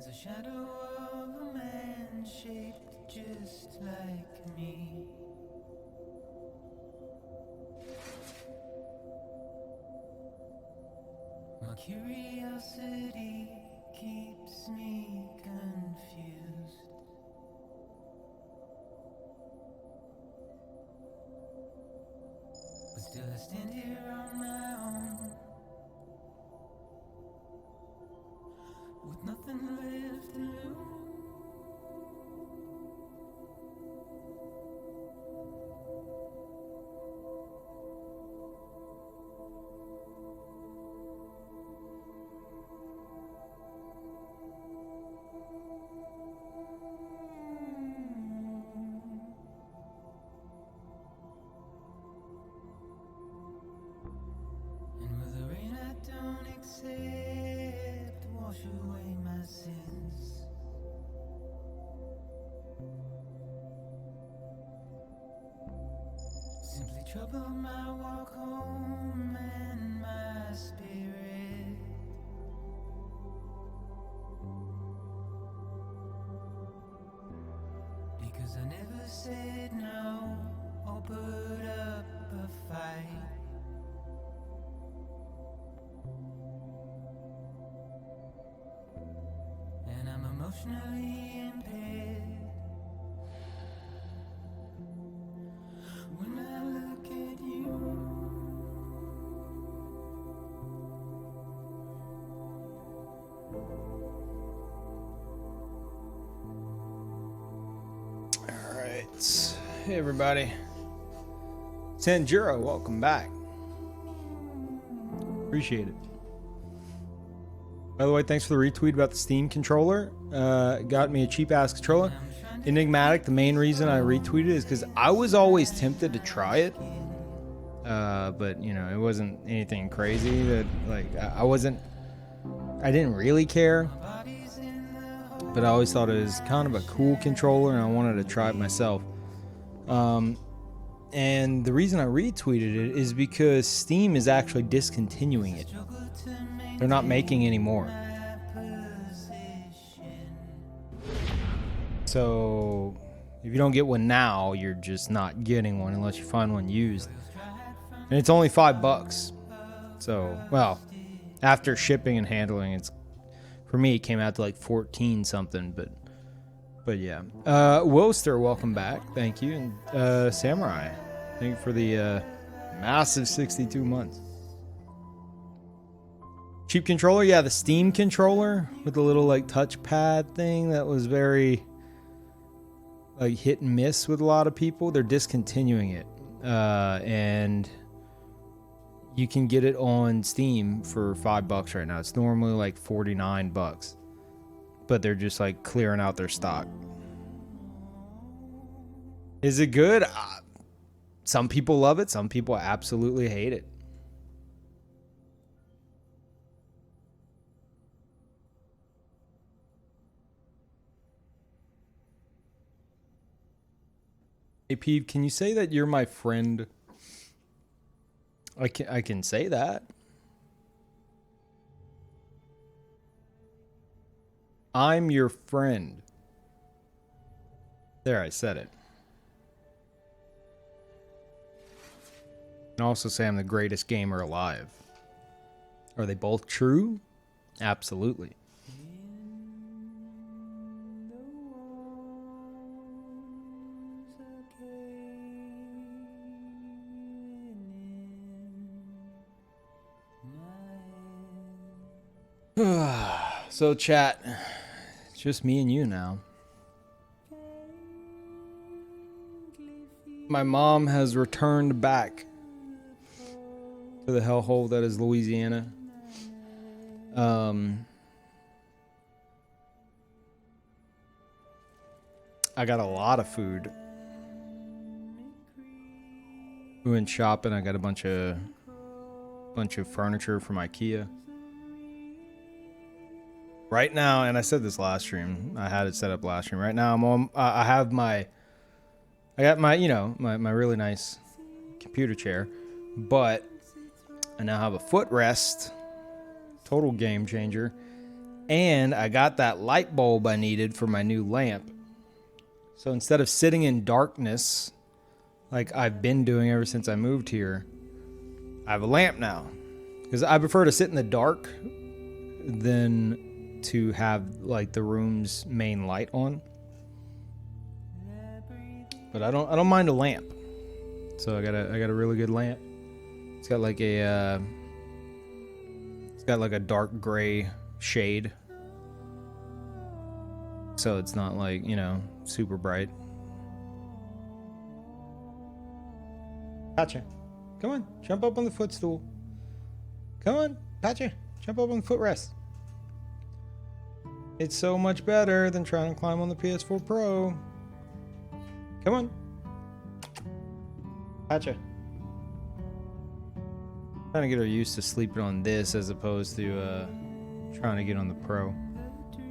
a shadow of a man shaped just like me. My curiosity keeps me confused. But still I stand here on my own, with nothing left to lose. And with the rain I don't accept, wash away my sins. Simply trouble my walk home and my spirit. Because I never said no or put up a fight. And I'm emotionally impaired. When I look at you, All right. Hey, everybody. Sanjuro, welcome back. Appreciate it. By the way, thanks for the retweet about the Steam controller. Got me a cheap-ass controller. Enigmatic, the main reason I retweeted is because I was always tempted to try it. But, you know, it wasn't anything crazy that, like, I didn't really care. But I always thought it was kind of a cool controller, and I wanted to try it myself. And the reason I retweeted it is because Steam is actually discontinuing it. They're not making any more. So if you don't get one now, you're just not getting one unless you find one used. And it's only $5. So, well, after shipping and handling, it's, for me, it came out to like 14 something, but yeah. Wilster, welcome back. Thank you. And Samurai, thank you for the massive 62 months. Cheap controller, yeah, the Steam controller with the little like touchpad thing that was very like hit and miss with a lot of people. They're discontinuing it, and you can get it on Steam for $5 right now. It's normally like $49, but they're just like clearing out their stock. Is it good? Some people love it. Some people absolutely hate it. Hey, Peeve, can you say that you're my friend? I can say that. I'm your friend. There, I said it. And also say I'm the greatest gamer alive. Are they both true? Absolutely. So chat, it's just me and you now. My mom has returned back to the hellhole that is Louisiana. I got a lot of food. We went shopping. I got a bunch of furniture from IKEA. Right now, and I said this last stream, I had it set up last stream. Right now, I'm on. I got my, you know, my really nice computer chair, but I now have a footrest, total game changer, And I got that light bulb I needed for my new lamp. So instead of sitting in darkness like I've been doing ever since I moved here, I have a lamp now. Because I prefer to sit in the dark than to have like the room's main light on. But I don't mind a lamp. So I got a really good lamp. It's got like a dark gray shade. So it's not like, you know, super bright. Gotcha. Come on, jump up on the footstool. Come on, Patcha, jump up on the footrest. It's so much better than trying to climb on the PS4 Pro. Come on. Patcha. Trying to get her used to sleeping on this as opposed to trying to get on the Pro.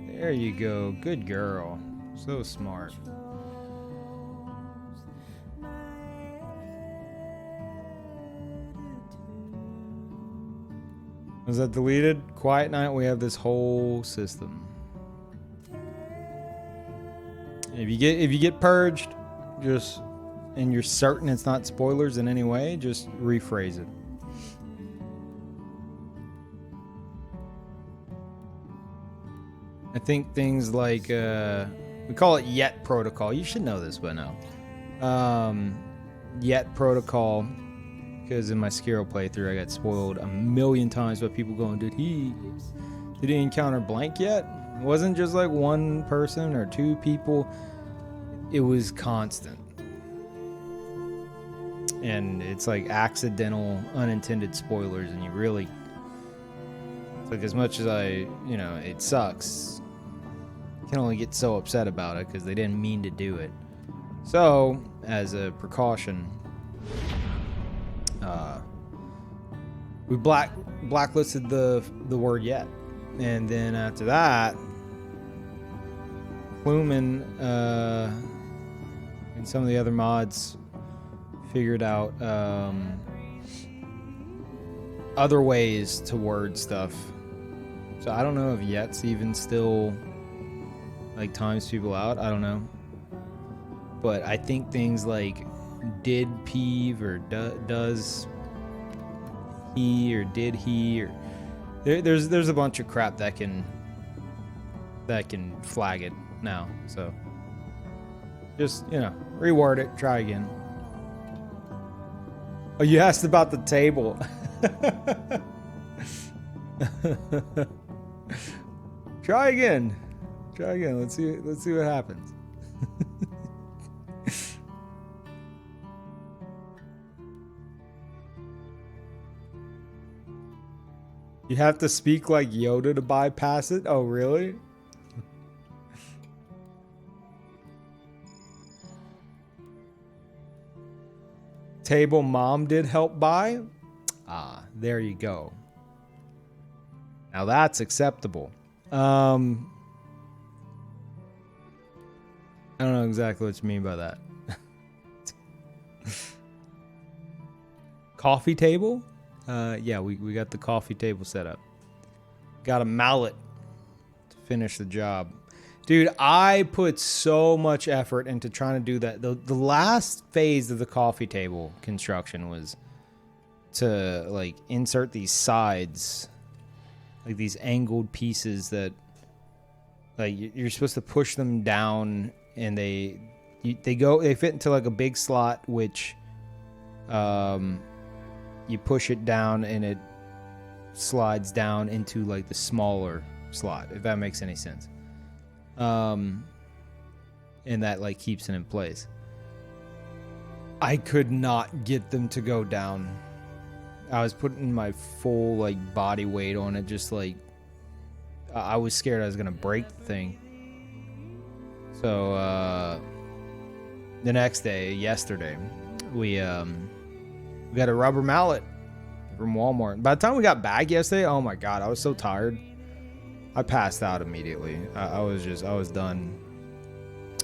There you go. Good girl. So smart. Was that deleted? Quiet night, we have this whole system. If you get purged, just and you're certain it's not spoilers in any way, just rephrase it. I think things like we call it Yet Protocol. You should know this by now. Yet Protocol. Because in my Skiro playthrough, I got spoiled a million times by people going, did he encounter blank yet? It wasn't just like one person or two people. It was constant. And it's like accidental, unintended spoilers. And you really, it's like as much as it sucks. You can only get so upset about it because they didn't mean to do it. So, as a precaution, we blacklisted the word yet, and then after that, Plumen and some of the other mods figured out other ways to word stuff. So I don't know if yet's even still like times people out. I don't know, but I think things like did peeve or does he or did he or there's a bunch of crap that can flag it now. So just reword it, try again. Oh, you asked about the table. Try again. Let's see what happens. You have to speak like Yoda to bypass it? Oh, really? Table mom did help buy? Ah, there you go. Now that's acceptable. I don't know exactly what you mean by that. Coffee table? Yeah, we got the coffee table set up. Got a mallet to finish the job. Dude, I put so much effort into trying to do that. The last phase of the coffee table construction was to like insert these sides, like these angled pieces that like you're supposed to push them down, and they fit into like a big slot, which you push it down and it slides down into like the smaller slot, if that makes any sense. And that like keeps it in place. I could not get them to go down. I was putting my full like body weight on it, just like I was scared I was gonna break the thing. So the next day, yesterday, we got a rubber mallet from Walmart. By the time we got back yesterday, oh my god, I was so tired. I passed out immediately. I was done.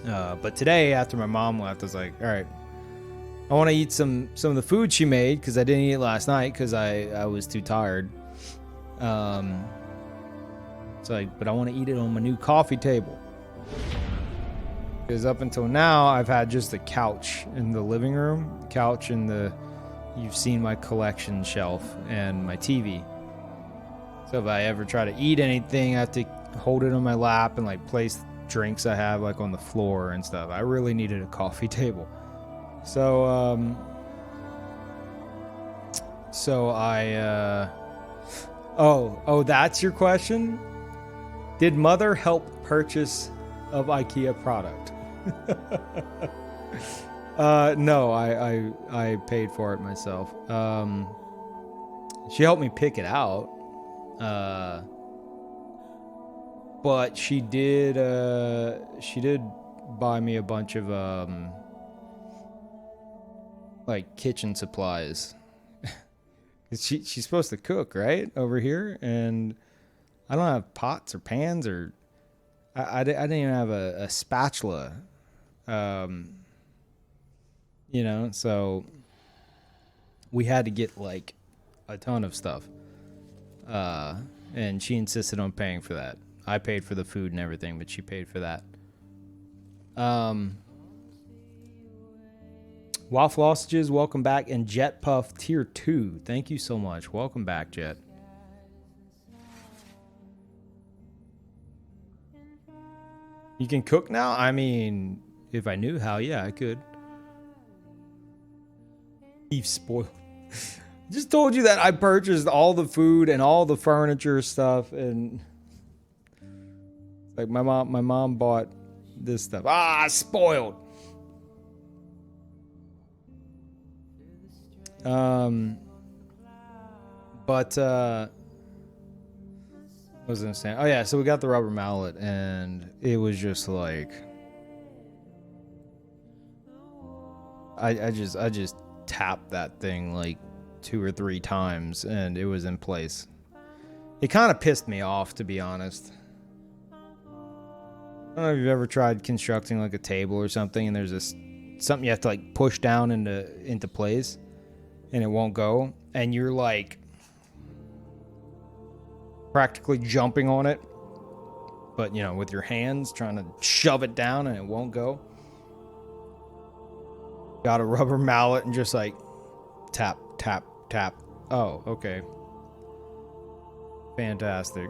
But today, after my mom left, I was like, all right, I want to eat some of the food she made because I didn't eat it last night because I was too tired. It's like, but I want to eat it on my new coffee table. Because up until now, I've had just a couch in the living room, couch in the, you've seen my collection shelf, and my TV. So if I ever try to eat anything, I have to hold it on my lap and like place drinks I have like on the floor and stuff. I really needed a coffee table. So, oh, that's your question? Did mother help purchase of IKEA product? No, I paid for it myself. She helped me pick it out. But she did buy me a bunch of like kitchen supplies. She's supposed to cook, right? Over here, and I don't have pots or pans, or I didn't even have a spatula. You know, so we had to get like a ton of stuff. And she insisted on paying for that. I paid for the food and everything, but she paid for that. Waffle Sausages, welcome back. And Jet Puff Tier 2, thank you so much. Welcome back, Jet. You can cook now? I mean, if I knew how, yeah, I could. Beef spoiled. Just told you that I purchased all the food and all the furniture stuff, and like my mom bought this stuff. Spoiled. But what was I saying? Oh yeah, so we got the rubber mallet, and it was just like I just tapped that thing like 2 or 3 times and it was in place. It kind of pissed me off, to be honest. I don't know if you've ever tried constructing like a table or something, and there's this something you have to like push down into place and it won't go, and you're like practically jumping on it, but you know, with your hands trying to shove it down and it won't go. Got a rubber mallet and just like tap, tap, tap. Oh, okay. Fantastic.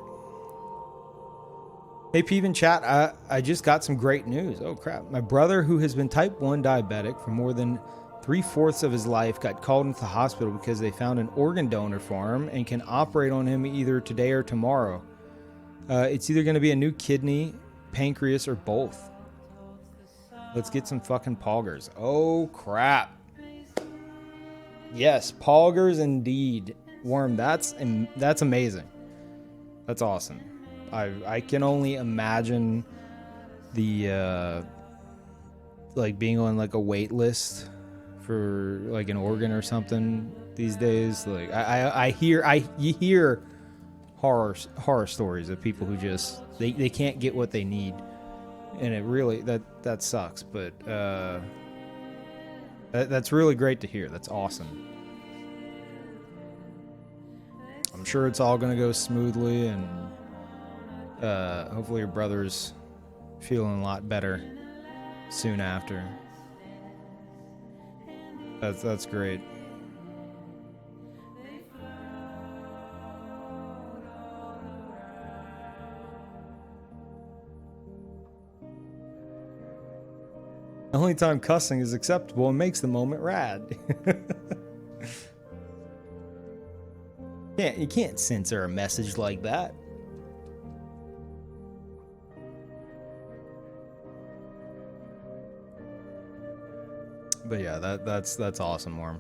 Hey, Peeve in chat, I just got some great news. Oh, crap. My brother, who has been type 1 diabetic for more than 3/4 of his life, got called into the hospital because they found an organ donor for him and can operate on him either today or tomorrow. It's either going to be a new kidney, pancreas, or both. Let's get some fucking poggers. Oh, crap. Yes, poggers indeed. Worm, that's amazing. That's awesome. I can only imagine the like being on like a wait list for like an organ or something these days. Like you hear horror stories of people who just they can't get what they need, and it really that sucks. But that's really great to hear. That's awesome. I'm sure it's all gonna go smoothly, and hopefully your brother's feeling a lot better soon after. That's great. The only time cussing is acceptable and makes the moment rad. You can't censor a message like that. But yeah, that's awesome, Worm.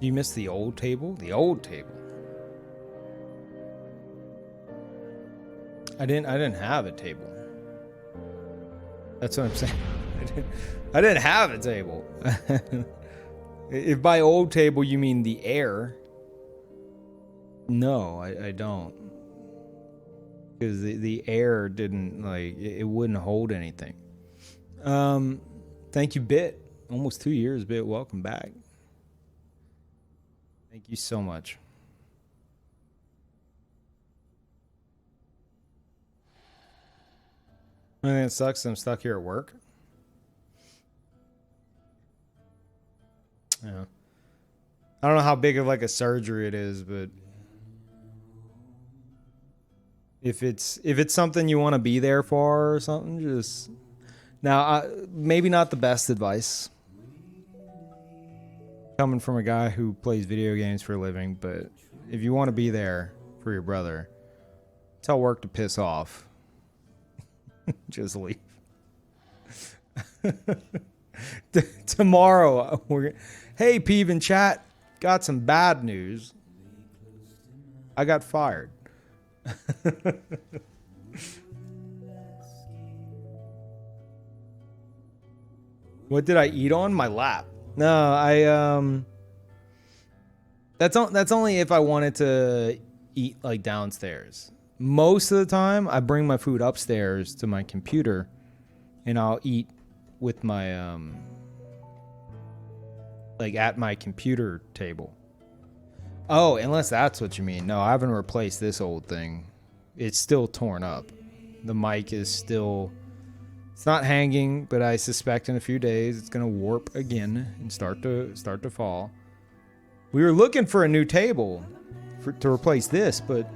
You missed the old table? The old table. I didn't have a table. That's what I'm saying. I didn't have a table. If by old table you mean the air, no, I don't. Because the air didn't, like, it wouldn't hold anything. Thank you, Bit. Almost 2 years, Bit. Welcome back. Thank you so much. I think it sucks. I'm stuck here at work. Yeah. I don't know how big of like a surgery it is, but if it's something you want to be there for or something, just now maybe not the best advice coming from a guy who plays video games for a living, but if you want to be there for your brother, tell work to piss off. Just leave. Tomorrow, hey, Peeve in chat, got some bad news. I got fired. What did I eat on? My lap. No, that's only if I wanted to eat like downstairs. Most of the time, I bring my food upstairs to my computer, and I'll eat with my like at my computer table. Oh, unless that's what you mean. No, I haven't replaced this old thing. It's still torn up. The mic is still, it's not hanging, but I suspect in a few days it's gonna warp again and start to fall. We were looking for a new table to replace this, but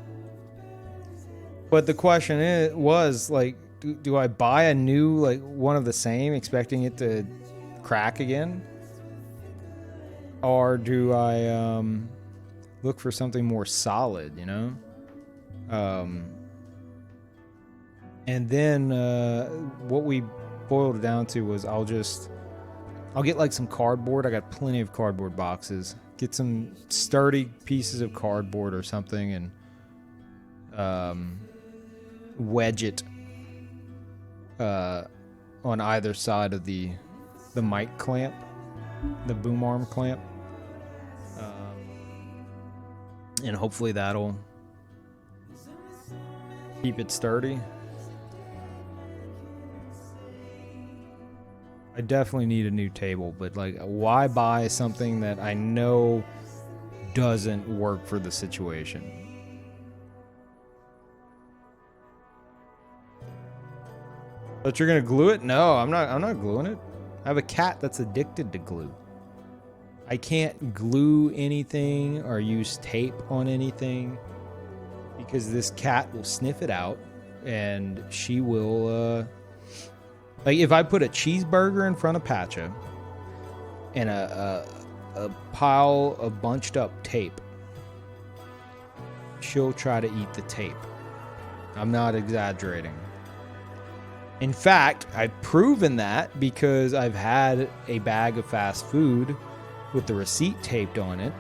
the question was like, do I buy a new like one of the same, expecting it to crack again, or do I look for something more solid, you know? And then what we boiled it down to was I'll get like some cardboard. I got plenty of cardboard boxes. Get some sturdy pieces of cardboard or something and wedge it on either side of the mic clamp, the boom arm clamp. And hopefully that'll keep it sturdy. I definitely need a new table, but like, why buy something that I know doesn't work for the situation? But you're gonna glue it? No, I'm not gluing it. I have a cat that's addicted to glue. I can't glue anything or use tape on anything because this cat will sniff it out and she will like if I put a cheeseburger in front of Patcha and a pile of bunched up tape, she'll try to eat the tape. I'm not exaggerating. In fact, I've proven that because I've had a bag of fast food with the receipt taped on it,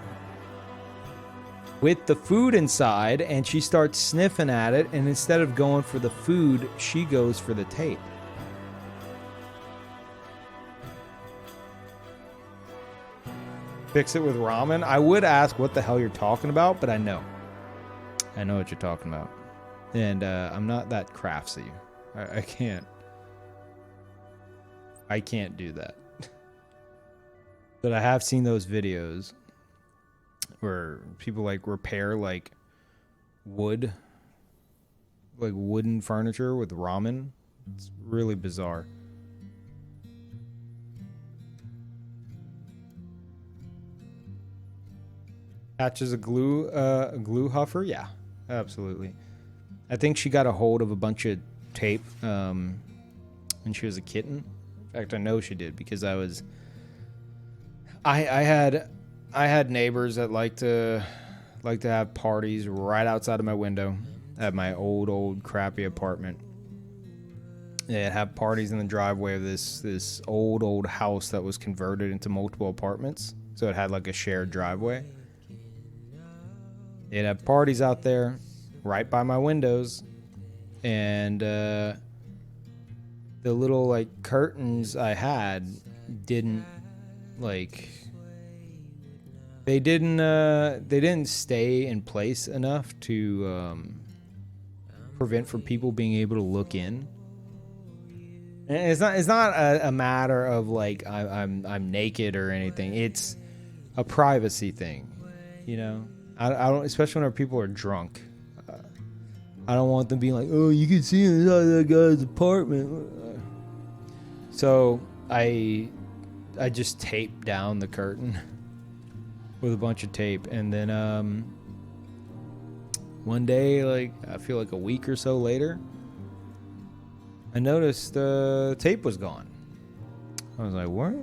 with the food inside, and she starts sniffing at it, and instead of going for the food, she goes for the tape. Fix it with ramen? I would ask what the hell you're talking about, but I know what you're talking about. And I'm not that craftsy. I can't do that. But I have seen those videos where people like repair like wooden furniture with ramen. It's really bizarre. Patches a glue huffer? Yeah, absolutely. I think she got a hold of a bunch of tape when she was a kitten. In fact, I know she did because I had neighbors that like to have parties right outside of my window at my old crappy apartment. They'd have parties in the driveway of this old house that was converted into multiple apartments, so it had like a shared driveway. They'd have parties out there right by my windows, and the little like curtains I had didn't like they didn't stay in place enough to prevent from people being able to look in. And it's not a matter of like I'm naked or anything. It's a privacy thing. You know, I don't, especially whenever people are drunk. I don't want them being like, oh, you can see inside that guy's apartment. So I just taped down the curtain with a bunch of tape, and then one day, like I feel like a week or so later, I noticed the tape was gone. I was like, what?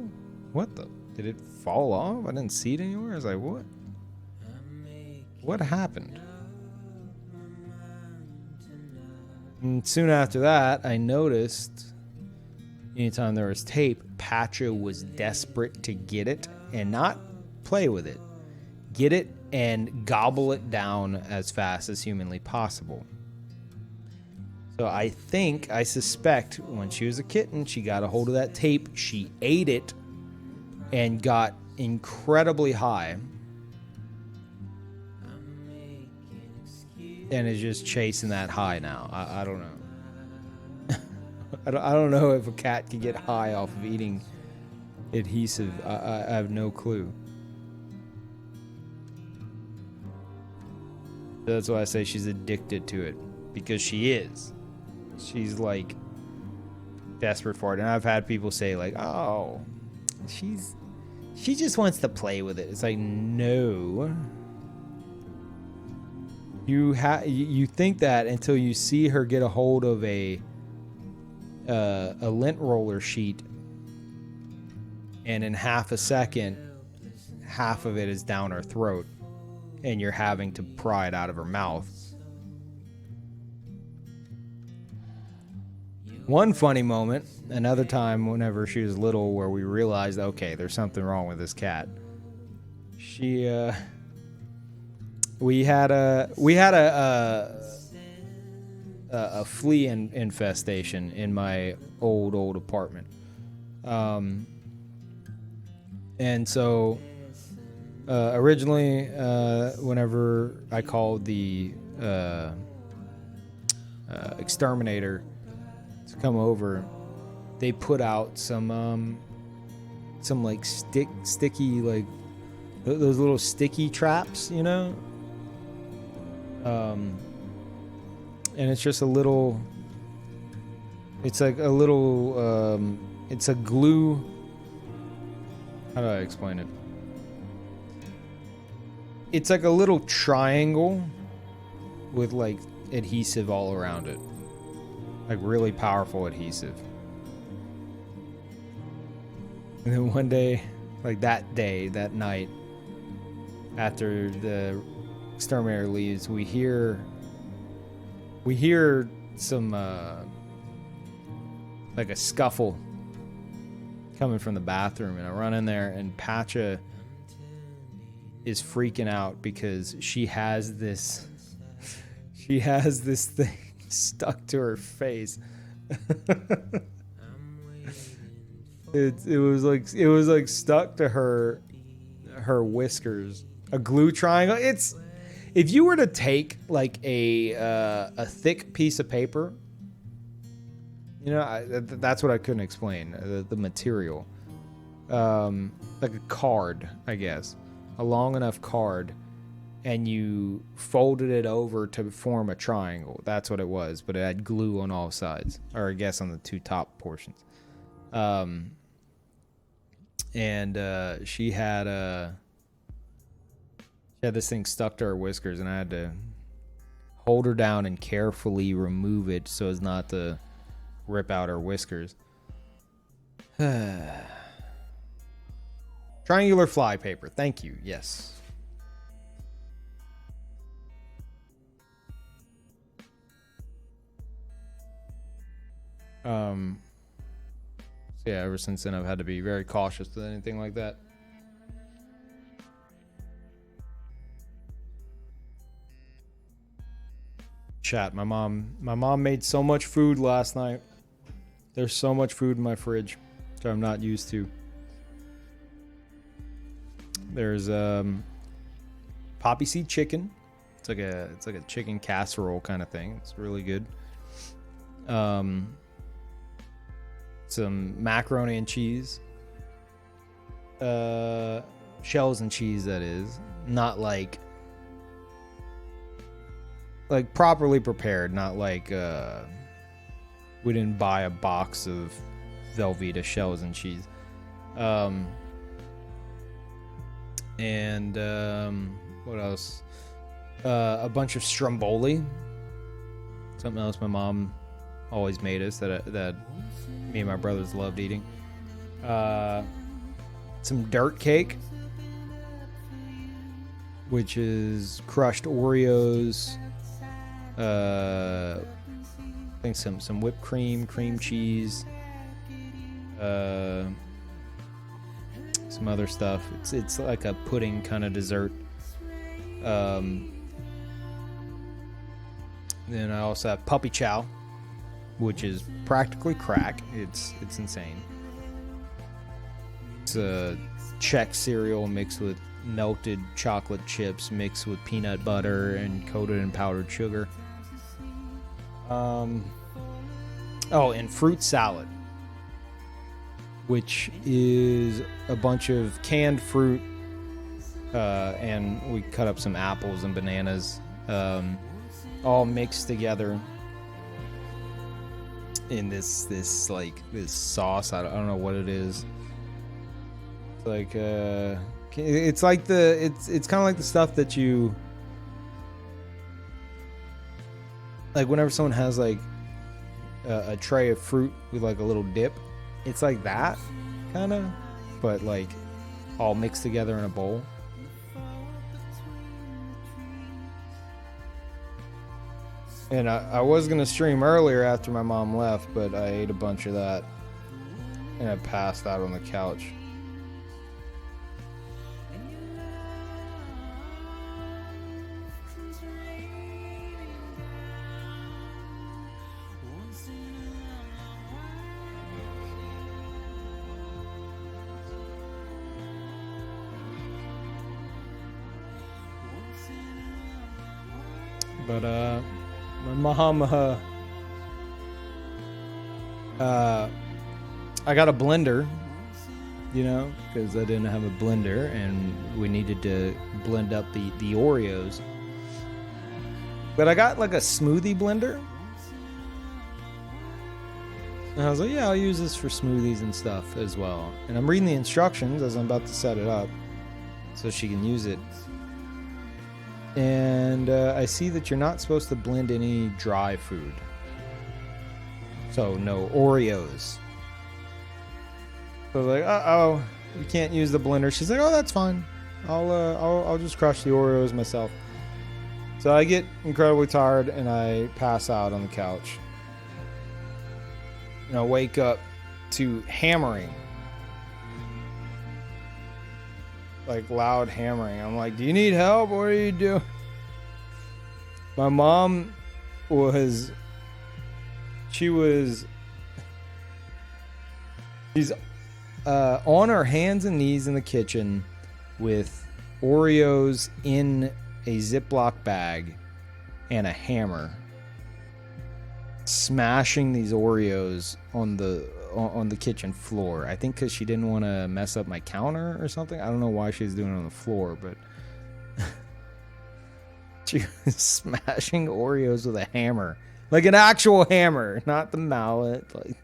What the? Did it fall off? I didn't see it anywhere. I was like, what? What happened? And soon after that, I noticed anytime there was tape, Patra was desperate to get it and not play with it. Get it and gobble it down as fast as humanly possible. So I suspect when she was a kitten, she got a hold of that tape, she ate it, and got incredibly high. And is just chasing that high now. I don't know. I don't know if a cat can get high off of eating adhesive. I have no clue. That's why I say she's addicted to it. Because she is. She's like desperate for it. And I've had people say like, oh, she just wants to play with it. It's like, no. You think that until you see her get a hold of a lint roller sheet, and in half a second, half of it is down her throat, and you're having to pry it out of her mouth. One funny moment, another time whenever she was little, where we realized, okay, there's something wrong with this cat. We had a flea infestation in my old apartment, and so originally, whenever I called the exterminator to come over, they put out some like sticky, like those little sticky traps, you know. And it's just a little, it's like a little, it's a glue, how do I explain it? It's like a little triangle with like adhesive all around it. Like really powerful adhesive. And then one day, like that night, after the exterminator leaves, we hear some like a scuffle coming from the bathroom, and I run in there, and Patcha is freaking out because she has this thing stuck to her face. It was like stuck to her whiskers, a glue triangle. It's, if you were to take like a thick piece of paper, you know, that's what I couldn't explain, the material, like a card, I guess, a long enough card, and you folded it over to form a triangle. That's what it was, but it had glue on all sides, or I guess on the two top portions. And she had this thing stuck to her whiskers, and I had to hold her down and carefully remove it so as not to rip out her whiskers. Triangular fly paper. Thank you. Yes. So yeah, ever since then I've had to be very cautious with anything like that. Chat, my mom made so much food last night. There's so much food in my fridge that I'm not used to. There's poppy seed chicken. It's like a chicken casserole kind of thing. It's really good. Some macaroni and cheese. Shells and cheese, that is. not like properly prepared, not like we didn't buy a box of Velveeta shells and cheese. And what else? A bunch of stromboli. Something else my mom always made us that me and my brothers loved eating. Some dirt cake, which is crushed Oreos. I think some whipped cream, cream cheese, some other stuff. It's like a pudding kind of dessert. Then I also have puppy chow, which is practically crack. It's insane. It's a Czech cereal mixed with melted chocolate chips mixed with peanut butter and coated in powdered sugar. And fruit salad, which is a bunch of canned fruit, and we cut up some apples and bananas, all mixed together in this sauce. I don't know what it is. It's like it's kind of like the stuff that you like whenever someone has like a tray of fruit with like a little dip. It's like that kind of, but like all mixed together in a bowl. And I was going to stream earlier after my mom left, but I ate a bunch of that and I passed out on the couch. But my mom, I got a blender, you know, because I didn't have a blender and we needed to blend up the Oreos. But I got like a smoothie blender. And I was like, yeah, I'll use this for smoothies and stuff as well. And I'm reading the instructions as I'm about to set it up so she can use it. And I see that you're not supposed to blend any dry food. So no Oreos. So I was like, oh, you can't use the blender. She's like, oh, that's fine. I'll just crush the Oreos myself. So I get incredibly tired and I pass out on the couch. And I wake up to hammering. Like loud hammering. I'm like, do you need help? What are you doing? My mom she's on her hands and knees in the kitchen with Oreos in a Ziploc bag and a hammer, smashing these Oreos on the kitchen floor. I think because she didn't want to mess up my counter or something. I don't know why she's doing it on the floor, but she was smashing Oreos with a hammer, like an actual hammer, not the mallet. Like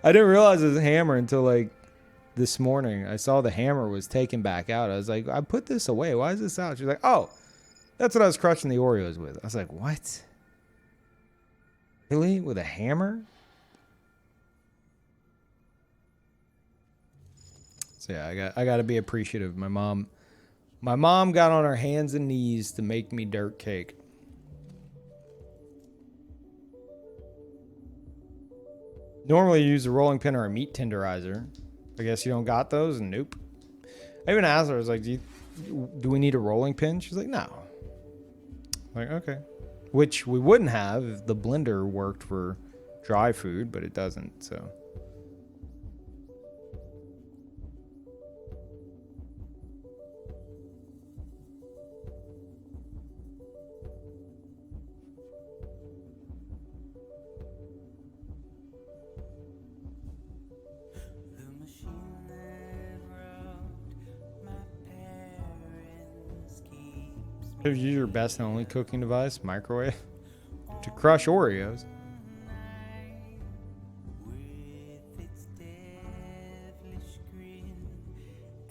I didn't realize it was a hammer until like this morning. I saw the hammer was taken back out. I was like, I put this away. Why is this out? She's like, oh, that's what I was crushing the Oreos with. I was like, what? Really? With a hammer? So yeah, I got to be appreciative. My mom got on her hands and knees to make me dirt cake. Normally you use a rolling pin or a meat tenderizer. I guess you don't got those? Nope. I even asked her, I was like, do we need a rolling pin? She's like, no. I'm like, okay. Which we wouldn't have if the blender worked for dry food, but it doesn't, so. Use your best and only cooking device, microwave, to crush Oreos. with its devilish grin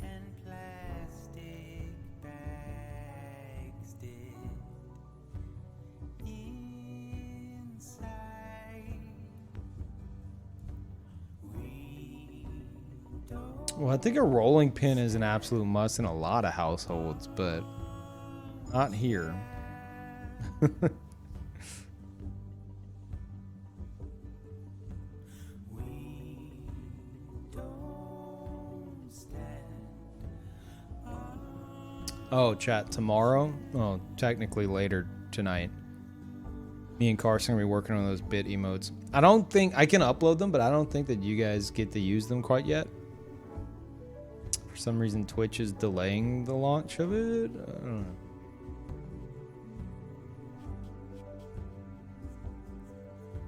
and plastic bags dead inside. We don't Well, I think a rolling pin is an absolute must in a lot of households, but not here. stand. Oh, chat, tomorrow? Oh, technically later tonight. Me and Carson are going to be working on those bit emotes. I don't think I can upload them, but I don't think that you guys get to use them quite yet. For some reason, Twitch is delaying the launch of it. I don't know.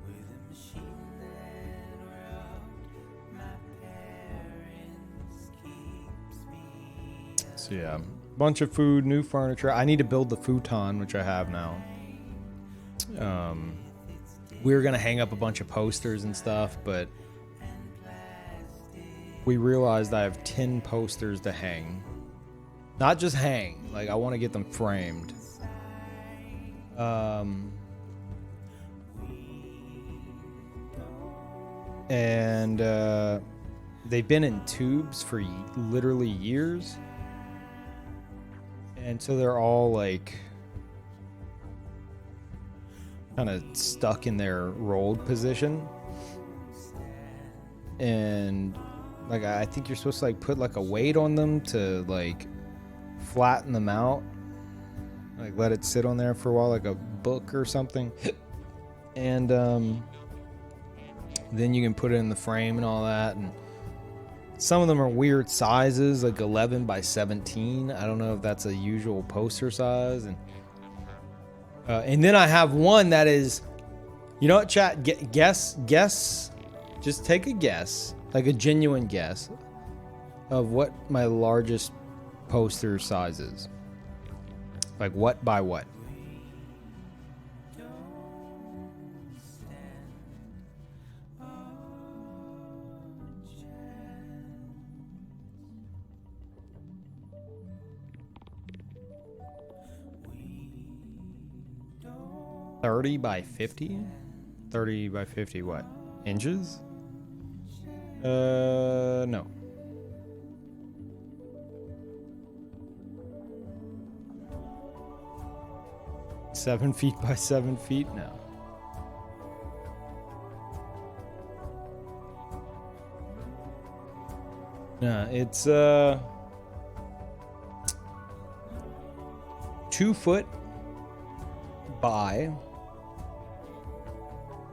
With a machine that wrote my parents keeps me. So yeah, bunch of food, new furniture. I need to build the futon, which I have now. We were gonna hang up a bunch of posters and stuff, but we realized I have 10 posters to hang. Not just hang, like I want to get them framed. And they've been in tubes for literally years. And so they're all like kind of stuck in their rolled position. And like I think you're supposed to like put like a weight on them to like flatten them out. Like let it sit on there for a while like a book or something. And then you can put it in the frame and all that, and some of them are weird sizes, like 11 by 17. I don't know if that's a usual poster size. And then I have one that is, you know what, chat? Guess. Just take a guess, like a genuine guess, of what my largest poster size is. Like what by what? Don't 30 by 50? 30 by 50 what? Inches? No. Seven feet by 7 feet? No. No, it's 2 foot by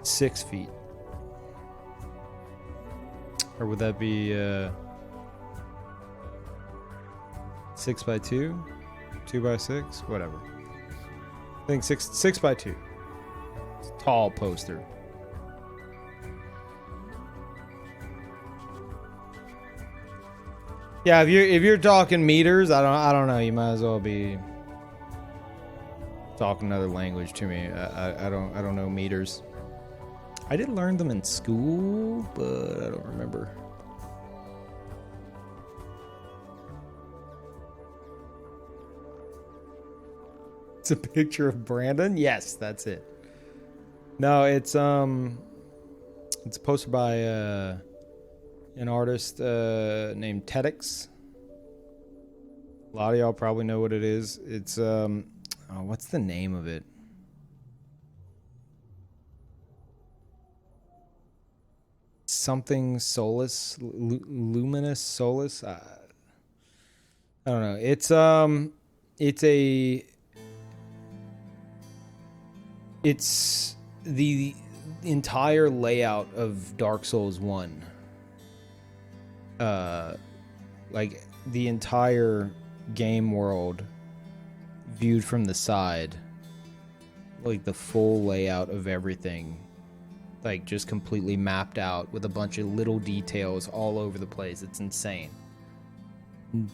6 feet. Or would that be 6 by 2? 2 by 6? Whatever. I think 6 by 2. It's a tall poster. Yeah, if you're talking meters, I don't know. You might as well be talking another language to me. I don't know meters. I did learn them in school, but I don't remember. It's a picture of Brandon. Yes, that's it. No, it's a poster by an artist named TEDx. A lot of y'all probably know what it is. It's oh, what's the name of it? Something Solus, Luminous Solus. I don't know. It's the entire layout of Dark Souls 1. Like the entire game world viewed from the side. Like the full layout of everything. Like just completely mapped out with a bunch of little details all over the place. It's insane.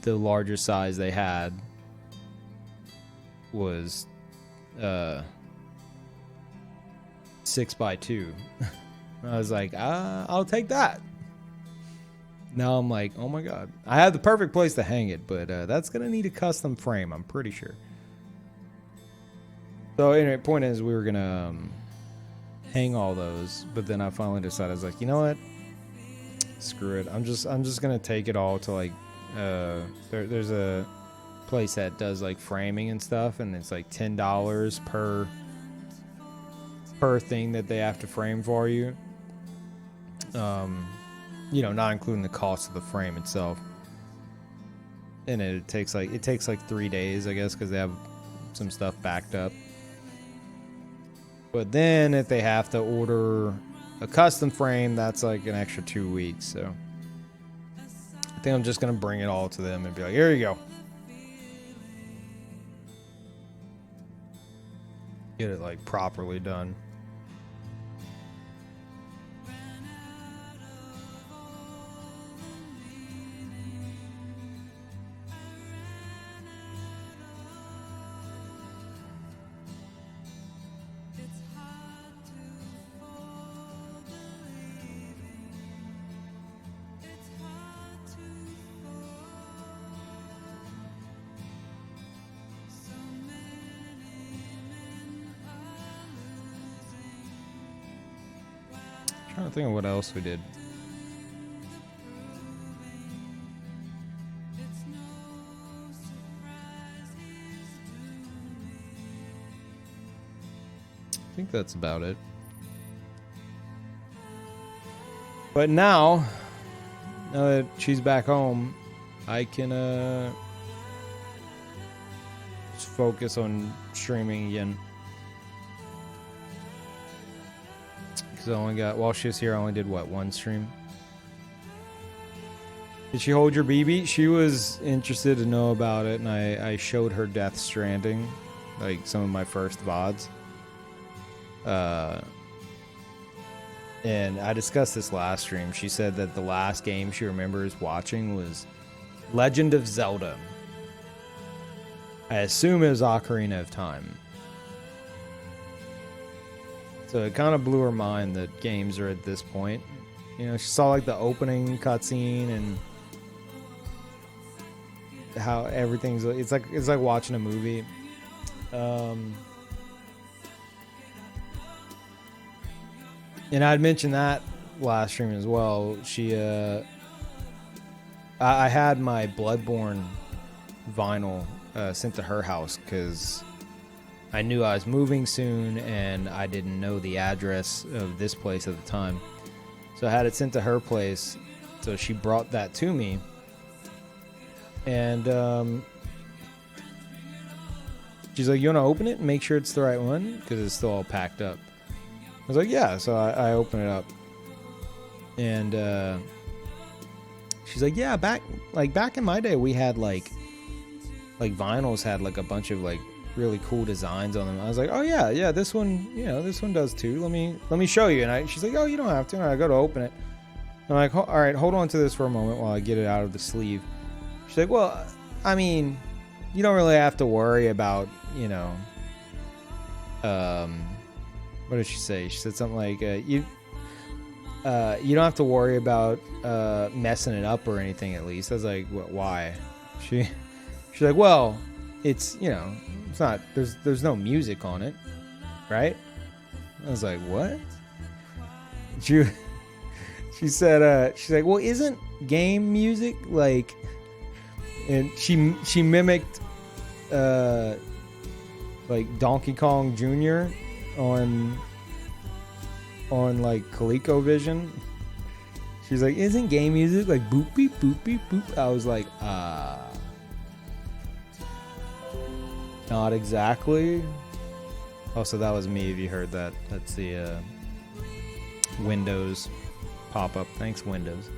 The larger size they had was 6x2. I was like, I'll take that. Now I'm like, oh my god, I have the perfect place to hang it, but that's gonna need a custom frame, I'm pretty sure. So anyway, point is, we were gonna hang all those, but then I finally decided, I was like, you know what? Screw it. I'm just gonna take it all to like there's a place that does like framing and stuff, and it's like $10 per thing that they have to frame for you. You know, not including the cost of the frame itself. And it takes like 3 days, I guess, because they have some stuff backed up. But then if they have to order a custom frame, that's like an extra 2 weeks. So I think I'm just gonna bring it all to them and be like, here you go. Get it like properly done. Trying to think of what else we did. I think that's about it. But now that she's back home, I can just focus on streaming again. I only got, while she was here, I only did what, one stream? Did she hold your BB? She was interested to know about it, and I showed her Death Stranding, like some of my first VODs. And I discussed this last stream. She said that the last game she remembers watching was Legend of Zelda. I assume it was Ocarina of Time. So it kind of blew her mind that games are at this point. You know, she saw like the opening cutscene and how everything's. It's like watching a movie. And I'd mentioned that last stream as well. She, I had my Bloodborne vinyl sent to her house because I knew I was moving soon, and I didn't know the address of this place at the time. So I had it sent to her place. So she brought that to me. And she's like, you want to open it and make sure it's the right one? Because it's still all packed up. I was like, yeah. So I open it up. And she's like, yeah, back in my day, we had like vinyls had like a bunch of like really cool designs on them. I was like, oh yeah, this one, you know, this one does too. Let me show you. And she's like, oh, you don't have to. And I go to open it. I'm like, all right, hold on to this for a moment while I get it out of the sleeve. She's like, well, I mean, you don't really have to worry about, you know, what did she say? She said something like, you don't have to worry about messing it up or anything, at least. I was like, what, why? She's like, well, it's, you know, it's not, there's no music on it, right? I was like, what? She said, she's like, well, isn't game music like, and she mimicked like Donkey Kong Jr. on like ColecoVision. She's like, isn't game music like boop beep boop beep boop? I was like, not exactly. Oh, so that was me if you heard that. That's the Windows pop-up. Thanks, Windows.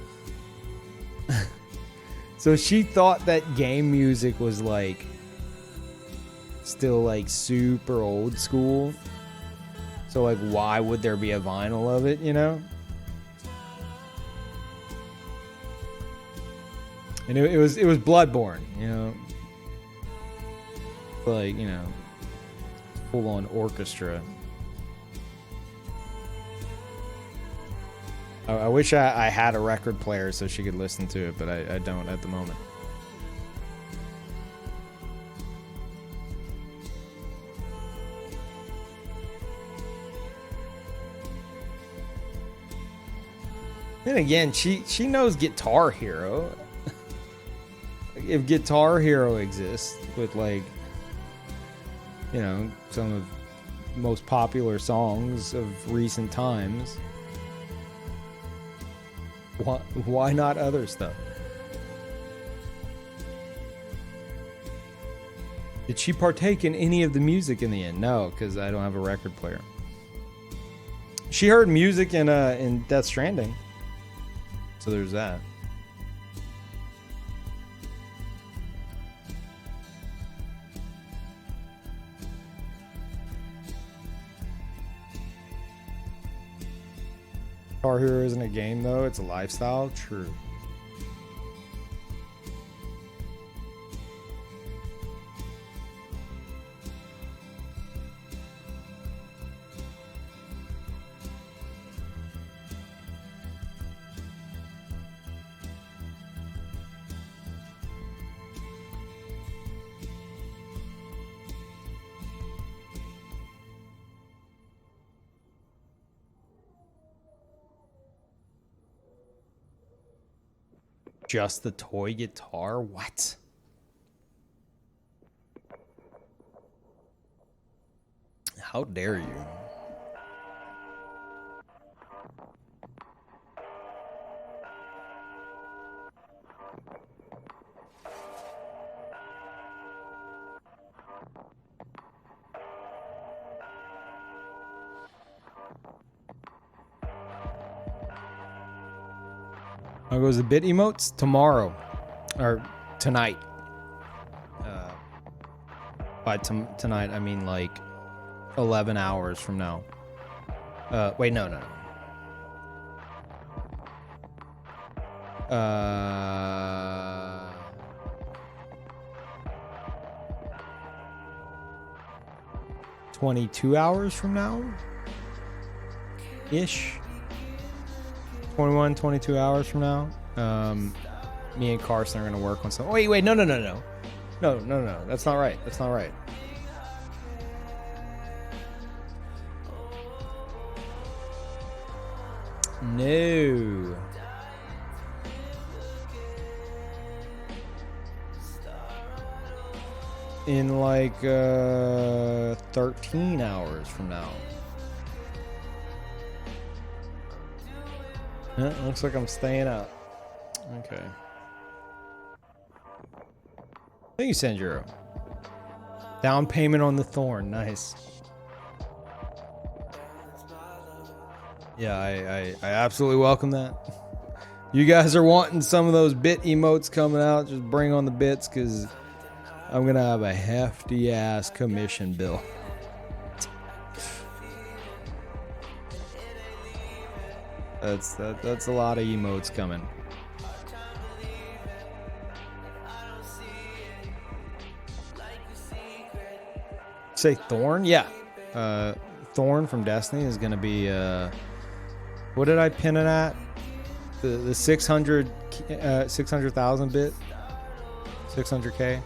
So she thought that game music was like still like super old school. So like, why would there be a vinyl of it, you know? And it was Bloodborne, you know? Like, you know, full-on orchestra. I wish I had a record player so she could listen to it, but I don't at the moment. Then again, she knows Guitar Hero. If Guitar Hero exists with, like, you know, some of the most popular songs of recent times, why not other stuff? Did she partake in any of the music in the end? No, because I don't have a record player. She heard music in Death Stranding, so there's that. Guitar Hero isn't a game, though. It's a lifestyle. True. Just the toy guitar? What? How dare you? How goes the bit emotes? Tomorrow. Or tonight. By tonight, I mean like 11 hours from now. Wait, no. 22 hours from now? Ish. 21, 22 hours from now. Me and Carson are going to work on something. Wait, no. No. That's not right. No. In like 13 hours from now. Yeah, looks like I'm staying up. Okay. Thank you, Sanjuro. Down payment on the Thorn. Nice. Yeah, I absolutely welcome that. You guys are wanting some of those bit emotes coming out. Just bring on the bits, because I'm going to have a hefty ass commission bill. That's a lot of emotes coming. Say Thorn? Yeah. Thorn from Destiny is going to be what did I pin it at? The 600,000 bit? 600k?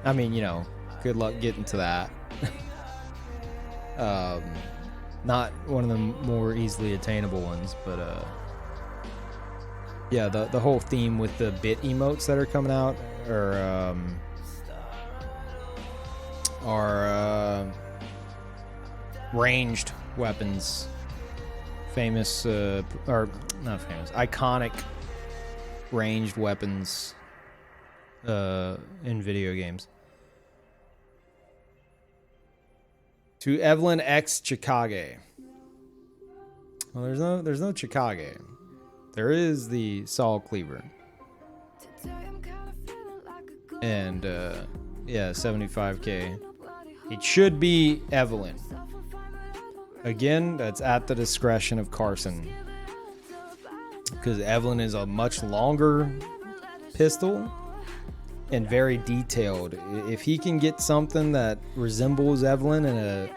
I mean, you know, good luck getting to that. Not one of the more easily attainable ones, but yeah, the whole theme with the bit emotes that are coming out are ranged weapons, famous or not famous, iconic ranged weapons in video games. To Evelyn X Chikage. Well, there's no Chikage. There is the Saw Cleaver. And yeah, 75k. It should be Evelyn. Again, that's at the discretion of Carson, because Evelyn is a much longer pistol, and very detailed. If he can get something that resembles Evelyn in a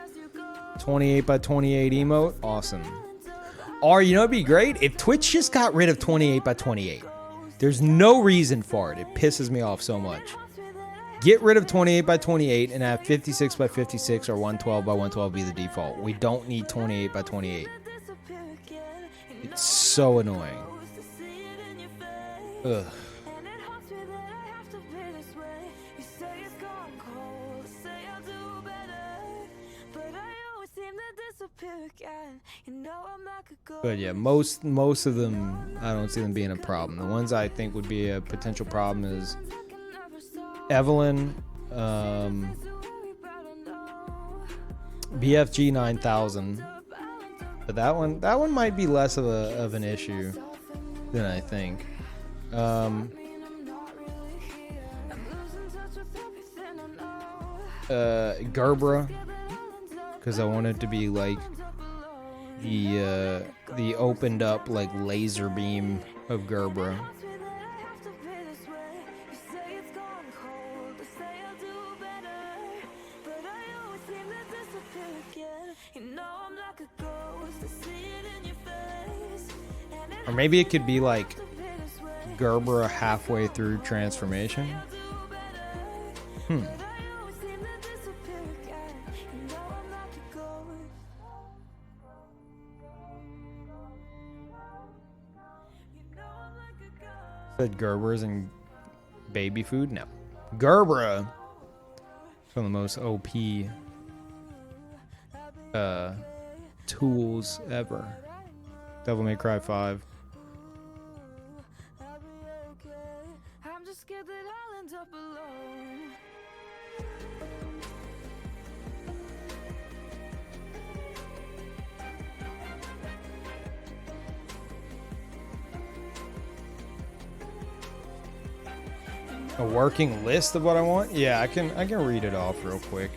28 by 28 emote, awesome. Or, you know, it'd be great if Twitch just got rid of 28 by 28. There's no reason for it. It pisses me off so much. Get rid of 28 by 28 and have 56 by 56 or 112 by 112 be the default. We don't need 28 by 28. It's so annoying. Ugh. But yeah, most of them, I don't see them being a problem. The ones I think would be a potential problem is Evelyn, BFG 9000. But that one might be less of an issue than I think. Gerbera, because I want it to be like the opened up like laser beam of Gerbera. Or maybe it could be like Gerbera halfway through transformation. Said Gerbera's in baby food? No. Gerbera is one of the most OP tools ever. Devil May Cry 5. A working list of what I want? Yeah, I can read it off real quick.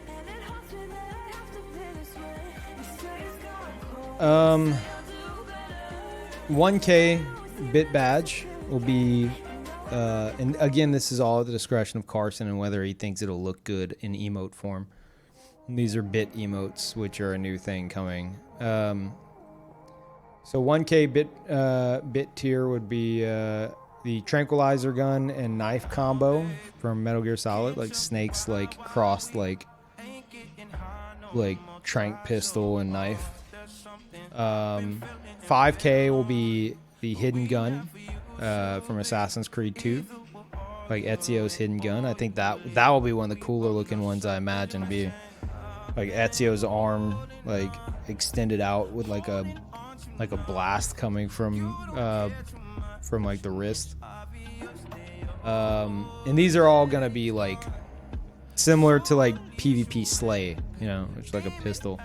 1K bit badge will be, and again, this is all at the discretion of Carson and whether he thinks it'll look good in emote form. And these are bit emotes, which are a new thing coming. So 1K bit tier would be the tranquilizer gun and knife combo from Metal Gear Solid, like Snake's like crossed like trank pistol and knife. 5K will be the hidden gun from Assassin's Creed 2, like Ezio's hidden gun. I think that will be one of the cooler looking ones. I imagine be like Ezio's arm like extended out with like a blast coming from like the wrist. And these are all gonna be like similar to like PvP Slay, you know, which is like a pistol,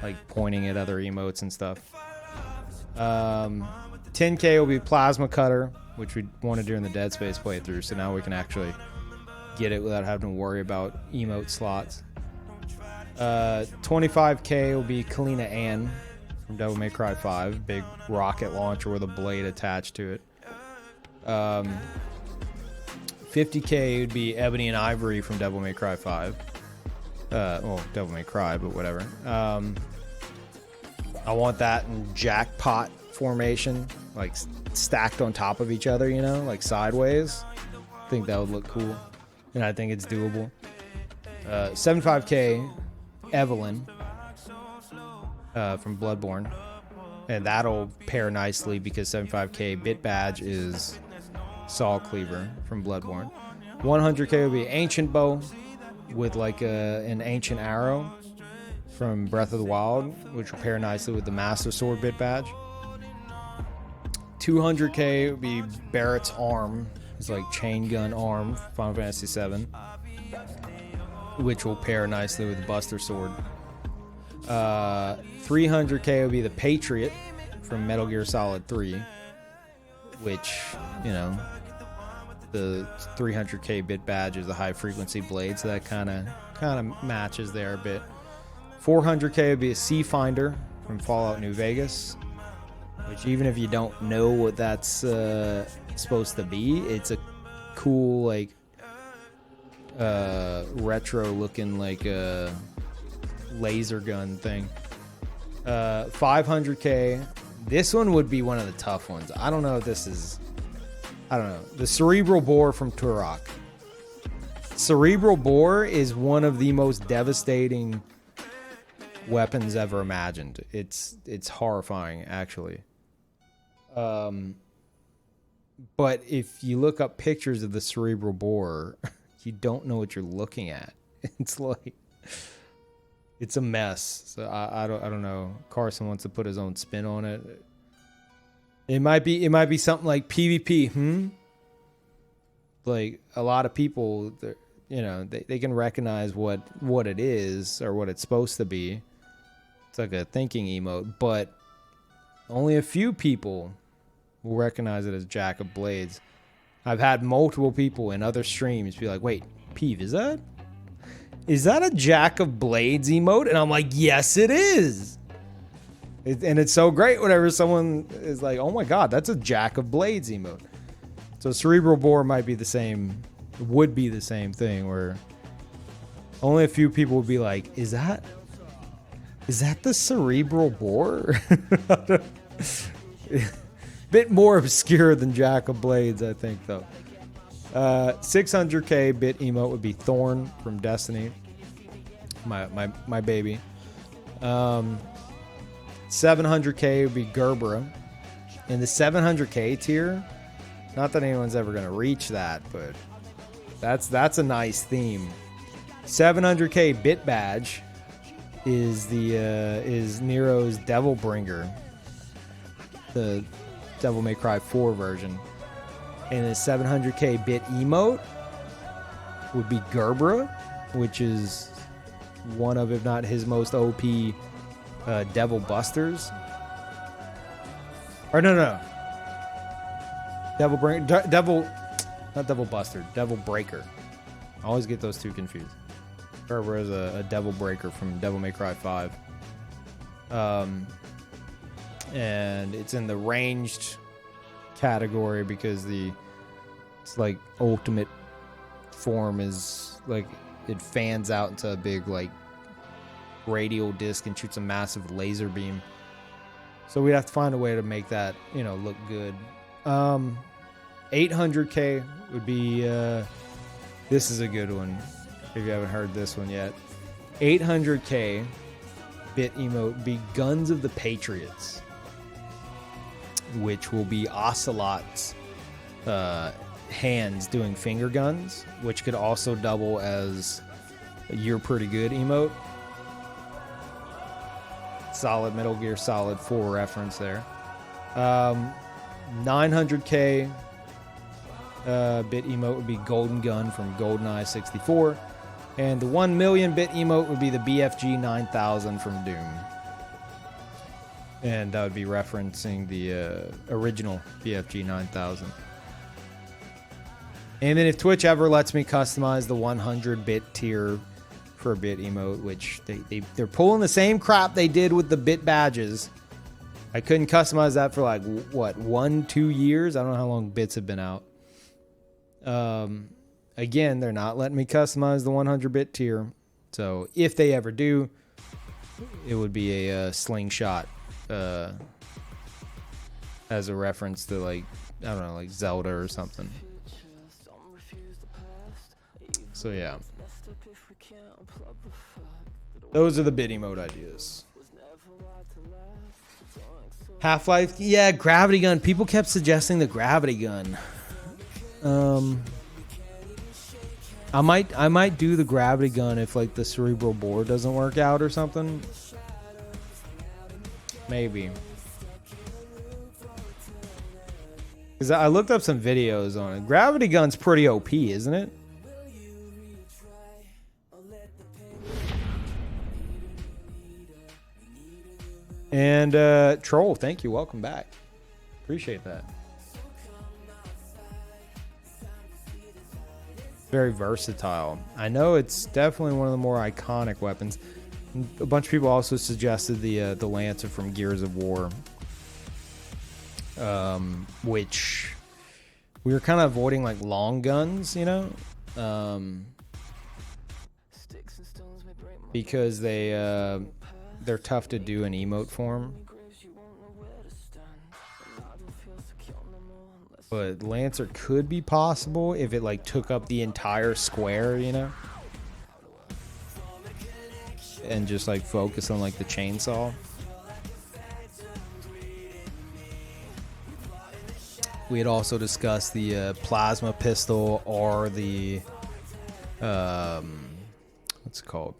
like pointing at other emotes and stuff. 10K will be plasma cutter, which we want to do in the Dead Space playthrough, so now we can actually get it without having to worry about emote slots. 25K will be Kalina Ann from Devil May Cry 5, big rocket launcher with a blade attached to it. 50K would be Ebony and Ivory from Devil May Cry 5. Well, Devil May Cry, but whatever. I want that in jackpot formation, like stacked on top of each other, you know, like sideways. I think that would look cool, and I think it's doable. 75K Evelyn from Bloodborne, and that'll pair nicely because 75K bit badge is Saw Cleaver from Bloodborne. 100K will be Ancient Bow with like an ancient arrow from Breath of the Wild, which will pair nicely with the Master Sword bit badge. 200K would be Barrett's arm. It's like chain gun arm, Final Fantasy VII, which will pair nicely with the Buster Sword. 300K will be the Patriot from Metal Gear Solid 3, which, you know, the 300K bit badge is a high frequency blade, so that kind of matches there a bit. 400K would be a Sea Finder from Fallout New Vegas, which even if you don't know what that's supposed to be, it's a cool like retro looking like a laser gun thing. 500k. This one would be one of the tough ones. I don't know if this is, I don't know. The cerebral bore from Turok. Cerebral bore is one of the most devastating weapons ever imagined. It's horrifying, actually. But if you look up pictures of the cerebral bore, you don't know what you're looking at. It's like, it's a mess. So I don't know. Carson wants to put his own spin on it. It might be something like PvP. Like a lot of people, you know, they can recognize what it is or what it's supposed to be. It's like a thinking emote, but only a few people will recognize it as Jack of Blades. I've had multiple people in other streams be like, wait, Peeve, is that a Jack of Blades emote? And I'm like, yes, it is. And it's so great whenever someone is like, oh my God, that's a Jack of Blades emote. So cerebral bore might be the same, would be the same thing, where only a few people would be like, is that the cerebral bore? Bit more obscure than Jack of Blades, I think, though. 600k bit emote would be Thorn from Destiny. My baby. 700k would be Gerbera. In the 700k tier, not that anyone's ever going to reach that, but that's a nice theme. 700k bit badge is Nero's Devilbringer, the Devil May Cry 4 version. And the 700k bit emote would be Gerbera, which is one of, if not his most OP Devil Busters. Or no. Not Devil Buster, Devil Breaker. I always get those two confused. Gerbera is a Devil Breaker from Devil May Cry 5. And it's in the ranged category because it's like ultimate form is like it fans out into a big like radial disc and shoots a massive laser beam. So we'd have to find a way to make that, you know, look good. 800k would be this is a good one if you haven't heard this one yet. 800k bit emote would be Guns of the Patriots, which will be Ocelot's hands doing finger guns, which could also double as a You're Pretty Good emote. Solid Metal Gear Solid 4 reference there. 900k bit emote would be Golden Gun from GoldenEye 64. And the 1 million bit emote would be the BFG 9000 from Doom. And that would be referencing the original BFG 9000. And then if Twitch ever lets me customize the 100-bit tier for a bit emote, which they're pulling the same crap they did with the bit badges. I couldn't customize that for like, what, 1-2 years? I don't know how long bits have been out. Again, they're not letting me customize the 100-bit tier. So if they ever do, it would be a slingshot. As a reference to like, I don't know, like Zelda or something. So yeah, those are the bit emote ideas. Half-Life, yeah, gravity gun. People kept suggesting the gravity gun. I might do the gravity gun if like the cerebral bore doesn't work out or something. Maybe. Because I looked up some videos on it. Gravity gun's pretty OP, isn't it? And Troll, thank you. Welcome back. Appreciate that. Very versatile. I know it's definitely one of the more iconic weapons. A bunch of people also suggested the Lancer from Gears of War, which we were kind of avoiding like long guns, you know. because they're tough to do in emote form. But Lancer could be possible if it like took up the entire square, you know? And just like focus on like the chainsaw. We had also discussed the plasma pistol or the what's it called?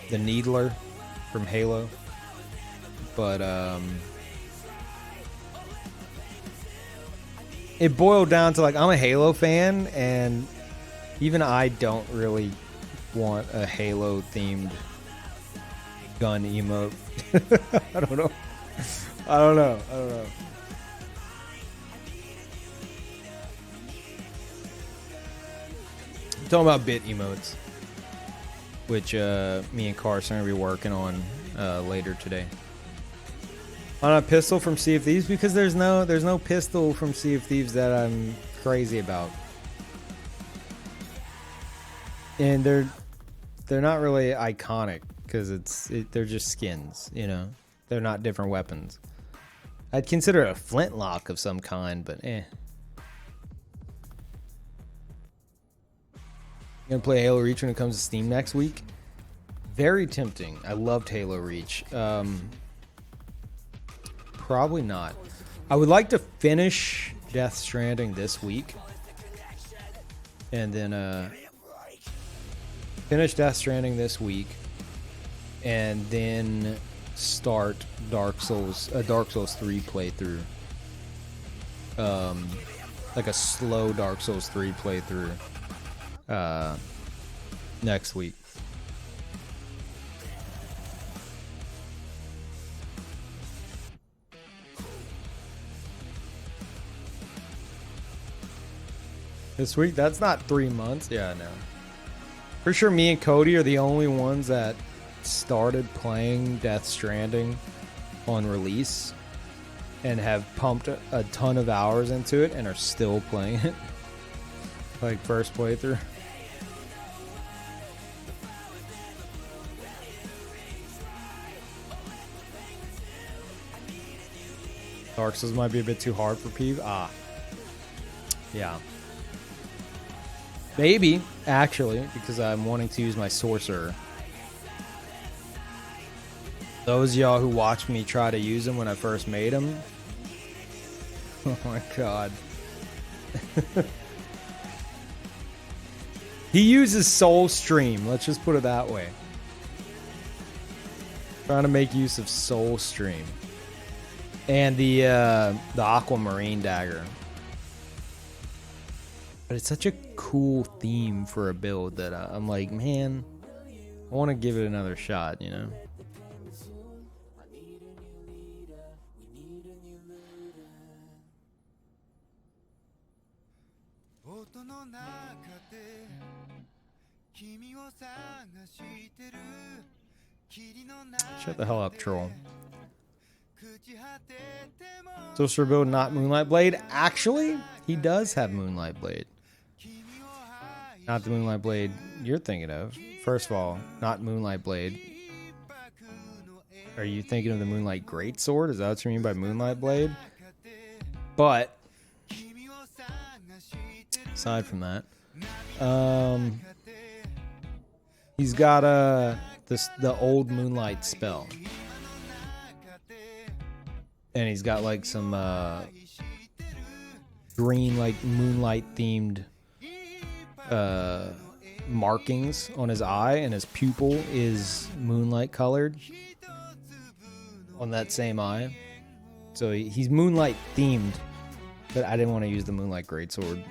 The Needler from Halo. But it boiled down to like, I'm a Halo fan, and even I don't really want a Halo themed gun emote. I don't know. I'm talking about bit emotes, which me and Carson are going to be working on later today. On a pistol from Sea of Thieves, because there's no pistol from Sea of Thieves that I'm crazy about, and they're not really iconic because they're just skins, you know. They're not different weapons. I'd consider it a flintlock of some kind, but eh. Gonna play Halo Reach when it comes to Steam next week. Very tempting. I loved Halo Reach. Probably not. I would like to finish Death Stranding this week, and then finish Death Stranding this week, and then start Dark Souls 3 playthrough. Like a slow Dark Souls 3 playthrough next week. This week? That's not 3 months. Yeah, no. For sure, me and Cody are the only ones that started playing Death Stranding on release and have pumped a ton of hours into it and are still playing it. Like, first playthrough. Dark Souls might be a bit too hard for Peeve. Yeah. Maybe, actually, because I'm wanting to use my sorcerer. Those of y'all who watched me try to use him when I first made him. Oh my god. He uses Soul Stream, let's just put it that way. Trying to make use of Soul Stream. And the Aquamarine Dagger. But it's such a cool theme for a build that I'm like, man, I want to give it another shot, you know? Shut the hell up, troll. Sorcerer build, not Moonlight Blade. Actually, he does have Moonlight Blade. Not the Moonlight Blade you're thinking of. First of all, not Moonlight Blade. Are you thinking of the Moonlight Greatsword? Is that what you mean by Moonlight Blade? But aside from that, he's got the old Moonlight spell, and he's got like some green, like Moonlight themed markings on his eye, and his pupil is Moonlight colored on that same eye. So he's Moonlight themed, but I didn't want to use the Moonlight Greatsword.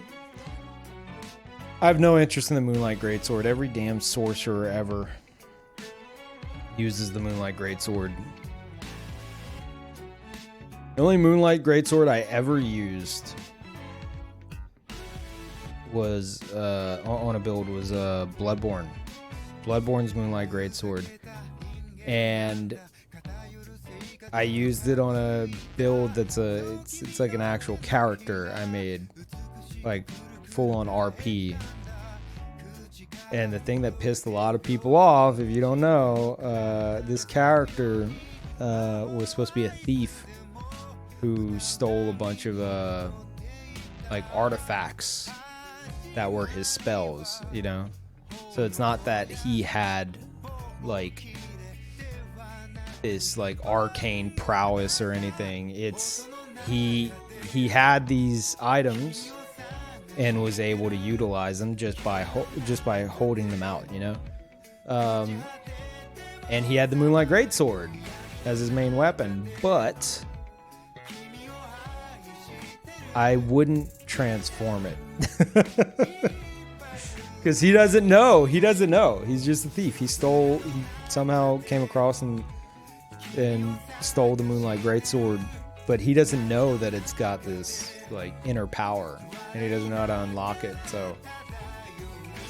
I have no interest in the Moonlight Greatsword. Every damn sorcerer ever uses the Moonlight Greatsword. The only Moonlight Greatsword I ever used was on a build was Bloodborne. Bloodborne's Moonlight Greatsword, and I used it on a build that's it's like an actual character I made, like full on RP, And the thing that pissed a lot of people off, if you don't know, this character was supposed to be a thief who stole a bunch of like artifacts that were his spells, you know? So it's not that he had like this like arcane prowess or anything. It's he had these items and was able to utilize them just by holding them out, you know. And he had the Moonlight Greatsword as his main weapon, but I wouldn't transform it because he doesn't know. He's just a thief. He somehow came across and stole the Moonlight Greatsword, but he doesn't know that it's got this like inner power, and he doesn't know how to unlock it. So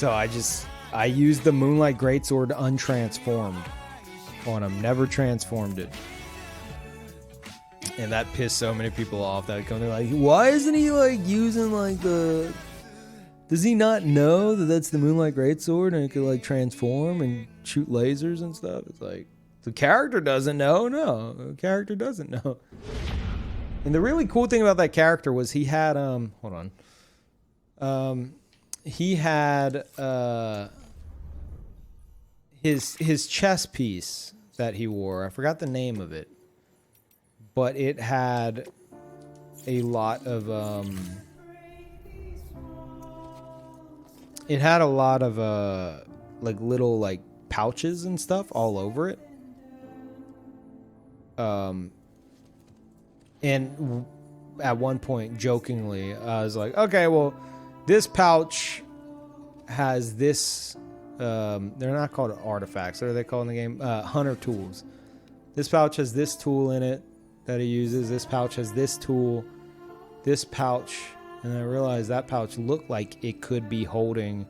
I used the Moonlight Greatsword untransformed on him, never transformed it, and that pissed so many people off that come they're like, why isn't he like using like the? Does he not know that that's the Moonlight Greatsword and it could like transform and shoot lasers and stuff? It's like the character doesn't know. No, the character doesn't know. And the really cool thing about that character was he had hold on. He had his chest piece that he wore. I forgot the name of it, but it had a lot of like little like pouches and stuff all over it. And at one point, jokingly, I was like, okay, well, this pouch has this, they're not called artifacts. What are they called in the game? Hunter tools. This pouch has this tool in it that he uses. This pouch has this tool. This pouch, and I realized that pouch looked like it could be holding,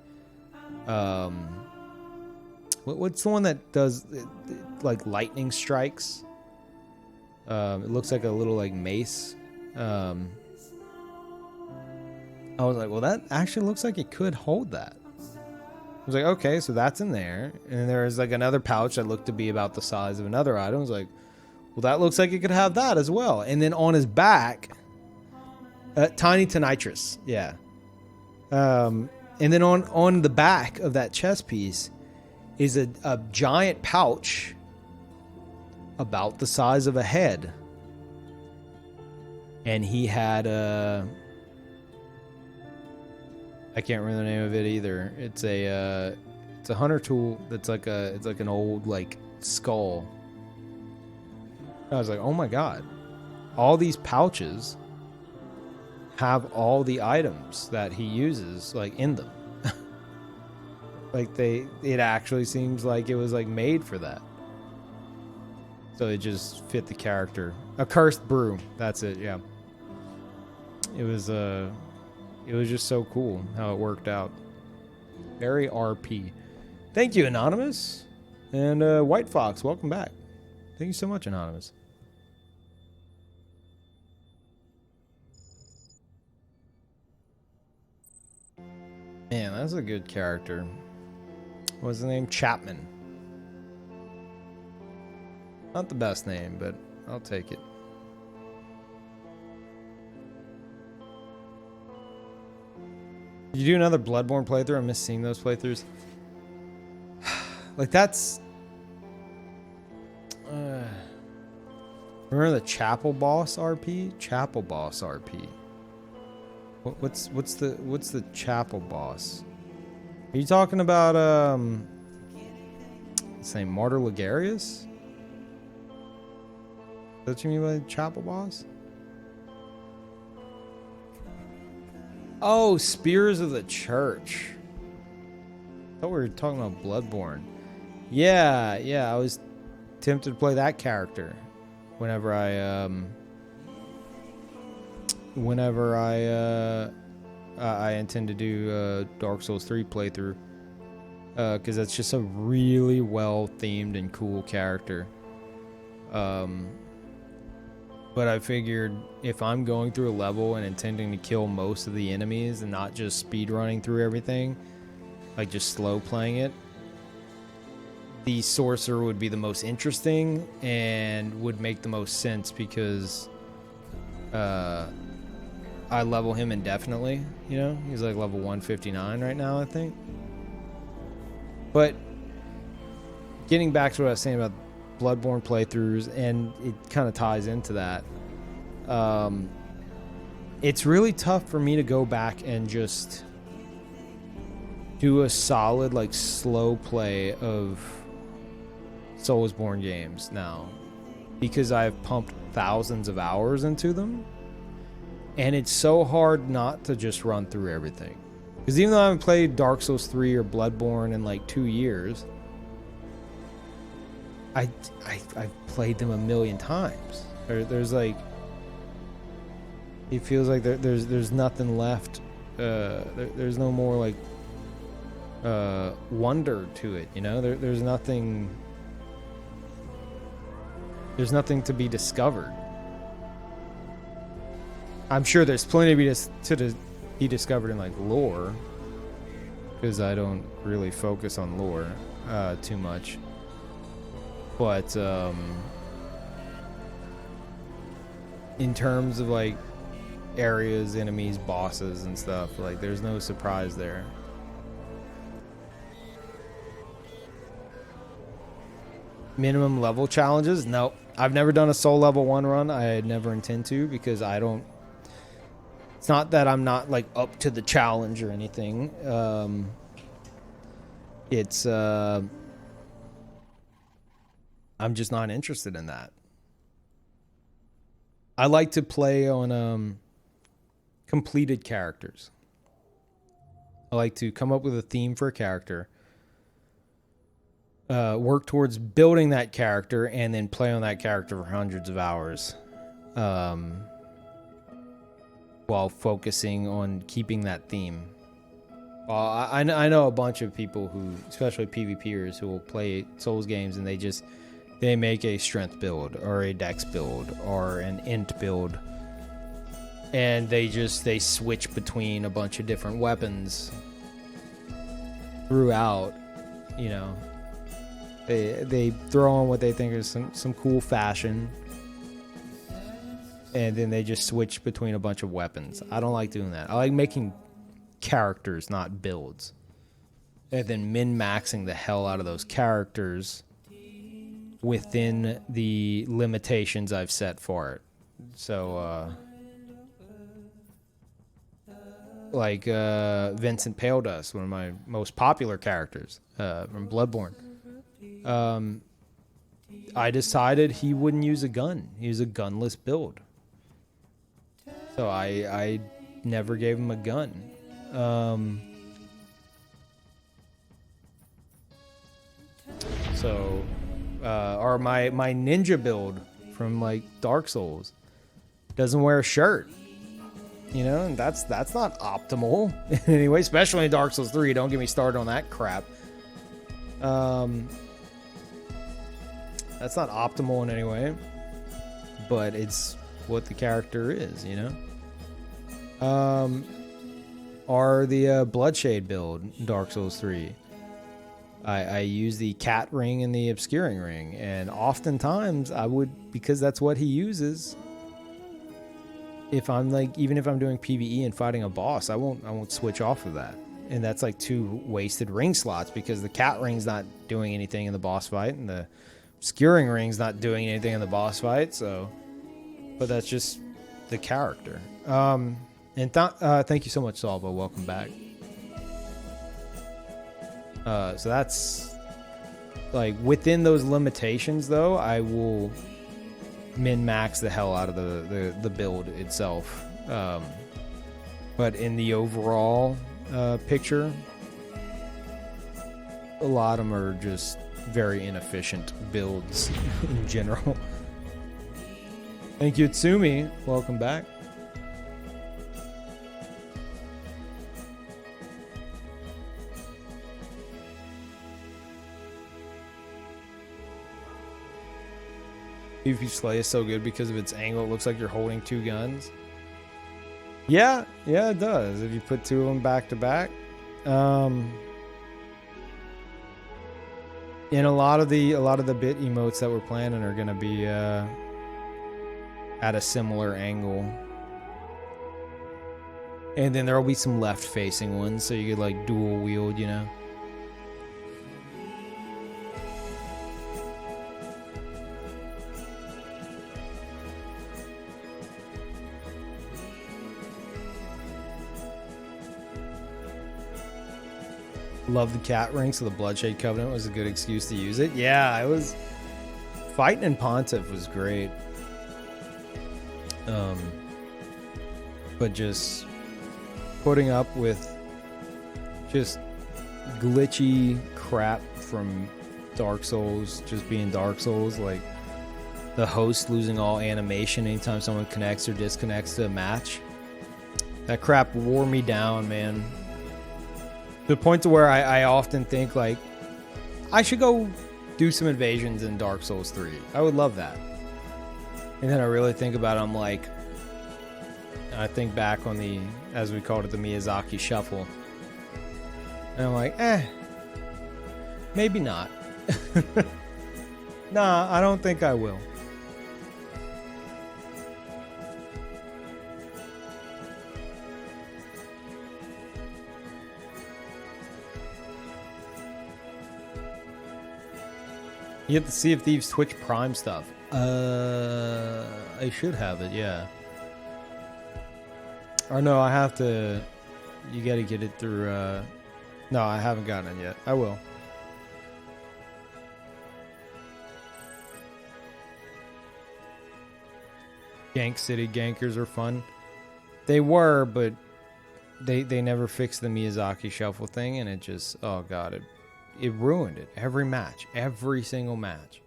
what's the one that does, like, lightning strikes? It looks like a little like mace. I was like, well, that actually looks like it could hold that. I was like, okay, so that's in there. And there was like another pouch that looked to be about the size of another item. I was like, well, that looks like it could have that as well. And then on his back, tiny to nitrous, yeah. And then on the back of that chest piece is a giant pouch about the size of a head, and he had I can't remember the name of it either. It's a hunter tool that's like it's like an old like skull. I was like, oh my god, all these pouches have all the items that he uses like in them. Like it actually seems like it was like made for that. So it just fit the character. A cursed brew. That's it. Yeah. It was just so cool how it worked out. Very RP. Thank you, Anonymous. And White Fox, welcome back. Thank you so much, Anonymous. Man, that's a good character. What's the name? Chapman. Not the best name, but I'll take it. Did you do another Bloodborne playthrough? I miss seeing those playthroughs. Like that's... remember the Chapel Boss RP? Chapel Boss RP. What's the Chapel Boss? Are you talking about same Martyr Ligarius? Is that what you mean by Chapel Boss? Oh, Spears of the Church. I thought we were talking about Bloodborne. Yeah, I was tempted to play that character whenever I intend to do Dark Souls 3 playthrough, because that's just a really well themed and cool character. But I figured if I'm going through a level and intending to kill most of the enemies and not just speed running through everything, like just slow playing it, the sorcerer would be the most interesting and would make the most sense because I level him indefinitely, you know? He's like level 159 right now, I think. But getting back to what I was saying about Bloodborne playthroughs, and it kind of ties into that. It's really tough for me to go back and just do a solid, like, slow play of Soulsborne games now, because I've pumped thousands of hours into them, and it's so hard not to just run through everything. Because even though I haven't played Dark Souls 3 or Bloodborne in like 2 years, I've played them a million times. There's like, it feels like there's nothing left. There's no more like wonder to it, you know. There's nothing. There's nothing to be discovered. I'm sure there's plenty to be discovered in like lore, because I don't really focus on lore too much. But in terms of like areas, enemies, bosses, and stuff, like there's no surprise there. Minimum level challenges? Nope. I've never done a soul level 1 run. I never intend to, because I don't. It's not that I'm not like up to the challenge or anything. It's I'm just not interested in that. I like to play on completed characters. I like to come up with a theme for a character, work towards building that character, and then play on that character for hundreds of hours, while focusing on keeping that theme. I know a bunch of people who, especially PvPers, who will play Souls games and they make a strength build or a dex build or an int build, and they switch between a bunch of different weapons throughout, you know. They throw on what they think is some cool fashion, and then they just switch between a bunch of weapons. I don't like doing that. I like making characters, not builds, and then min-maxing the hell out of those characters within the limitations I've set for it. So, like Vincent Paledust, one of my most popular characters from Bloodborne. I decided he wouldn't use a gun. He was a gunless build. So I never gave him a gun. Or my ninja build from like Dark Souls doesn't wear a shirt. You know, and that's not optimal in any way, especially in Dark Souls 3. Don't get me started on that crap. That's not optimal in any way, but it's what the character is, you know? Or the Bloodshade build in Dark Souls 3. I use the cat ring and the obscuring ring, and oftentimes I would, because that's what he uses, if I'm like, even if I'm doing PvE and fighting a boss, I won't switch off of that. And that's like 2 wasted ring slots, because the cat ring's not doing anything in the boss fight, and the obscuring ring's not doing anything in the boss fight. So, but that's just the character. Thank you so much, Salvo. Welcome back. So that's like within those limitations, though, I will min-max the hell out of the build itself. But in the overall picture, a lot of them are just very inefficient builds in general. Thank you, Tsumi. Welcome back. PvP Slay is so good because of its angle. It looks like you're holding 2 guns. Yeah, it does. If you put 2 of them back to back. And a lot of the bit emotes that we're planning are gonna be at a similar angle. And then there'll be some left facing ones, so you could like dual wield, you know. Love the cat ring, so the Bloodshade Covenant was a good excuse to use it. Yeah, it was. Fighting in Pontiff was great. But just putting up with just glitchy crap from Dark Souls just being Dark Souls, like the host losing all animation anytime someone connects or disconnects to a match. That crap wore me down, man. To the point to where I often think, like, I should go do some invasions in Dark Souls 3. I would love that. And then I really think about it, I'm like, I think back on the, as we called it, the Miyazaki Shuffle. And I'm like, maybe not. Nah, I don't think I will. You have the Sea of Thieves Twitch Prime stuff. I should have it, yeah. Or no, I have to. You gotta get it through. No, I haven't gotten it yet. I will. Gank City gankers are fun. They were, but they never fixed the Miyazaki Shuffle thing, and it just, oh god, it ruined it. Every match. Every single match.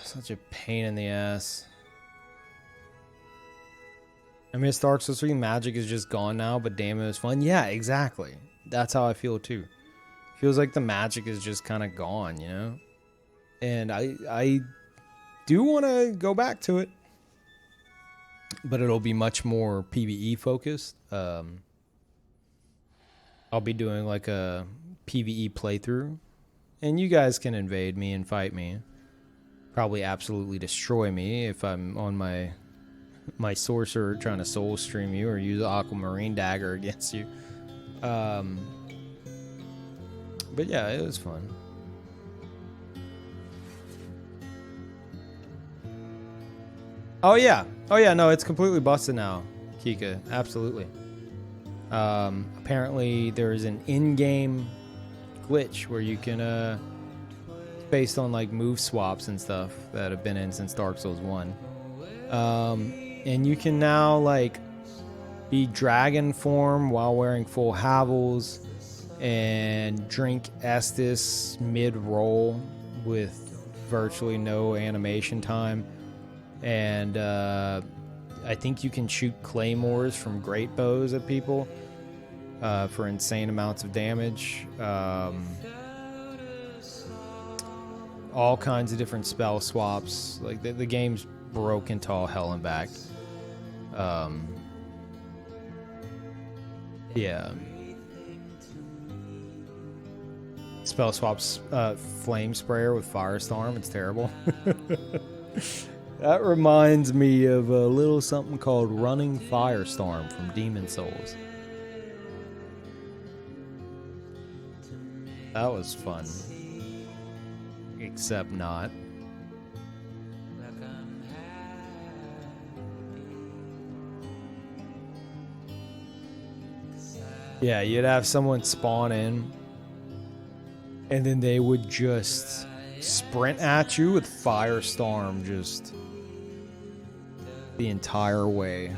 Such a pain in the ass. I mean, Dark Souls 3 magic is just gone now, but damn, it was fun. Yeah, exactly. That's how I feel too. Feels like the magic is just kind of gone, you know? And I do want to go back to it. But it'll be much more PvE focused. I'll be doing like a PvE playthrough. And you guys can invade me and fight me. Probably absolutely destroy me if I'm on my sorcerer trying to soul stream you or use Aquamarine Dagger against you. But yeah, it was fun. Oh yeah, no, it's completely busted now, Kika. Absolutely. Apparently there's an in-game glitch where you can based on like move swaps and stuff that have been in since Dark Souls 1. And you can now like be dragon form while wearing full Havels and drink Estus mid-roll with virtually no animation time. And I think you can shoot claymores from great bows at people for insane amounts of damage. All kinds of different spell swaps. Like the game's broken to all hell and back. Yeah. Spell swaps flame sprayer with firestorm. It's terrible. That reminds me of a little something called Running Firestorm from Demon Souls. That was fun. Except not. Yeah, you'd have someone spawn in, and then they would just sprint at you with Firestorm just the entire way.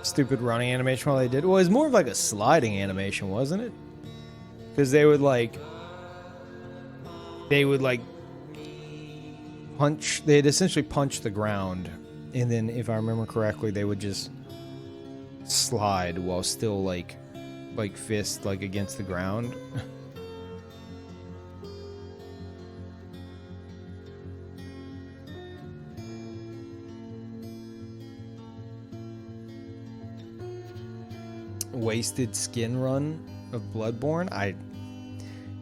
Stupid running animation while they did. Well, it was more of like a sliding animation, wasn't it? Because they would like punch. They'd essentially punch the ground, and then, if I remember correctly, they would just slide while still like like fist like against the ground. Wasted skin run of Bloodborne.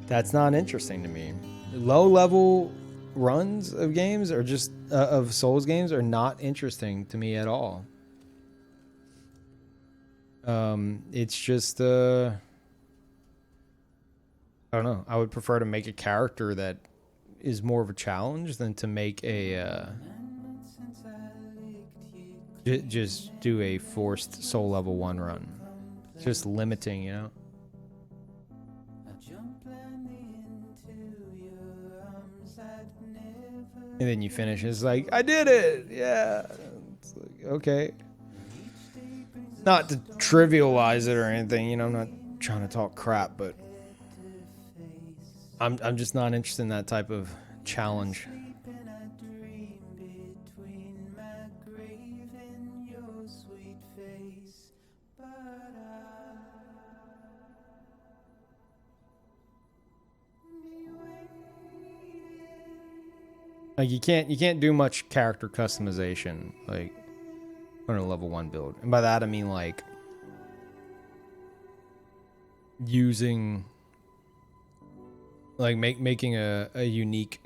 That's not interesting to me. Low level runs of games are just of Souls games are not interesting to me at all. It's just I don't know. I would prefer to make a character that is more of a challenge than to make a just do a forced soul level 1 run. It's just limiting, you know. And then you finish, it's like, I did it! Yeah. It's like, okay. Not to trivialize it or anything, you know, I'm not trying to talk crap, but I'm just not interested in that type of challenge. Like you can't do much character customization like on a level 1 build. And by that I mean like using like making a unique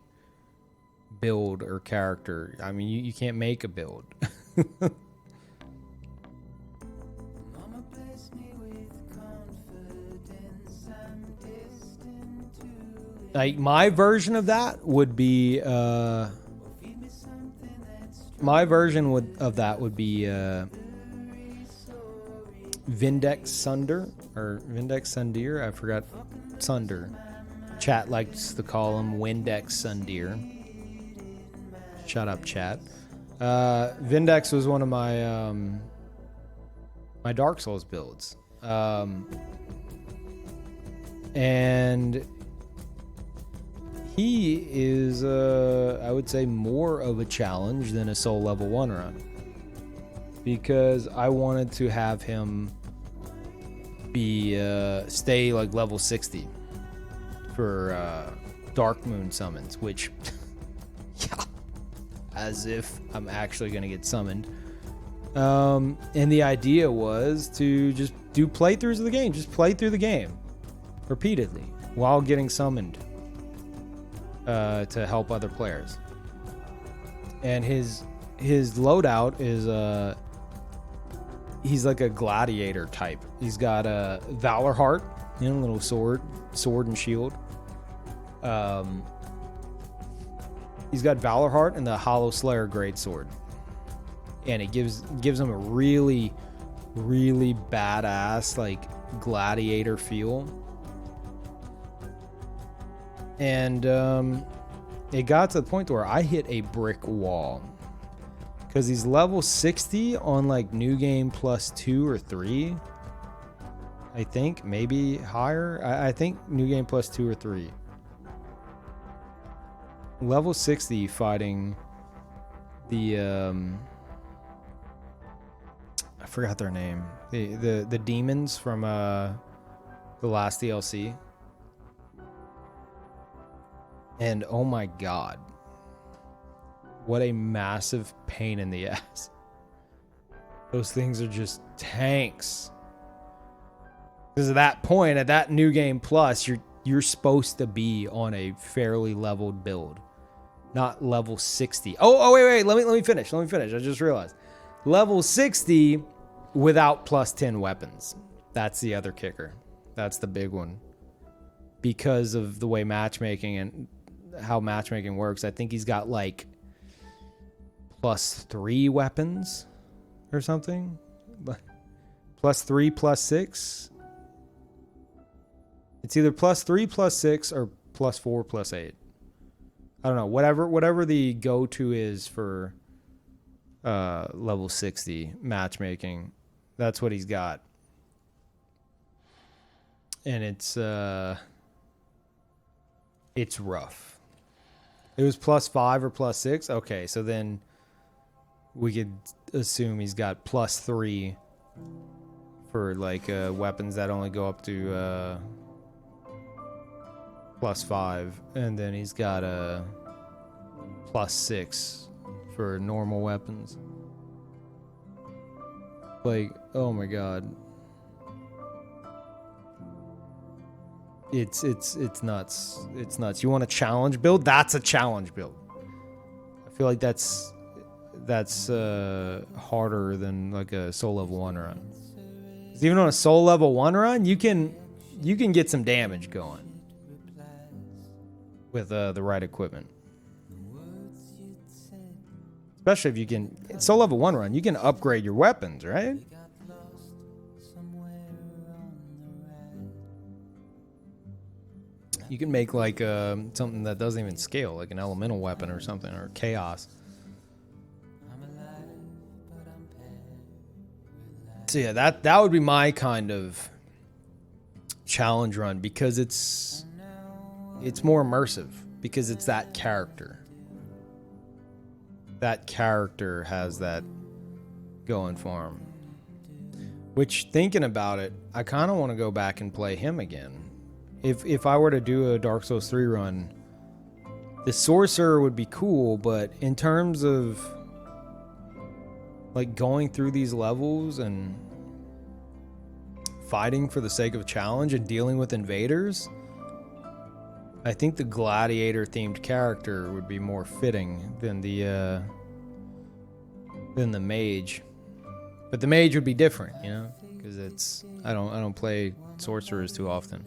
build or character. I mean you can't make a build. Like my version of that would be Vindex Sunder or Vindex Sundir. I forgot Sunder. Chat likes to call him Windex Sundir. Shut up, chat. Vindex was one of my my Dark Souls builds, and he is, I would say, more of a challenge than a soul level 1 run. Because I wanted to have him be, stay like level 60 for Dark Moon summons, which, yeah, as if I'm actually going to get summoned. And the idea was to just do playthroughs of the game. Just play through the game repeatedly while getting summoned. To help other players. And his loadout is he's like a gladiator type. He's got a Valor Heart, you know, little sword and shield. He's got Valor Heart and the Hollow Slayer Greatsword. And it gives him a really badass like gladiator feel. And it got to the point where I hit a brick wall because he's level 60 on like New Game plus 2 or 3. I think maybe higher. I think New Game plus 2 or 3. Level 60 fighting the I forgot their name. The demons from the last DLC. And oh my god, what a massive pain in the ass. Those things are just tanks. Because at that point, at that New Game Plus, you're supposed to be on a fairly leveled build, not level 60. Oh wait, let me finish. I just realized, level 60 without plus 10 weapons. That's the other kicker. That's the big one. Because of the way matchmaking and how matchmaking works, I think he's got like plus 3 weapons or something. Plus 3, plus 6. It's either plus 3, plus 6, or plus 4, plus 8. I don't know. Whatever the go-to is for level 60 matchmaking, that's what he's got. And it's rough. It was plus 5 or plus 6. Okay, so then we could assume he's got plus 3 for like weapons that only go up to +5, and then he's got a +6 for normal weapons. Like, oh my god. It's nuts. It's nuts. You want a challenge build? That's a challenge build. I feel like that's harder than like a soul level 1 run. 'Cause even on a soul level 1 run, you can get some damage going with the right equipment. Especially if you can, soul level 1 run, you can upgrade your weapons, right? You can make like something that doesn't even scale, like an elemental weapon or something, or chaos. So yeah, that would be my kind of challenge run, because it's more immersive, because it's that character. That character has that going for him. Which, thinking about it, I kind of want to go back and play him again. If I were to do a Dark Souls 3 run, the Sorcerer would be cool, but in terms of like going through these levels and fighting for the sake of a challenge and dealing with invaders, I think the gladiator themed character would be more fitting than the mage. But the mage would be different, you know, because it's I don't play sorcerers too often.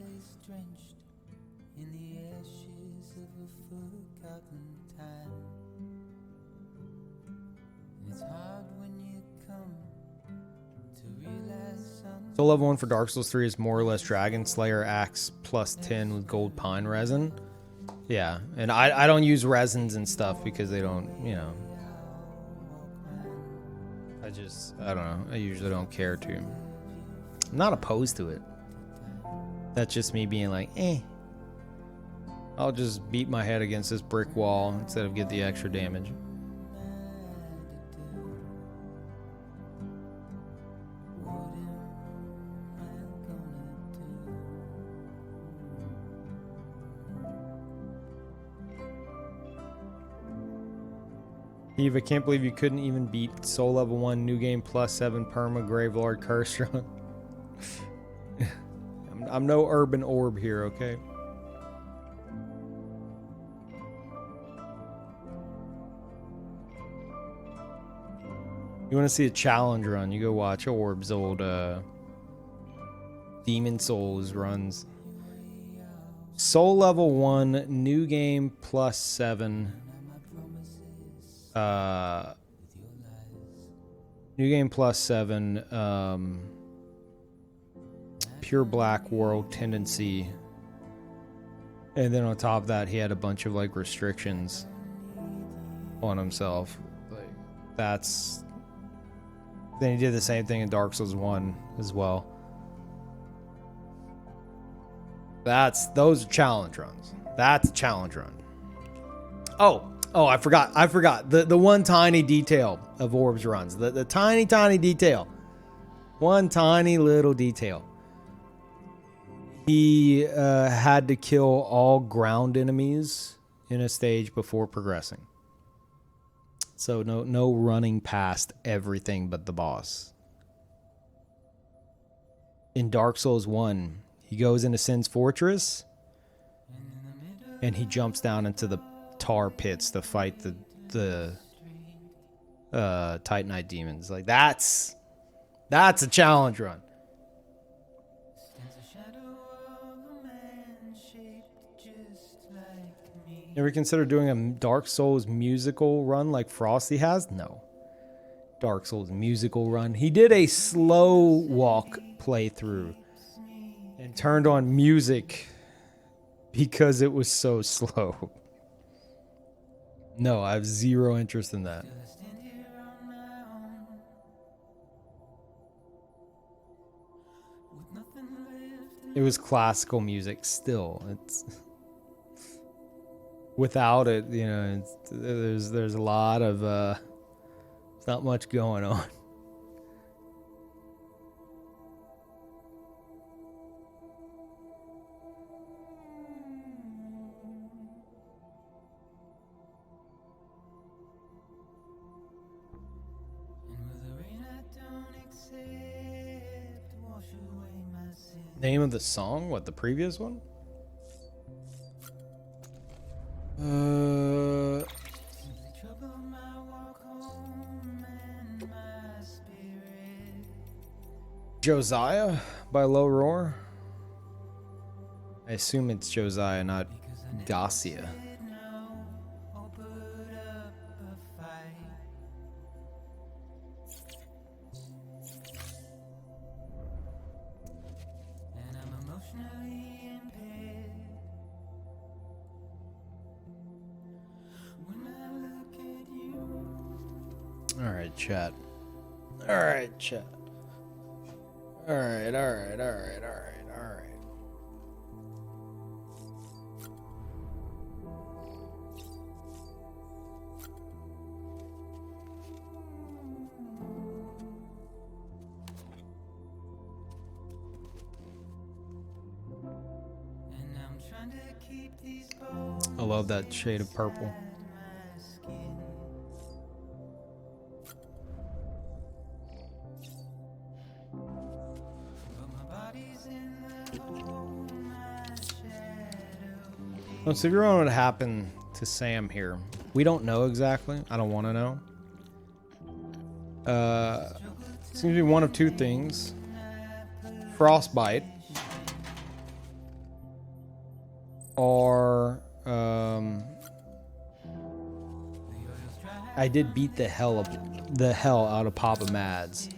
So level 1 for Dark Souls 3 is more or less Dragon Slayer Axe +10 with gold pine resin. Yeah, and I don't use resins and stuff because they don't, you know. I don't know. I usually don't care to. I'm not opposed to it. That's just me being like, I'll just beat my head against this brick wall instead of get the extra damage. Eve, I can't believe you couldn't even beat Soul Level 1 New Game +7 Perma Gravelord Curse Run. I'm no urban orb here, okay? You want to see a challenge run, you go watch Orb's old Demon Souls runs. Soul Level 1 New Game +7 New Game +7 Pure Black World Tendency, and then on top of that he had a bunch of like restrictions on himself. Like that's then he did the same thing in Dark Souls 1 as well. Those are challenge runs. That's a challenge run. Oh, I forgot. The one tiny detail of Orb's runs. The tiny detail. One tiny little detail. He had to kill all ground enemies in a stage before progressing. So no running past everything but the boss. In Dark Souls 1, he goes into Sin's Fortress and he jumps down into the tar pits to fight the Titanite demons. Like that's a challenge run. Ever consider doing a Dark Souls musical run like Frosty has? No. Dark Souls musical run. He did a slow walk playthrough and turned on music because it was so slow. No, I have zero interest in that. It was classical music still. It's without it, you know, there's a lot of there's not much going on. Name of the song? What, the previous one? Trouble my walk home and my spirit. Josiah by Low Roar. I assume it's Josiah, not Dacia. No, I'll put up a fight. And I'm emotionally impaired. When I look at you, All right, chat. All right, chat. All right. and I'm trying to keep these bones I love that shade of purple. in my skin. But my body's in the hole, my shadow. So if you're wondering what happened to Sam here, we don't know exactly. I don't want to know. Seems to be one of two things: frostbite, or I did beat the hell out of Papa Mads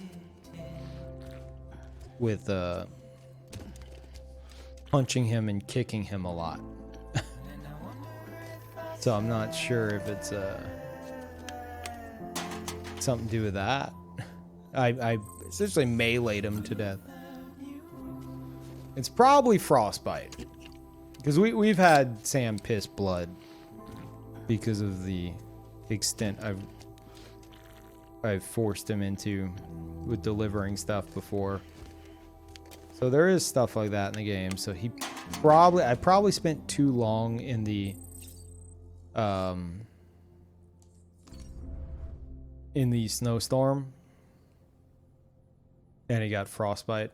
with punching him and kicking him a lot. So I'm not sure if it's something to do with that. I essentially meleeed him to death. It's probably frostbite, because we've had Sam piss blood because of the extent I've forced him into with delivering stuff before. So there is stuff like that in the game. So I probably spent too long in the snowstorm, and he got frostbite.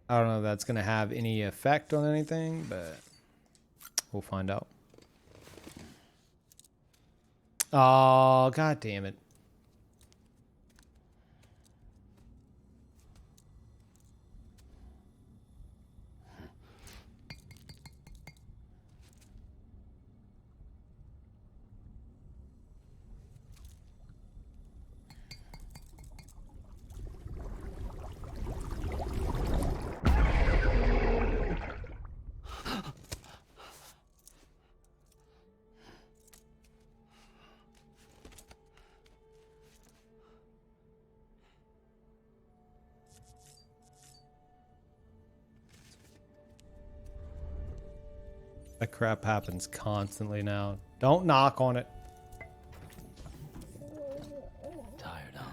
I don't know if that's gonna have any effect on anything, but we'll find out. Oh, god damn it. That crap happens constantly now. Don't knock on it. Tired, huh?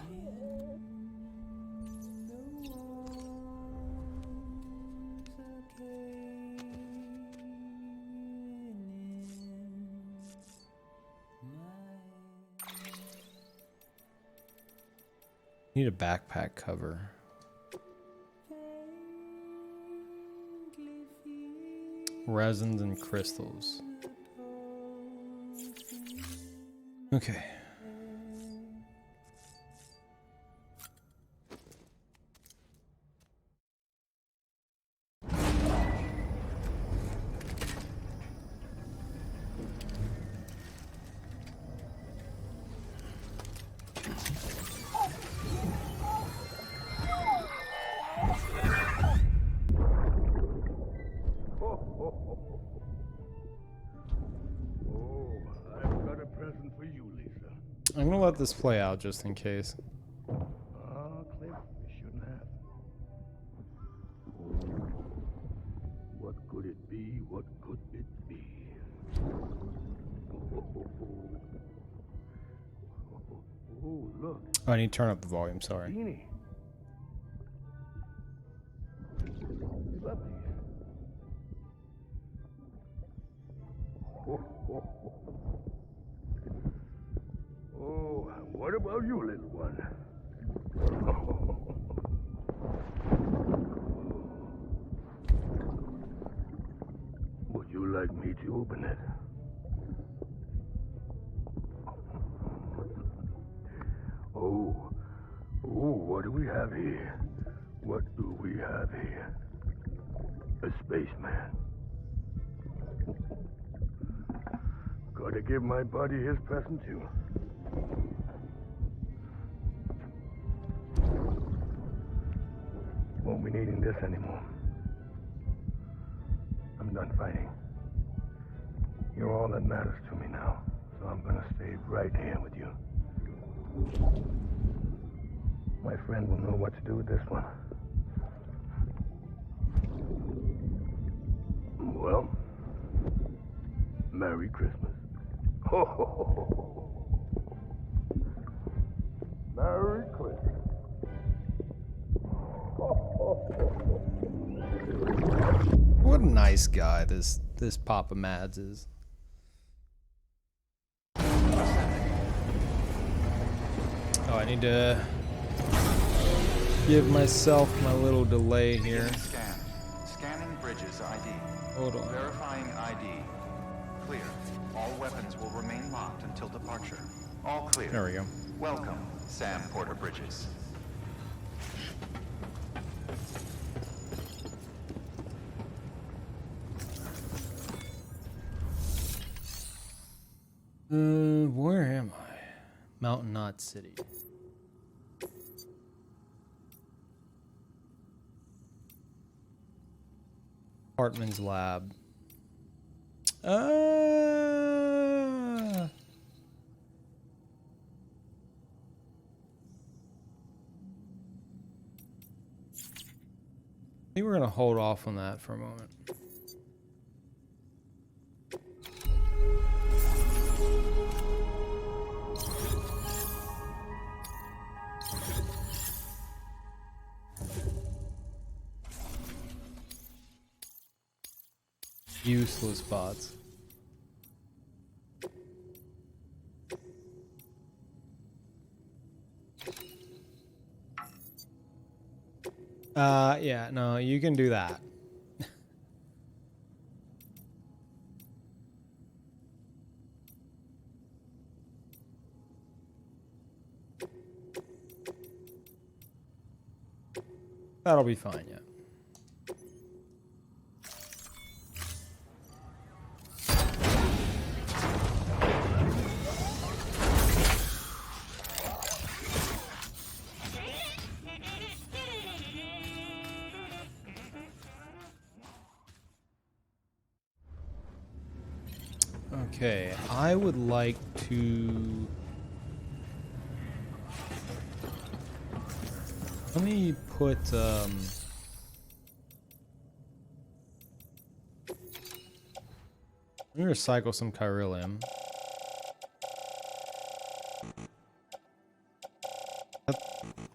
Need a backpack cover. Resins and crystals. Okay. I've got a present for you, Lisa. I'm gonna let this play out just in case. Cliff, you shouldn't have. What could it be? What could it be? Oh, look, Oh, I need to turn up the volume, sorry. Beanie. You love these. Oh, what about you, little one? like me to open it? Oh, what do we have here? What do we have here? A spaceman. Gotta give my buddy his present too. Won't be needing this anymore. I'm done fighting. You're all that matters to me now, so I'm gonna stay right here with you. My friend will know what to do with this one. Well, Merry Christmas. Ho, ho, ho, ho. Merry Christmas. What a nice guy this Papa Mads is. Oh, I need to give myself my little delay here. Scan. Scanning bridges ID. Hold on. Verifying ID. Clear. All weapons will remain locked until departure. All clear. There we go. Welcome, Sam Porter Bridges. Where am I? Mountain Knot City. Hartman's lab. I think we're gonna hold off on that for a moment. Useless bots. Yeah, no, you can do that. That'll be fine, yeah. Okay, I would like to... Let me put, let me recycle some chiralium.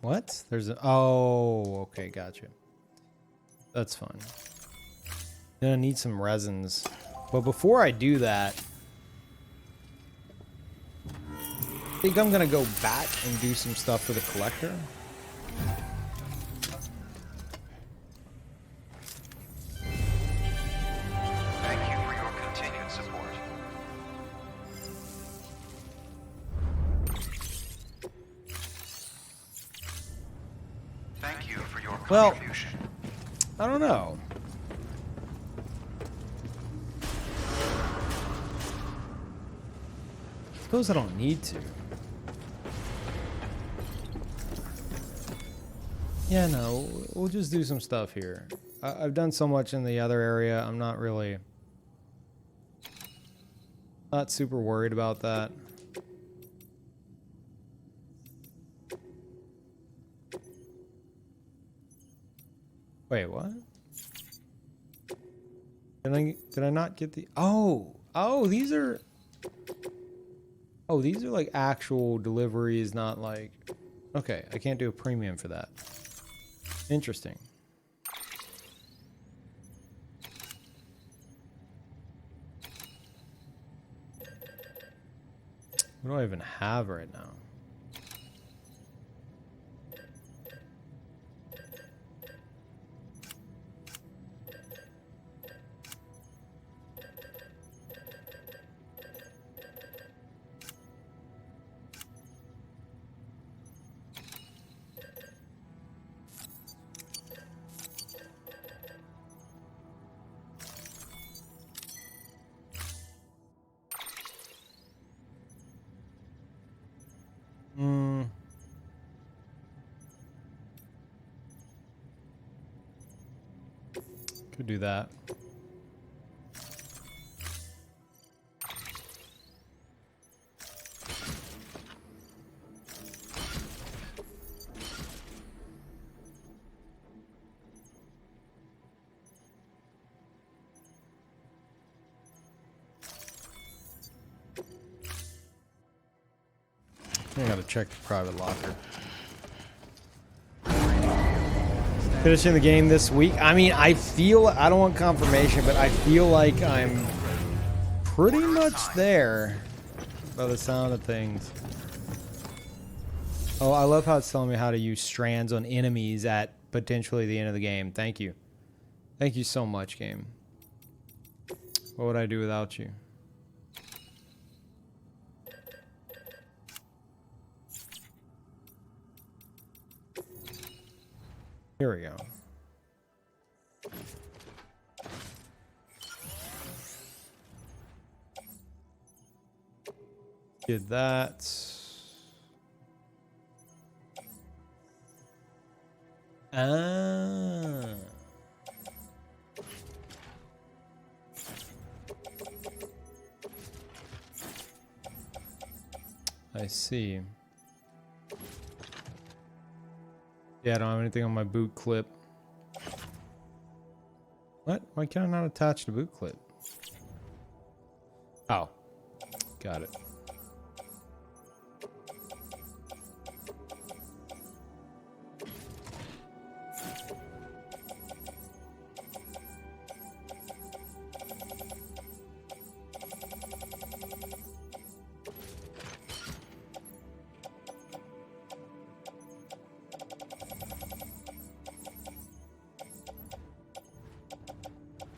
What? There's a... Oh, okay, gotcha. That's fine. Then I need some resins. But before I do that... I think I'm gonna go back and do some stuff for the collector. Thank you for your continued support. Thank you for your Well, contribution. I don't know. Suppose I don't need to. Yeah, no, we'll just do some stuff here. I've done so much in the other area, I'm not really... Not super worried about that. Wait, what? Did I not get the... Oh, these are... Oh, these are like actual deliveries, not like... Okay, I can't do a premium for that. Interesting. What do I even have right now? Could do that. I gotta check the private locker. Finishing the game this week. I mean, I don't want confirmation, but I feel like I'm pretty much there by the sound of things. Oh, I love how it's telling me how to use strands on enemies at potentially the end of the game. Thank you. Thank you so much, game. What would I do without you? Here we go. Did that. Ah. I see. Yeah, I don't have anything on my boot clip. What? Why can I not attach the boot clip? Oh. Got it.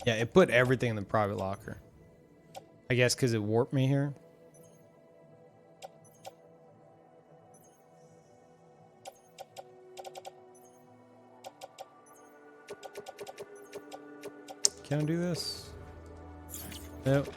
Yeah, it put everything in the private locker. I guess because it warped me here. Can I do this? Nope.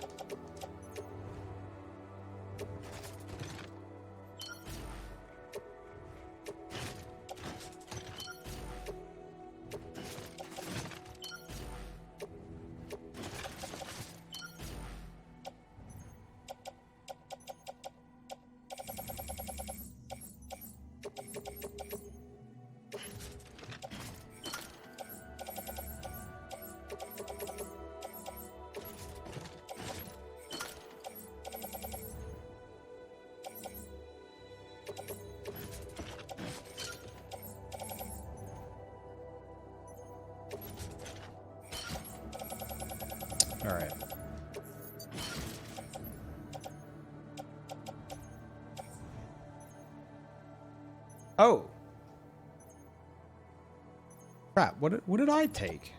All right. Oh. Crap, what did I take?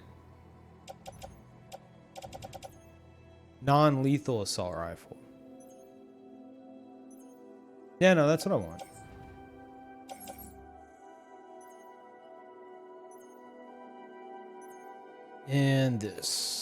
Non-lethal assault rifle. Yeah, no, that's what I want. And this.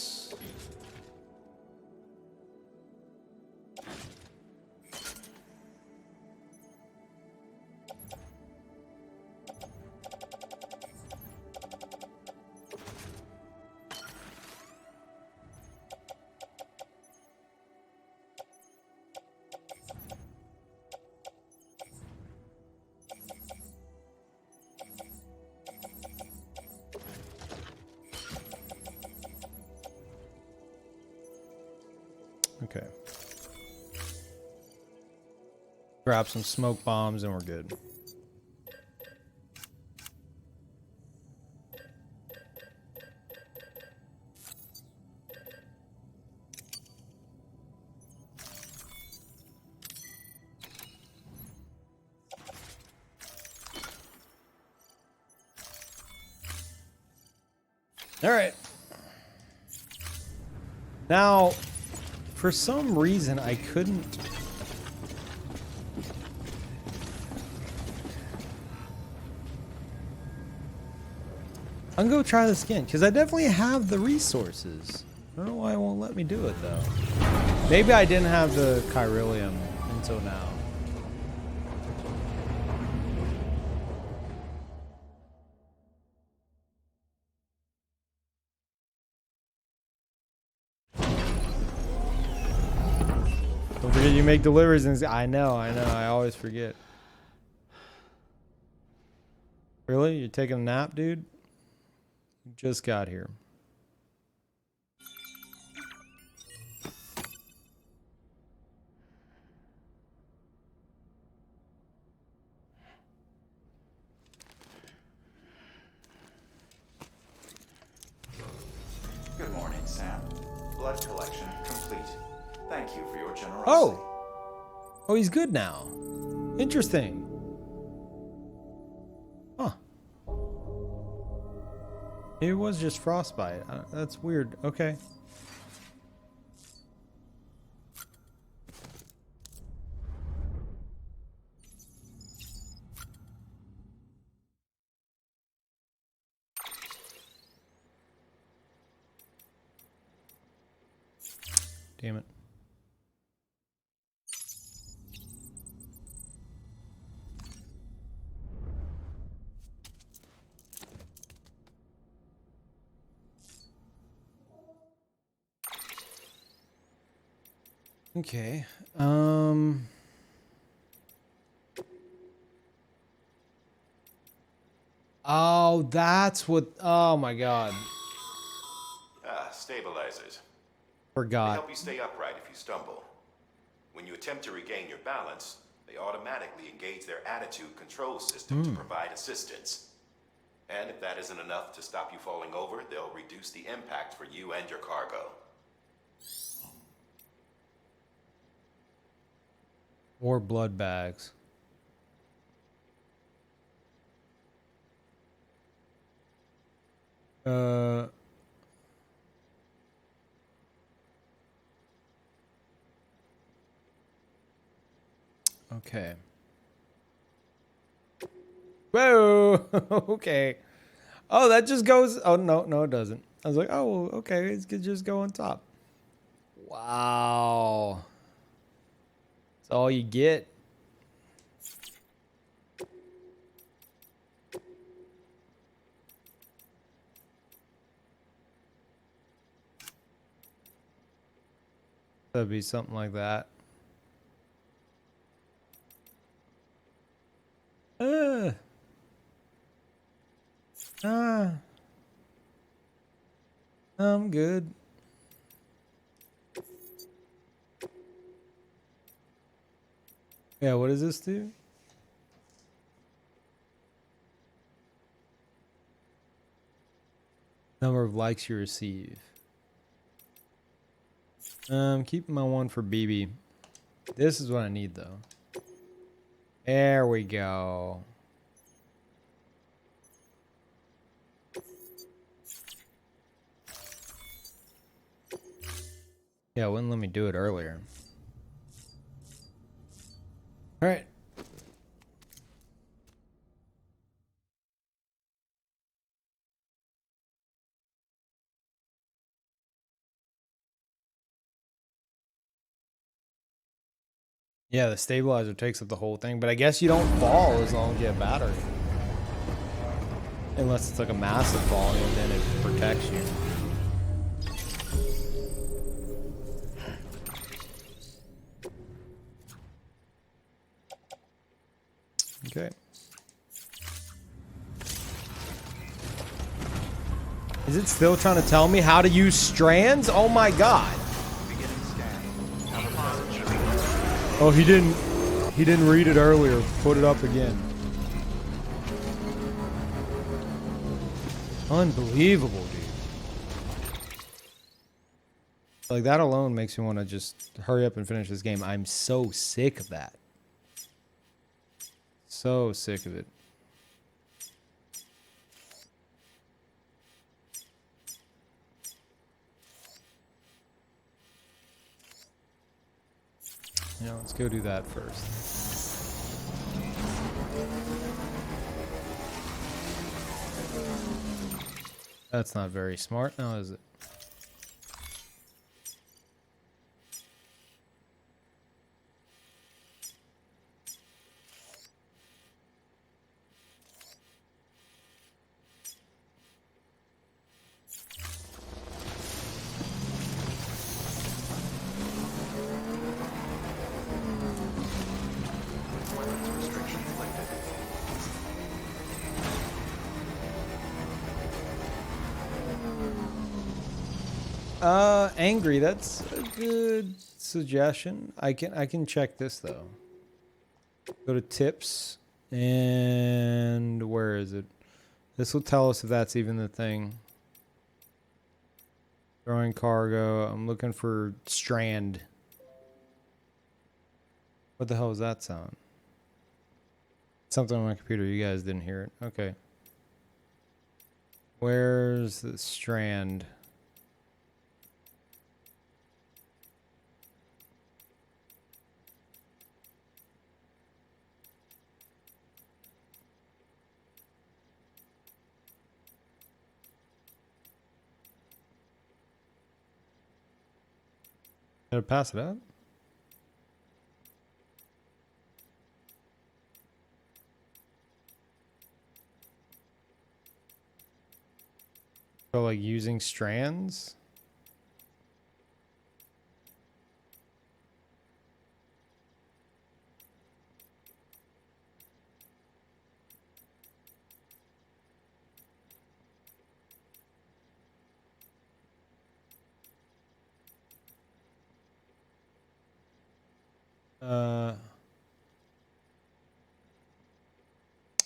Okay. Grab some smoke bombs and we're good. All right. Now, for some reason, I couldn't. I'm gonna go try this again because I definitely have the resources. I don't know why it won't let me do it though. Maybe I didn't have the chiralium until now. you make deliveries and I know, I always forget. Really? You're taking a nap, dude? You just got here. Good morning, Sam. Blood collection complete. Thank you for your generosity. Oh! Oh, he's good now. Interesting. Huh. It was just frostbite. That's weird. Okay. Damn it. Okay. Oh, that's what. Oh my God. Stabilizers. They Forgot. help you stay upright if you stumble. When you attempt to regain your balance, they automatically engage their attitude control system to provide assistance. And if that isn't enough to stop you falling over, they'll reduce the impact for you and your cargo. Or blood bags. Okay. Whoa. Okay. Oh, that just goes. Oh, no, no, it doesn't. I was like, oh, okay. It could just go on top. Wow. That's all you get. That'd be something like that. I'm good. Yeah, what does this do? Number of likes you receive. Keeping my one for BB. This is what I need though. There we go. Yeah, it wouldn't let me do it earlier. All right. Yeah, the stabilizer takes up the whole thing, but I guess you don't fall as long as you have battery. Unless it's like a massive fall and then it protects you. Okay. Is it still trying to tell me how to use strands? Oh my God. Oh, he didn't read it earlier. Put it up again. Unbelievable, dude. Like that alone makes me want to just hurry up and finish this game. I'm so sick of that. So sick of it. Yeah, let's go do that first. That's not very smart now, is it? Angry. That's a good suggestion. I can check this though. Go to tips, and where is it? This will tell us if that's even the thing. Throwing cargo. I'm looking for strand. What the hell was that sound? Something on my computer. You guys didn't hear it. Okay. Where's the strand? Gotta pass it up. So like using strands?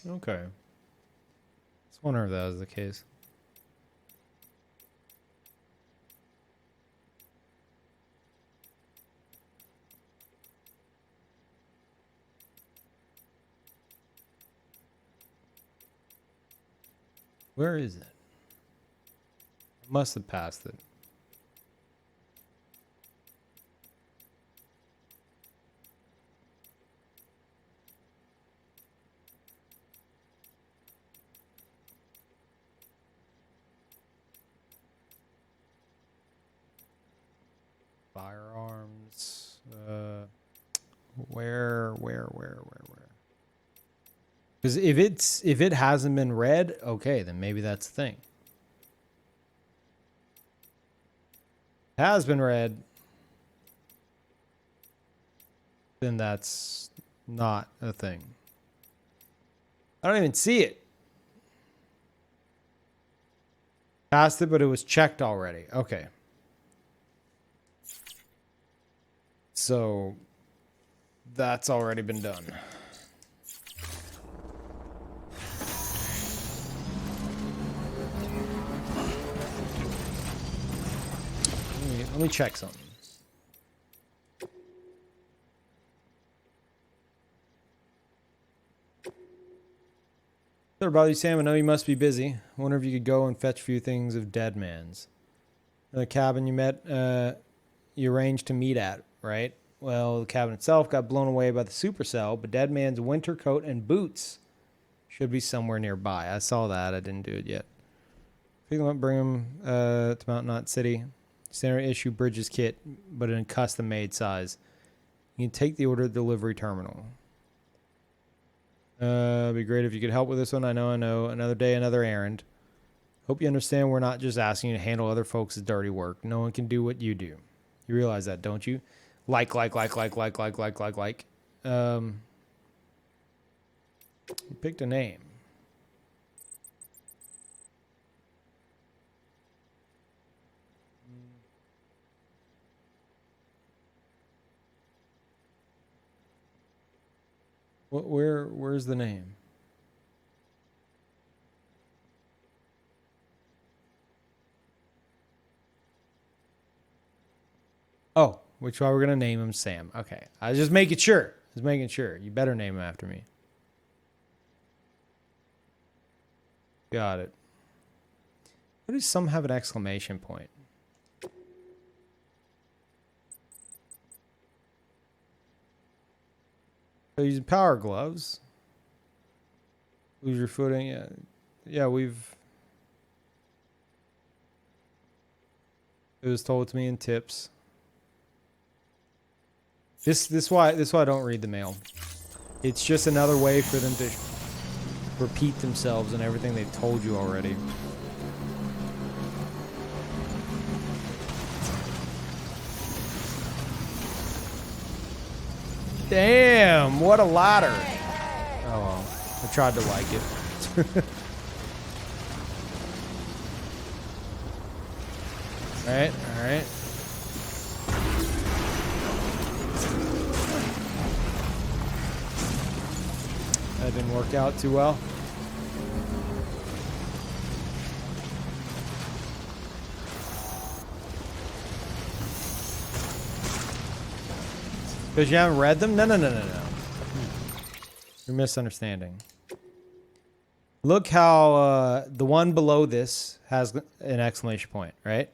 Okay. I was wondering if that was the case. Where is it? I must have passed it. Firearms. Where? Because if it hasn't been read, okay, then maybe that's the thing. Has been read, then that's not a thing. I don't even see it. Passed it, but it was checked already. Okay. So that's already been done. Let me check something. Sorry about you, Sam. I know you must be busy. I wonder if you could go and fetch a few things of Dead Man's. The cabin you met, you arranged to meet at, right? Well, the cabin itself got blown away by the supercell, but Dead Man's winter coat and boots should be somewhere nearby. I saw that. I didn't do it yet. If you want to bring him to Mount Knot City. Standard issue Bridges kit, but in a custom-made size. You can take the order at the delivery terminal. It'd be great if you could help with this one. I know. Another day, another errand. Hope you understand we're not just asking you to handle other folks' dirty work. No one can do what you do. You realize that, don't you? Like. You picked a name. Where's the name? Oh, which one we're gonna name him Sam. Okay. I was just making sure. You better name him after me. Got it. Why do some have an exclamation point? So using power gloves. Lose your footing. Yeah, we've. It was told to me in tips. This why I don't read the mail. It's just another way for them to repeat themselves and everything they've told you already. Damn, what a ladder. Oh well, I tried to like it. All right, all right. That didn't work out too well. Because you haven't read them? No, no, no, no, no. You're misunderstanding. Look how the one below this has an exclamation point, right?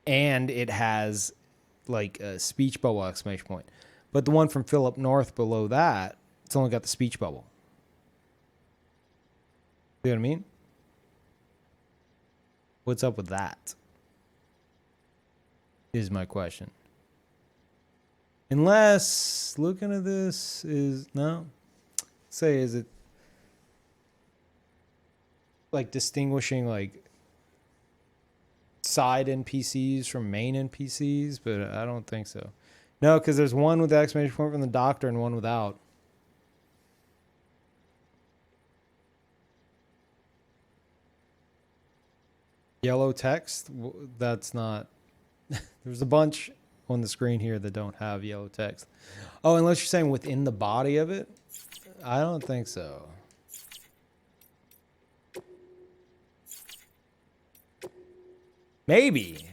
And it has like a speech bubble exclamation point. But the one from Philip North below that, it's only got the speech bubble. You know what I mean? What's up with that? Is my question. Unless looking at this is no. Say, is it like distinguishing like side NPCs from main NPCs? But I don't think so. No, because there's one with the exclamation point from the doctor and one without. Yellow text? That's not. There's a bunch on the screen here that don't have yellow text. Oh, unless you're saying within the body of it? I don't think so. Maybe.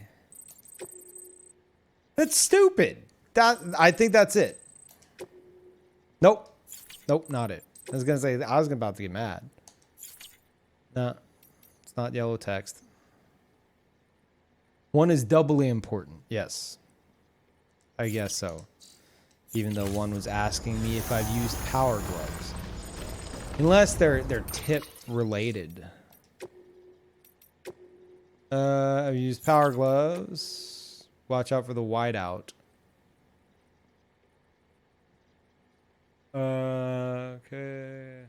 That's stupid. I think that's it. Nope. Nope, not it. I was gonna say I was about to get mad. No, it's not yellow text. One is doubly important. Yes. I guess so. Even though one was asking me if I've used power gloves. Unless they're tip related. I've used power gloves. Watch out for the whiteout. Okay.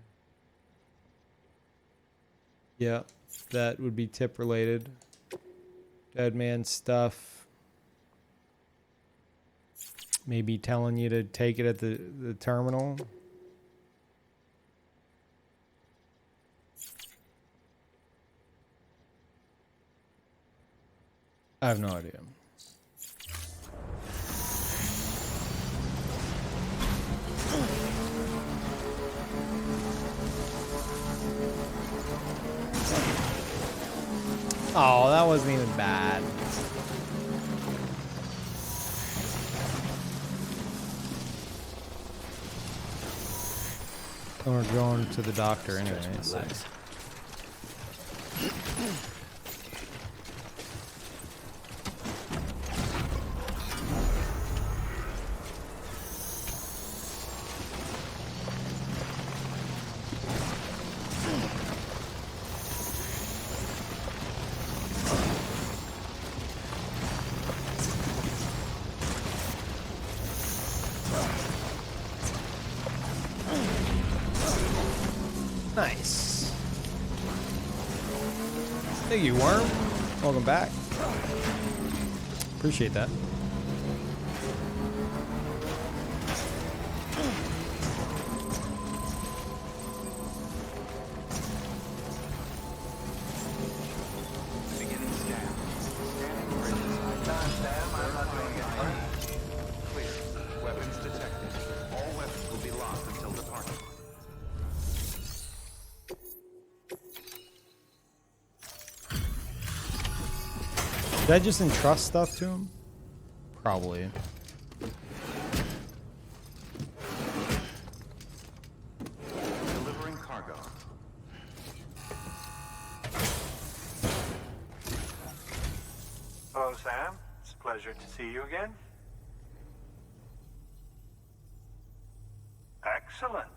Yeah, that would be tip related. Dead man stuff. Maybe telling you to take it at the terminal. I have no idea. Oh, that wasn't even bad. We're going to the doctor anyway. So. Nice. Thank you, Worm. Welcome back. Appreciate that. Beginning scan. Scanning clear. Weapons detected. All weapons will be locked until departure. Did I just entrust stuff to him? Probably. Delivering cargo. Hello, Sam. It's a pleasure to see you again. Excellent.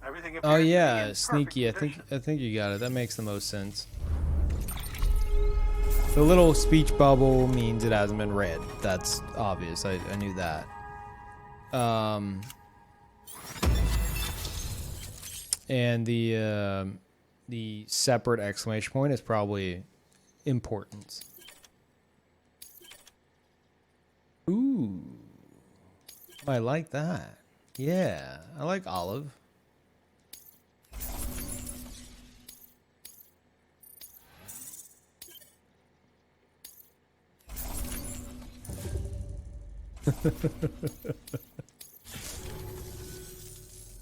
Everything Oh appears to be yeah, in sneaky. perfect I think you got it. That makes the most sense. The little speech bubble means it hasn't been read. That's obvious. I knew that. And the separate exclamation point is probably important. Ooh, I like that. Yeah, I like olive.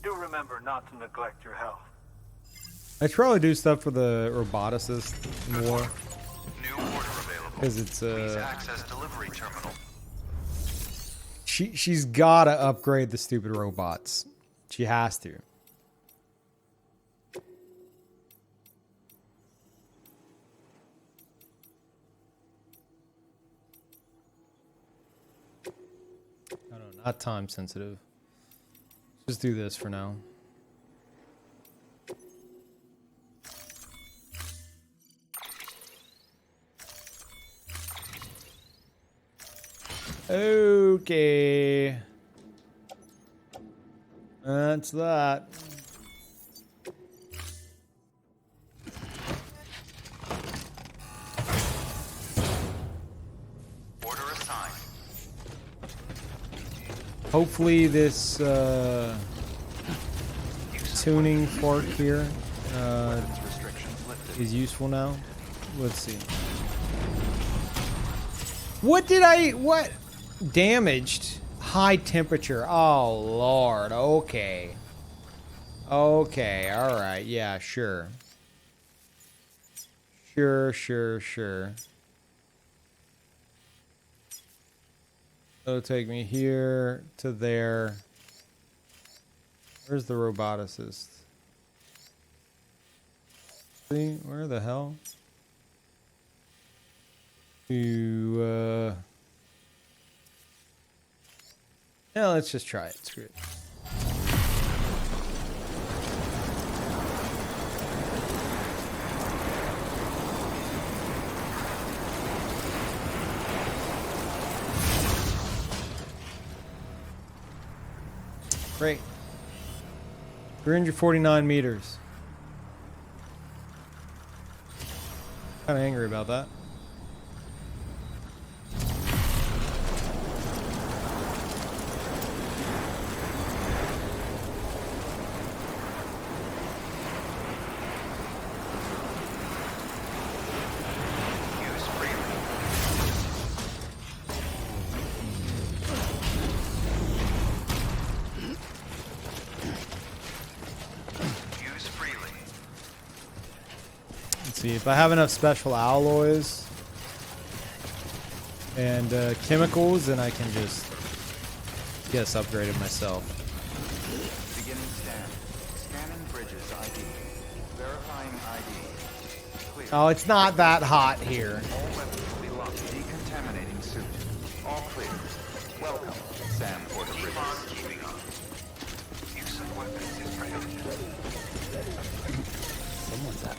Do remember not to neglect your health. I should probably do stuff for the roboticist more. New order available. Because it's Please access delivery terminal. she's gotta upgrade the stupid robots. She has to. I don't know, not time sensitive. Just do this for now. Okay. That's that. Order assigned. Hopefully this tuning fork here Restrictions lifted. is useful now. Let's see. What damaged? High temperature. Oh Lord. Okay. Okay, alright, yeah, sure. Sure. It'll take me here to there. Where's the roboticist? See, where the hell? Yeah, let's just try it. Screw it. Great. 349 meters. Kind of angry about that. Use freely. Use freely. Let's see if I have enough special alloys and chemicals, then I can just upgrade it myself. Beginning scan. Scanning bridges ID. Verifying ID. Clear. Oh, it's not that hot here. All weapons will be locked. Decontaminating suit. All clear. Welcome, Sam Porter Bridges. Keep on keeping on. Use of weapons is prohibited. Someone's at.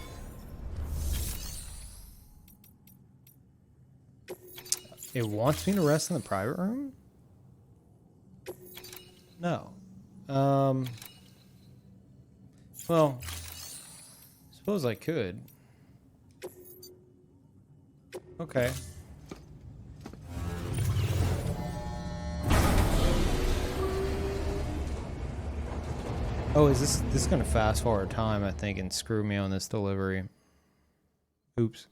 It wants me to rest in the private room? No. Well, suppose I could. Okay. Oh, is this gonna fast forward time, I think, and screw me on this delivery? Oops.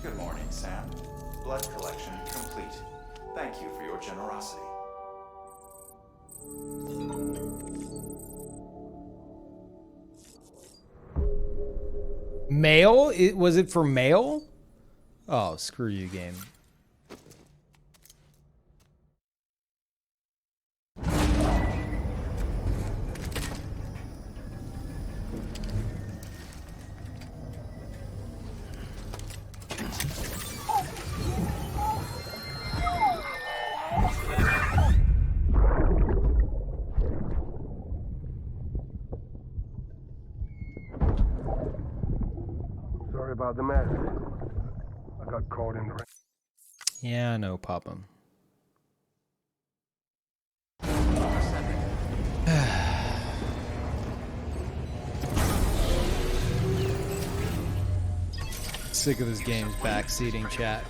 Good morning, Sam. Blood collection complete. Thank you for your generosity. Mail? Was it for mail? Oh, screw you, game. Sorry about the mess. I got caught in the rain. Yeah, no problem. Sick of this game's backseating chat.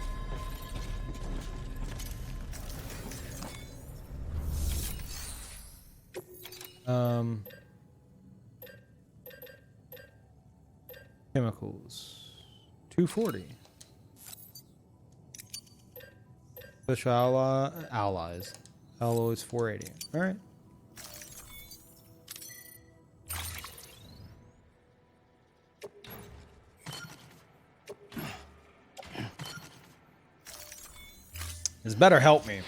Chemicals. 240. Special allies. Alloys 480. Alright. This better help me.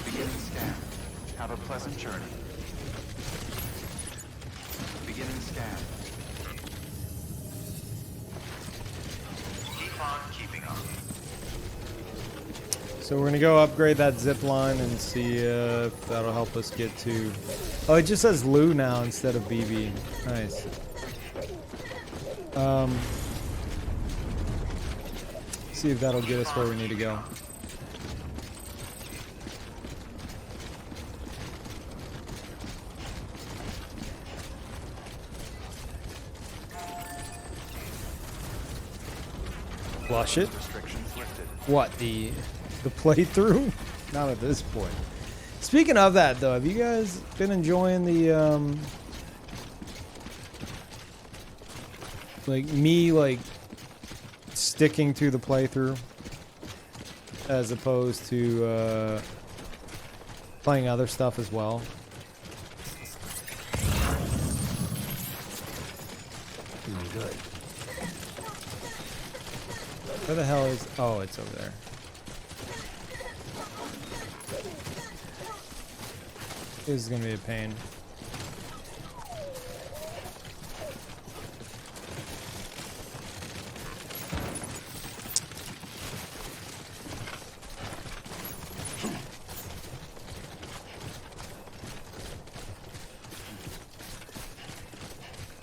Beginning scan. Have a pleasant journey. Beginning scan. Keep on keeping up. So we're gonna go upgrade that zip line and see if that'll help us get to. Oh, it just says Lou now instead of BB. Nice. See if that'll get us where we need to go. Flush it. Restrictions lifted. What, the playthrough? Not at this point. Speaking of that though, have you guys been enjoying the like me like sticking to the playthrough as opposed to playing other stuff as well? Doing good. Where the hell is... Oh, it's over there. This is gonna be a pain.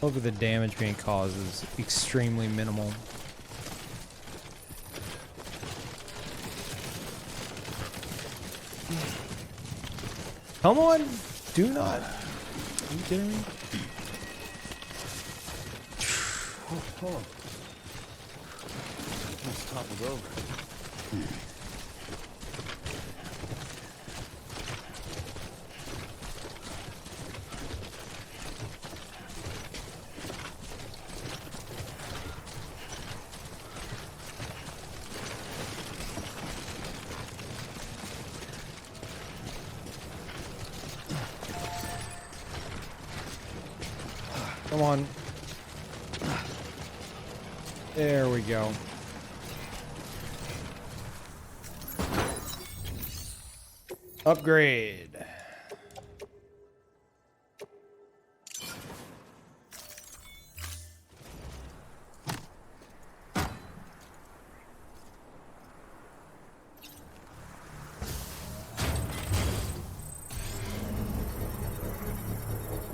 Hopefully the damage being caused is extremely minimal. Come on, do not. Are you kidding me? Oh. Let's topple over. Come on. There we go. Upgrade.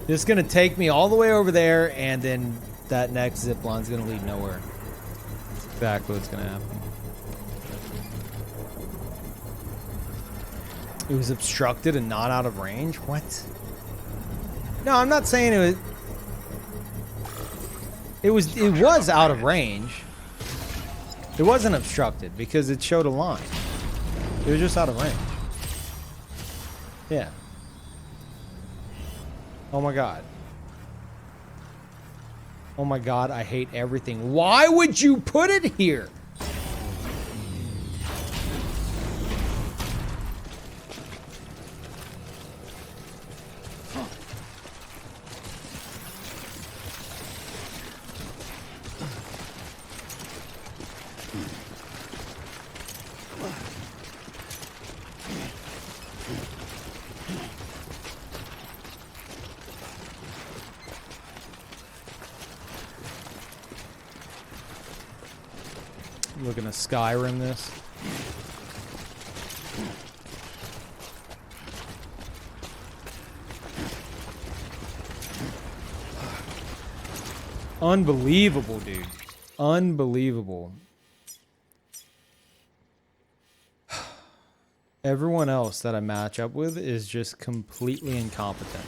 It's gonna take me all the way over there, and then that next zip line's gonna lead nowhere. That's exactly what's gonna happen. It was obstructed and not out of range? What? No, I'm not saying it was. It was out of range. It wasn't obstructed because it showed a line. It was just out of range. Yeah. Oh my god. Oh my god, I hate everything. Why would you put it here? Looking to Skyrim this. Unbelievable, dude. Unbelievable. Everyone else that I match up with is just completely incompetent.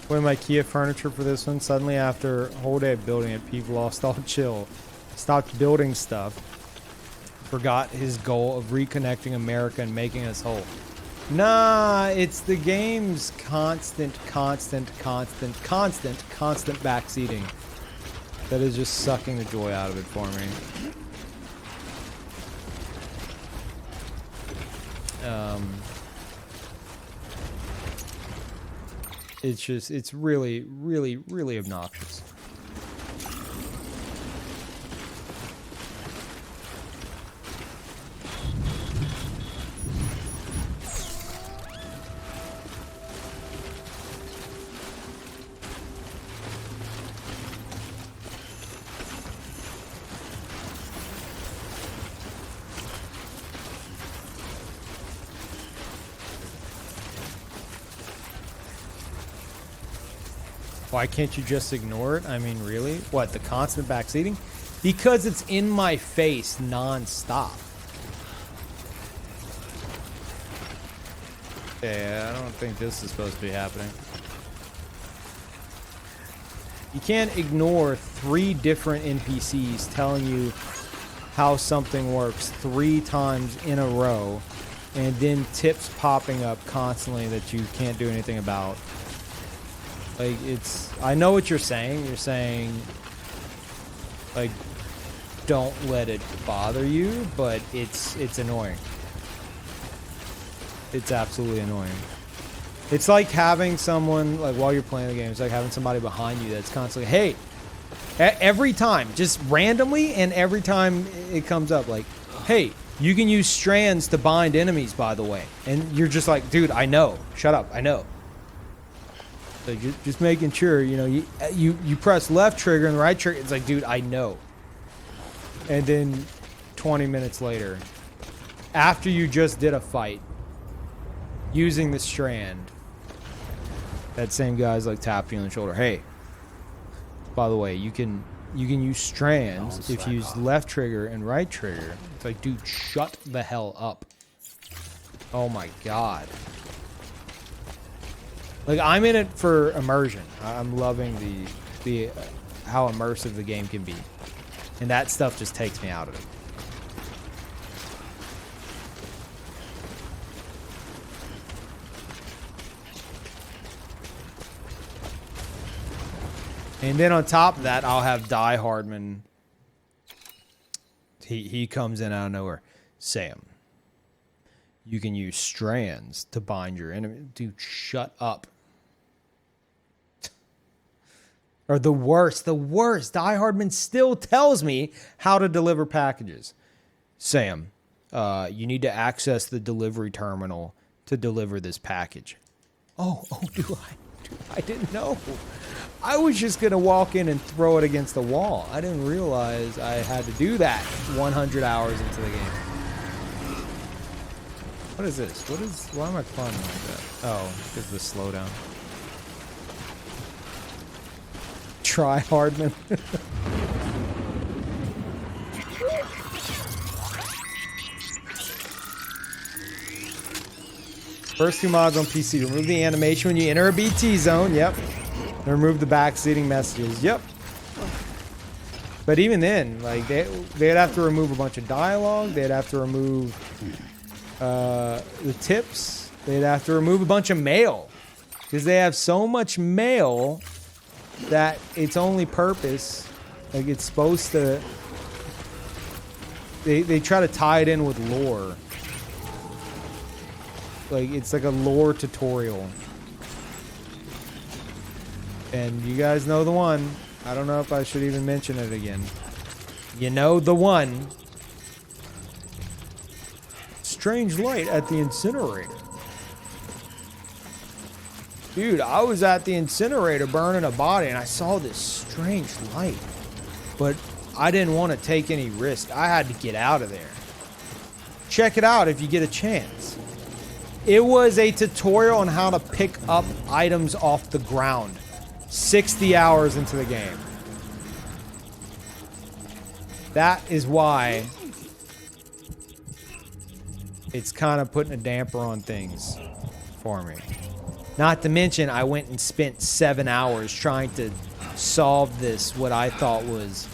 Putting my IKEA furniture for this one. Suddenly, after a whole day of building it, Pete lost all chill. Stopped building stuff. Forgot his goal of reconnecting America and making us whole. Nah, it's the game's constant backseating that is just sucking the joy out of it for me. It's really obnoxious. Why can't you just ignore it? I mean, really? What, the constant backseating? Because it's in my face non-stop. Yeah, I don't think this is supposed to be happening. You can't ignore 3 different NPCs telling you how something works 3 times in a row, and then tips popping up constantly that you can't do anything about. Like, it's... I know what you're saying. You're saying, like, don't let it bother you, but it's annoying. It's absolutely annoying. It's like having someone, like, while you're playing the game, it's like having somebody behind you that's constantly, hey, every time, just randomly, and every time it comes up, like, hey, you can use strands to bind enemies, by the way. And you're just like, dude, I know. Shut up, I know. So just making sure, you know, you press left trigger and the right trigger. It's like, dude, I know. And then 20 minutes later, after you just did a fight using the strand, that same guy's like tapping you on the shoulder. Hey, by the way, you can use strands if you use left trigger and right trigger. It's like, dude, shut the hell up. Oh my god. Like, I'm in it for immersion. I'm loving the how immersive the game can be. And that stuff just takes me out of it. And then on top of that, I'll have Die Hardman. He comes in out of nowhere. Sam, you can use strands to bind your enemy. Dude, shut up. Or the worst. Die Hardman still tells me how to deliver packages. Sam, you need to access the delivery terminal to deliver this package. Oh, do I? I didn't know. I was just going to walk in and throw it against the wall. I didn't realize I had to do that 100 hours into the game. What is this? Why am I climbing like that? Oh, because of the slowdown. Try Hardman. First 2 mods on PC. Remove the animation when you enter a BT zone. Yep. And remove the backseating messages. Yep. But even then, like, they'd have to remove a bunch of dialogue. They'd have to remove the tips. They'd have to remove a bunch of mail. Because they have so much mail that its only purpose, like, it's supposed to, they try to tie it in with lore. Like, it's like a lore tutorial. And you guys know the one. I don't know if I should even mention it again. You know the one. Strange light at the incinerator. Dude, I was at the incinerator burning a body and I saw this strange light. But I didn't want to take any risk. I had to get out of there. Check it out if you get a chance. It was a tutorial on how to pick up items off the ground. 60 hours into the game. That is why it's kind of putting a damper on things for me. Not to mention, I went and spent 7 hours trying to solve this, what I thought was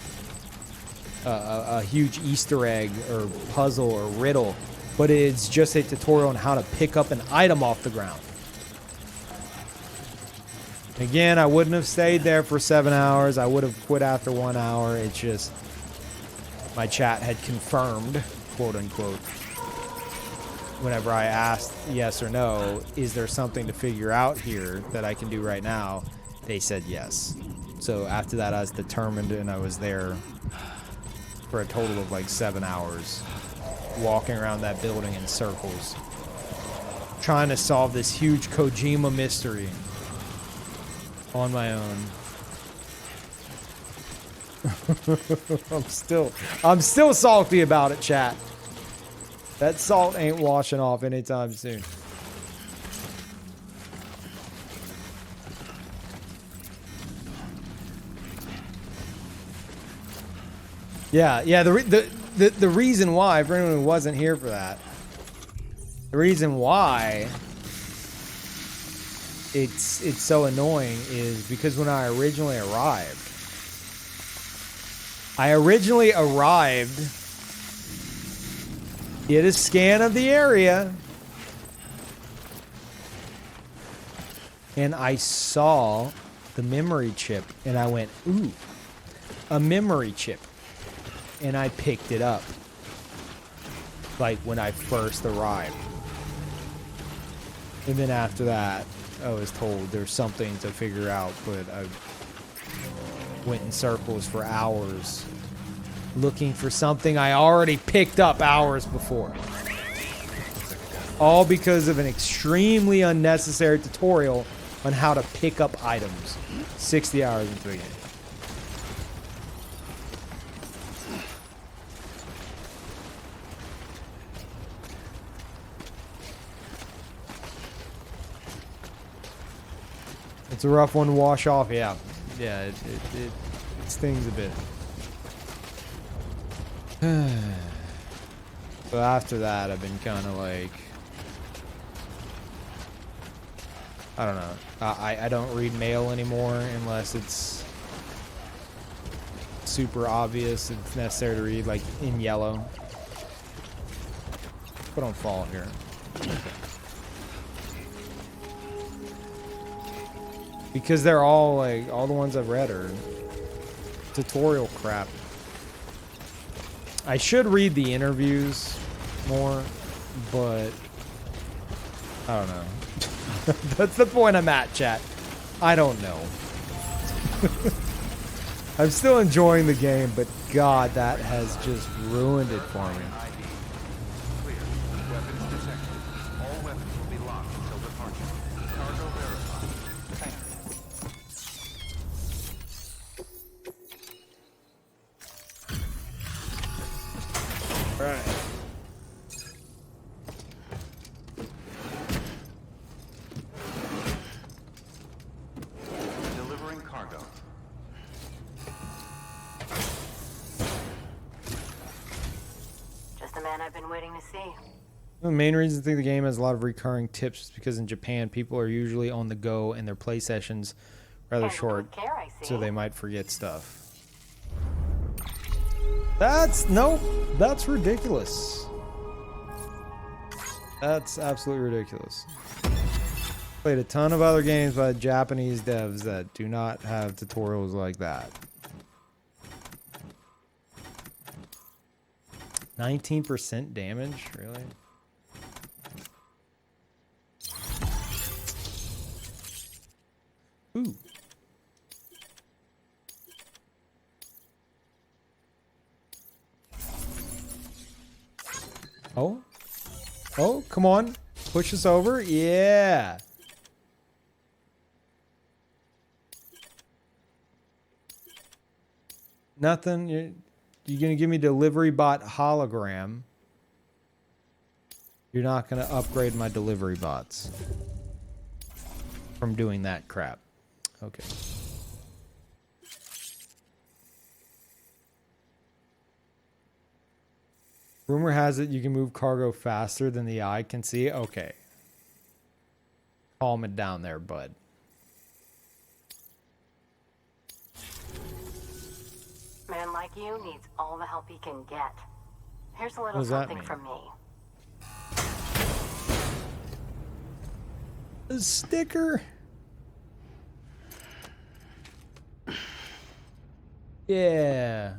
a huge Easter egg or puzzle or riddle, but it's just a tutorial on how to pick up an item off the ground. Again, I wouldn't have stayed there for 7 hours. I would have quit after 1 hour. It's just my chat had confirmed, quote unquote, whenever I asked yes or no, is there something to figure out here that I can do right now? They said yes. So after that, I was determined, and I was there for a total of like 7 hours, walking around that building in circles, trying to solve this huge Kojima mystery on my own. I'm still salty about it, chat. That salt ain't washing off anytime soon. Yeah. The reason why, for anyone who wasn't here for that, the reason why it's so annoying is because when I originally arrived, did a scan of the area, and I saw the memory chip, and I went, ooh, a memory chip, and I picked it up, like when I first arrived. And then after that, I was told there's something to figure out, but I went in circles for hours looking for something I already picked up hours before. All because of an extremely unnecessary tutorial on how to pick up items 60 hours into the game. It's a rough one to wash off, yeah. Yeah, it stings a bit. But after that, I've been kind of like, I don't know. I don't read mail anymore unless it's super obvious. It's necessary to read, like in yellow. Put on fall here. Because they're all like, all the ones I've read are tutorial crap. I should read the interviews more, but I don't know. That's the point I'm at, chat. I don't know. I'm still enjoying the game, but God, that has just ruined it for me. Clear. Weapons detected. All weapons will be locked until departure. Cargo verified. Thank you. All right. Delivering cargo. Just the man I've been waiting to see. The main reason I think the game has a lot of recurring tips is because in Japan, people are usually on the go and their play sessions rather Handled short, with care, I see. so they might forget stuff. That's ridiculous. That's absolutely ridiculous. Played a ton of other games by Japanese devs that do not have tutorials like that. 19% damage? Really? Ooh. Oh, come on. Push us over. Yeah. Nothing. You're going to give me delivery bot hologram. You're not going to upgrade my delivery bots from doing that crap. Okay. Rumor has it you can move cargo faster than the eye can see. Okay. Calm it down there, bud. Man like you needs all the help he can get. Here's a What little does that something mean? from me. A sticker? Yeah.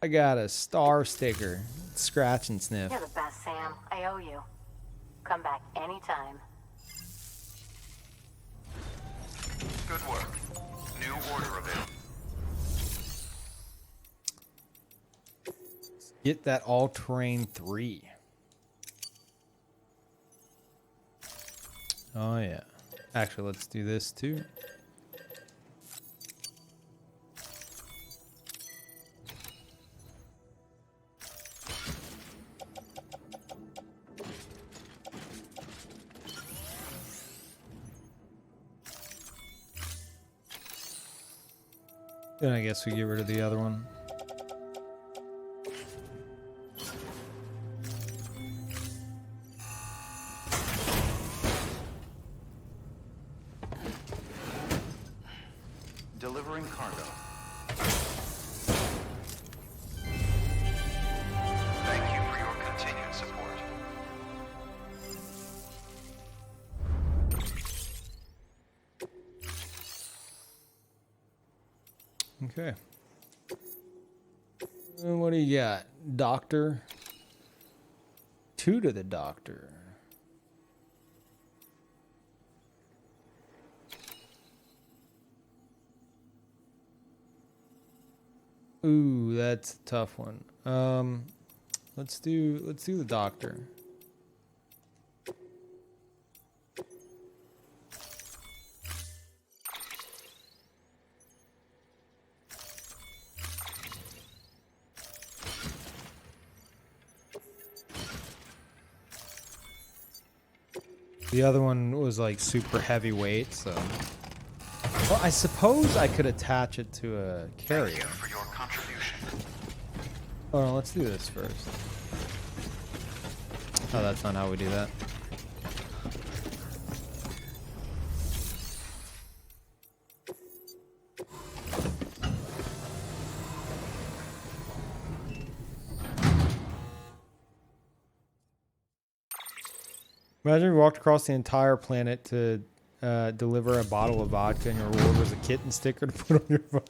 I got a star sticker. Scratch and sniff. You're the best, Sam. I owe you. Come back anytime. Good work. New order available. Get that all-terrain 3. Oh, yeah. Actually, let's do this too. Then I guess we get rid of the other one. Delivering cargo. Thank you for your continued support. Okay. And what do you got? Doctor? 2 to the doctor. Ooh, that's a tough one. Let's do the doctor. The other one was like super heavyweight, so. Well, I suppose I could attach it to a carrier. Thank you for your contribution. Oh no, let's do this first. Oh, that's not how we do that. Imagine you walked across the entire planet to deliver a bottle of vodka and your reward was a kitten sticker to put on your phone.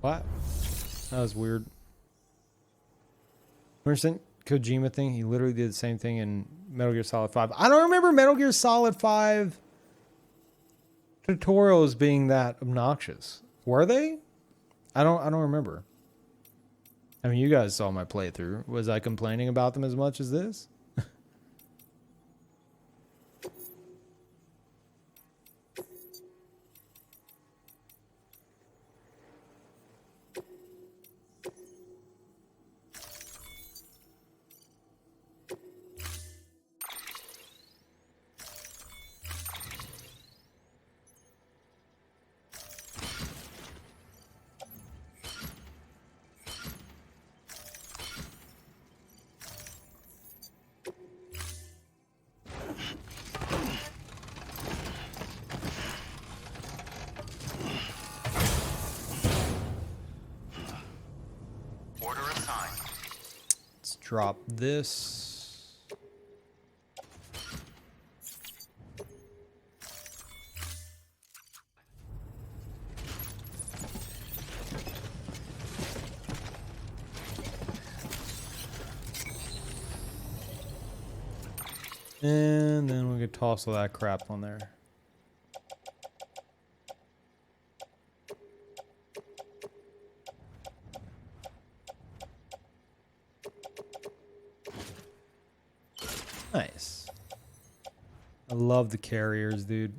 What? That was weird. Understand Kojima thing? He literally did the same thing in Metal Gear Solid 5. I don't remember Metal Gear Solid 5 tutorials being that obnoxious. Were they? I don't remember. I mean, you guys saw my playthrough. Was I complaining about them as much as this? Order assigned. Let's drop this. And then we could toss all that crap on there. Nice. I love the carriers, dude.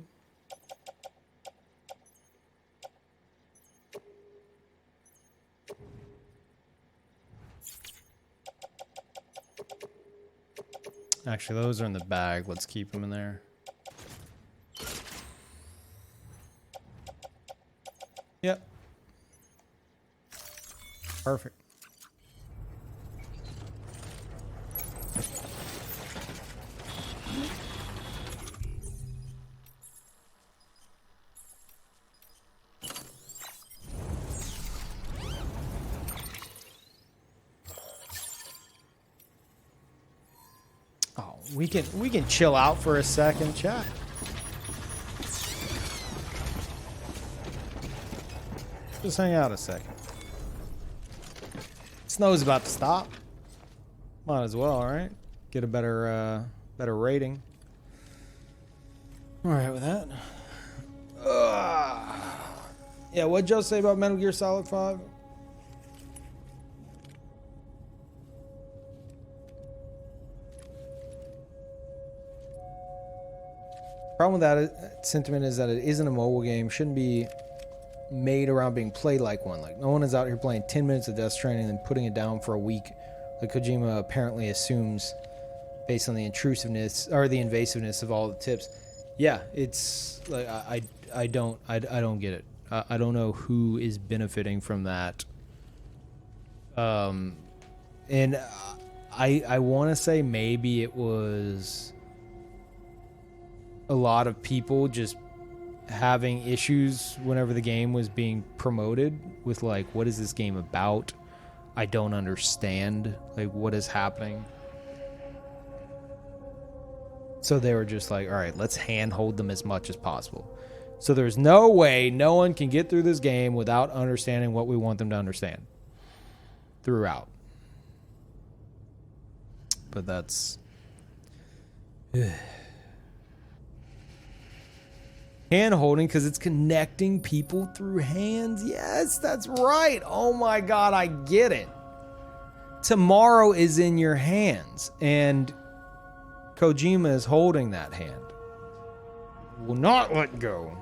Actually, those are in the bag. Let's keep them in there. Yep. Perfect. Oh, we can chill out for a second, chat. Just hang out a second. Snow's about to stop. Might as well, right? Get a better rating. All right with that. Yeah, what'd Joe say about Metal Gear Solid 5? Problem with that sentiment is that it isn't a mobile game. Shouldn't be made around being played like one. Like, no one is out here playing 10 minutes of Death Stranding and then putting it down for a week, like Kojima apparently assumes based on the intrusiveness or the invasiveness of all the tips. Yeah, it's like I don't get it. I don't know who is benefiting from that. And I want to say maybe it was a lot of people just having issues whenever the game was being promoted with like, what is this game about? I don't understand like what is happening. So they were just like, all right, let's handhold them as much as possible. So there's no way no one can get through this game without understanding what we want them to understand throughout. But that's hand holding because it's connecting people through hands. Yes, that's right. Oh my God, I get it. Tomorrow is in your hands, and Kojima is holding that hand. Will not let go.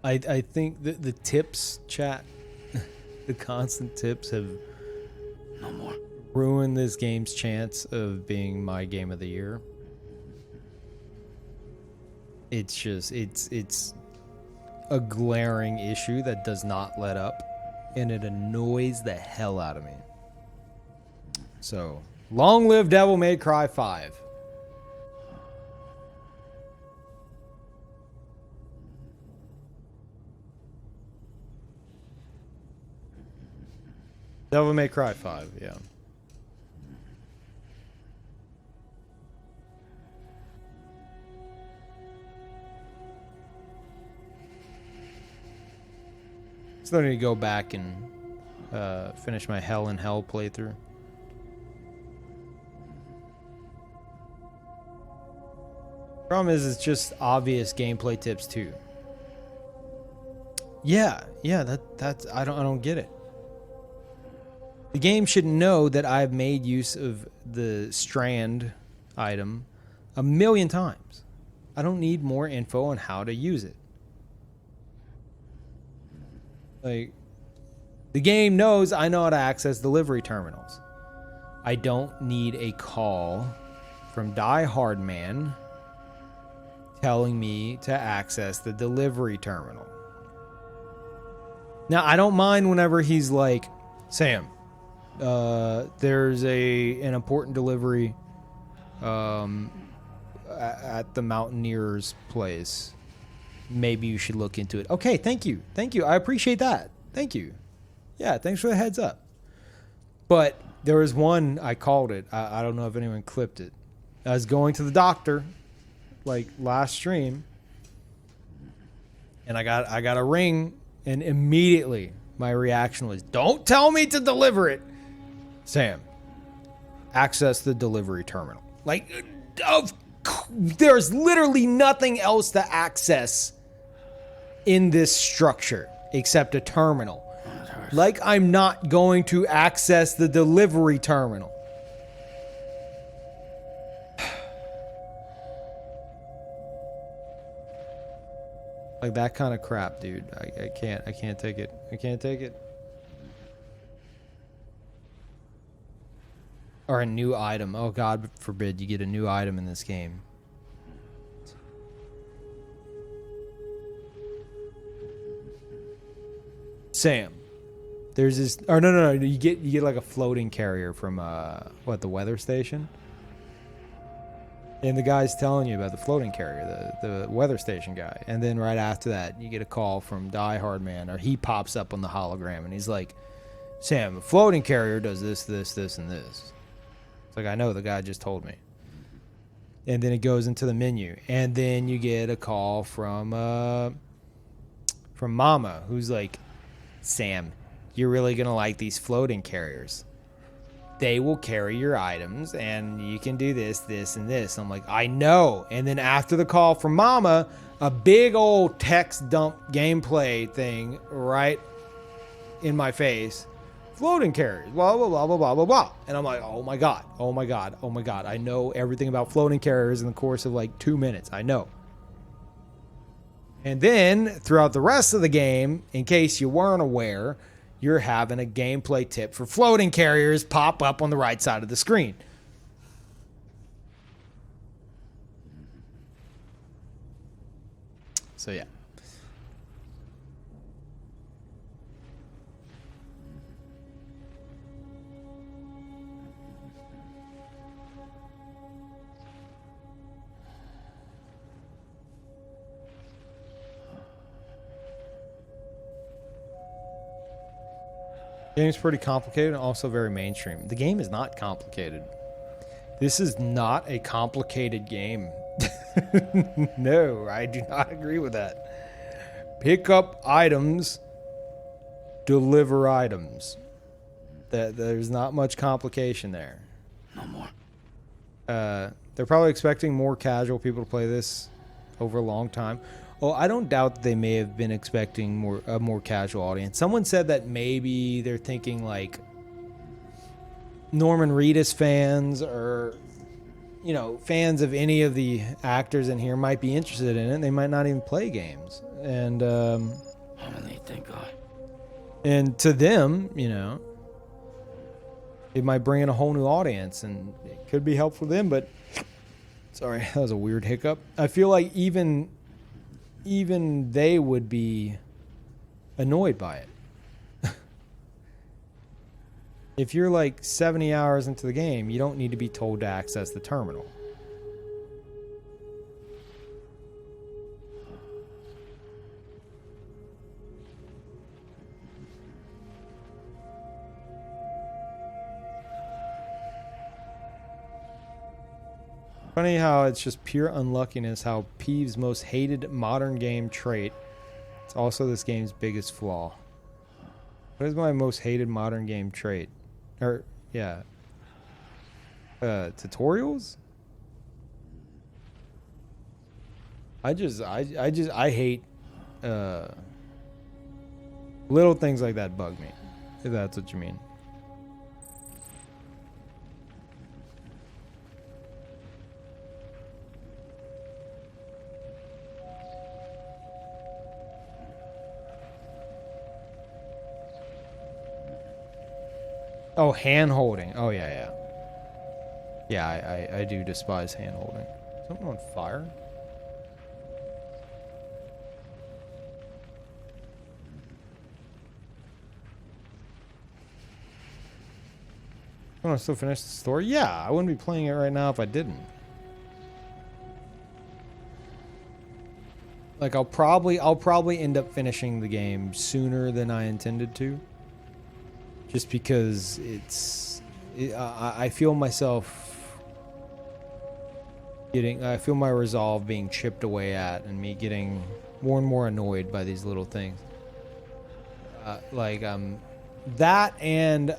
I think that the tips, chat, the constant tips have No more. ruined this game's chance of being my game of the year. It's just, it's a glaring issue that does not let up, and it annoys the hell out of me. So, long live Devil May Cry 5. Devil May Cry 5, yeah. Still need to go back and finish my Hell in Hell playthrough. Problem is, it's just obvious gameplay tips too. Yeah, that's I don't get it. The game should know that I've made use of the strand item a million times. I don't need more info on how to use it. Like, the game knows I know how to access delivery terminals. I don't need a call from Die Hard Man telling me to access the delivery terminal. Now, I don't mind whenever he's like, Sam, there's an important delivery at the Mountaineer's place. Maybe you should look into it. Okay, thank you. I appreciate that. Thank you. Yeah, thanks for the heads up. But there was one, I called it. I don't know if anyone clipped it. I was going to the doctor, like last stream, And I got a ring, and immediately my reaction was, don't tell me to deliver it. Sam, access the delivery terminal. Like, there's literally nothing else to access in this structure except a terminal. Like, I'm not going to access the delivery terminal. Like that kind of crap, dude. I can't take it. I can't take it. Or a new item. Oh, God forbid you get a new item in this game. Sam, there's this. Or no. You get like a floating carrier from the weather station. And the guy's telling you about the floating carrier, the weather station guy. And then right after that, you get a call from Die Hard Man, or he pops up on the hologram, and he's like, Sam, a floating carrier does this, and this. It's like, I know, the guy just told me. And then it goes into the menu. And then you get a call from Mama, who's like, Sam, you're really going to like these floating carriers. They will carry your items, and you can do this, and this. I'm like, I know. And then after the call from Mama, a big old text dump gameplay thing right in my face. Floating carriers, blah, blah, blah, blah, blah, blah, blah. And I'm like, oh my God. I know everything about floating carriers in the course of like 2 minutes. I know. And then throughout the rest of the game, in case you weren't aware, you're having a gameplay tip for floating carriers pop up on the right side of the screen. So yeah. Game's pretty complicated and also very mainstream. The game is not complicated. This is not a complicated game. No, I do not agree with that. Pick up items, deliver items. There's not much complication there. No more. They're probably expecting more casual people to play this over a long time. Oh, I don't doubt that they may have been expecting a more casual audience. Someone said that maybe they're thinking like Norman Reedus fans, or fans of any of the actors in here might be interested in it. They might not even play games, and Thank God. And to them, it might bring in a whole new audience, and it could be helpful to them. But sorry, that was a weird hiccup. I feel like even they would be annoyed by it. If you're like 70 hours into the game, you don't need to be told to access the terminal. Funny how it's just pure unluckiness how Peeves' most hated modern game trait. It's also this game's biggest flaw. What is my most hated modern game trait? Or, yeah. Tutorials? I hate little things like that bug me, if that's what you mean. Oh, hand holding. Oh, yeah. Yeah, I do despise hand holding. Something on fire? I want to still finish the story? Yeah, I wouldn't be playing it right now if I didn't. Like, I'll probably end up finishing the game sooner than I intended to. Just because I feel myself I feel my resolve being chipped away at, and me getting more and more annoyed by these little things. That, and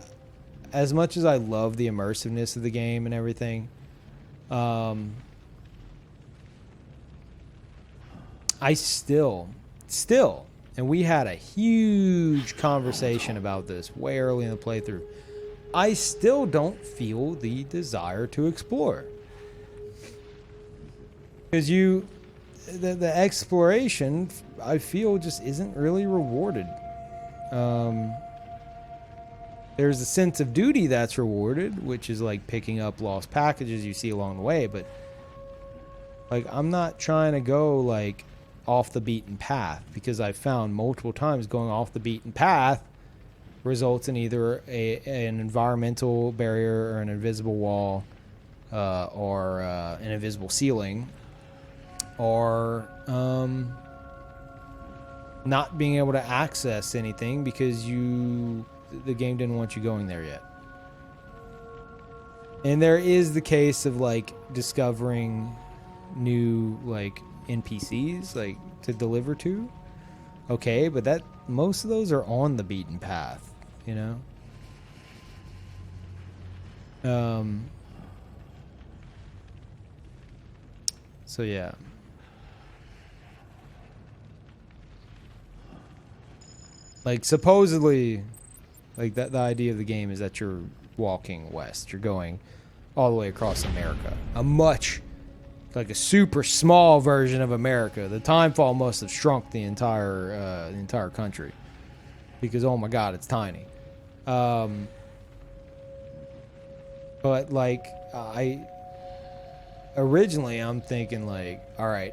as much as I love the immersiveness of the game and everything, I still, and we had a huge conversation about this way early in the playthrough, I still don't feel the desire to explore. Because the exploration, I feel, just isn't really rewarded. There's a sense of duty that's rewarded, which is like picking up lost packages you see along the way, but like I'm not trying to go like off the beaten path, because I've found multiple times going off the beaten path results in either an environmental barrier or an invisible wall, or an invisible ceiling, or not being able to access anything because the game didn't want you going there yet. And there is the case of like discovering new like NPCs like to deliver to. Okay, but that most of those are on the beaten path, you know? So yeah. Like supposedly, like that the idea of the game is that you're walking west. You're going all the way across America. Like a super small version of America. The timefall must have shrunk the entire country, because oh my god, it's tiny. But like I'm thinking like, all right,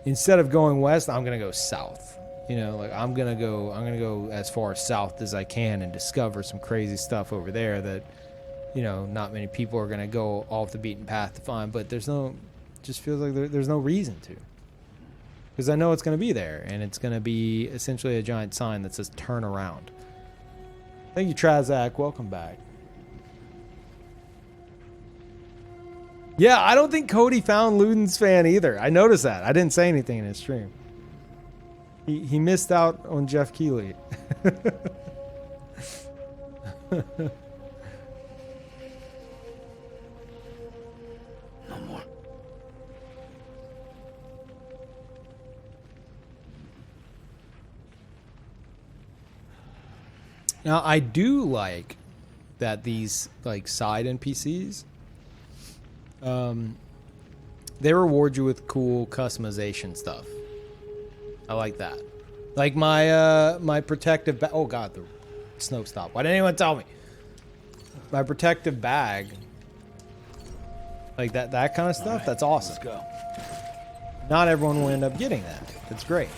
instead of going west, I'm gonna go south. You know, like I'm gonna go as far south as I can and discover some crazy stuff over there that, you know, not many people are gonna go off the beaten path to find. But just feels like there's no reason to, because I know it's gonna be there, and it's gonna be essentially a giant sign that says "turn around." Thank you, Trazak. Welcome back. Yeah, I don't think Cody found Luden's fan either. I noticed that. I didn't say anything in his stream. He missed out on Jeff Keighley. No more. Now, I do like that these like side NPCs, they reward you with cool customization stuff. I like that. Like my protective bag. Oh god, the snow stopped. Why didn't anyone tell me? My protective bag. Like that kind of stuff. Right, that's awesome. Let's go. Not everyone will end up getting that. It's great.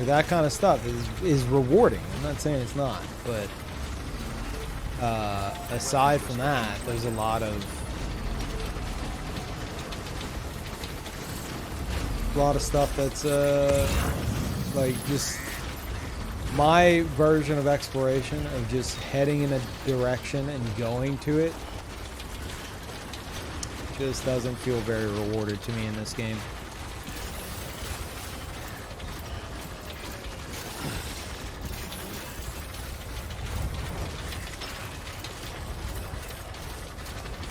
That kind of stuff is rewarding. I'm not saying it's not, but aside from that, there's a lot of stuff that's like just my version of exploration, of just heading in a direction and going to it, just doesn't feel very rewarded to me in this game.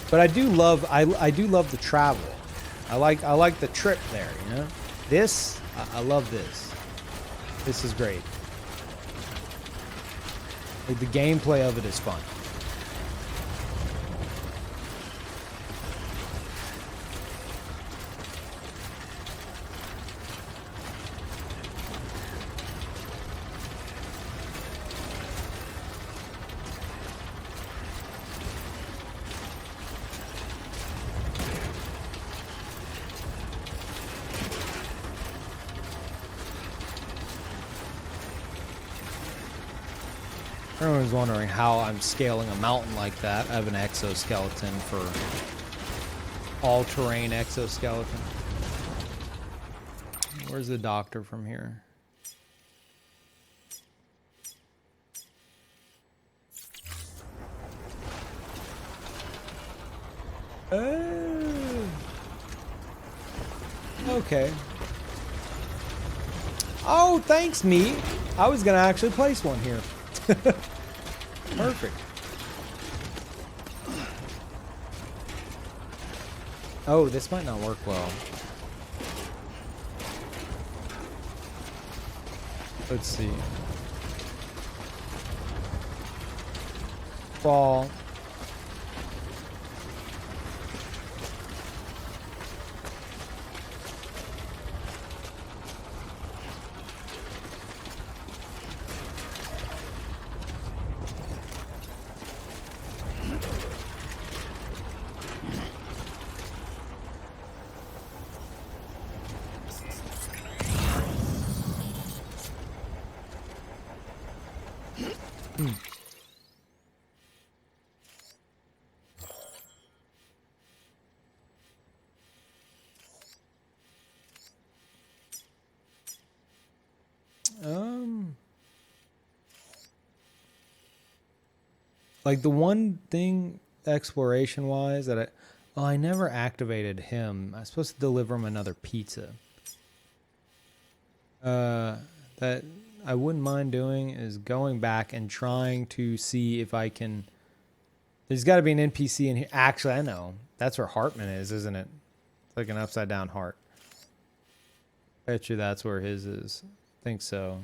But I do love the travel. I like the trip there, you know? This, I love this. This is great. Like, the gameplay of it is fun. Everyone's wondering how I'm scaling a mountain like that. I have an exoskeleton for all-terrain exoskeleton. Where's the doctor from here? Okay. Oh, thanks, me. I was gonna actually place one here. Perfect. Oh, this might not work well. Let's see. Fall. Like the one thing exploration wise that I never activated him. I was supposed to deliver him another pizza. That I wouldn't mind doing is going back and trying to see if I can. There's got to be an NPC in here. Actually, I know. That's where Hartman is, isn't it? It's like an upside down heart. Bet you that's where his is. I think so.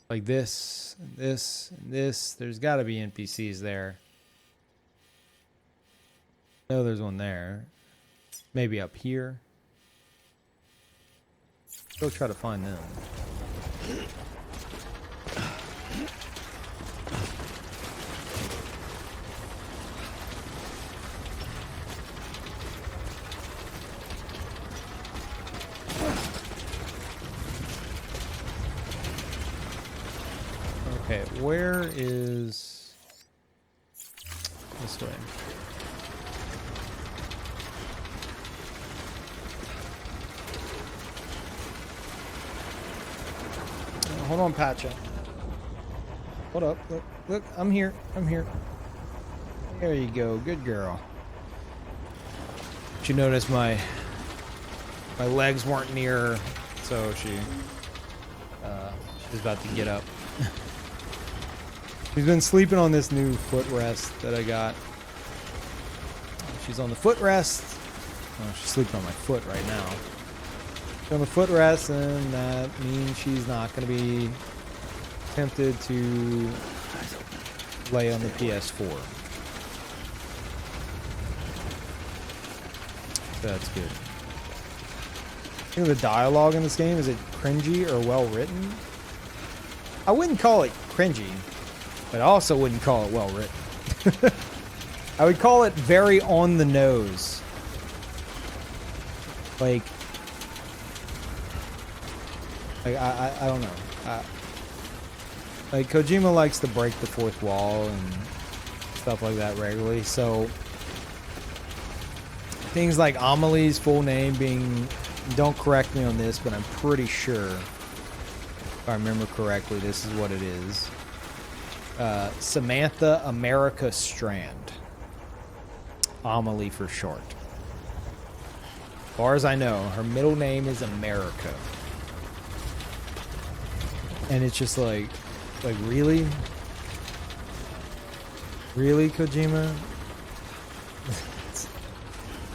Like this. There's got to be NPCs there. Oh, there's one there. Maybe up here. Go try to find them. Okay, where is this way? Hold on, Patcha. Hold up. Look, I'm here. There you go. Good girl. Did you notice my legs weren't near her, so she was about to get up. She's been sleeping on this new footrest that I got. She's on the footrest. Oh, she's sleeping on my foot right now. She's on the footrest, and that means she's not going to be tempted to lay on the PS4. So that's good. You know, the dialogue in this game, is it cringy or well written? I wouldn't call it cringy, but I also wouldn't call it well written. I would call it very on the nose. Like I don't know. Like Kojima likes to break the fourth wall and stuff like that regularly. So things like Amelie's full name being, don't correct me on this, but I'm pretty sure, if I remember correctly, this is what it is. Samantha America Strand. Amelie for short. As far as I know, her middle name is America. And it's just like really? Really, Kojima?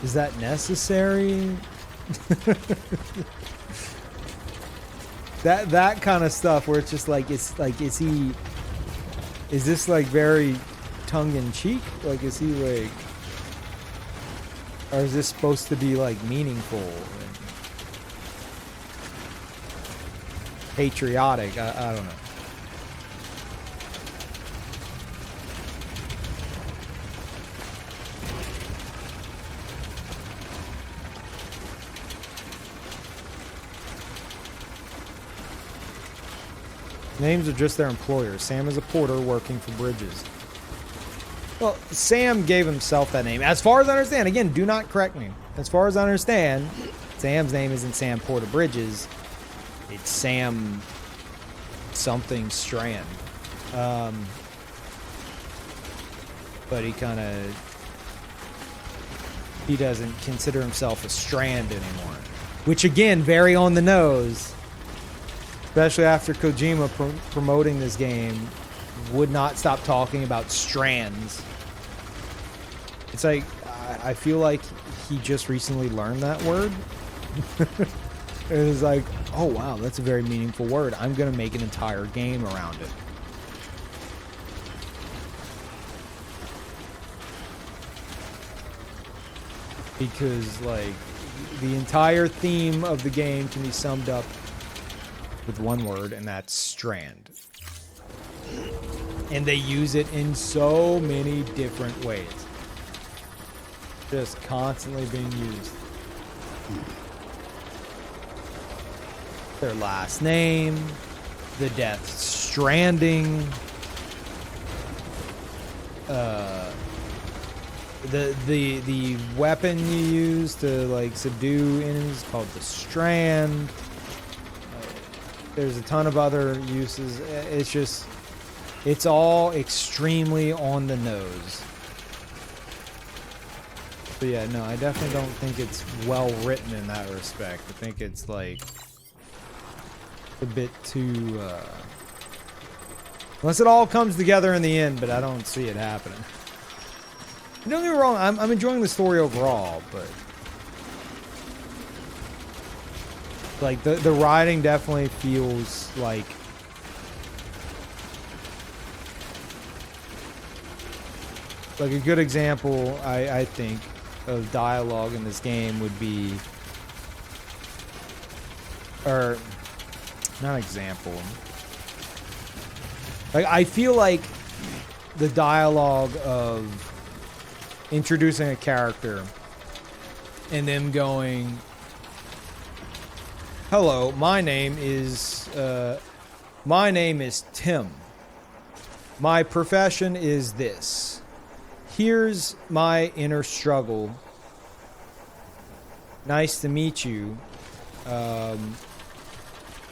Is that necessary? that kind of stuff where it's just like, is this like very tongue-in-cheek? Like, is he like, or is this supposed to be like meaningful and patriotic? I don't know. Names are just their employers. Sam is a porter working for Bridges. Well, Sam gave himself that name. As far as I understand, again, do not correct me. As far as I understand, Sam's name isn't Sam Porter Bridges. It's Sam something Strand. but he doesn't consider himself a Strand anymore. Which again, very on the nose, especially after Kojima promoting this game, would not stop talking about strands. It's like, I feel like he just recently learned that word. And it's like, oh wow, that's a very meaningful word. I'm gonna make an entire game around it. Because, like, the entire theme of the game can be summed up with one word, and that's strand. And they use it in so many different ways. Just constantly being used. Their last name, the Death Stranding, the weapon you use to like subdue enemies is called the Strand. There's a ton of other uses. It's just, it's all extremely on the nose. But yeah, no, I definitely don't think it's well written in that respect. I think it's like a bit too unless it all comes together in the end, but I don't see it happening. Don't get me wrong, I'm enjoying the story overall, but like the writing definitely feels like a good example, I think, of dialogue in this game would be, or not example, like I feel like the dialogue of introducing a character and them going, hello, my name is Tim. My profession is this. Here's my inner struggle. Nice to meet you.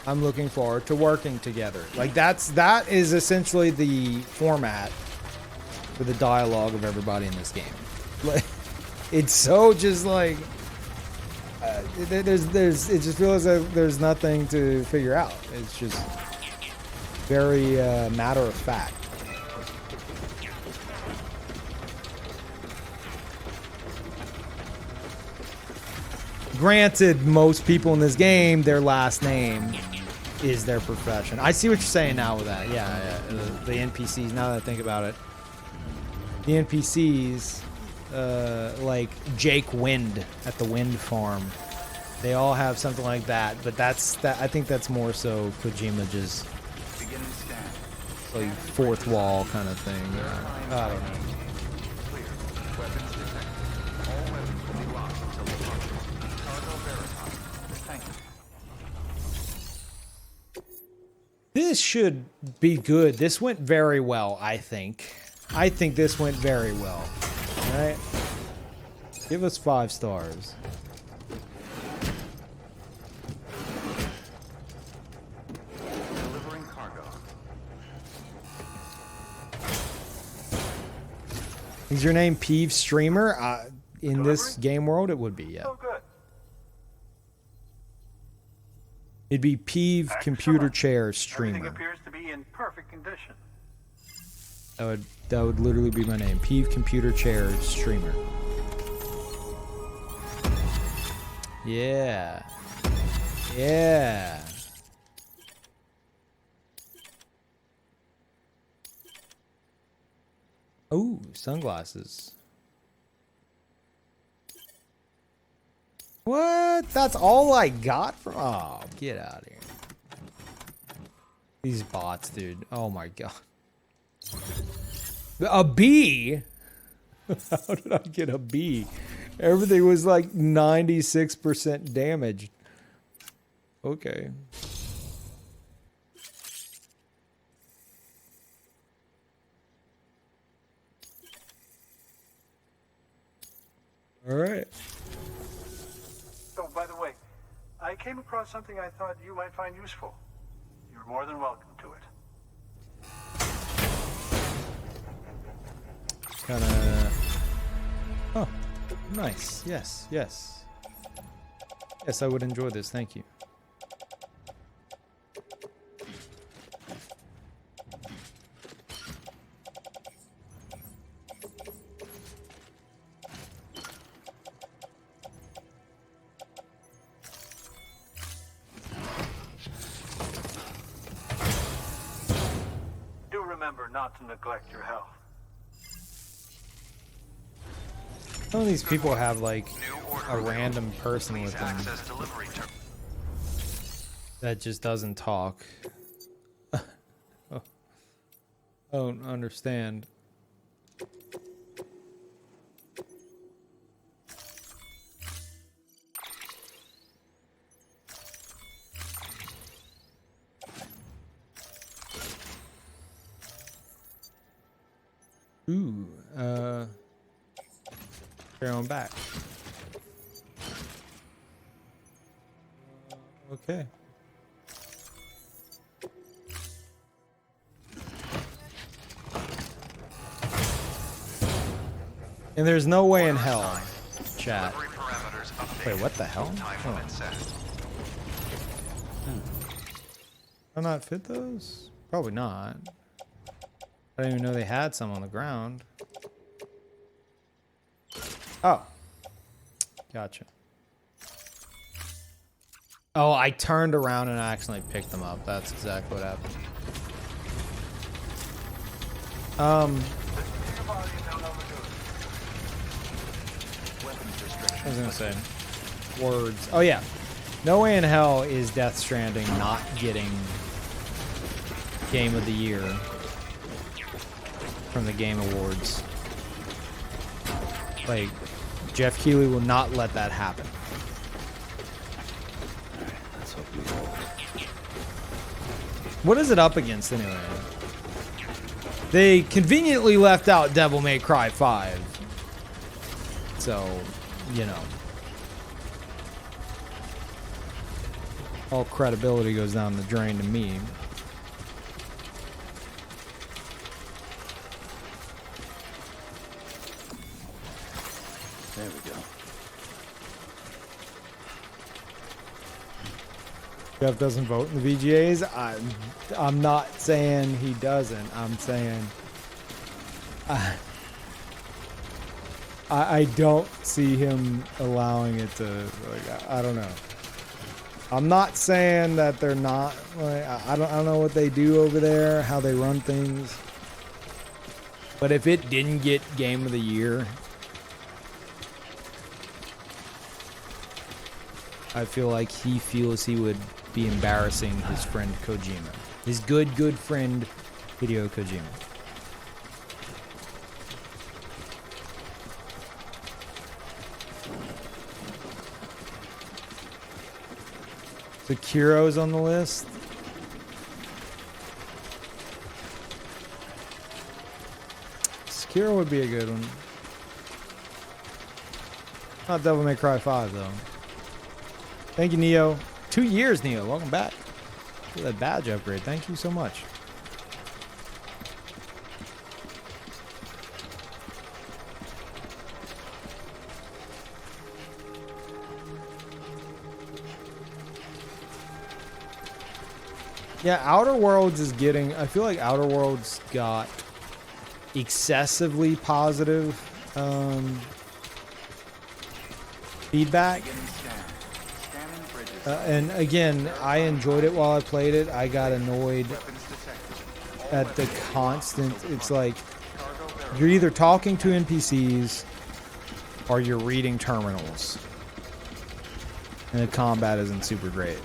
I'm looking forward to working together. Like that is essentially the format for the dialogue of everybody in this game. Like, it's so just like it just feels like there's nothing to figure out. It's just very matter of fact. Granted, most people in this game, their last name is their profession. I see what you're saying now with that. Yeah. The NPCs, now that I think about it. The NPCs, like Jake Wind at the wind farm, they all have something like that. But I think that's more so Kojima just like fourth wall kind of thing. I don't know. This should be good. This went very well, I think. I think this went very well. All right. Give us 5 stars. Delivering cargo. Is your name Peeve Streamer? In this game world, it would be, yeah. Oh, good. It'd be Peeve Computer Chair Everything Streamer. appears to be in perfect condition. That would literally be my name. Peeve Computer Chair Streamer. Yeah. Yeah. Ooh, sunglasses. What? That's all I got from... Oh, get out of here. These bots, dude. Oh my god. A B? How did I get a B? Everything was like 96% damaged. Okay. All right. Oh, by the way, I came across something I thought you might find useful. You're more than welcome to it. Kind of. Oh, nice. Yes, yes. Yes, I would enjoy this. Thank you. Do remember not to neglect your health. Some of these people have like a random person with them Access delivery terminal. that just doesn't talk. Oh, I don't understand. Ooh, carry on back. Okay. And there's no way in hell, chat. Delivery parameters updated. Wait, what the hell? Time Oh. limit set. Will not fit those? Probably not. I didn't even know they had some on the ground. Oh. Gotcha. Oh, I turned around and I accidentally picked them up. That's exactly what happened. I was gonna say words. Oh yeah. No way in hell is Death Stranding not getting Game of the Year from the Game Awards. Like, Jeff Keighley will not let that happen. Let's hope we all. What is it up against anyway? They conveniently left out Devil May Cry 5. So, you know. All credibility goes down the drain to me. There we go. Jeff doesn't vote in the VGAs. I'm not saying he doesn't. I'm saying I don't see him allowing it to. Like, I don't know. I'm not saying that they're not. Like, I don't know what they do over there, how they run things. But if it didn't get Game of the Year, I feel like he feels he would be embarrassing his friend Kojima. His good friend Hideo Kojima. Sekiro's on the list. Sekiro would be a good one. Not Devil May Cry 5 though. Thank you, Neo. 2 years, Neo. Welcome back. For that badge upgrade. Thank you so much. Yeah, Outer Worlds is getting... I feel like Outer Worlds got excessively positive feedback. And again, I enjoyed it while I played it. I got annoyed at the constant... It's like you're either talking to NPCs or you're reading terminals. And the combat isn't super great.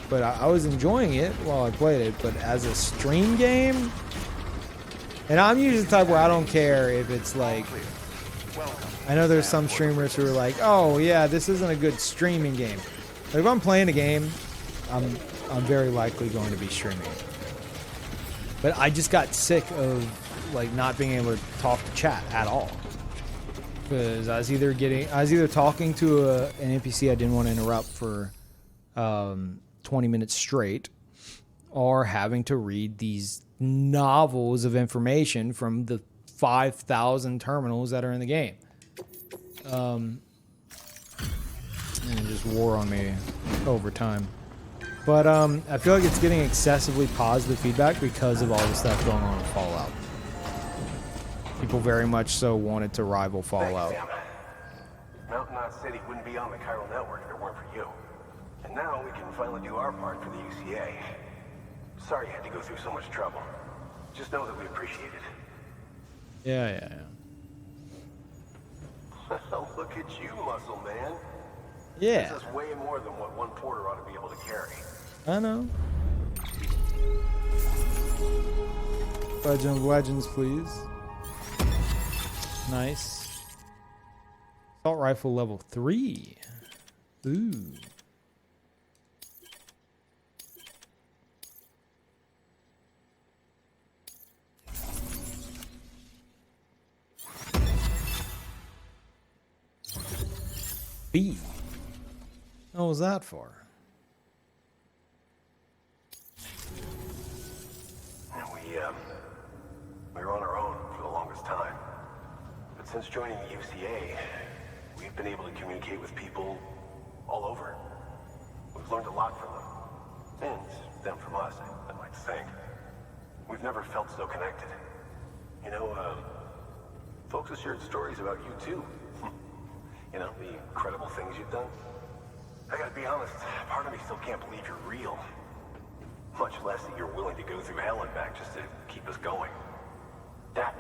But I was enjoying it while I played it. But as a stream game... And I'm usually the type where I don't care if it's like... I know there's some streamers who are like, oh yeah, this isn't a good streaming game. Like if I'm playing a game, I'm very likely going to be streaming it. But I just got sick of like not being able to talk to chat at all. Because I was either talking to an NPC I didn't want to interrupt for 20 minutes straight, or having to read these novels of information from the 5,000 terminals that are in the game. And it just wore on me over time. But I feel like it's getting excessively positive feedback because of all the stuff going on in Fallout. People very much so wanted to rival Fallout. Thanks, Sam. Mountain Knot City wouldn't be on the chiral network if it weren't for you. And now we can finally do our part for the UCA. Sorry you had to go through so much trouble. Just know that we appreciate it. Yeah. Look at you, muscle man. Yeah. This is way more than what one porter ought to be able to carry. I know. Legend of Legends, please. Nice. Assault rifle level 3. Ooh. B. What was that for? We were on our own for the longest time. But since joining the UCA, we've been able to communicate with people all over. We've learned a lot from them. And them from us, I'd like to think. We've never felt so connected. You know, folks have shared stories about you too. You know, the incredible things you've done. I gotta be honest, part of me still can't believe you're real. Much less that you're willing to go through hell and back just to keep us going.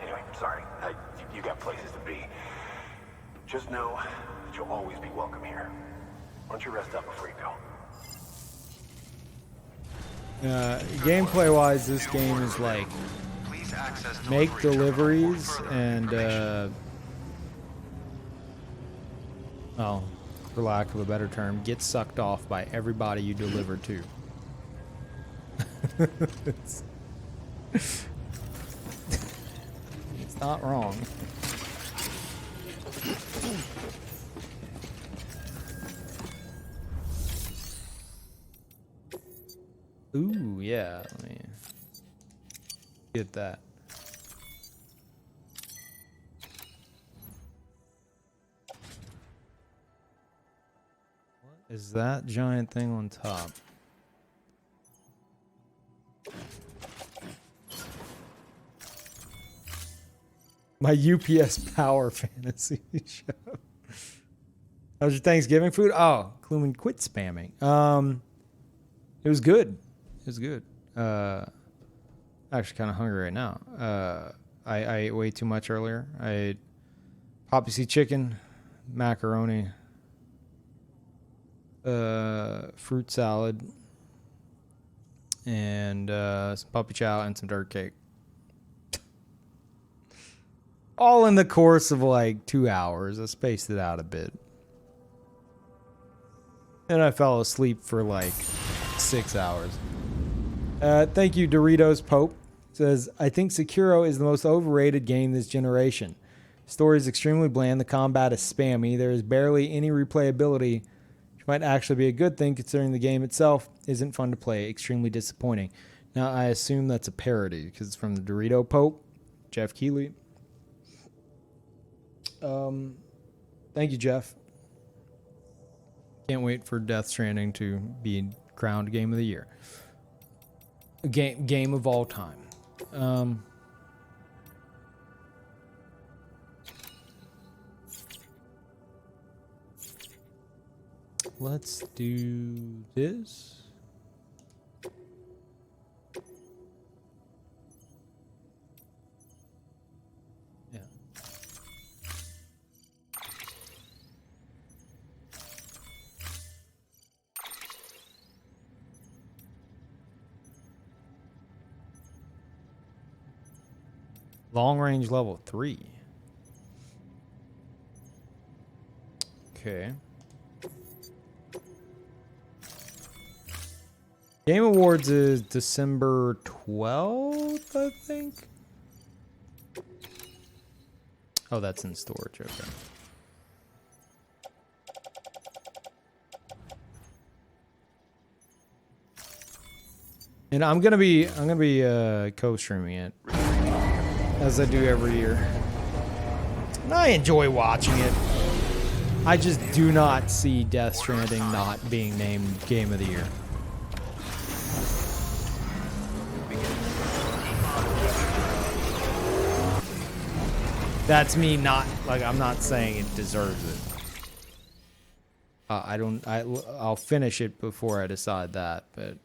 Anyway, sorry. You got places to be. Just know that you'll always be welcome here. Why don't you rest up before you go? Gameplay-wise, this game is like make deliveries and, well, for lack of a better term, get sucked off by everybody you deliver to. It's not wrong. Ooh, yeah. Let me get that. What is that giant thing on top? My UPS power fantasy show. How's your Thanksgiving food? Oh, Kluman, quit spamming. It was good. It was good. Actually kind of hungry right now. I ate way too much earlier. I ate poppy seed chicken, macaroni, fruit salad, and some puppy chow and some dirt cake. All in the course of like 2 hours. I spaced it out a bit. And I fell asleep for like 6 hours. Thank you, Doritos Pope. Says, I think Sekiro is the most overrated game this generation. Story is extremely bland. The combat is spammy. There is barely any replayability, which might actually be a good thing considering the game itself isn't fun to play. Extremely disappointing. Now, I assume that's a parody because it's from the Dorito Pope, Jeff Keighley. Thank you, Jeff. Can't wait for Death Stranding to be crowned Game of the Year. Game of all time. Let's do this. Yeah. Long range level 3. Okay. Game Awards is December 12th, I think. Oh, that's in storage. Okay. And I'm gonna be co-streaming it. as I do every year. And I enjoy watching it. I just do not see Death Stranding not being named Game of the Year. That's me not, like, I'm not saying it deserves it. I'll finish it before I decide that, but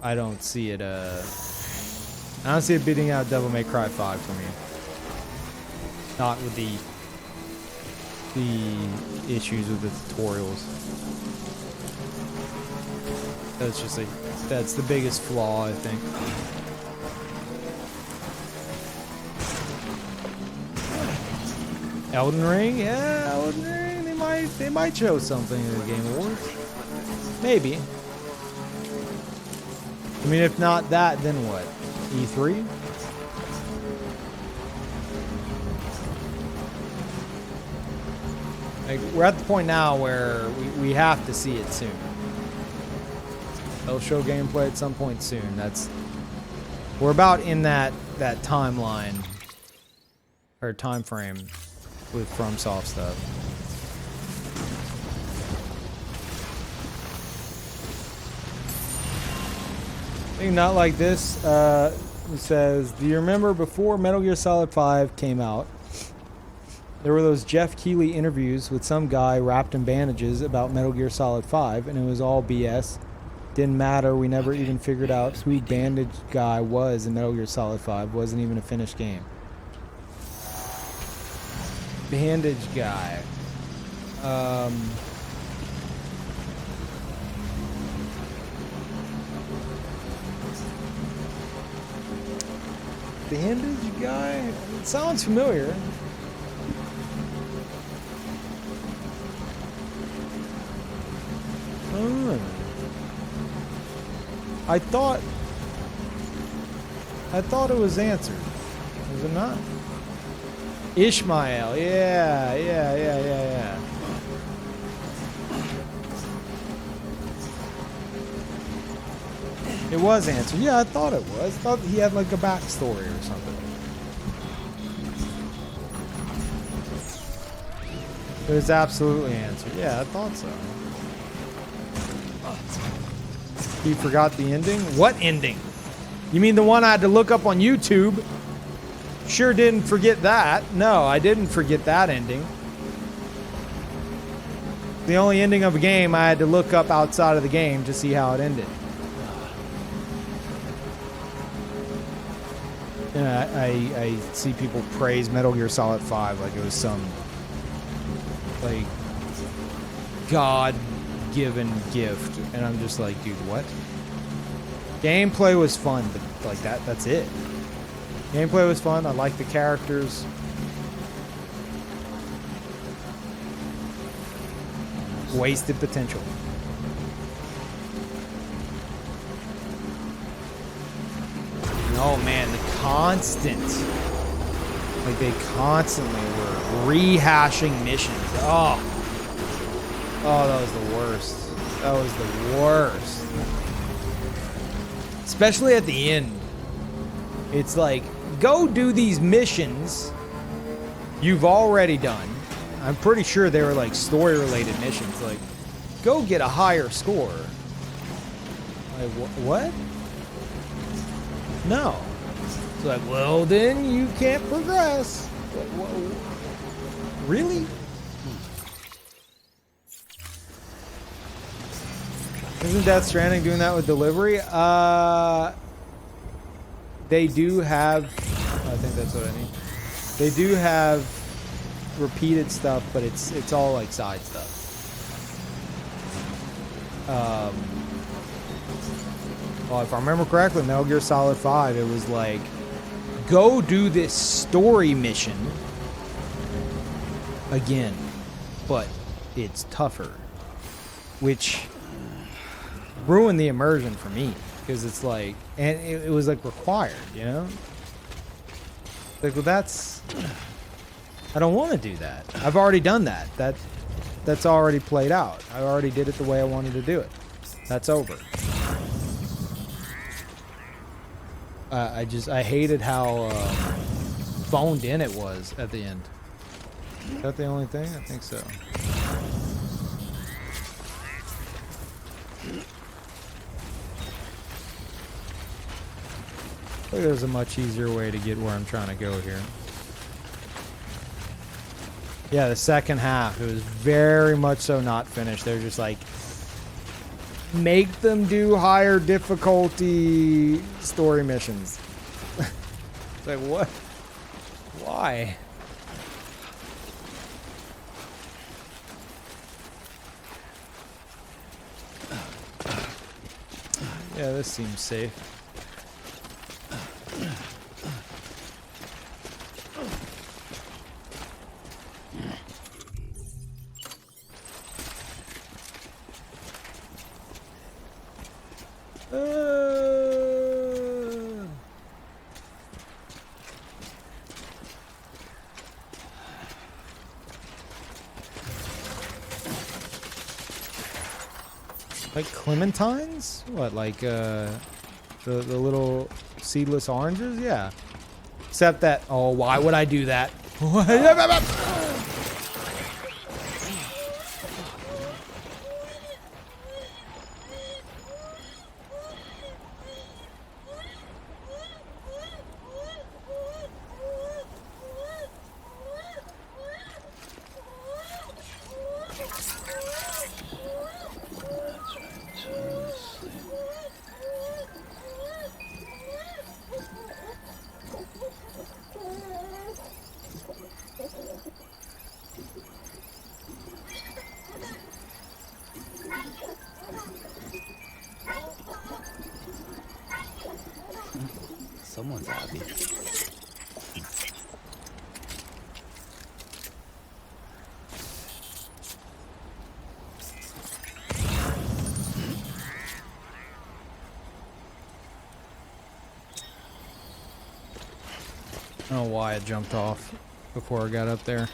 I don't see it, I don't see it beating out Devil May Cry 5 for me. Not with the issues with the tutorials. That's just that's the biggest flaw, I think. Elden Ring? Yeah, Elden Ring. They might show something in the Game Awards. Maybe. I mean, if not that, then what? E3? Like, we're at the point now where we have to see it soon. They'll show gameplay at some point soon. We're about in that timeline or time frame with FromSoft stuff. I think not like this. It says, do you remember before Metal Gear Solid 5 came out, there were those Jeff Keighley interviews with some guy wrapped in bandages about Metal Gear Solid 5, and it was all BS. Didn't matter. We never even figured out who Bandage Guy was in Metal Gear Solid 5. Wasn't even a finished game. Bandage Guy. Bandage Guy? It sounds familiar. I thought it was answered. Was it not? Ishmael. Yeah. It was answered. Yeah, I thought it was. I thought he had like a backstory or something. It was absolutely answered. Yeah, I thought so. He forgot the ending? What ending? You mean the one I had to look up on YouTube? Sure didn't forget that. No, I didn't forget that ending. The only ending of a game I had to look up outside of the game to see how it ended. Yeah, I see people praise Metal Gear Solid 5 like it was some like God-given gift, and I'm just like, dude, what? Gameplay was fun, but like that's it. Gameplay was fun. I liked the characters. Wasted potential. Oh man, the constant. Like they constantly were rehashing missions. Oh, that was the worst. That was the worst. Especially at the end. It's like, go do these missions you've already done. I'm pretty sure they were like story-related missions. Like, go get a higher score. Like, what? No. It's like, well, then you can't progress. Really? Isn't Death Stranding doing that with delivery? They do have... I think that's what I mean. They do have repeated stuff, but it's all like side stuff. Well, if I remember correctly, Metal Gear Solid 5, it was like, go do this story mission again, but it's tougher, which ruined the immersion for me, because it's like, and it was like required, you know? Like, well, that's, I don't want to do that. I've already done that. That's already played out. I already did it the way I wanted to do it. That's over. I hated how phoned in it was at the end. Is that the only thing? I think so. I think there's a much easier way to get where I'm trying to go here. Yeah, the second half, it was very much so not finished. They're just like, make them do higher difficulty story missions. It's like, what? Why? Yeah, this seems safe. Like clementines? What, like the little seedless oranges? Yeah. Except that, oh, why would I do that? Someone's happy. I don't know why it jumped off before I got up there.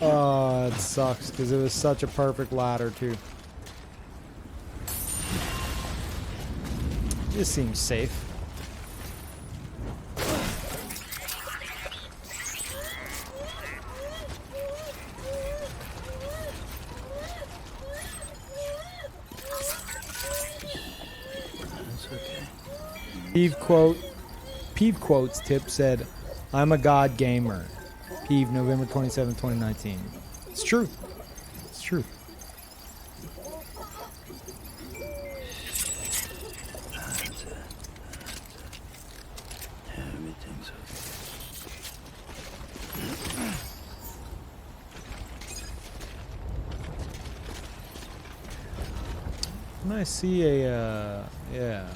Oh, it sucks because it was such a perfect ladder too. This seems safe. Peeve quotes tip said, "I'm a god gamer." Peeve, November 27, 2019. It's true. It's true. Everything's okay. When I see a, yeah.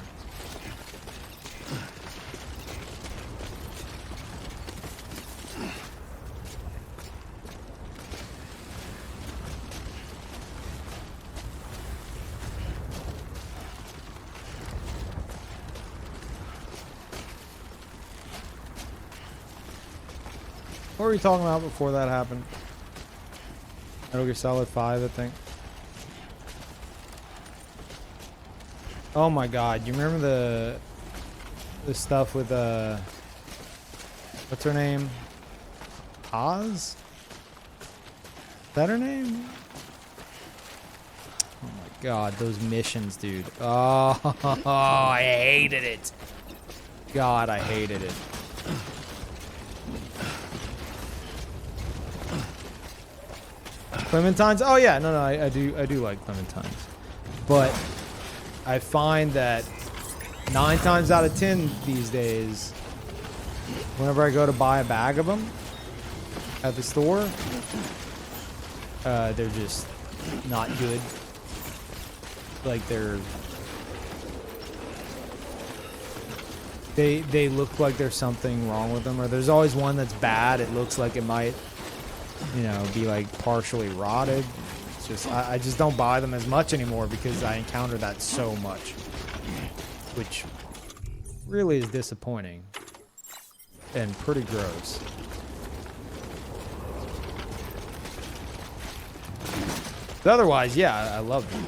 What were you talking about before that happened? Metal Gear Solid 5, I think. Oh my god, you remember the stuff with what's her name? Oz? Is that her name? Oh my god, those missions, dude. Oh, I hated it. God, I hated it. Clementines? Oh yeah, no, I do like clementines, but I find that 9 times out of 10 these days, whenever I go to buy a bag of them at the store, they're just not good. Like they look like there's something wrong with them, or there's always one that's bad. It looks like it might, you know, be like partially rotted. It's just I just don't buy them as much anymore because I encounter that so much, which really is disappointing and pretty gross. But otherwise, yeah, I love them.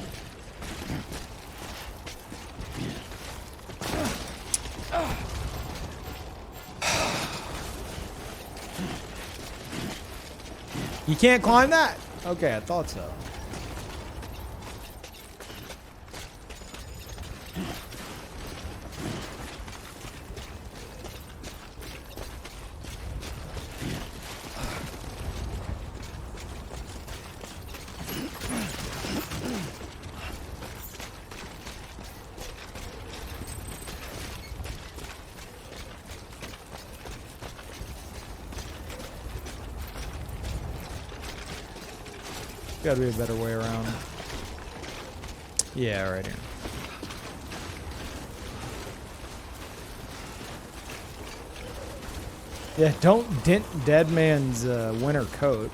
You can't climb that? Okay, I thought so. Gotta be a better way around. Yeah, right here. Yeah, don't dent Dead Man's winter coat.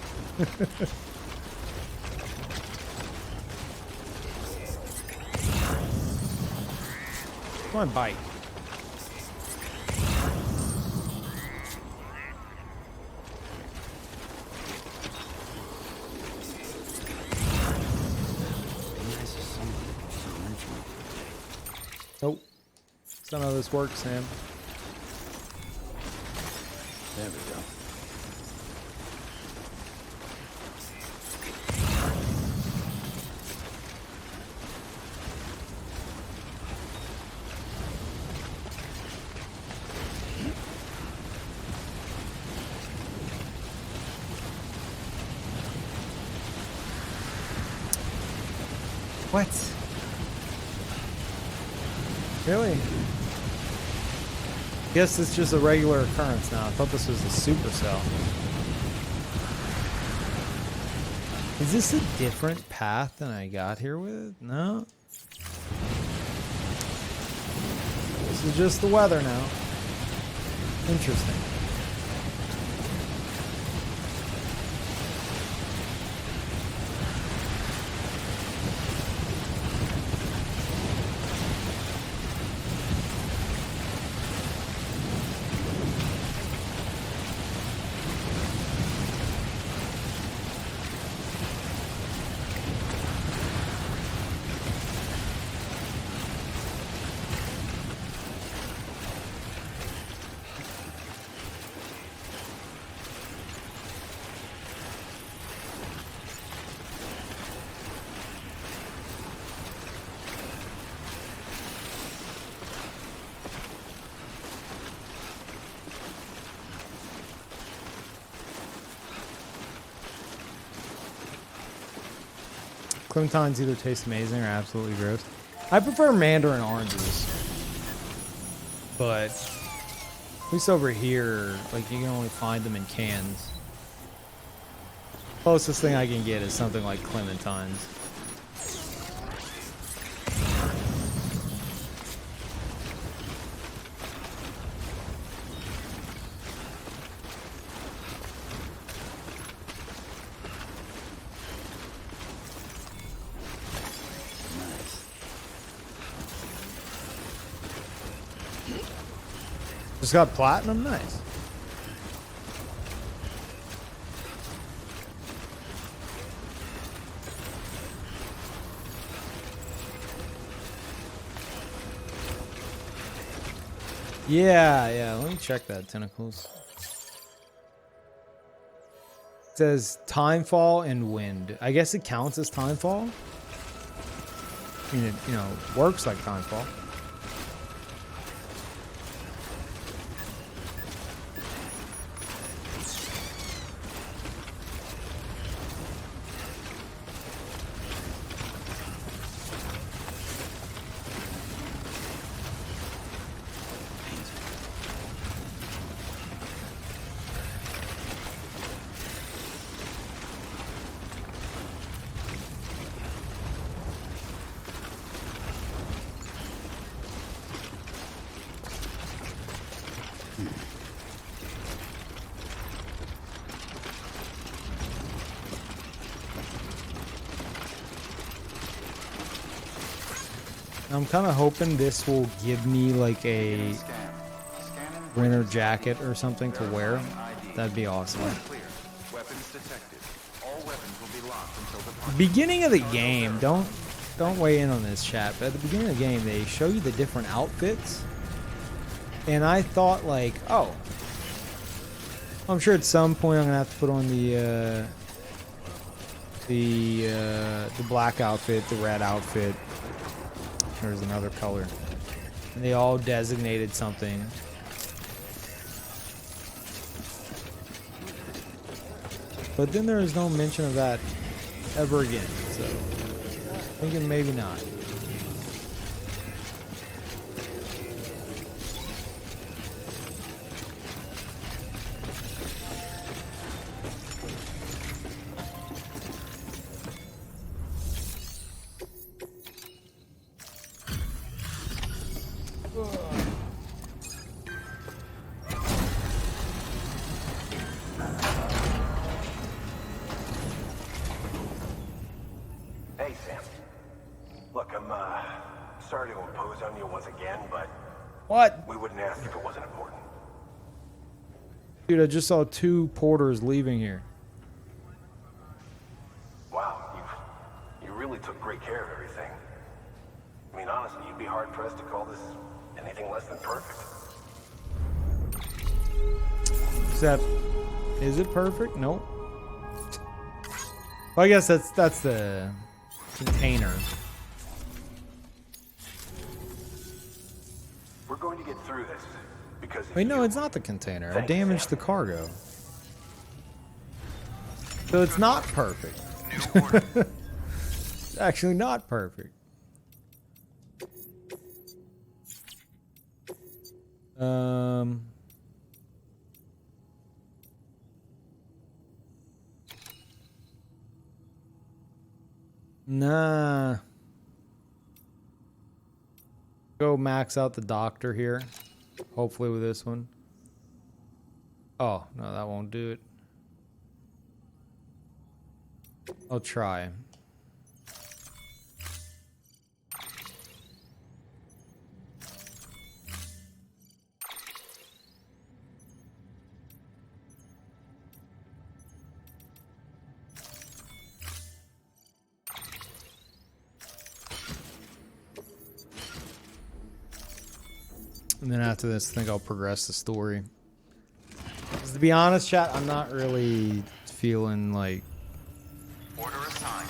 Come on, bite. Nope. That's not how this works, Sam. There we go. What? Really? Guess it's just a regular occurrence now. I thought this was a supercell. Is this a different path than I got here with? No. This is just the weather now. Interesting. Clementines either taste amazing or absolutely gross. I prefer mandarin oranges. But at least over here, like, you can only find them in cans. Closest thing I can get is something like clementines. Just got platinum? Nice. Yeah, let me check that, Tentacles. It says timefall and wind. I guess it counts as timefall. I mean, it, works like timefall. I'm kind of hoping this will give me like a winter jacket or something to wear. That'd be awesome. Beginning of the game, don't weigh in on this, chat, but at the beginning of the game they show you the different outfits, and I thought like, oh, I'm sure at some point I'm gonna have to put on the black outfit, the red outfit. There's another color, and they all designated something. But then there is no mention of that ever again, so I'm thinking maybe not. Hey, Sam. Look, I'm sorry to impose on you once again, but What? we wouldn't ask if it wasn't important. Dude, I just saw 2 porters leaving here. Wow, you really took great care of everything. I mean, honestly, you'd be hard-pressed to call this anything less than perfect. Except, is it perfect? Nope. Well, I guess that's the container. We're going to get through this, because... Wait, no, it's not the container. I damaged the cargo. So it's not perfect. It's actually not perfect. Nah. Go max out the doctor here. Hopefully with this one. Oh, no, that won't do it. I'll try. And then after this, I think I'll progress the story. 'Cause to be honest, chat, I'm not really feeling like... Order assigned.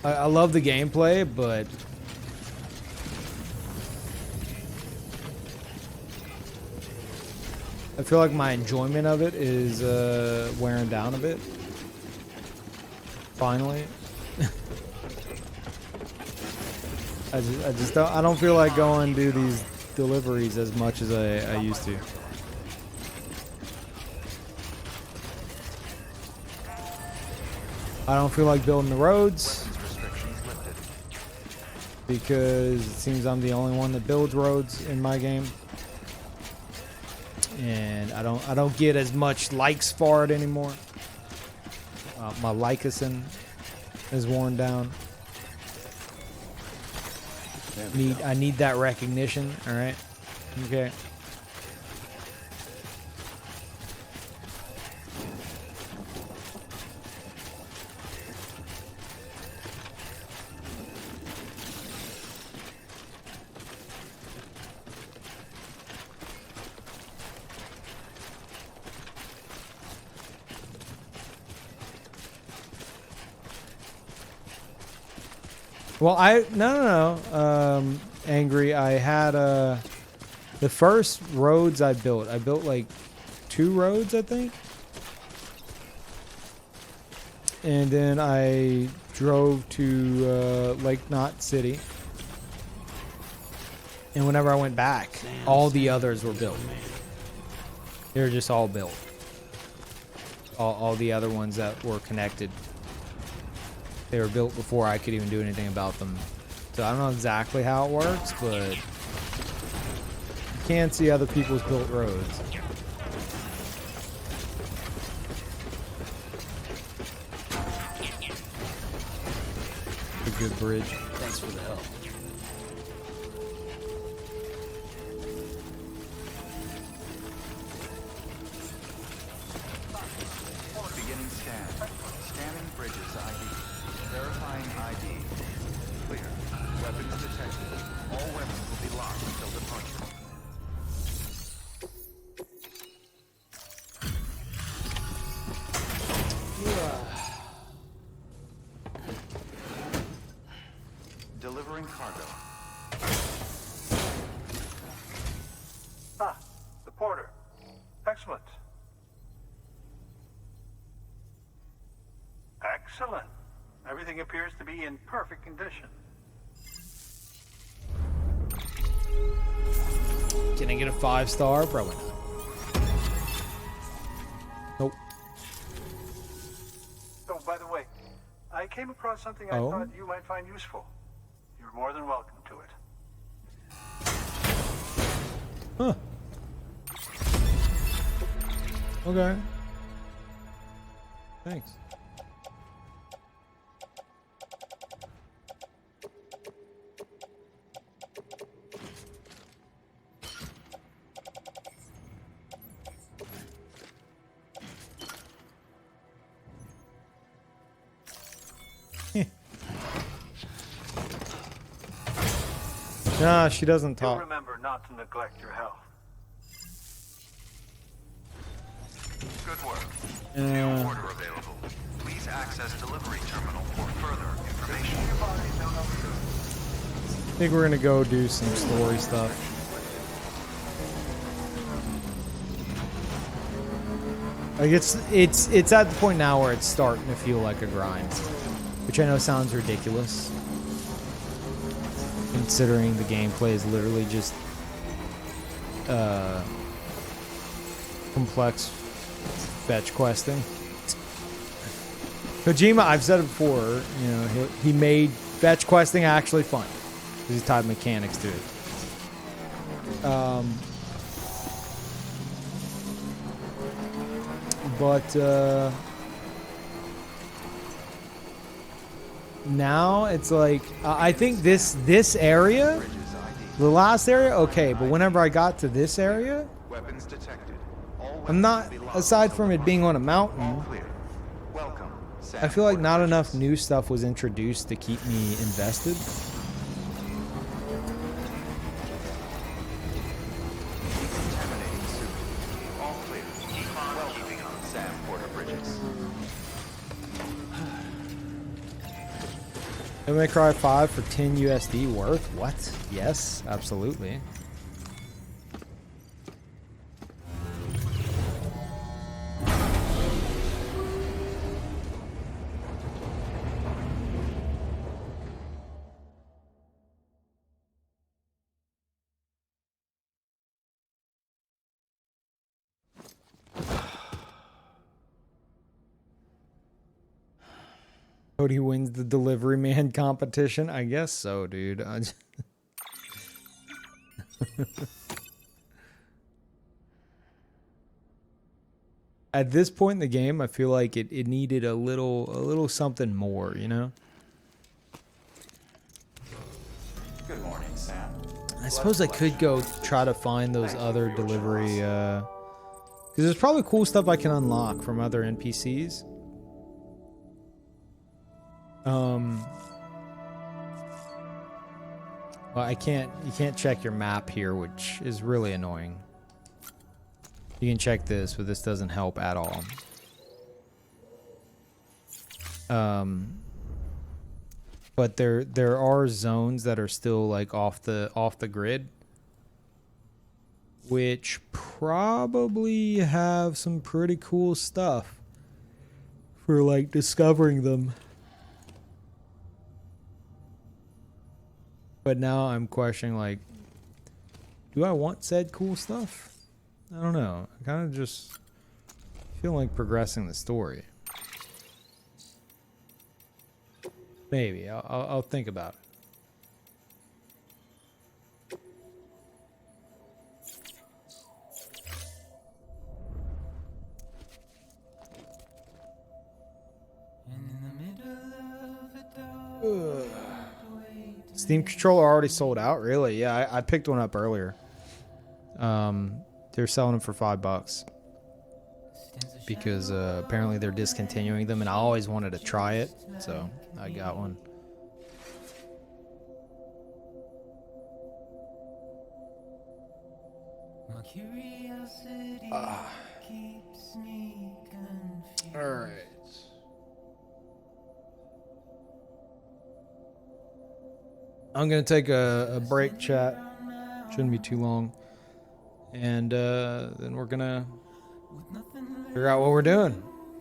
I love the gameplay, but... I feel like my enjoyment of it is wearing down a bit. Finally. I just don't, I don't feel like going and do these deliveries as much as I used to. I don't feel like building the roads because it seems I'm the only one that builds roads in my game, and I don't get as much likes for it anymore. My Lycosin is worn down. I need that recognition. All right. Okay. Well, no. Angry. I had the first roads I built like 2 roads, I think. And then I drove to Lake Knot City. And whenever I went back, all the others were built. They were just all built. All the other ones that were connected. They were built before I could even do anything about them. So I don't know exactly how it works, but you can see other people's built roads. A good bridge. Thanks for the help. Beginning scan. Scanning bridges ID. Verifying ID. Clear. Weapons detected. All weapons will be locked until departure. Excellent. Everything appears to be in perfect condition. Can I get a 5-star? Probably not. Nope. Oh, by the way, I came across something I thought you might find useful. You're more than welcome to it. Huh. Okay. Thanks. Nah, she doesn't Do talk. remember not to neglect your health. Good work. New order available. Please access delivery terminal for further information. I think we're gonna go do some story stuff. Like it's at the point now where it's starting to feel like a grind, which I know sounds ridiculous, considering the gameplay is literally just complex fetch questing. Kojima, I've said it before, you know, he made fetch questing actually fun because he tied mechanics to it. But now it's like I think this area, the last area, okay, but whenever I got to this area, Weapons detected. All I'm not, aside from it being on a mountain, clear. Welcome. I feel like not enough new stuff was introduced to keep me invested. Contaminating suit. All clear. Keep on keeping on. Sam Porter Bridges. Devil May Cry 5 for 10 USD worth? What? Yes, absolutely. Cody wins the delivery man competition. I guess so, dude. At this point in the game, I feel like it needed a little something more, you know? Good morning, Sam. I suppose I could go try to find those other delivery, because there's probably cool stuff I can unlock from other NPCs. Well, you can't check your map here, which is really annoying. You can check this, but this doesn't help at all. But there are zones that are still like off the grid, which probably have some pretty cool stuff for like discovering them. But now I'm questioning, like, do I want said cool stuff? I don't know. I kind of just feel like progressing the story. Maybe. I'll think about it. Steam controller already sold out? Really? Yeah, I picked one up earlier. They're selling them for $5 because apparently they're discontinuing them, and I always wanted to try it, so I got one. All right. I'm gonna take a break, chat. Shouldn't be too long, and then we're gonna figure out what we're doing.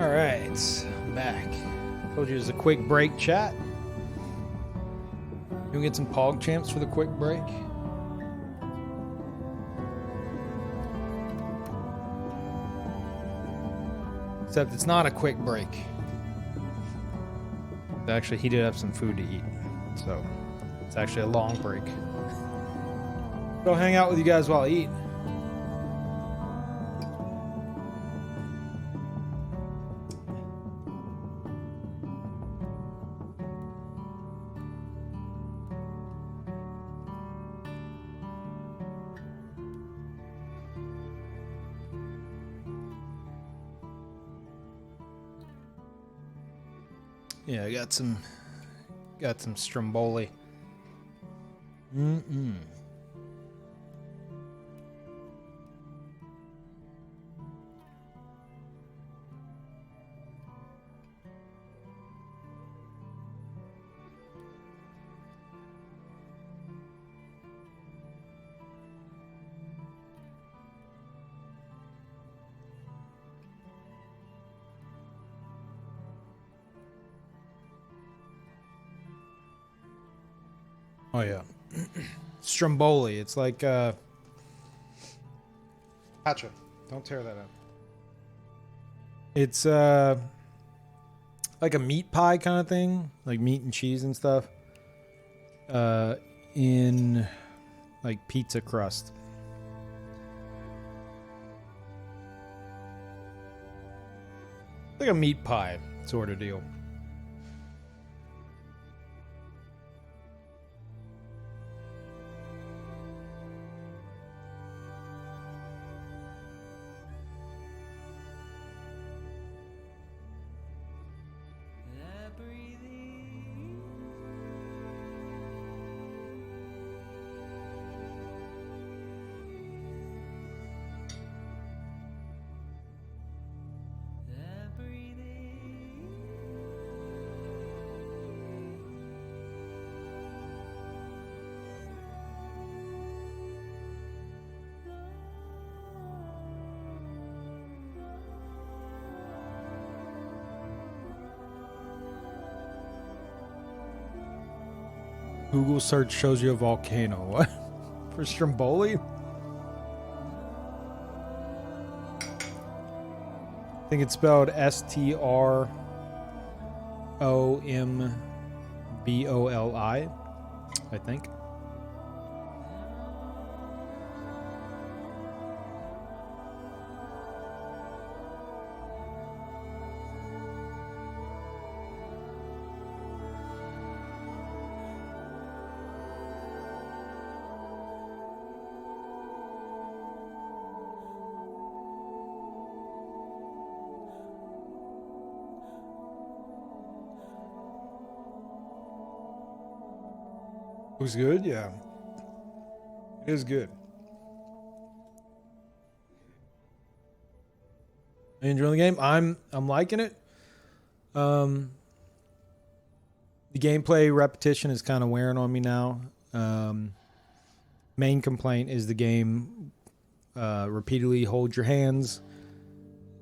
All right, I'm back. Told you it was a quick break, chat. Can we get some Pog Champs for the quick break? Except it's not a quick break. It's actually heated up some food to eat. So it's actually a long break. Go hang out with you guys while I eat. Yeah, I got some Stromboli. Oh yeah. Stromboli. It's like Gotcha. Don't tear that up. It's like a meat pie kind of thing, like meat and cheese and stuff. In like pizza crust. Like a meat pie sort of deal. Google search shows you a volcano. What? For Stromboli? I think it's spelled Stromboli, I think. It was good, yeah. It is good. Are you enjoying the game? I'm liking it. The gameplay repetition is kind of wearing on me now. Main complaint is the game repeatedly hold your hands.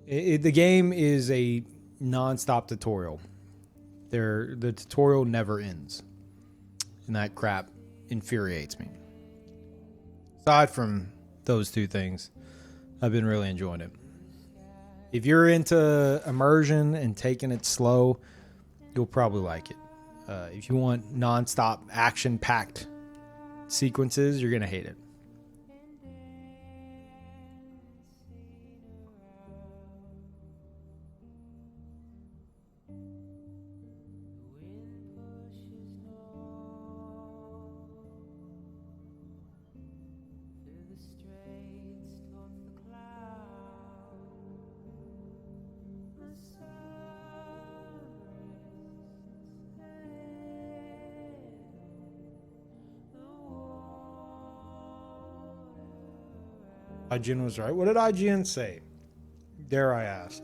The game is a non-stop tutorial. The tutorial never ends. And that crap infuriates me. Aside from those two things, I've been really enjoying it. If you're into immersion and taking it slow, you'll probably like it. If you want non-stop action-packed sequences, you're going to hate it. IGN was right. What did IGN say? Dare I ask?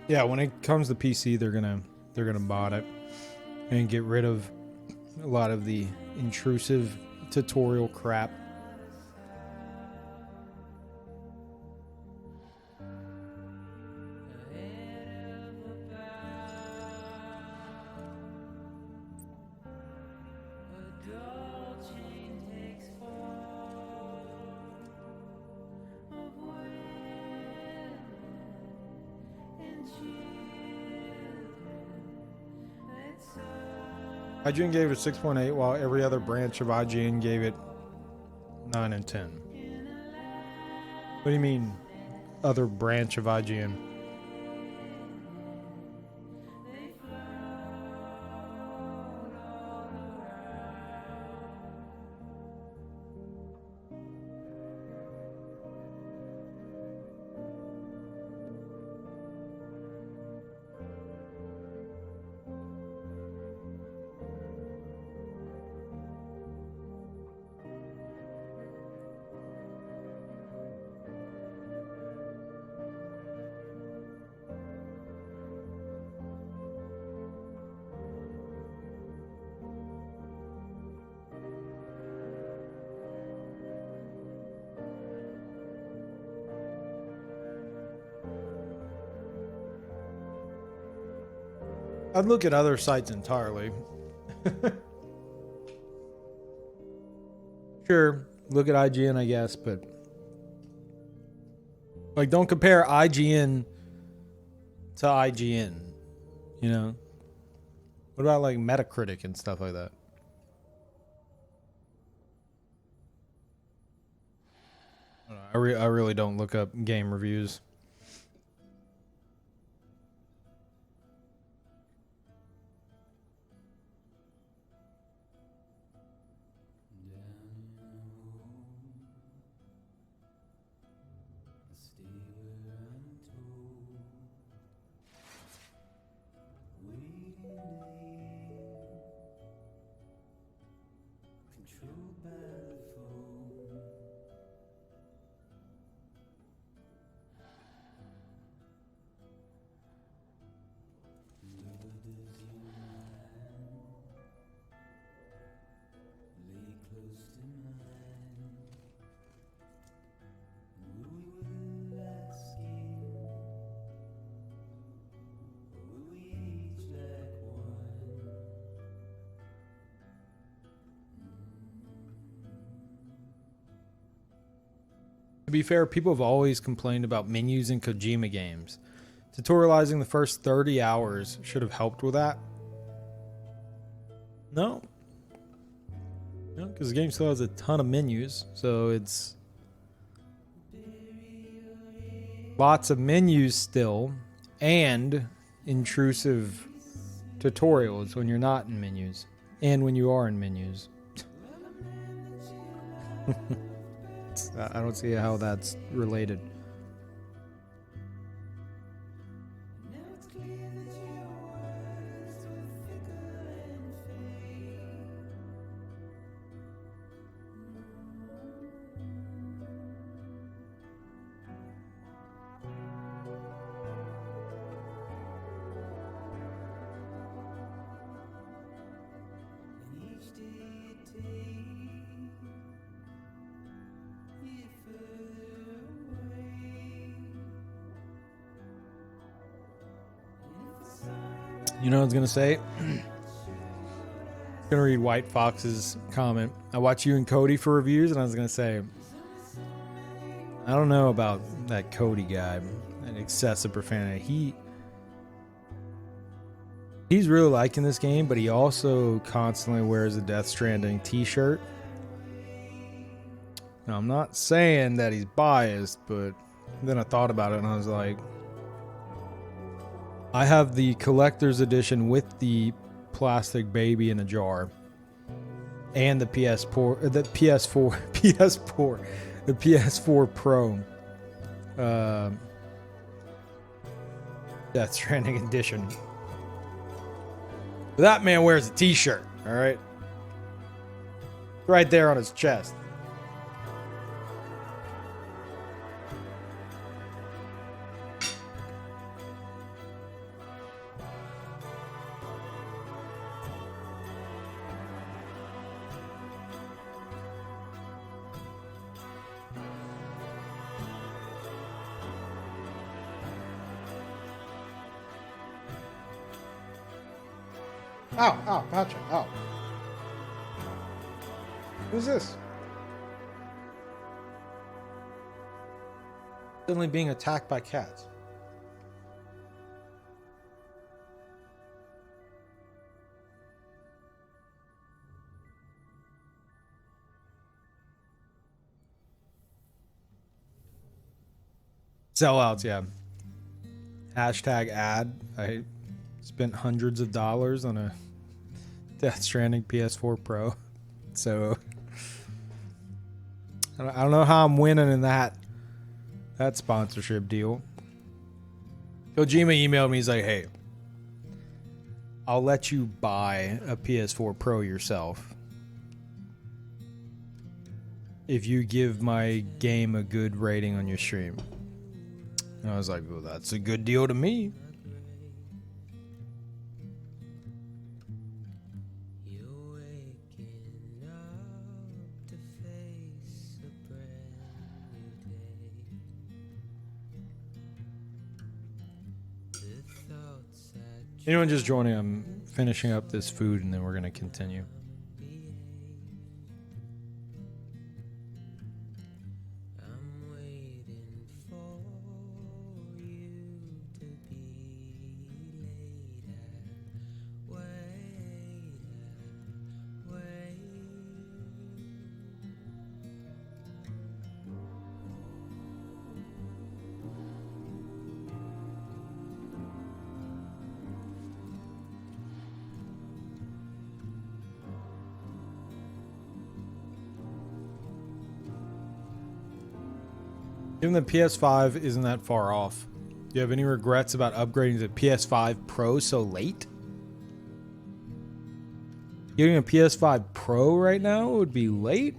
Yeah, when it comes to PC, they're gonna mod it and get rid of a lot of the intrusive tutorial crap. IGN gave it 6.8, while every other branch of IGN gave it 9 and 10. What do you mean, other branch of IGN? I'd look at other sites entirely. Sure, look at IGN, I guess, but like, don't compare IGN to IGN, you know? What about like Metacritic and stuff like that? I really don't look up game reviews. To be fair, people have always complained about menus in Kojima games. Tutorializing the first 30 hours should have helped with that. No. No, because the game still has a ton of menus, so it's lots of menus still, and intrusive tutorials when you're not in menus, and when you are in menus. I don't see how that's related. You know what I was going to say? I'm going to read White Fox's comment. I watch you and Cody for reviews, and I was going to say, I don't know about that Cody guy, that excessive profanity. He's really liking this game, but he also constantly wears a Death Stranding t-shirt. Now, I'm not saying that he's biased, but then I thought about it, and I was like, I have the collector's edition with the plastic baby in a jar, and the PS4 Pro, Death Stranding edition. But that man wears a t-shirt, all right, right there on his chest. Ow, Patrick, ow. Who's this? Suddenly being attacked by cats. Sellouts, yeah. Hashtag ad. I spent hundreds of dollars on a Death Stranding PS4 Pro. So I don't know how I'm winning in that sponsorship deal. Kojima emailed me. He's like, hey, I'll let you buy a PS4 Pro yourself if you give my game a good rating on your stream. And I was like, well, that's a good deal to me. Anyone just joining, I'm finishing up this food and then we're going to continue. Even the PS5 isn't that far off. Do you have any regrets about upgrading to PS5 Pro so late? Getting a PS5 Pro right now would be late?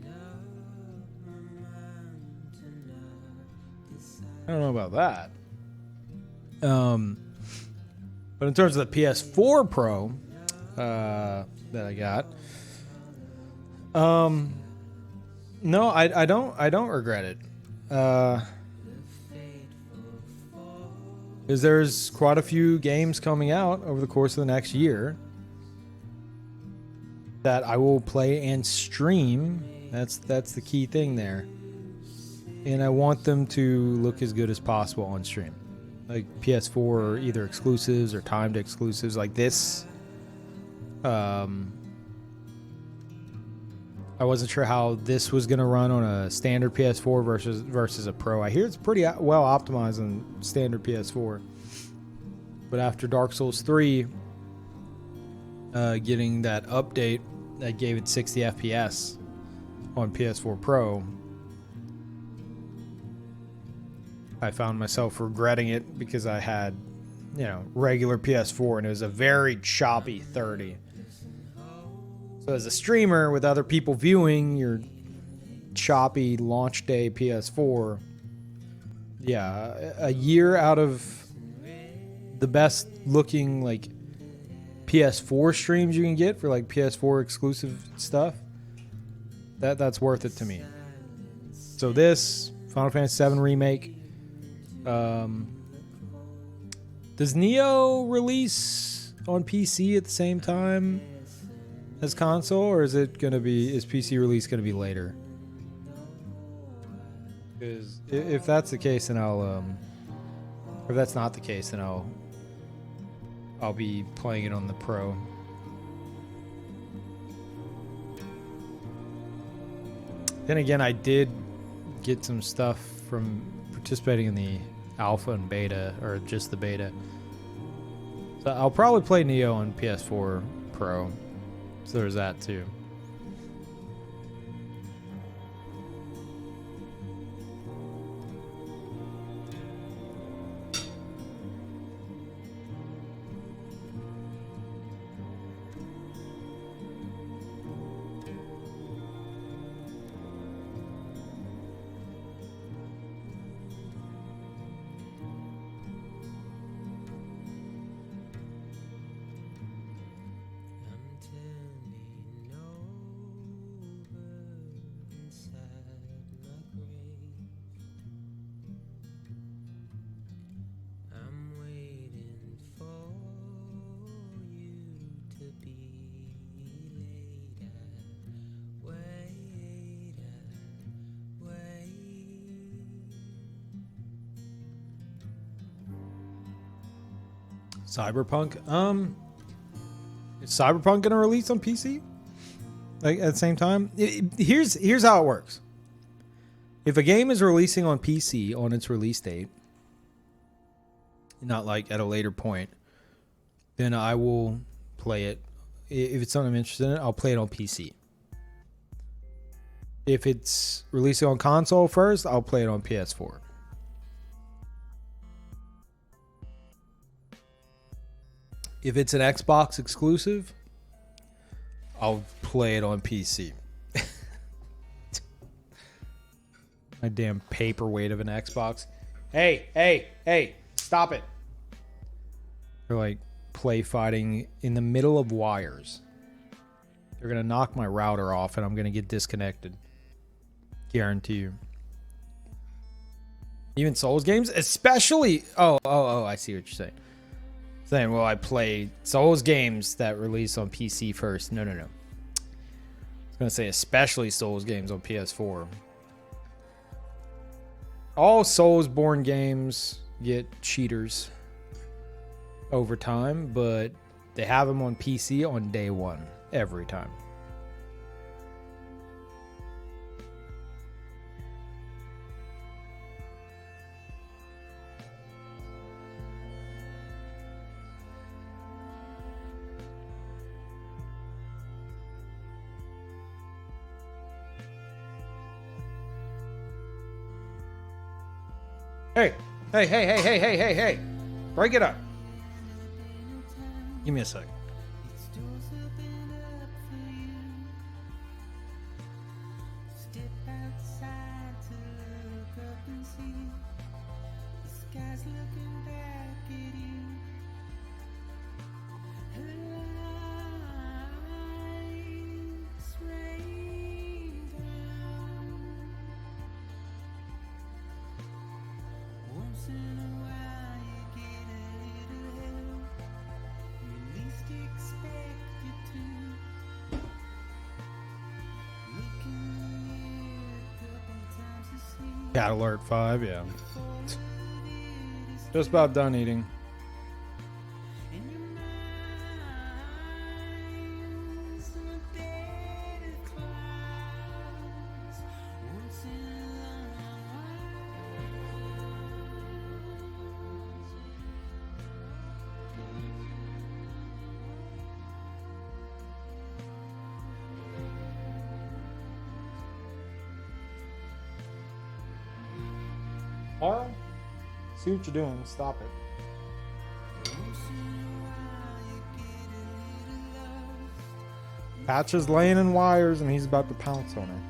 I don't know about that. But in terms of the PS4 Pro that I got, no, I don't regret it. Because there's quite a few games coming out over the course of the next year that I will play and stream. That's the key thing there. And I want them to look as good as possible on stream. Like PS4 or either exclusives or timed exclusives like this. I wasn't sure how this was going to run on a standard PS4 versus a Pro. I hear it's pretty well optimized on standard PS4. But after Dark Souls 3 getting that update that gave it 60 FPS on PS4 Pro, I found myself regretting it because I had, regular PS4 and it was a very choppy 30. So as a streamer with other people viewing your choppy launch day PS4, yeah, a year out of the best looking like PS4 streams you can get for like PS4 exclusive stuff, that's worth it to me. So this Final Fantasy VII Remake, does Neo release on PC at the same time as console, or is PC release gonna be later? Because if that's the case, then if that's not the case, then I'll be playing it on the Pro. Then again, I did get some stuff from participating in the alpha and beta, or just the beta. So I'll probably play Neo on PS4 Pro. So there's that too. Cyberpunk. Is Cyberpunk gonna release on PC? Like at the same time? Here's how it works. If a game is releasing on PC on its release date, not like at a later point, then I will play it. If it's something I'm interested in, I'll play it on PC. If it's releasing on console first, I'll play it on PS4. If it's an Xbox exclusive, I'll play it on PC. My damn paperweight of an Xbox. Hey, stop it. They're like play fighting in the middle of wires. They're going to knock my router off and I'm going to get disconnected. Guarantee you. Even Souls games, especially. Oh, I see what you're saying. Saying, well, I play Souls games that release on PC first. No. I was going to say especially Souls games on PS4. All Souls-born games get cheaters over time, but they have them on PC on day one every time. Hey. Break it up. Give me a sec. Cat Alert 5, yeah. Just about done eating. Carl, see what you're doing. Stop it. Patch is laying in wires and he's about to pounce on her.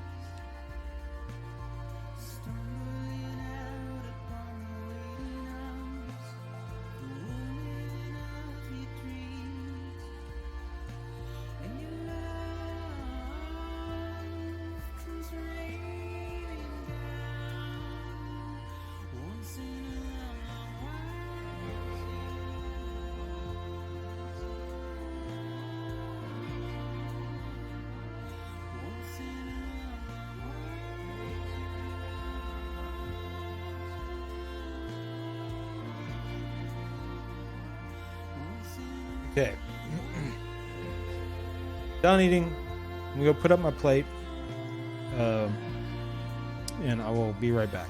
Okay. Done eating. I'm going to put up my plate. And I will be right back.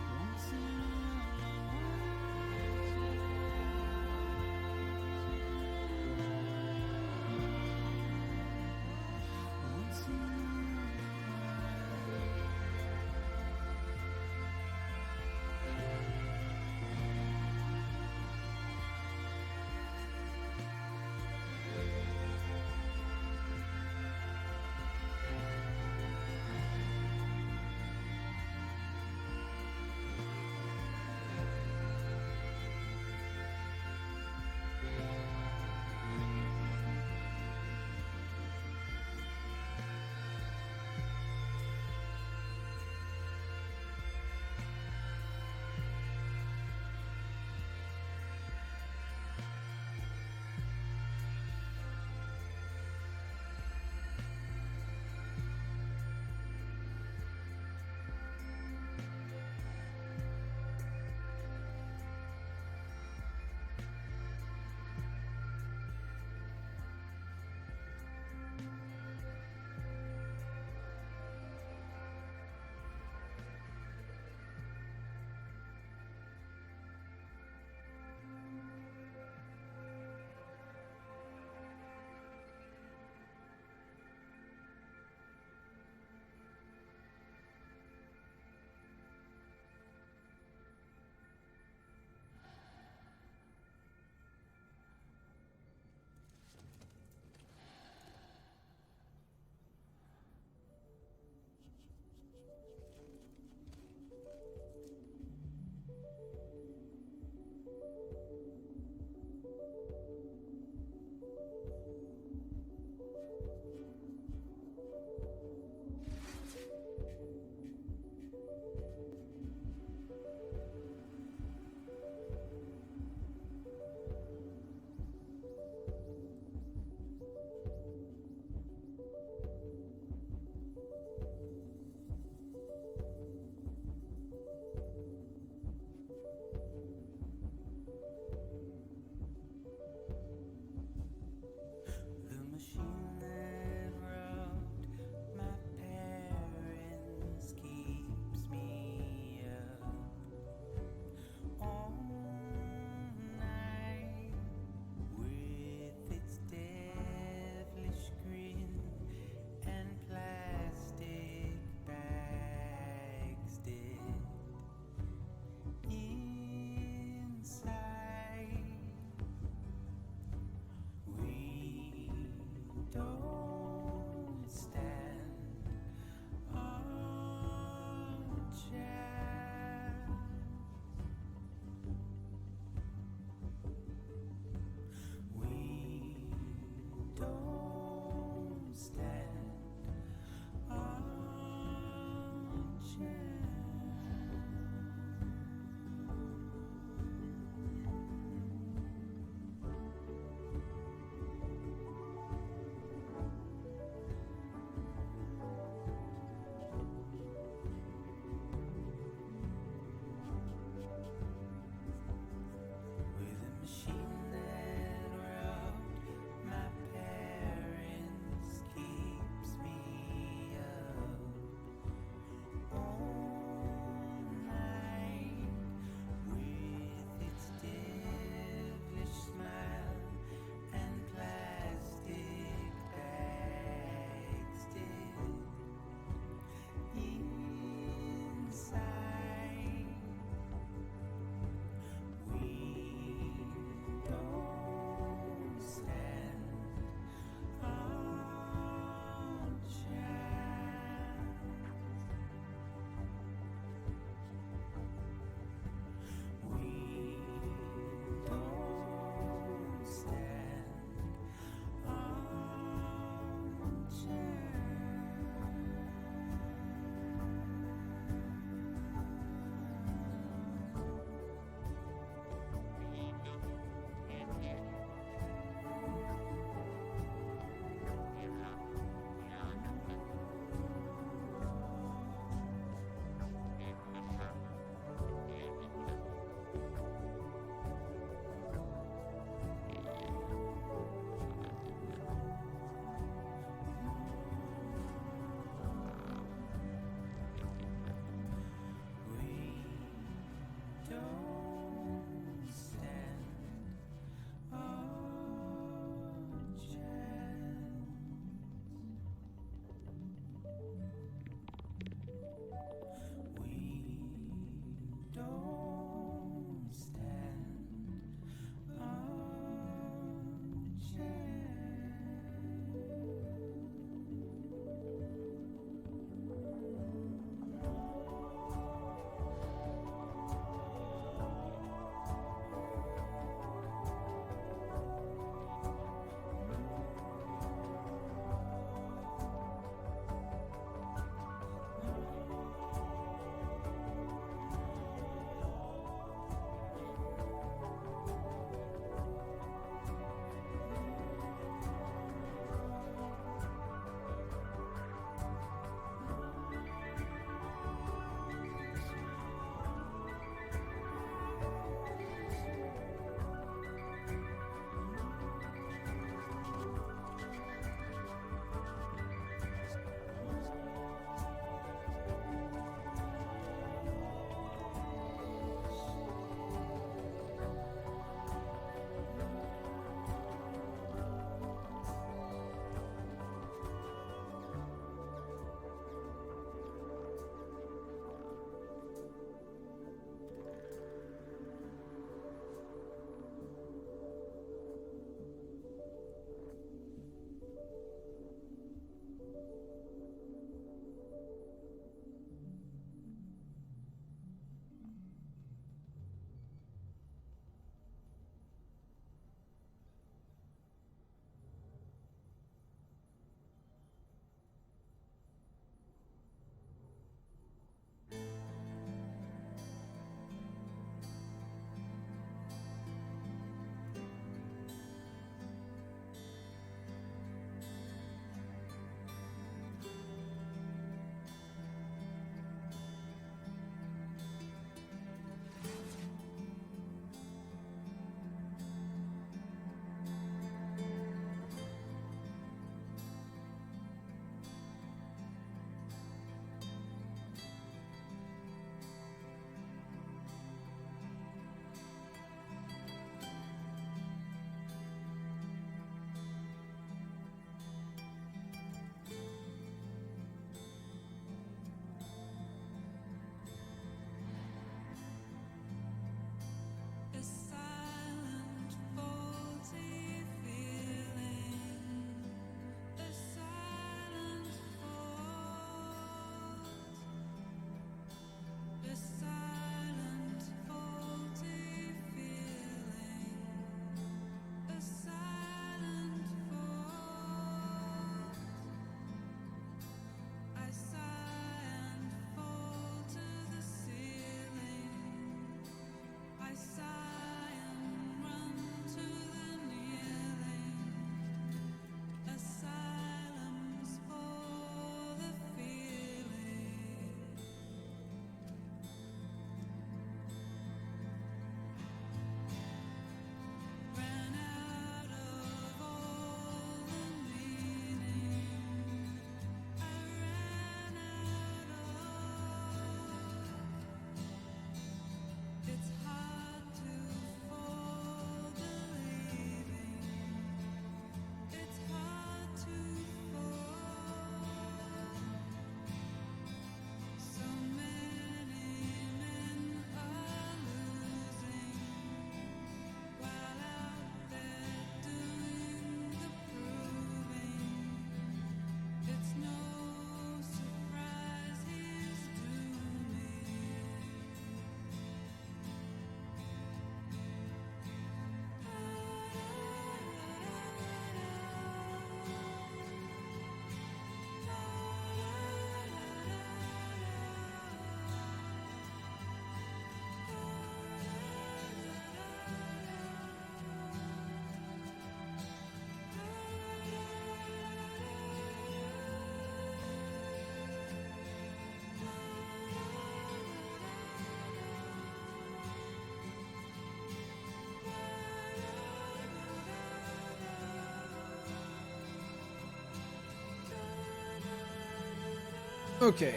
Okay.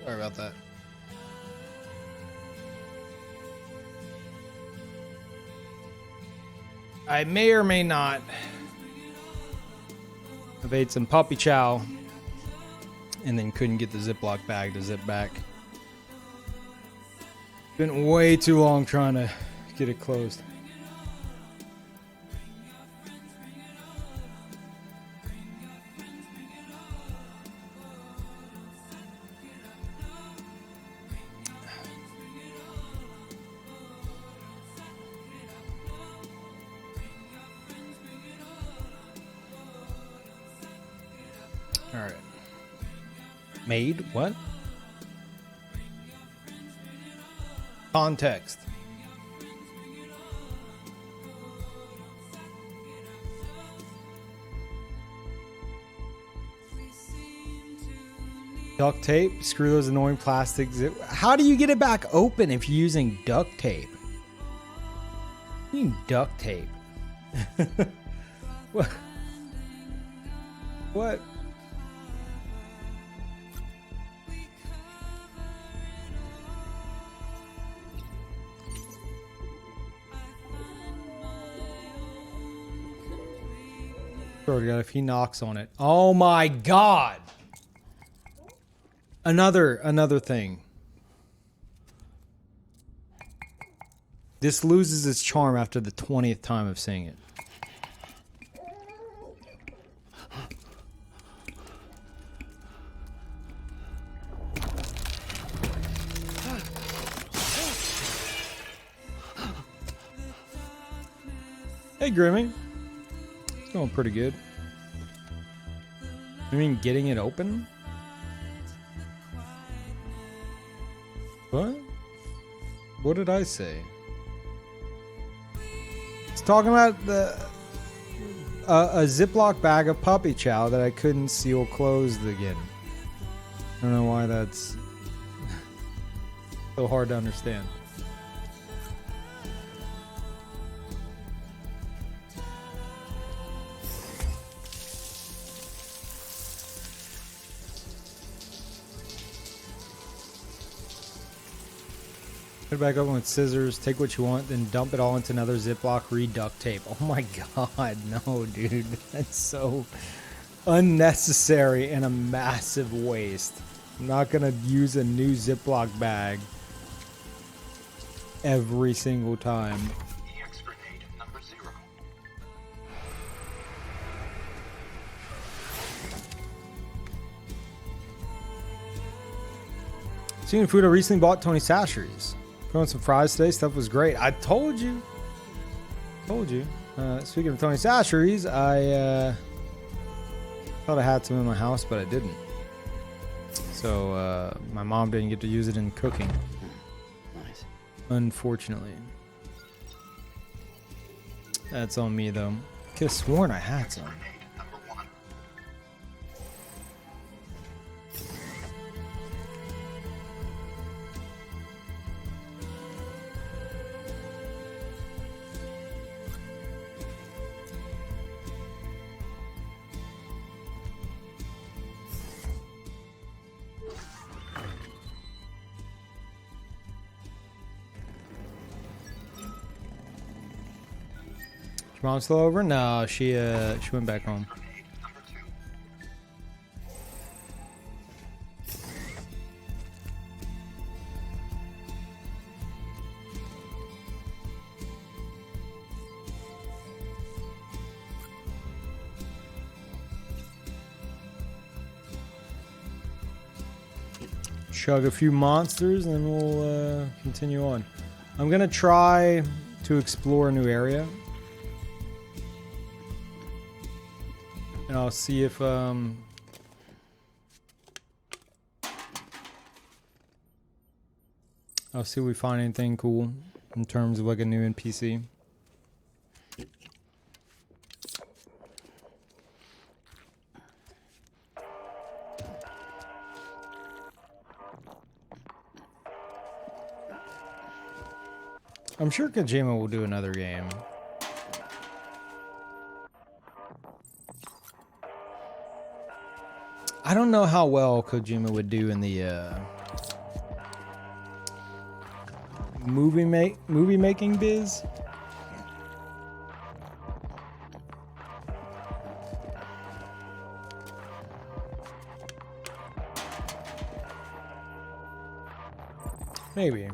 Sorry about that. I may or may not have ate some puppy chow and then couldn't get the Ziploc bag to zip back. Been way too long trying to get it closed. All right. Made what? Context. Duct tape. Screw those annoying plastic zip. How do you get it back open if you're using duct tape? What do you mean duct tape? What? What? If he knocks on it. Oh my god. Another thing. This loses its charm after the 20th time of saying it. Hey, Grimmy. It's going pretty good. I mean, getting it open? What? What did I say? It's talking about the a Ziploc bag of puppy chow that I couldn't seal closed again. I don't know why that's so hard to understand. Put it back open with scissors, take what you want, then dump it all into another Ziploc, re-duct tape. Oh my god, no, dude. That's so unnecessary and a massive waste. I'm not gonna use a new Ziploc bag every single time. EX grenade number 0. Speaking of food, I recently bought Tony Sashery's. Put on some fries today. Stuff was great. I told you. Speaking of Tony Sashery's, I thought I had some in my house, but I didn't. So my mom didn't get to use it in cooking. Nice. Unfortunately. That's on me, though. Could have sworn I had some. Grenade number 1. Your mom still over? No, she went back home. Grenade number 2. Chug a few monsters and then we'll continue on. I'm gonna try to explore a new area. And I'll see if I'll see if we find anything cool in terms of like a new NPC. I'm sure Kojima will do another game. I don't know how well Kojima would do in the movie making biz. Maybe.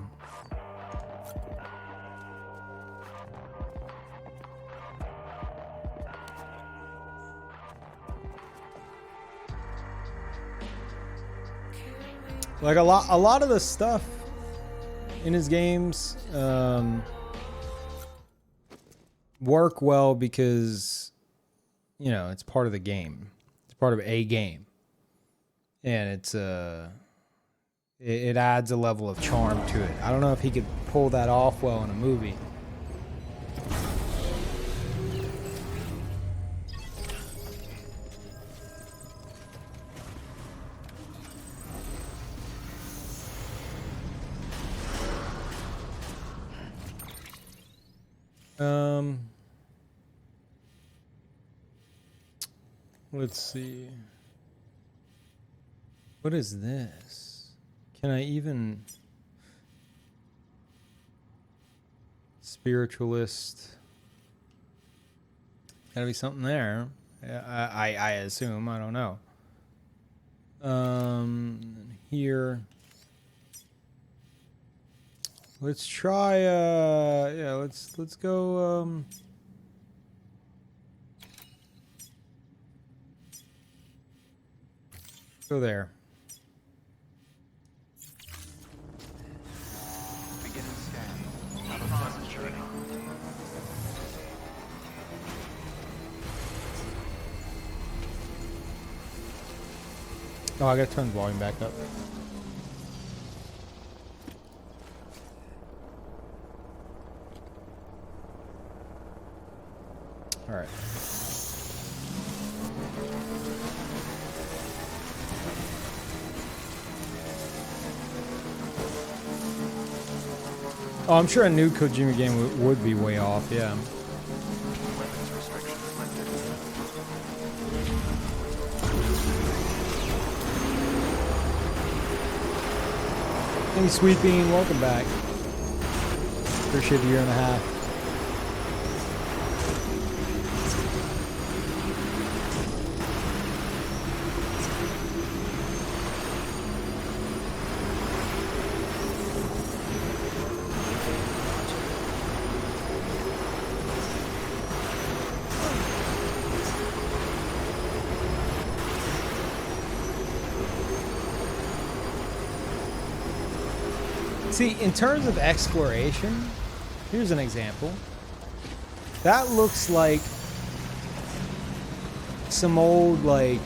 Like a lot of the stuff in his games work well because, you know, it's part of the game. It's part of a game, and it adds a level of charm to it. I don't know if he could pull that off well in a movie. Let's see. What is this? Can I even... Spiritualist. Gotta be something there. I assume. I don't know. Here. Let's try, yeah, let's go, go there. Beginning scan. Have a pleasant journey. Oh, I gotta turn the volume back up. All right. Oh, I'm sure a new Kojima game would be way off, yeah. Weapons restrictions lifted. Hey, Sweet Bean, welcome back. Appreciate the 1.5 years. See, in terms of exploration, here's an example. That looks like some old, like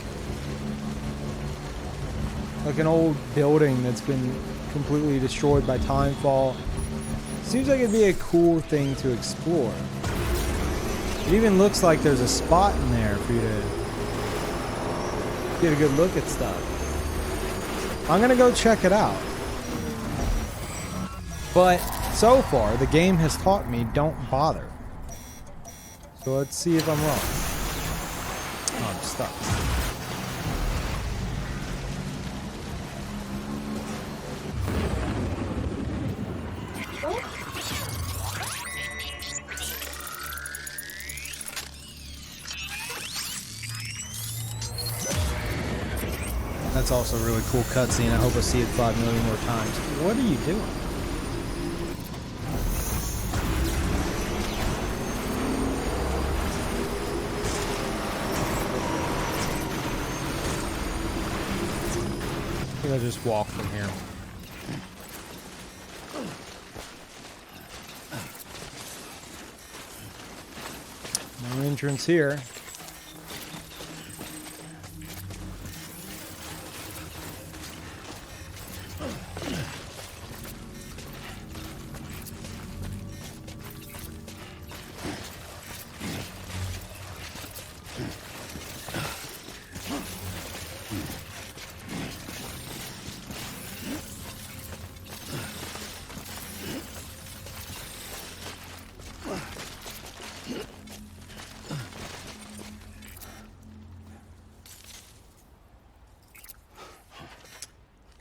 an old building that's been completely destroyed by timefall. Seems like it'd be a cool thing to explore. It even looks like there's a spot in there for you to get a good look at stuff. I'm gonna go check it out. But so far, the game has taught me don't bother. So let's see if I'm wrong. Oh, I'm stuck. That's also a really cool cutscene. I hope I see it 5 million more times. What are you doing? I'll just walk from here. No entrance here.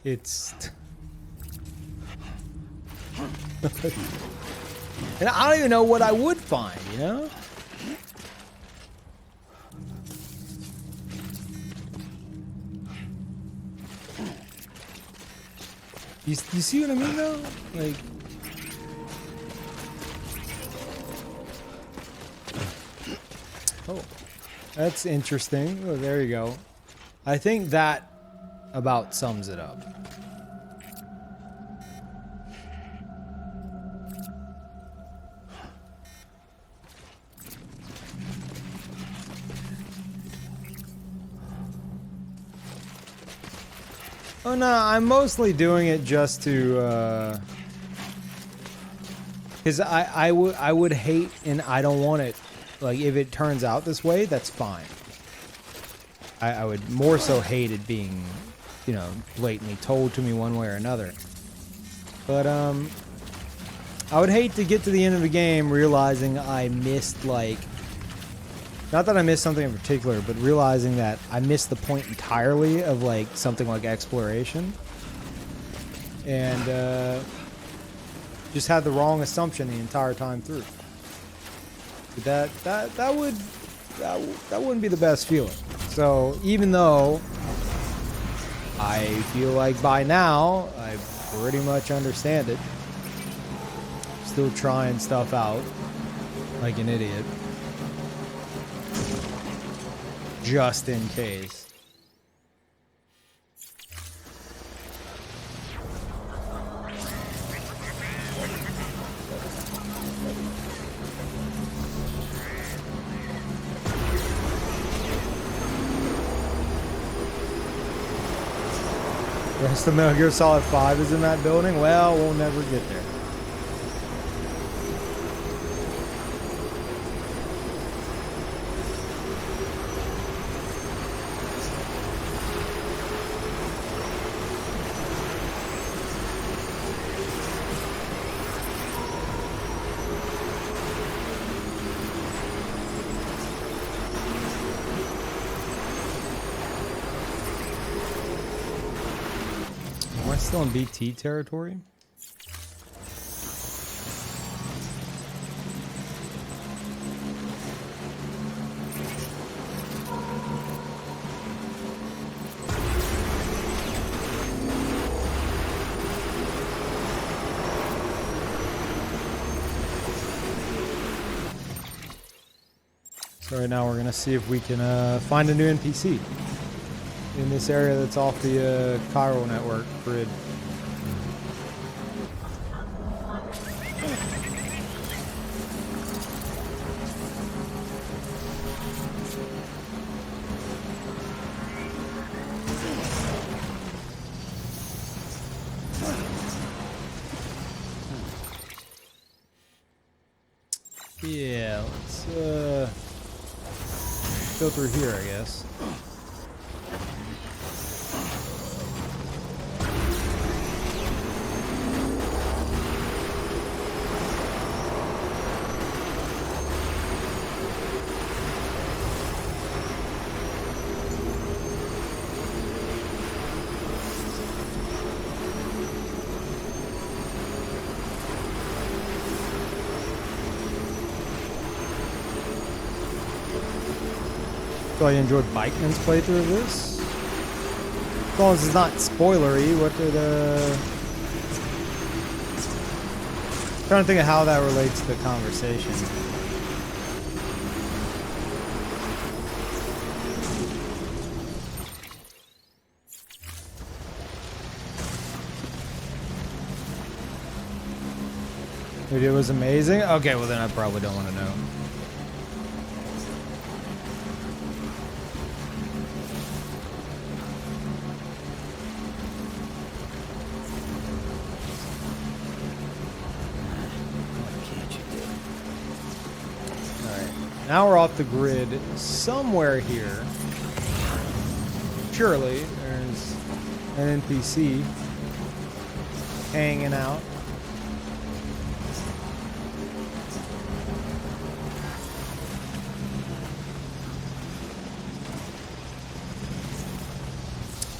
It's... And I don't even know what I would find, you know? You see what I mean, though? Like... Oh, that's interesting. Oh, there you go. I think that about sums it up. Oh no, I'm mostly doing it just to, because I would hate, and I don't want it. Like, if it turns out this way, that's fine. I would more so hate it being, you know, blatantly told to me one way or another. But, I would hate to get to the end of the game realizing I missed, like, not that I missed something in particular, but realizing that I missed the point entirely of, like, something like exploration. And, just had the wrong assumption the entire time through. That wouldn't be the best feeling. So even though I feel like by now I pretty much understand it, still trying stuff out like an idiot, just in case. Rest of Metal Gear Solid 5 is in that building? Well, we'll never get there. Still in BT territory? So right now we're gonna see if we can find a new NPC in this area that's off the Cairo network grid. Yeah, let's go through here, I guess. So I enjoyed Bikeman's playthrough of this. As long as it's not spoilery, what did trying to think of how that relates to the conversation. Maybe it was amazing? Okay, well then I probably don't want to know. Now we're off the grid somewhere here. Surely there's an NPC hanging out.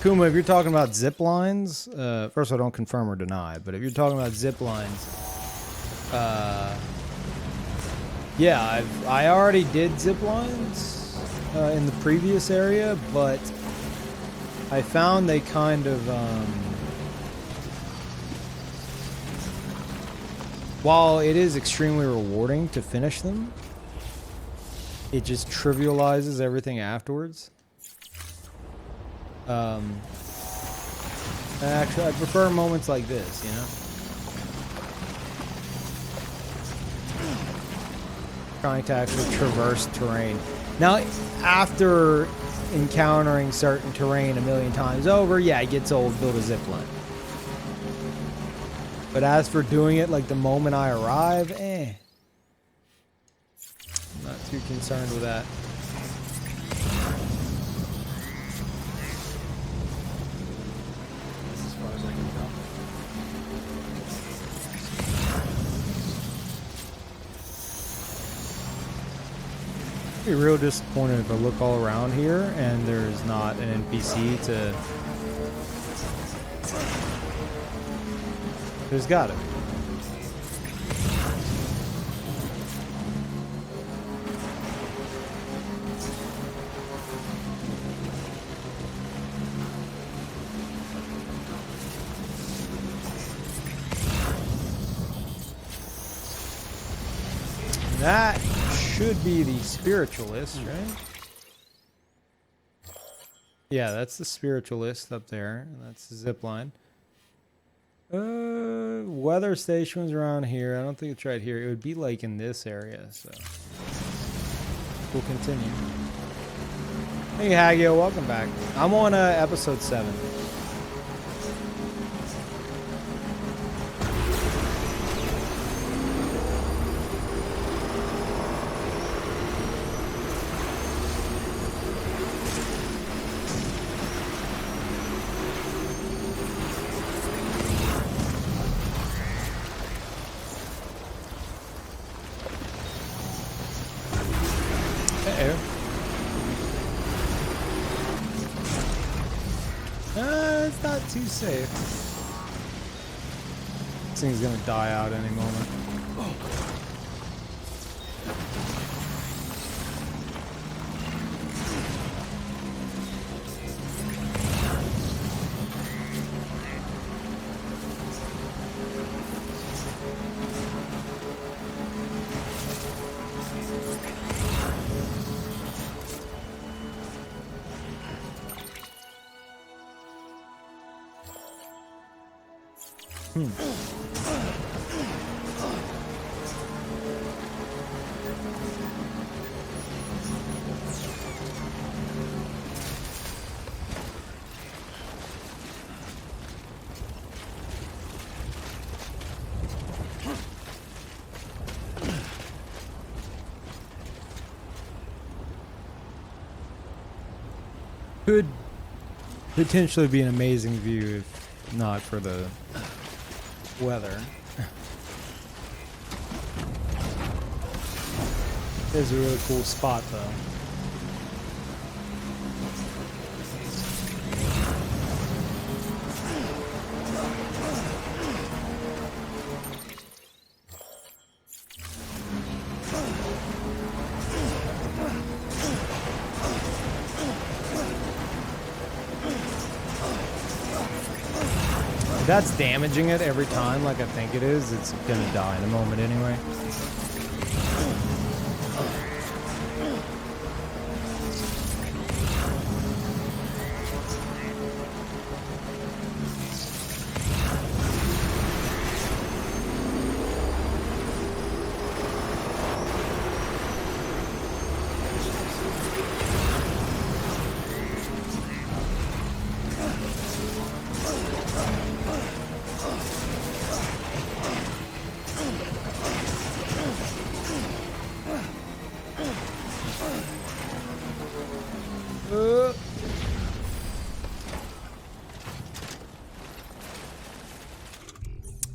Kuma, if you're talking about zip lines, first of all, don't confirm or deny, but if you're talking about zip lines, yeah, I already did zip lines in the previous area, but I found they kind of, while it is extremely rewarding to finish them, it just trivializes everything afterwards. Actually, I prefer moments like this, you know? Trying to actually traverse terrain. Now, after encountering certain terrain a million times over, yeah, it gets old, build a zipline. But as for doing it like the moment I arrive, I'm not too concerned with that. That's as far as I can go. I'd be real disappointed if I look all around here and there's not an NPC to... There's got it. That should be the spiritualist, right? Yeah, that's the spiritualist up there. That's the zip line. Weather stations around here. I don't think it's right here. It would be like in this area, so we'll continue. Hey Hagio, welcome back. I'm on episode 7. It's not too safe. This thing's gonna die out any moment. Could potentially be an amazing view if not for the weather. It's a really cool spot though. If that's damaging it every time like I think it is, it's gonna die in a moment anyway.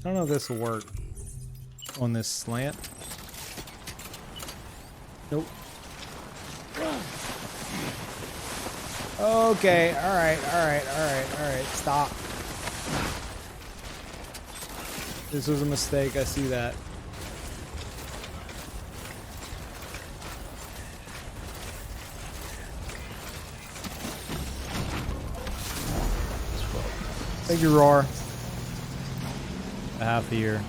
I don't know if this will work on this slant. Nope. Okay, alright. Stop. This was a mistake, I see that. Thank you, Roar. A half a year.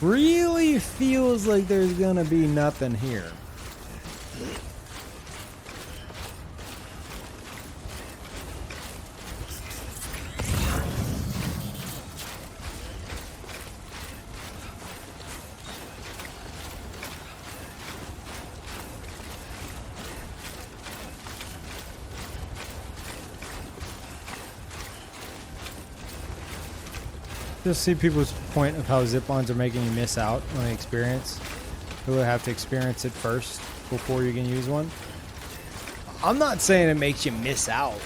Really feels like there's gonna be nothing here. Just see people's point of how zip lines are making you miss out on the experience. You really have to experience it first before you can use one. I'm not saying it makes you miss out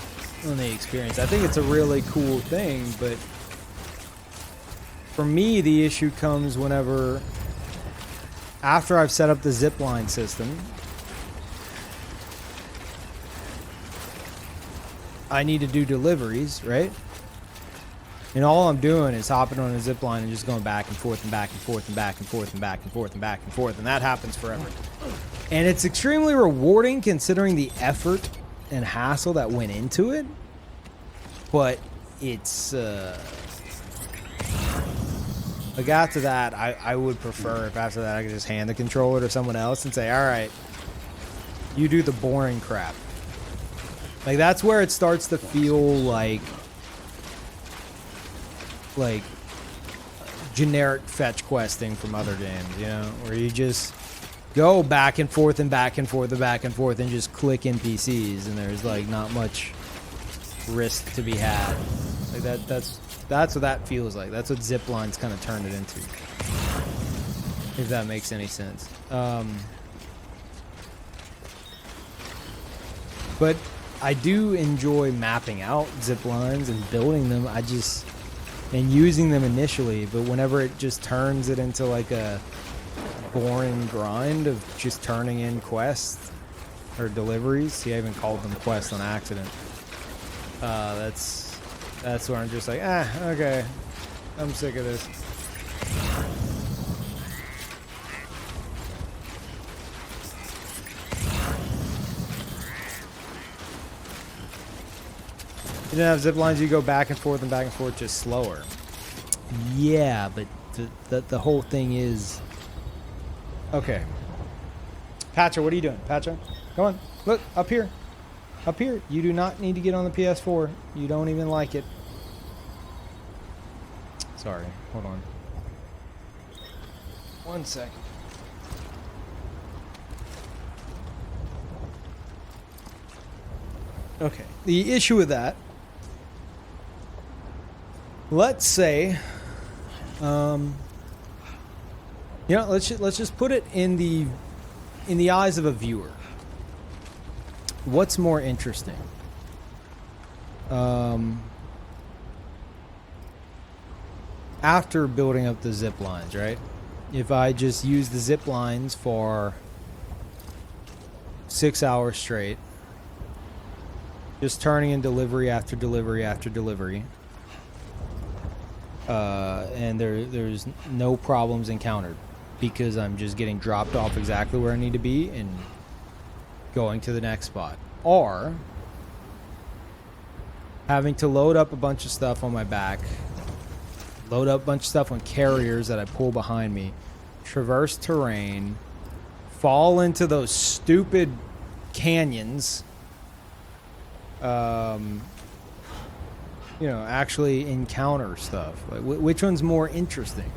on the experience. I think it's a really cool thing, but for me, the issue comes whenever, after I've set up the zip line system, I need to do deliveries, right? And all I'm doing is hopping on a zip line and just going back and forth and back and forth and back and forth and back and forth and back and forth, and that happens forever. And it's extremely rewarding considering the effort and hassle that went into it. But it's like after that, I would prefer if after that I could just hand the controller to someone else and say, all right, you do the boring crap. Like that's where it starts to feel like generic fetch questing from other games, you know, where you just go back and forth and back and forth and back and forth and just click NPCs, and there's like not much risk to be had. Like that's what that feels like. That's what zip lines kind of turned it into, if that makes any sense. But I do enjoy mapping out zip lines and building them. And using them initially, but whenever it just turns it into like a boring grind of just turning in quests or deliveries. See, I even called them quests on accident. That's where I'm just like, okay, I'm sick of this. You didn't have zip lines, you go back and forth, just slower. Yeah, but the whole thing is... Okay. Patcha, what are you doing? Patcha, come on. Look, up here. Up here. You do not need to get on the PS4. You don't even like it. Sorry, hold on. 1 second. Okay, the issue with that, let's say, you know, let's just put it in the eyes of a viewer. What's more interesting? After building up the zip lines, right? If I just use the zip lines for 6 hours straight, just turning in delivery after delivery after delivery, and there's no problems encountered because I'm just getting dropped off exactly where I need to be and going to the next spot. Or having to load up a bunch of stuff on my back, load up a bunch of stuff on carriers that I pull behind me, traverse terrain, fall into those stupid canyons, you know, actually encounter stuff. Like, which one's more interesting?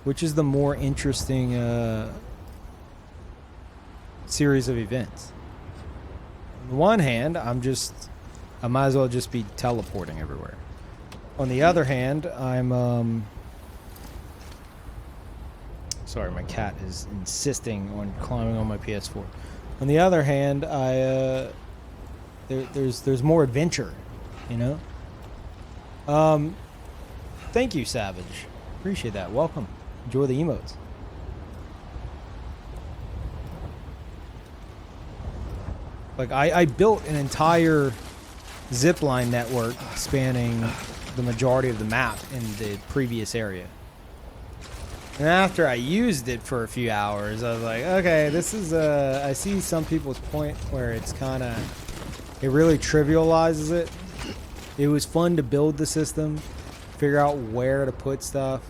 Which is the more interesting series of events? On the one hand, I might as well just be teleporting everywhere. On the other hand, I'm sorry, my cat is insisting on climbing on my PS4. On the other hand, there's more adventure, you know. Thank you, Savage. Appreciate that. Welcome. Enjoy the emotes. Like I built an entire zipline network spanning the majority of the map in the previous area. And after I used it for a few hours, I was like, okay, this is I see some people's point where it's kind of, it really trivializes it. It was fun to build the system, figure out where to put stuff,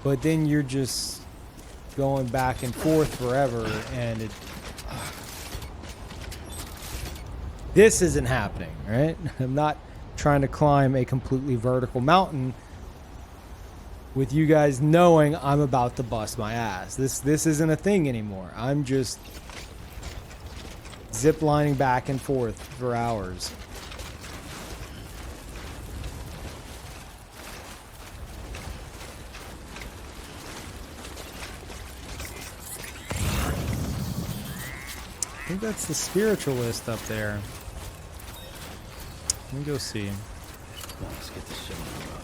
but then you're just going back and forth forever, and this isn't happening, right? I'm not trying to climb a completely vertical mountain with you guys knowing I'm about to bust my ass. This isn't a thing anymore. I'm just ziplining back and forth for hours. I think that's the spiritualist up there. Let me go see. Let's get this shit on the road.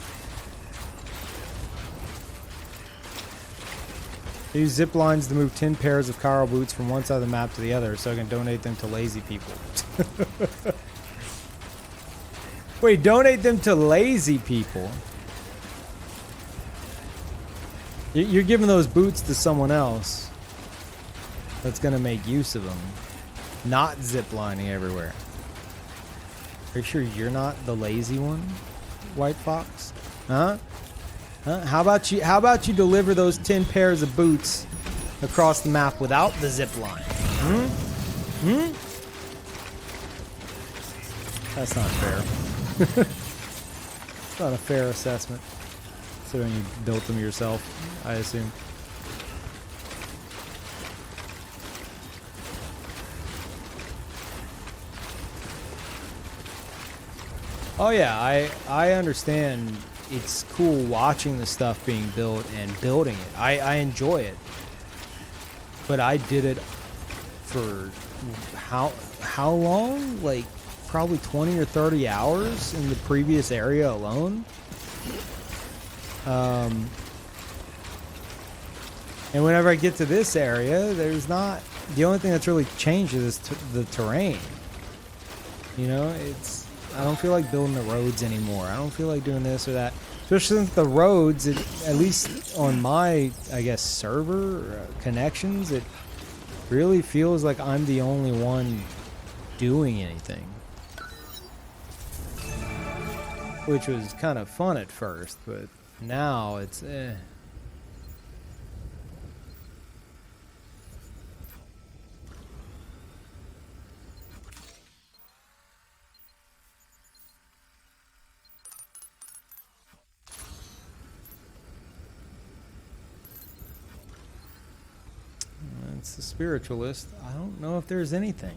I use zip lines to move 10 pairs of Carl boots from one side of the map to the other so I can donate them to lazy people. Wait, donate them to lazy people? You're giving those boots to someone else that's going to make use of them, not zip lining everywhere. Are you sure you're not the lazy one, White Fox? Huh? Huh? How about you deliver those 10 pairs of boots across the map without the zip line? That's not fair. It's not a fair assessment. Considering you built them yourself, I assume. Oh yeah, I understand. It's cool watching the stuff being built and building it. I enjoy it. But I did it for how long? Like probably 20 or 30 hours in the previous area alone. And whenever I get to this area, there's not, the only thing that's really changed is the terrain. You know, I don't feel like building the roads anymore. I don't feel like doing this or that. Especially since the roads, at least on my, I guess, server connections, it really feels like I'm the only one doing anything. Which was kind of fun at first, but now it's eh. It's the spiritualist. I don't know if there's anything.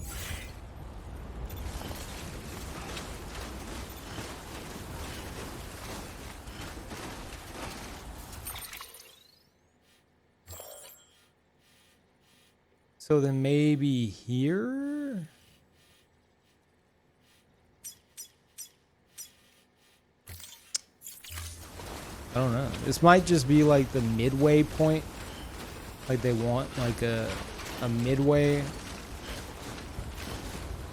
So then maybe here? I don't know. This might just be like the midway point. Like they want like a midway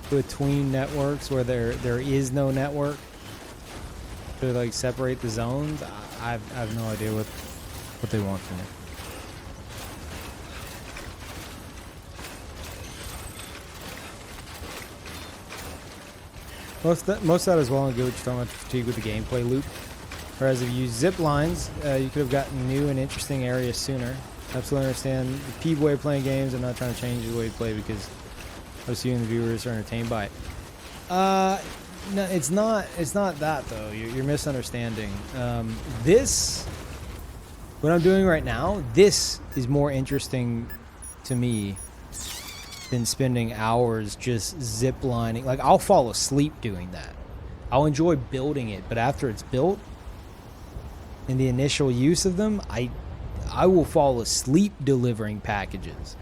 between networks where there is no network to like separate the zones. I have no idea what they want from me. Most of that is well and good, but you're talking about fatigue with the gameplay loop. Whereas if you use zip lines, you could have gotten new and interesting areas sooner. Absolutely understand the Peeb way of playing games. I'm not trying to change the way you play because most of you and the viewers are entertained by it. No, it's not that though. You're misunderstanding. This, what I'm doing right now, this is more interesting to me than spending hours just zip lining. Like I'll fall asleep doing that. I'll enjoy building it, but after it's built, in the initial use of them, I will fall asleep delivering packages.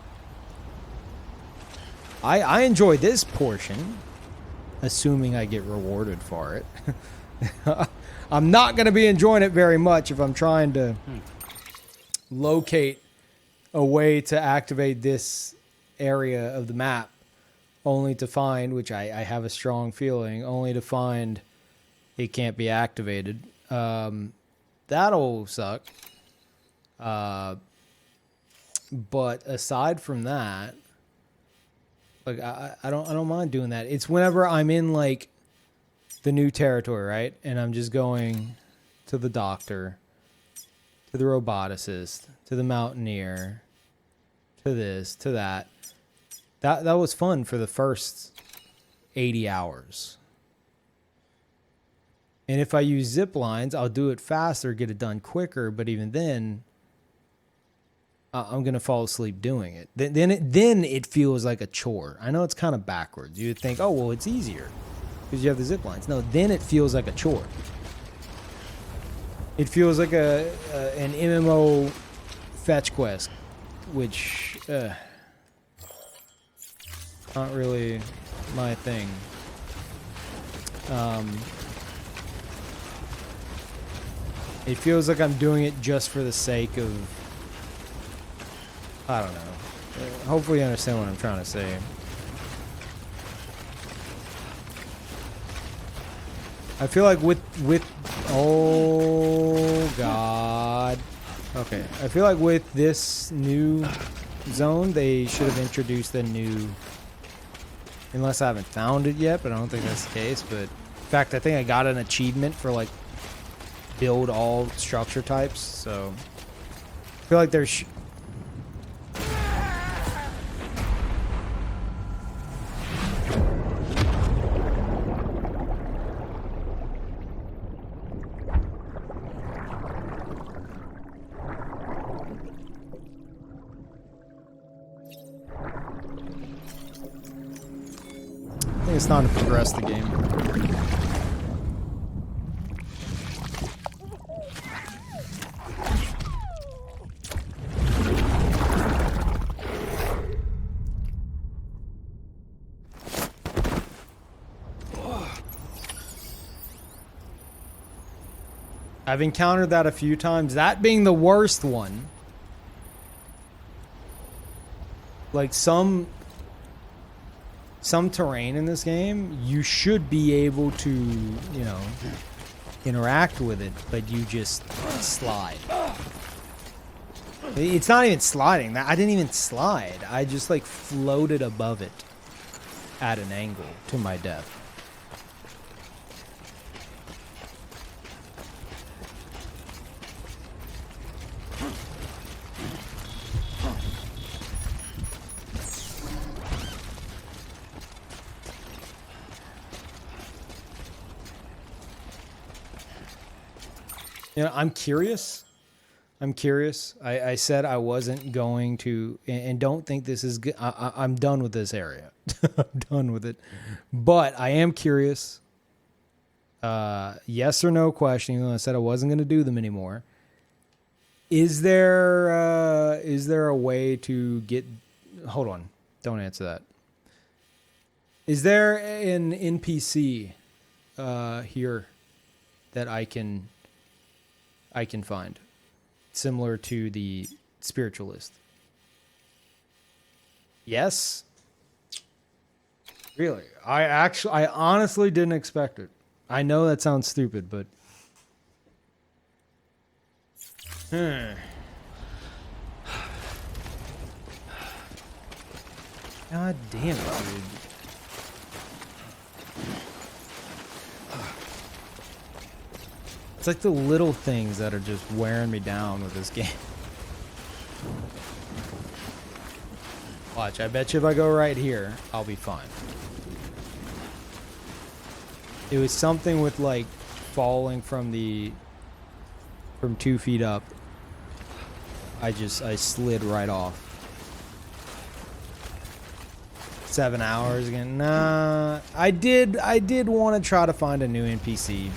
I enjoy this portion, assuming I get rewarded for it. I'm not going to be enjoying it very much if I'm trying to locate a way to activate this area of the map, only to find, which I have a strong feeling, only to find it can't be activated. That'll suck. But aside from that, like I don't mind doing that. It's whenever I'm in like the new territory, right? And I'm just going to the doctor, to the roboticist, to the mountaineer, to this, to that. That was fun for the first 80 hours. And if I use zip lines, I'll do it faster, get it done quicker. But even then, I'm gonna fall asleep doing it. Then it feels like a chore. I know it's kind of backwards. You'd think, oh well, it's easier because you have the zip lines. No, then it feels like a chore. It feels like an MMO fetch quest, which not really my thing. It feels like I'm doing it just for the sake of, I don't know. Hopefully you understand what I'm trying to say. I feel like with oh god. Okay. I feel like with this new zone, they should have introduced a new, unless I haven't found it yet, but I don't think that's the case. But in fact, I think I got an achievement for like build all structure types, so I feel like there's I think it's time to progress the game. I've encountered that a few times, that being the worst one. Like some terrain in this game, you should be able to, you know, interact with it, but you just slide. It's not even sliding. I didn't even slide. I just like floated above it at an angle to my death. You know, I'm curious. I said I wasn't going to, and don't think this is good. I'm done with this area. I'm done with it. But I am curious. Yes or no question. Even though I said I wasn't going to do them anymore. Is there a way to get? Hold on. Don't answer that. Is there an NPC here that I can find, similar to the spiritualist? Yes. Really? I honestly didn't expect it. I know that sounds stupid, but God damn it, dude. It's like the little things that are just wearing me down with this game. Watch, I bet you if I go right here, I'll be fine. It was something with like falling from 2 feet up. I slid right off. 7 hours again. Nah, I did want to try to find a new NPC.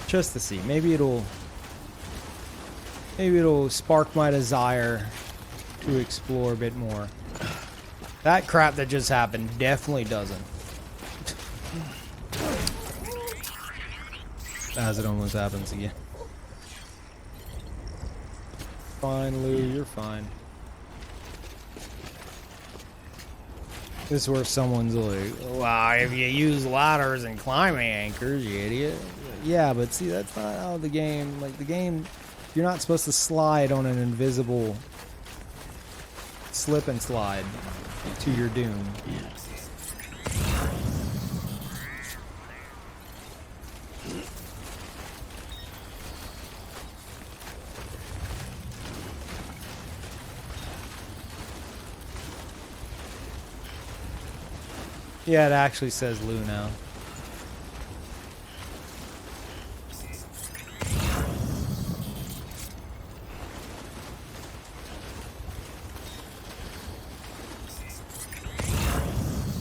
Just to see. Maybe it'll spark my desire to explore a bit more. That crap that just happened definitely doesn't. As it almost happens again. Fine, Lou, you're fine. This is where someone's like, well, if you use ladders and climbing anchors, you idiot. Yeah, but see, that's not how the game, like the game, you're not supposed to slide on an invisible slip and slide to your doom. Yeah, it actually says Lou now.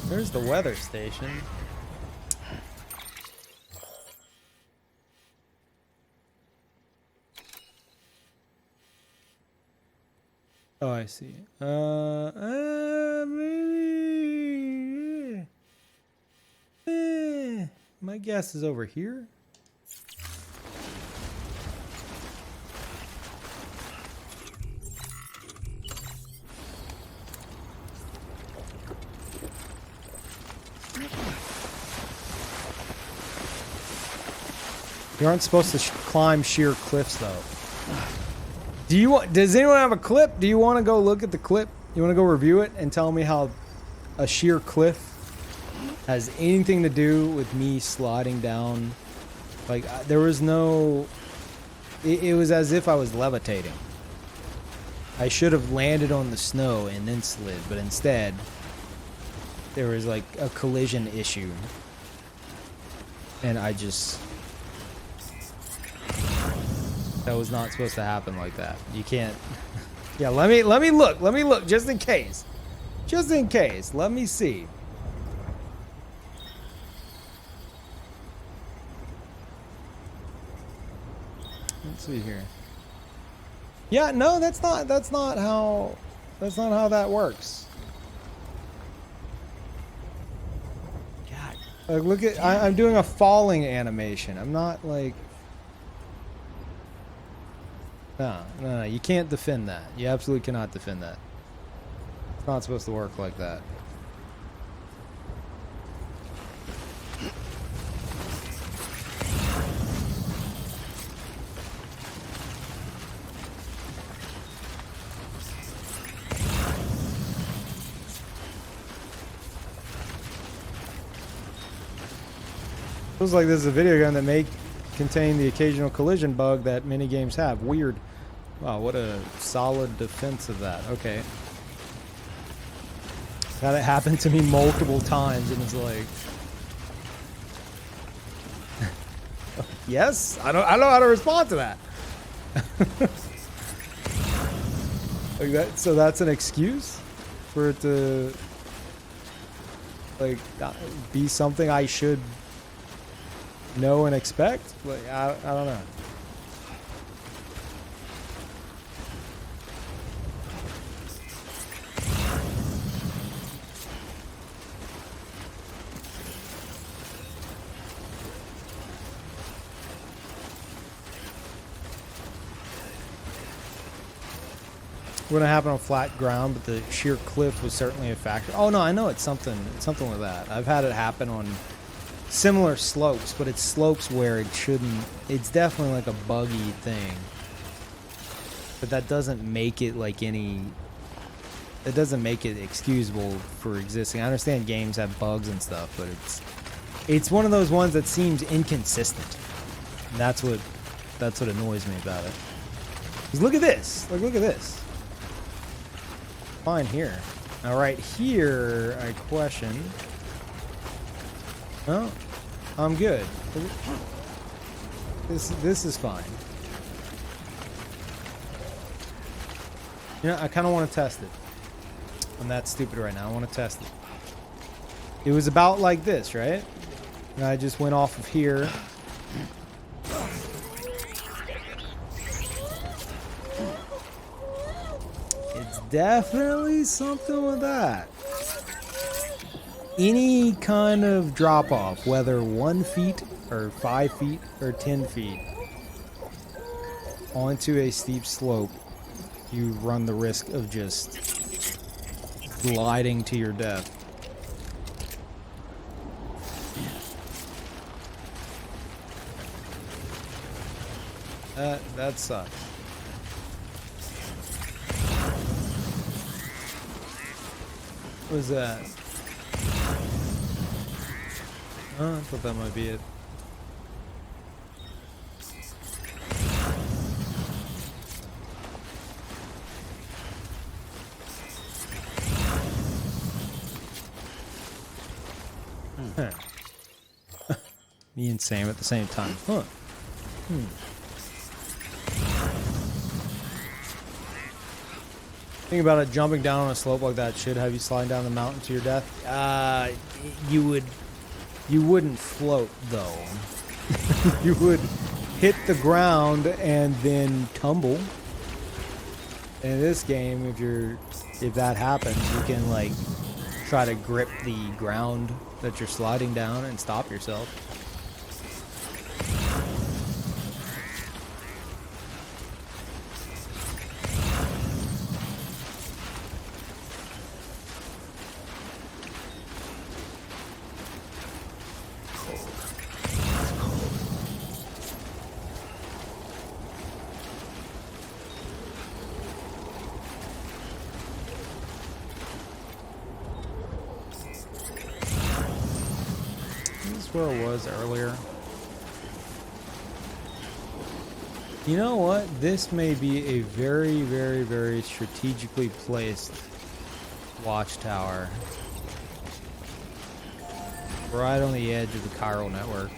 There's the weather station. Oh, I see. Maybe. My guess is over here. You aren't supposed to climb sheer cliffs, though. Do you want? Does anyone have a clip? Do you want to go look at the clip? You want to go review it and tell me how a sheer cliff has anything to do with me sliding down? Like there was no. It was as if I was levitating. I should have landed on the snow and then slid, but instead there was like a collision issue, and I just. That was not supposed to happen like that. You can't. Yeah, let me look. Let me look just in case. Just in case. Let me see. Let's see here. Yeah, no, that's not how that works. God. Like look at I'm doing a falling animation. I'm not like No, you can't defend that. You absolutely cannot defend that. It's not supposed to work like that. Feels like this is a video game that may contain the occasional collision bug that many games have. Weird. Wow, what a solid defense of that. Okay. Had it happen to me multiple times and it's like yes, I don't know how to respond to that. Like that, so that's an excuse for it to like be something I should know and expect? Like I don't know. Wouldn't happen on flat ground, but the sheer cliff was certainly a factor. Oh no, I know it's something with that. I've had it happen on similar slopes, but it's slopes where it shouldn't. It's definitely like a buggy thing, but that doesn't make it like any. It doesn't make it excusable for existing. I understand games have bugs and stuff, but it's one of those ones that seems inconsistent. And that's what annoys me about it. 'Cause look at this. Like look at this. Fine here. Now right here, I question. Oh, I'm good. This is fine. You know, I kind of want to test it. I'm that stupid right now. I want to test it. It was about like this, right? And I just went off of here. It's definitely something with that. any kind of drop off, whether 1 feet or 5 feet or 10 feet, onto a steep slope, you run the risk of just gliding to your death. That sucks. What was that? Oh, I thought that might be it. Huh. Me and Sam at the same time. Huh. Think about it, jumping down on a slope like that should have you sliding down the mountain to your death. You wouldn't float though. You would hit the ground and then tumble. In this game, if that happens, you can like try to grip the ground that you're sliding down and stop yourself. Where it was earlier. You know what? This may be a very, very, very strategically placed watchtower. Right on the edge of the chiral network.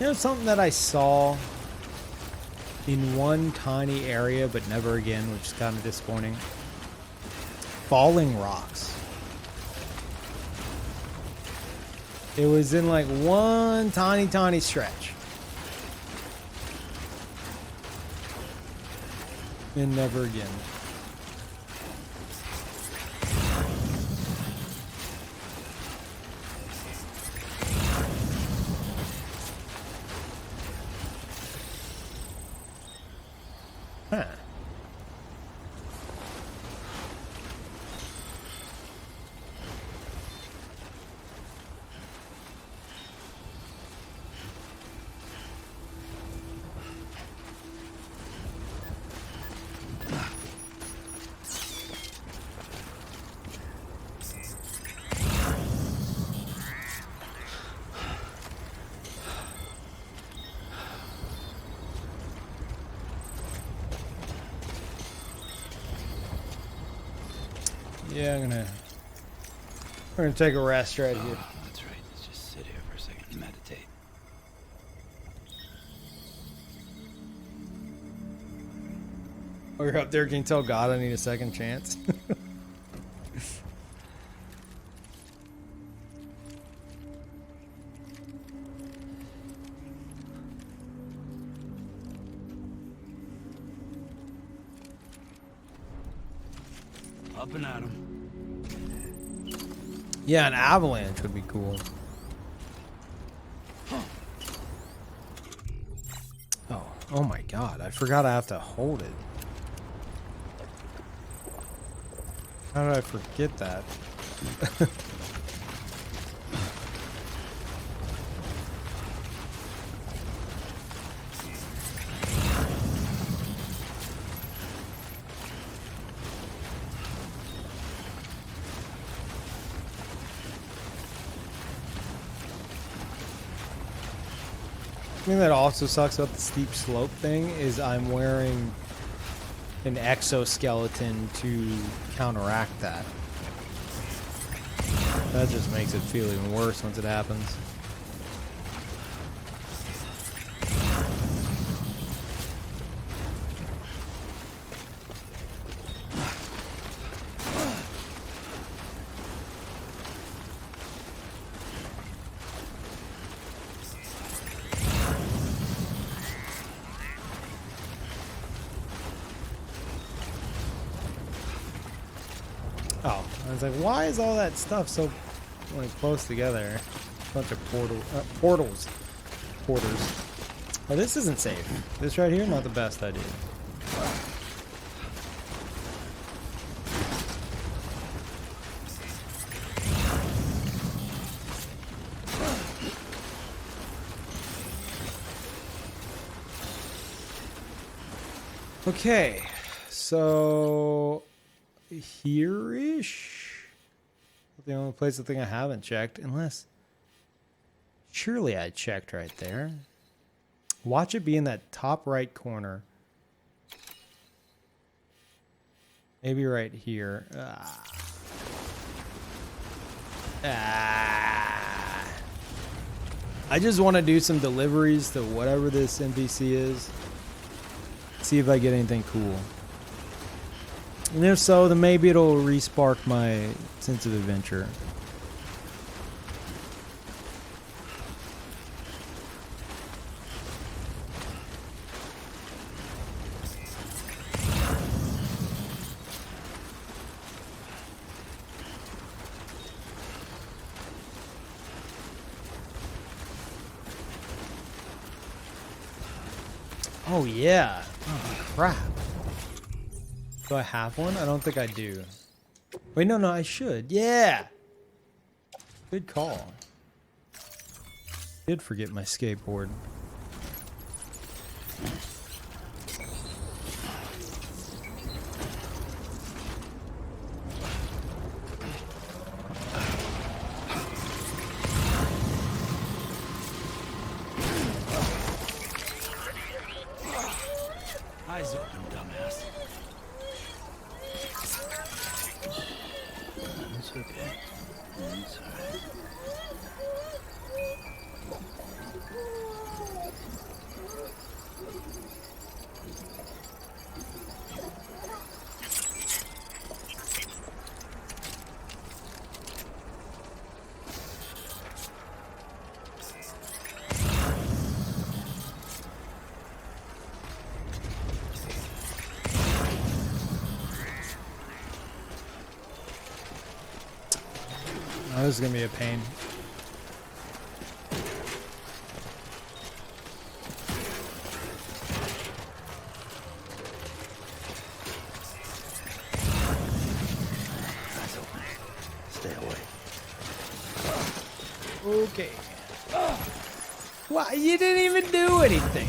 You know, something that I saw in one tiny area, but never again, which is kind of disappointing. Falling rocks. It was in like one tiny stretch. And never again. Huh. Yeah, we're gonna take a rest right here. That's right. Let's just sit here for a second and meditate. Oh, you're up there. Can you tell God I need a second chance? Up and at 'em. Yeah, an avalanche would be cool. Oh my god, I forgot I have to hold it. How did I forget that? The thing that also sucks about the steep slope thing is I'm wearing an exoskeleton to counteract that. That just makes it feel even worse once it happens. Oh, I was like, why is all that stuff so like close together? Bunch of portals. Porters. Oh, this isn't safe. This right here, not the best idea. Okay, so here-ish. The only place I think I haven't checked, unless surely I checked right there. Watch it be in that top right corner. Maybe right here. I just want to do some deliveries to whatever this NPC is. See if I get anything cool. And if so, then maybe it'll re-spark my sense of adventure. Oh yeah. Oh crap. Do I have one? I don't think I do. Wait, no, I should. Yeah. Good call. Did forget my skateboard. Eyes open, dumbass. It's okay. It's alright. Oh, this is gonna be a pain. Stay away. Okay. Why? You didn't even do anything.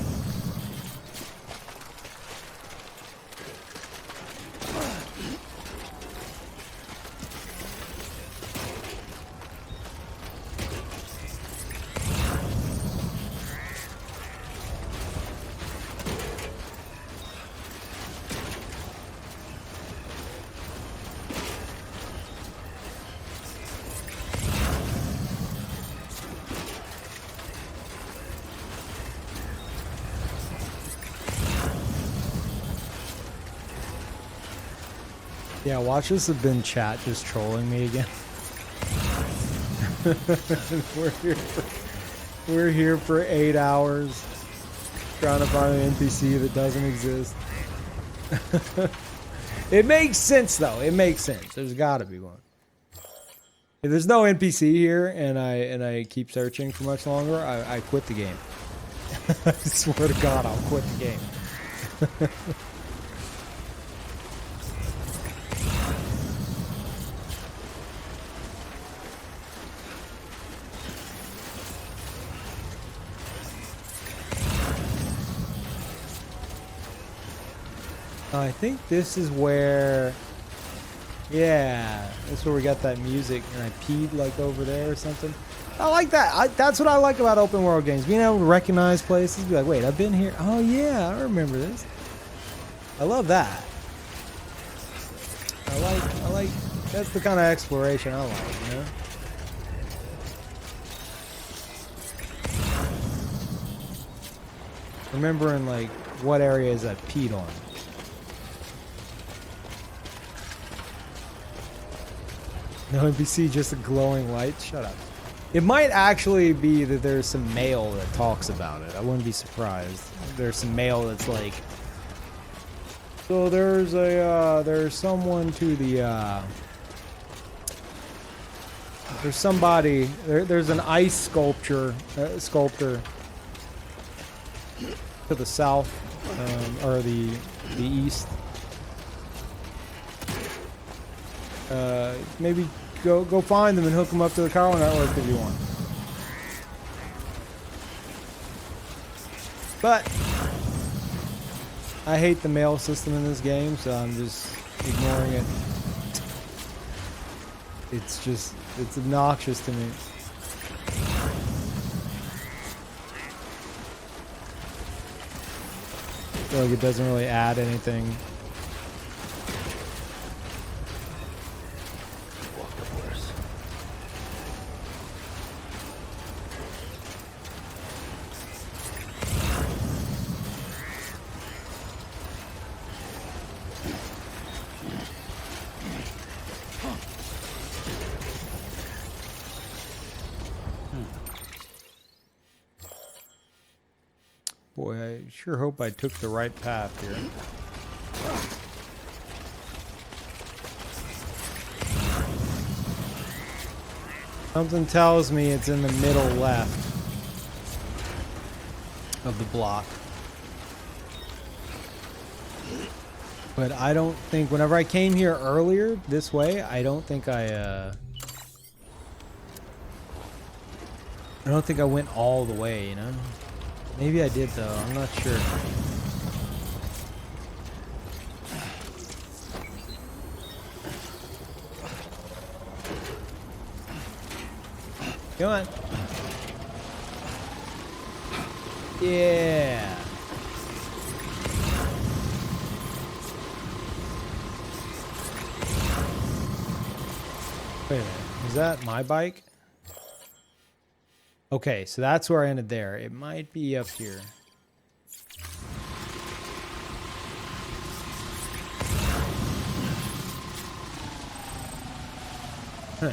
Yeah, watch this have been chat just trolling me again. we're here for 8 hours trying to find an NPC that doesn't exist. It makes sense though. It makes sense. There's got to be one. If there's no NPC here and I keep searching for much longer, I quit the game. I swear to God, I'll quit the game. I think this is where, yeah, that's where we got that music, and I peed like over there or something. I like that. That's what I like about open world games, being able to recognize places, be like, wait, I've been here. Oh yeah, I remember this. I love that. I like. That's the kind of exploration I like, you know. Remembering like what areas I peed on. No NPC, just a glowing light? Shut up. It might actually be that there's some mail that talks about it. I wouldn't be surprised. There's some mail that's like... So there's someone to the, there's somebody, there's an ice sculptor to the south, or the east. Maybe go find them and hook them up to the Carl network if you want. But I hate the mail system in this game, so I'm just ignoring it. It's obnoxious to me. I feel like it doesn't really add anything. Boy, I sure hope I took the right path here. Something tells me it's in the middle left of the block. But I don't think, whenever I came here earlier this way, I don't think I went all the way, you know? Maybe I did though, I'm not sure. Come on. Yeah. Wait a minute, is that my bike? Okay, so that's where I ended there. It might be up here. Huh.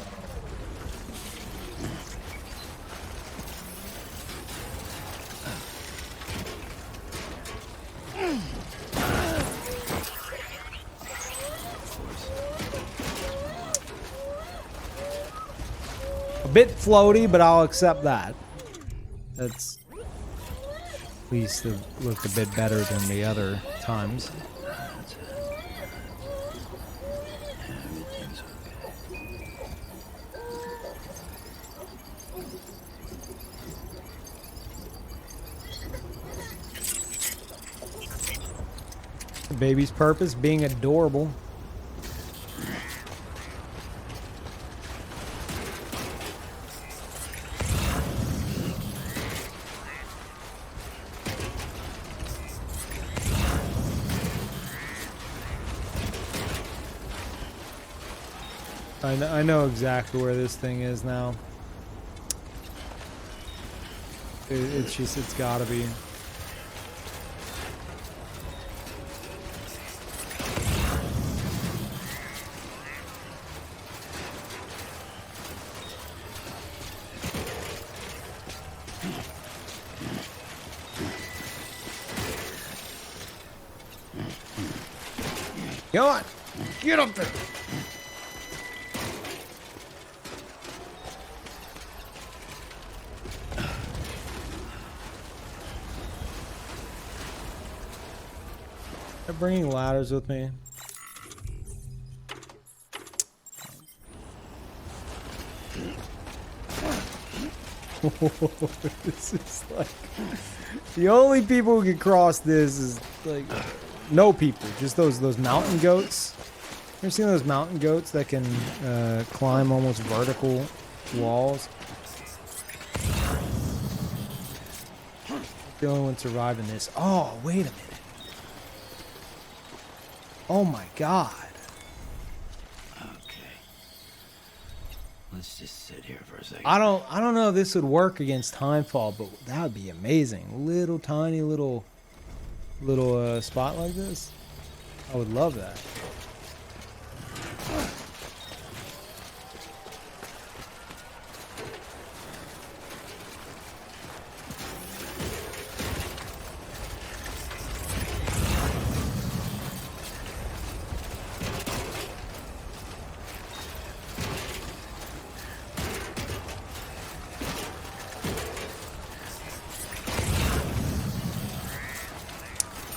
A bit floaty, but I'll accept that. That's at least it looked a bit better than the other times. The baby's purpose being adorable. I know exactly where this thing is now. It's gotta be. Come on, get up there. bringing ladders with me? This is like the only people who can cross this is like no people, just those mountain goats. You ever seen those mountain goats that can climb almost vertical walls? The only one surviving this. Oh, wait a minute. Oh my god. Okay. Let's just sit here for a second. I don't know if this would work against Timefall, but that would be amazing. Little tiny little spot like this. I would love that.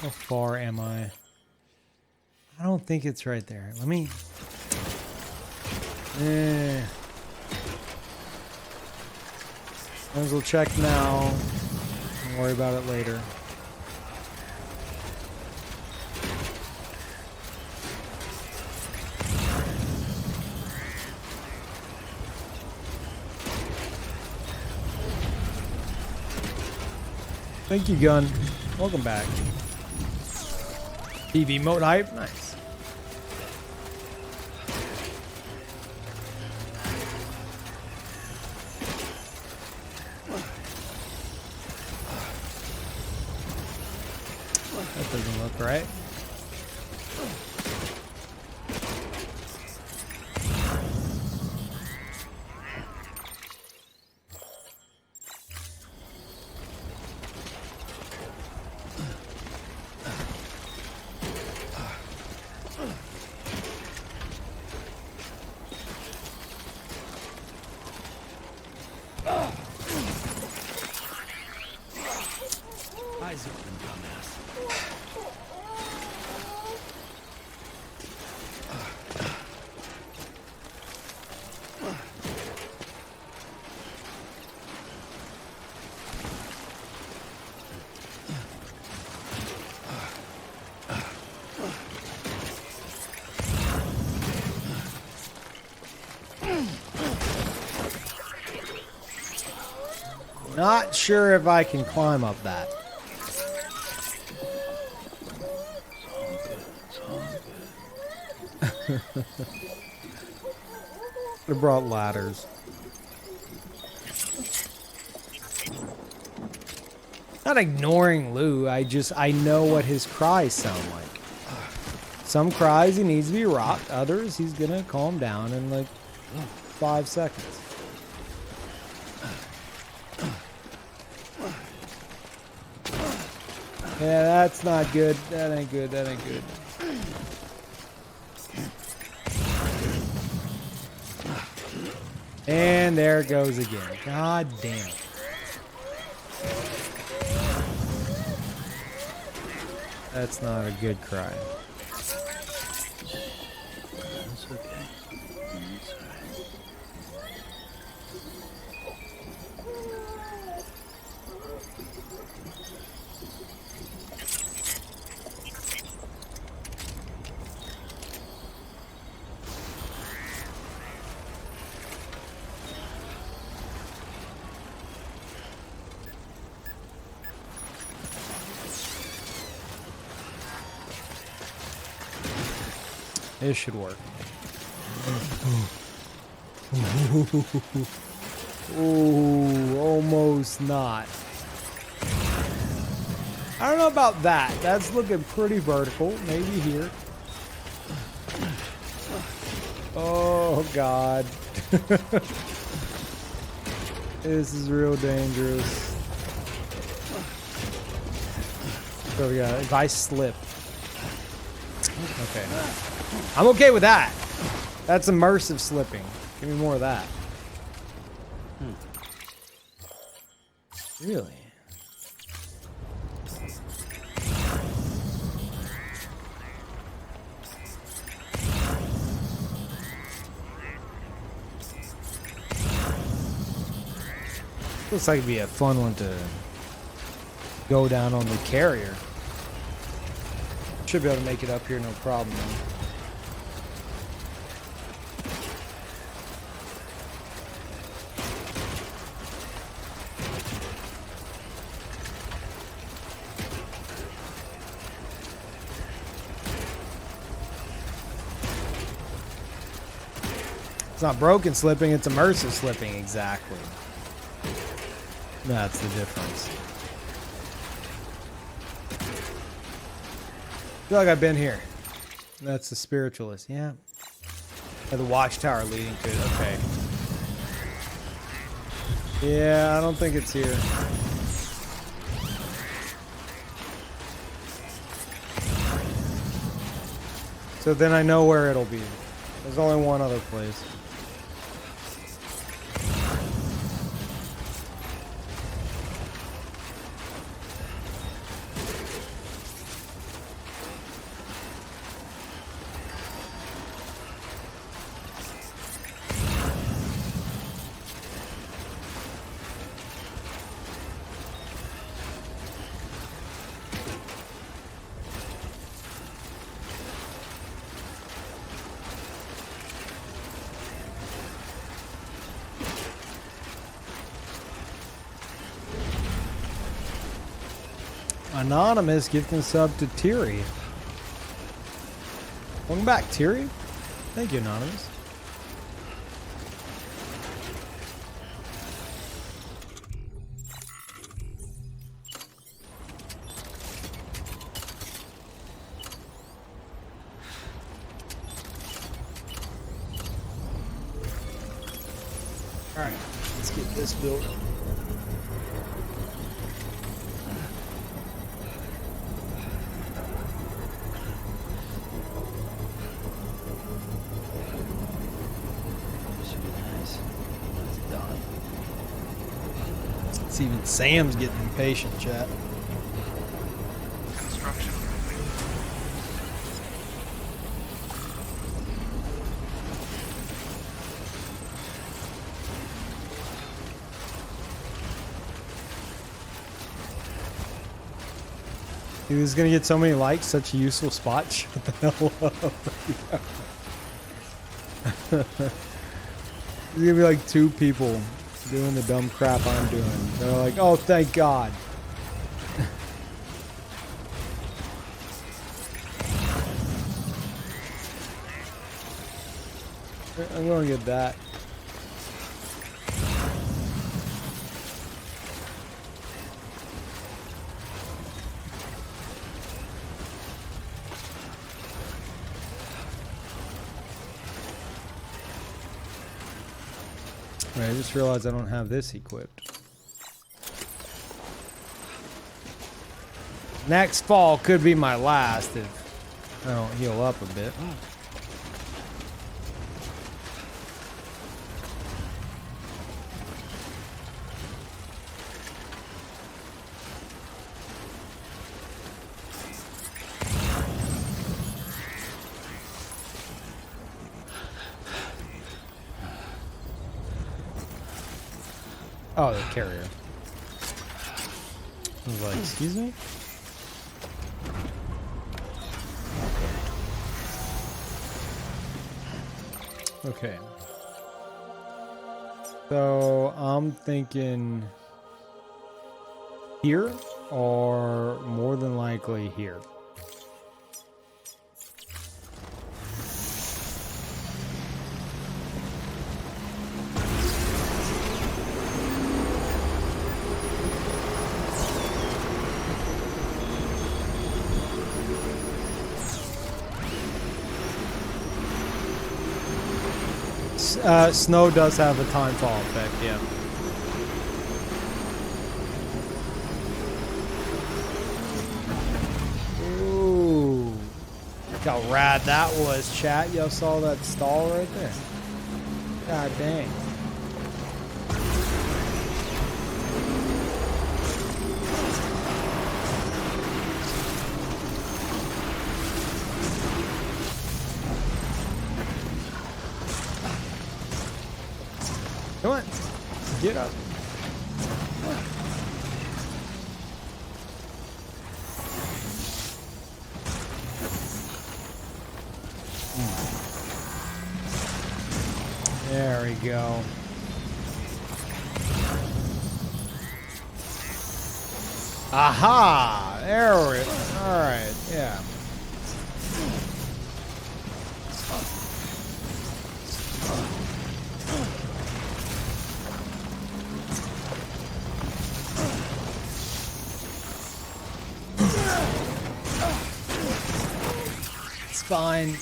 How far am I? I don't think it's right there. Let me... Might as well check now. Don't worry about it later. Thank you, Gun. Welcome back. PV mode hype, nice. That doesn't look right. Eyes open, dumbass. Not sure if I can climb up that. I brought ladders. Not ignoring Lou, I know what his cries sound like. Some cries he needs to be rocked, others he's gonna calm down in like 5 seconds. Yeah, that's not good. That ain't good. That ain't good. And there it goes again. God damn it. That's not a good cry. That's okay. It's alright. This should work. Ooh, almost not. I don't know about that. That's looking pretty vertical. Maybe here. Oh, God. This is real dangerous. So we got, if I slip. Okay. I'm okay with that. That's immersive slipping. Give me more of that. Really? Looks like it'd be a fun one to go down on the carrier. Should be able to make it up here, no problem. Man. It's not broken slipping, it's immersive slipping, exactly. That's the difference. I feel like I've been here. That's the spiritualist, yeah. Or the watchtower leading to it, okay. Yeah, I don't think it's here. So then I know where it'll be. There's only one other place. Anonymous gifting sub to Tiri. Welcome back, Tiri. Thank you, Anonymous. All right, let's get this built. Even Sam's getting impatient, chat. Construction complete. He was gonna get so many likes, such a useful spot. Shut the hell up. There's gonna be like 2 people doing the dumb crap I'm doing. They're like, oh, thank God. I'm gonna get that. Right, I just realized I don't have this equipped. Next fall could be my last if I don't heal up a bit. Oh, the carrier. I was like, excuse me? Okay. So I'm thinking here, or more than likely here. Snow does have a time fall effect, yeah. Ooh. Look how rad that was, chat. Y'all saw that stall right there? God dang. Come on, get up. There we go. Aha! There we go. Alright, yeah. It's fine.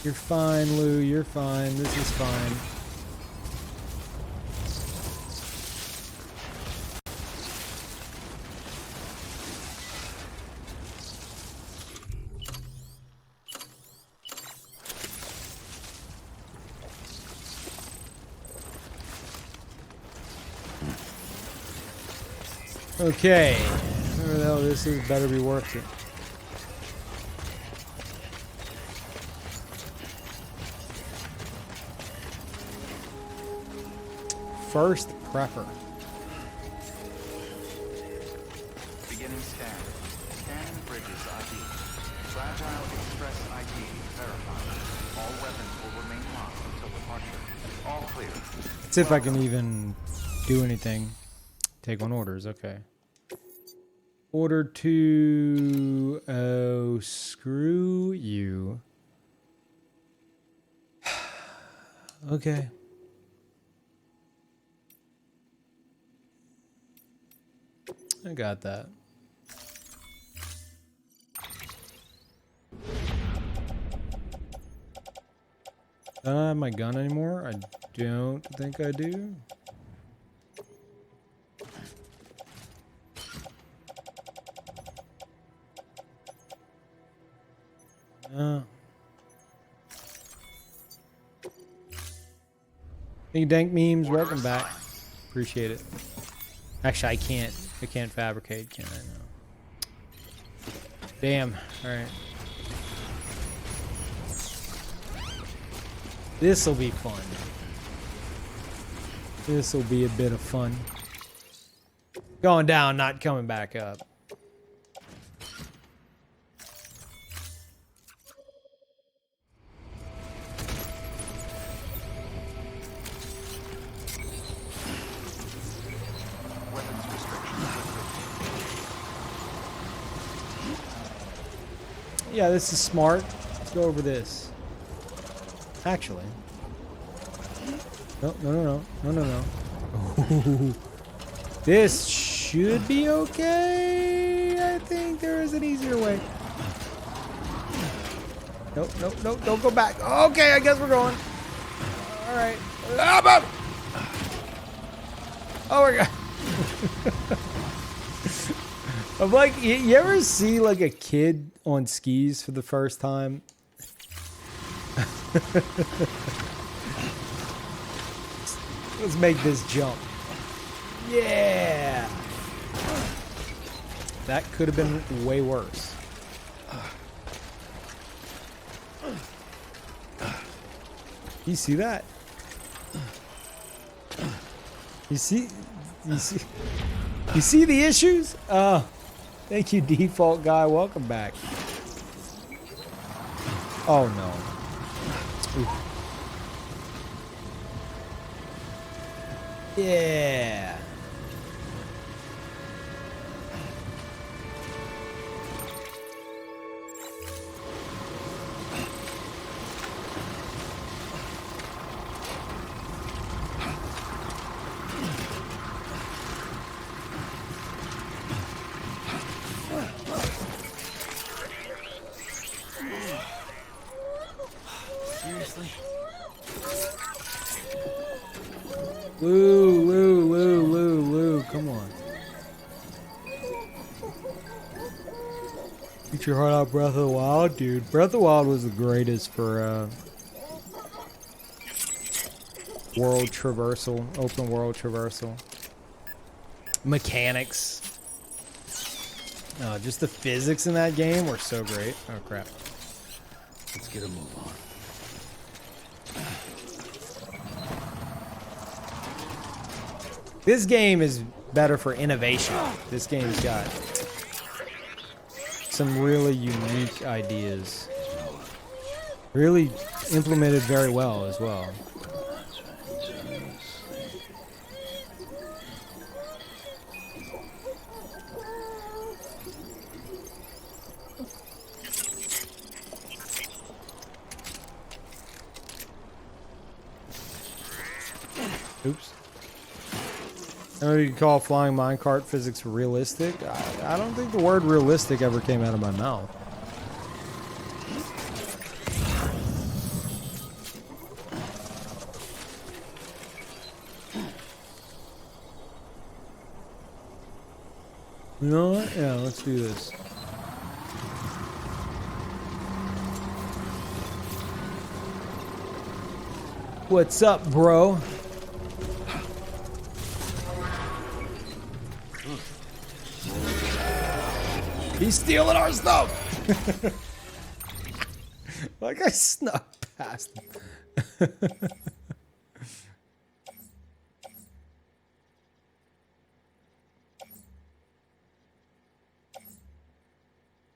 You're fine, Lou. You're fine. This is fine. Okay. Whatever the hell this is, better be worth it. First prepper. Beginning scan. Scanning bridges ID. Fragile Express ID verified. All weapons will remain locked until departure. All clear. Let's see if I can even do anything. Take on orders, okay. Order to... Oh, screw you. Okay. I got that. I don't have my gun anymore. I don't think I do. Hey, Dank Memes, welcome back. Appreciate it. Actually, I can't fabricate, can I? No. Damn. Alright. This'll be fun. This'll be a bit of fun. Going down, not coming back up. Yeah, this is smart. Let's go over this. Actually. No, no, no, no, no, no, no. This should be okay. I think there is an easier way. Nope, nope, nope. Don't go back. Okay, I guess we're going. All right. Oh my god. I'm like, you ever see like a kid on skis for the first time? Let's make this jump. Yeah. That could have been way worse. You see that? You see the issues? Thank you, default guy. Welcome back. Oh no. Ooh. Yeah. Lou, come on. Get your heart out, Breath of the Wild, dude. Breath of the Wild was the greatest for world traversal, open world traversal. Mechanics. Just the physics in that game were so great. Oh crap. Let's get a move on. This game is better for innovation. This game's got some really unique ideas. Really implemented very well as well. Oops. I know you can call flying minecart physics realistic. I don't think the word realistic ever came out of my mouth. You know what? Yeah, let's do this. What's up, bro? He's stealing our stuff! Like I snuck past him.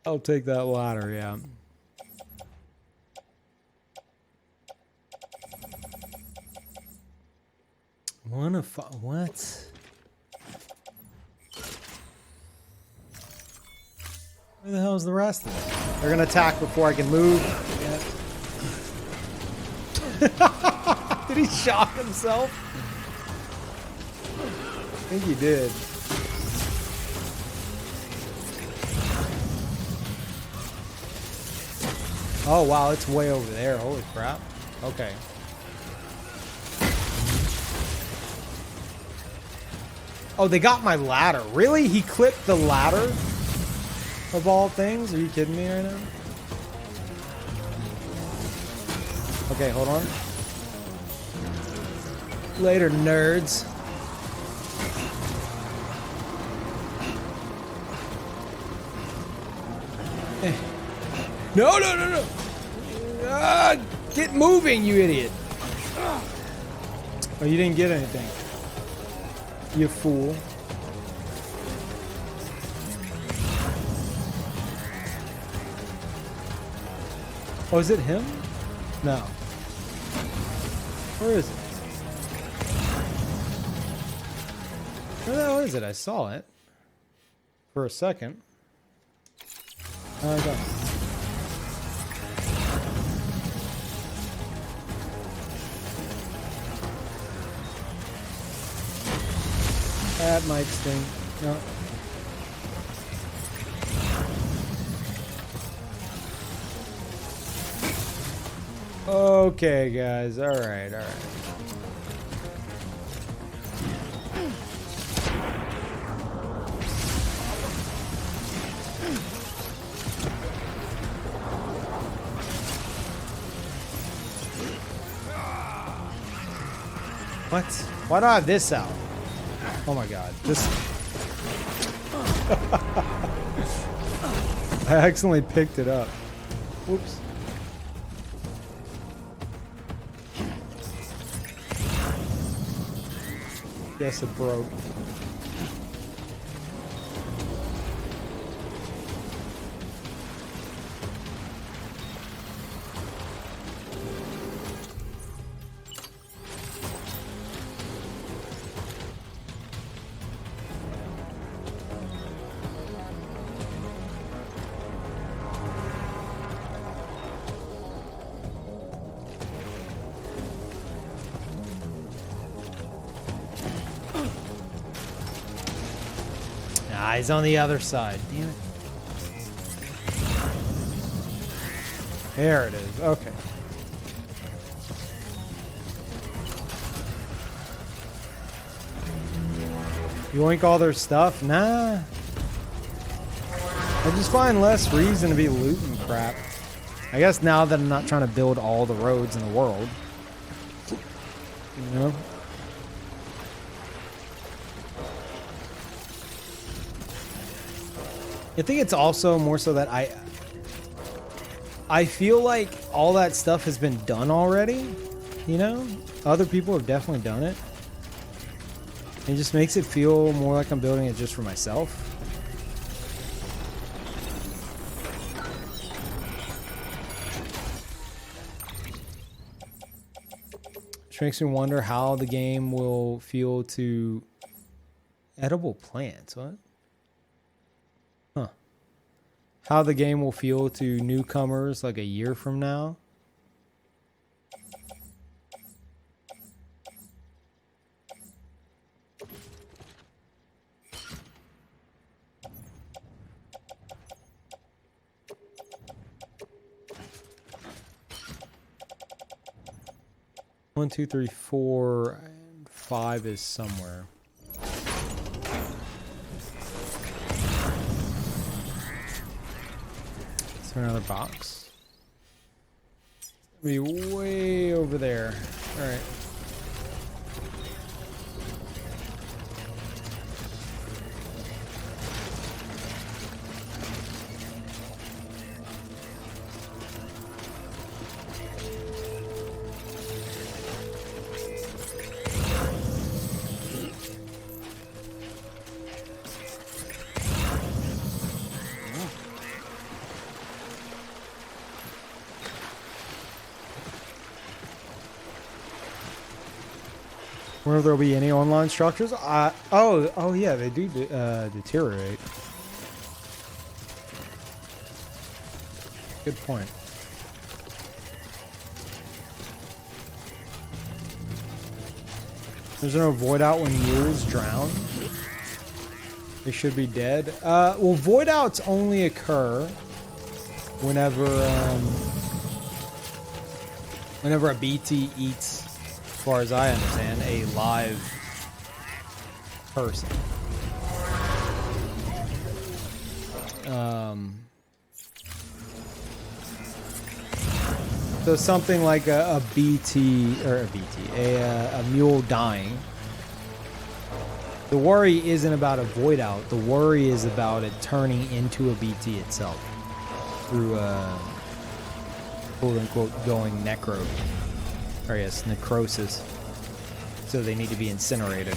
I'll take that ladder, yeah. What? Where the hell is the rest of it? They're gonna attack before I can move. Yeah. Did he shock himself? I think he did. Oh wow, it's way over there. Holy crap. Okay. Oh, they got my ladder. Really? He clipped the ladder? Of all things? Are you kidding me right now? Okay, hold on. Later, nerds. No, no, no, no! Get moving, you idiot! Oh, you didn't get anything. You fool. Oh, is it him? No. Where is it? Where the hell is it? I saw it. For a second. Oh, I got it. That might sting. No. Okay, guys. All right, all right. What? Why do I have this out? Oh my god. This... I accidentally picked it up. Whoops. Guess it broke. He's on the other side. Damn it. There it is. Okay. Yoink all their stuff? Nah. I just find less reason to be looting crap. I guess now that I'm not trying to build all the roads in the world. You know? I think it's also more so that I feel like all that stuff has been done already, you know? Other people have definitely done it. It just makes it feel more like I'm building it just for myself. makes me wonder how the game will feel to edible plants. What? Huh. How the game will feel to newcomers like a year from now. One, two, three, 4, and 5 is somewhere. Is there another box? It'll be way over there. All right. Wonder if there'll be any online structures. Oh yeah, they do deteriorate. Good point. There's no void out when mules drown. They should be dead. Well, void outs only occur whenever whenever a BT eats, as far as I understand, a live person. So something like a mule dying. The worry isn't about a void out. The worry is about it turning into a BT itself through quote unquote going necro. Or yes, necrosis. So they need to be incinerated.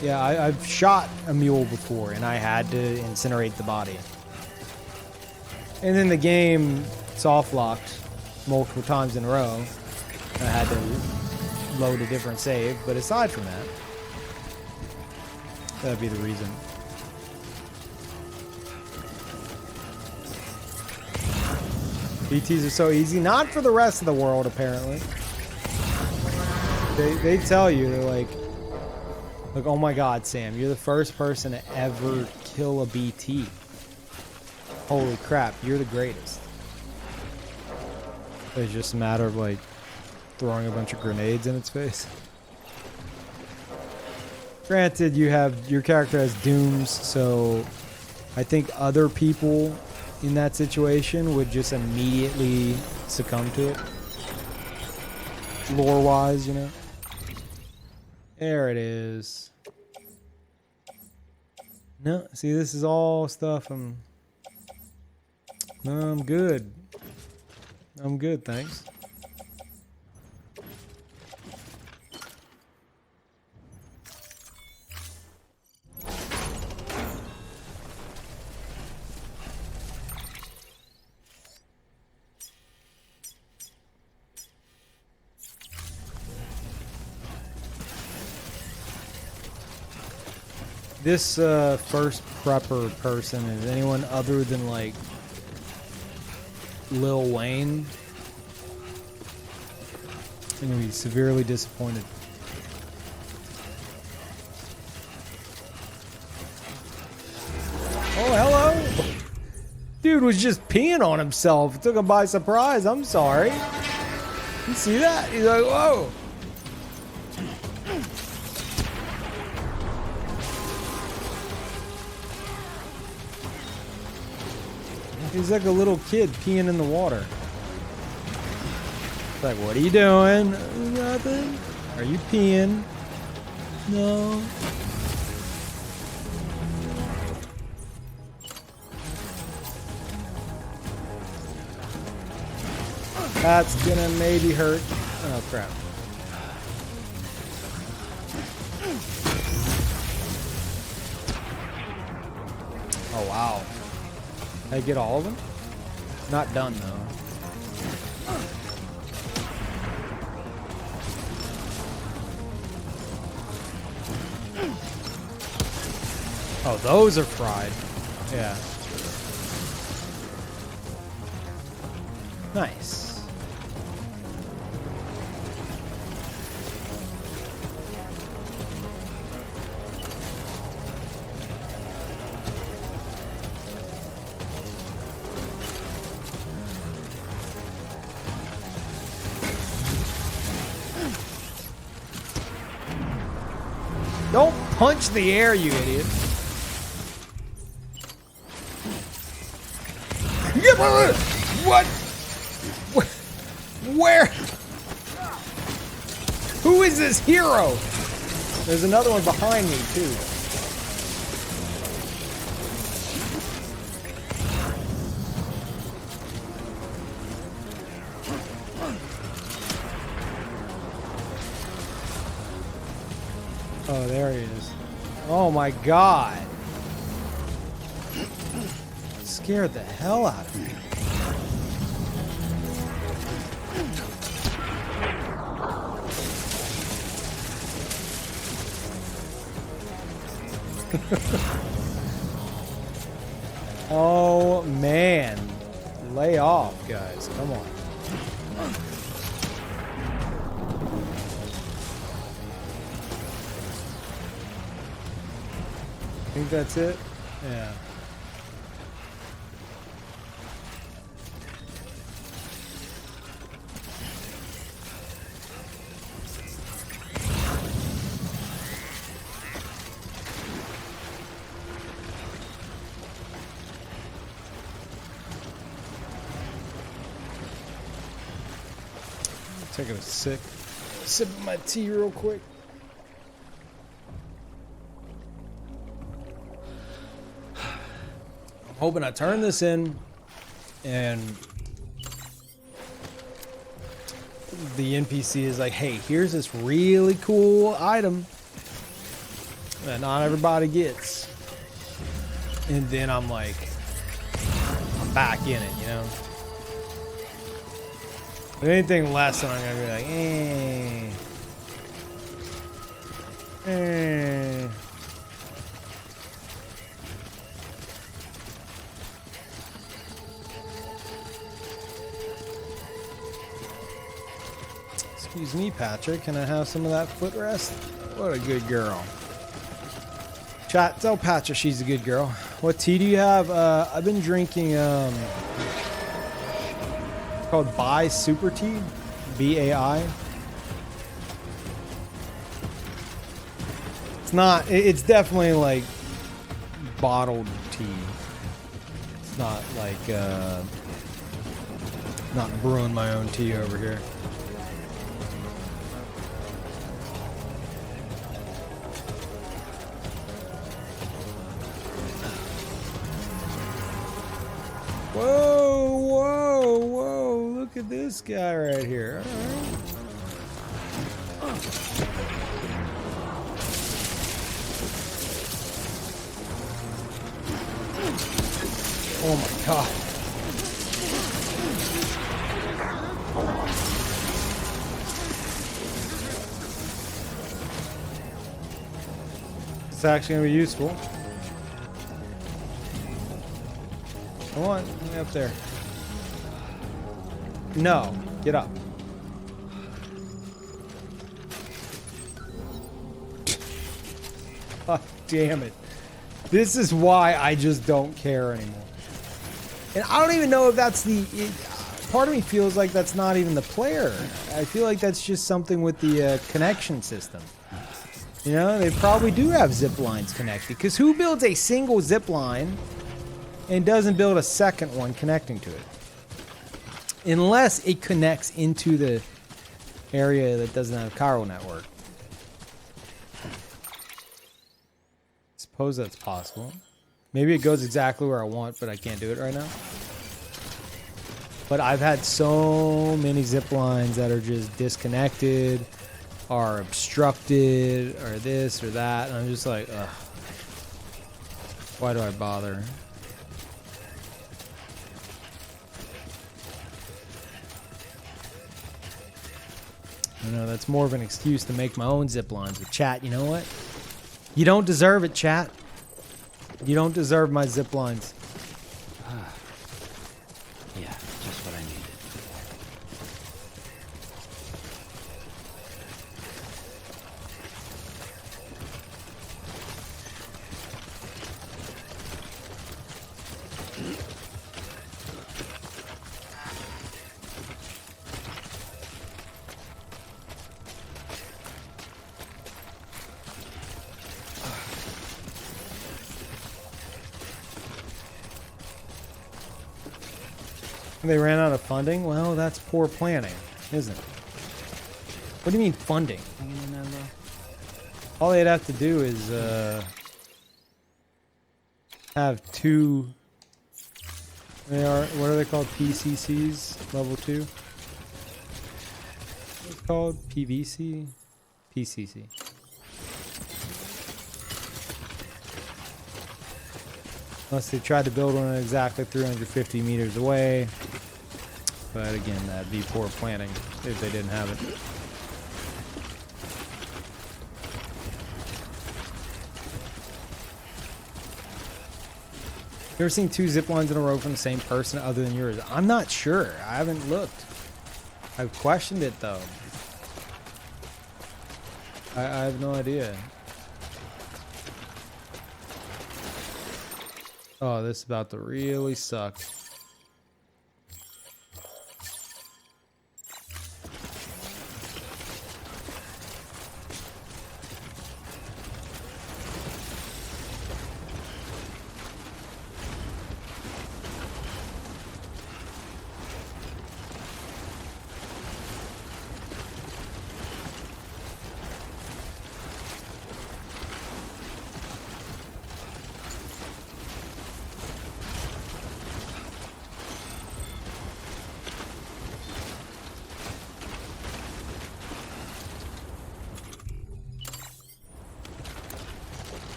Yeah, I've shot a mule before, and I had to incinerate the body. And then the game soft locked multiple times in a row. I had to load a different save, but aside from that, that'd be the reason. BTs are so easy. Not for the rest of the world, apparently. They tell you, they're like, oh my god, Sam, you're the first person to ever kill a BT. Holy crap, you're the greatest. It's just a matter of, like, throwing a bunch of grenades in its face. Granted, your character has dooms, so I think other people in that situation would just immediately succumb to it. Lore-wise, you know. There it is. No, see, this is all stuff I'm good. I'm good, thanks. This first prepper person is anyone other than, like, Lil Wayne. I'm gonna be severely disappointed. Oh, hello! Dude was just peeing on himself. It took him by surprise. I'm sorry. You see that? He's like, whoa! He's like a little kid peeing in the water. It's like, what are you doing? Nothing. Are you peeing? No. That's gonna maybe hurt. Oh crap. Oh wow. Did I get all of them? Not done though. Oh, those are fried. Yeah. Nice. Don't punch the air, you idiot. What? Where? Who is this hero? There's another one behind me, too. Oh, there he is. Oh my god. Scared the hell out of me. Oh man. Lay off, guys. Come on. I think that's it? Yeah. Taking a sip of my tea real quick. I'm hoping I turn this in and the NPC is like, hey, here's this really cool item that not everybody gets. And then I'm like, I'm back in it, you know? But anything less than I'm gonna be like, Excuse me, Patrick. Can I have some of that footrest? What a good girl. Chat, tell Patrick she's a good girl. What tea do you have? I've been drinking, it's called Bai Super Tea. B-A-I. It's not, it's definitely like bottled tea. It's not like, not brewing my own tea over here. Whoa, whoa, whoa, look at this guy right here. All right. Oh my god. It's actually going to be useful. Come on, get up there. No, get up. God damn it. This is why I just don't care anymore. And I don't even know if that's the... part of me feels like that's not even the player. I feel like that's just something with the connection system. You know, they probably do have zip lines connected. Because who builds a single zip line and doesn't build a second one connecting to it? Unless it connects into the area that doesn't have chiral network. Suppose that's possible. Maybe it goes exactly where I want, but I can't do it right now. But I've had so many zip lines that are just disconnected, are obstructed, or this or that, and I'm just like, ugh. Why do I bother? I know that's more of an excuse to make my own zip lines. But chat, you know what? You don't deserve it, chat. You don't deserve my zip lines. Yeah, just what I needed. They ran out of funding? Well, that's poor planning, isn't it? What do you mean funding? All they'd have to do is have two. What are they called? PCCs, level 2. What's it called? PVC? PCC. Unless they tried to build one exactly 350 meters away. But again, that'd be poor planning if they didn't have it. You ever seen 2 zip lines in a row from the same person other than yours? I'm not sure. I haven't looked. I've questioned it though. I have no idea. Oh, this is about to really suck.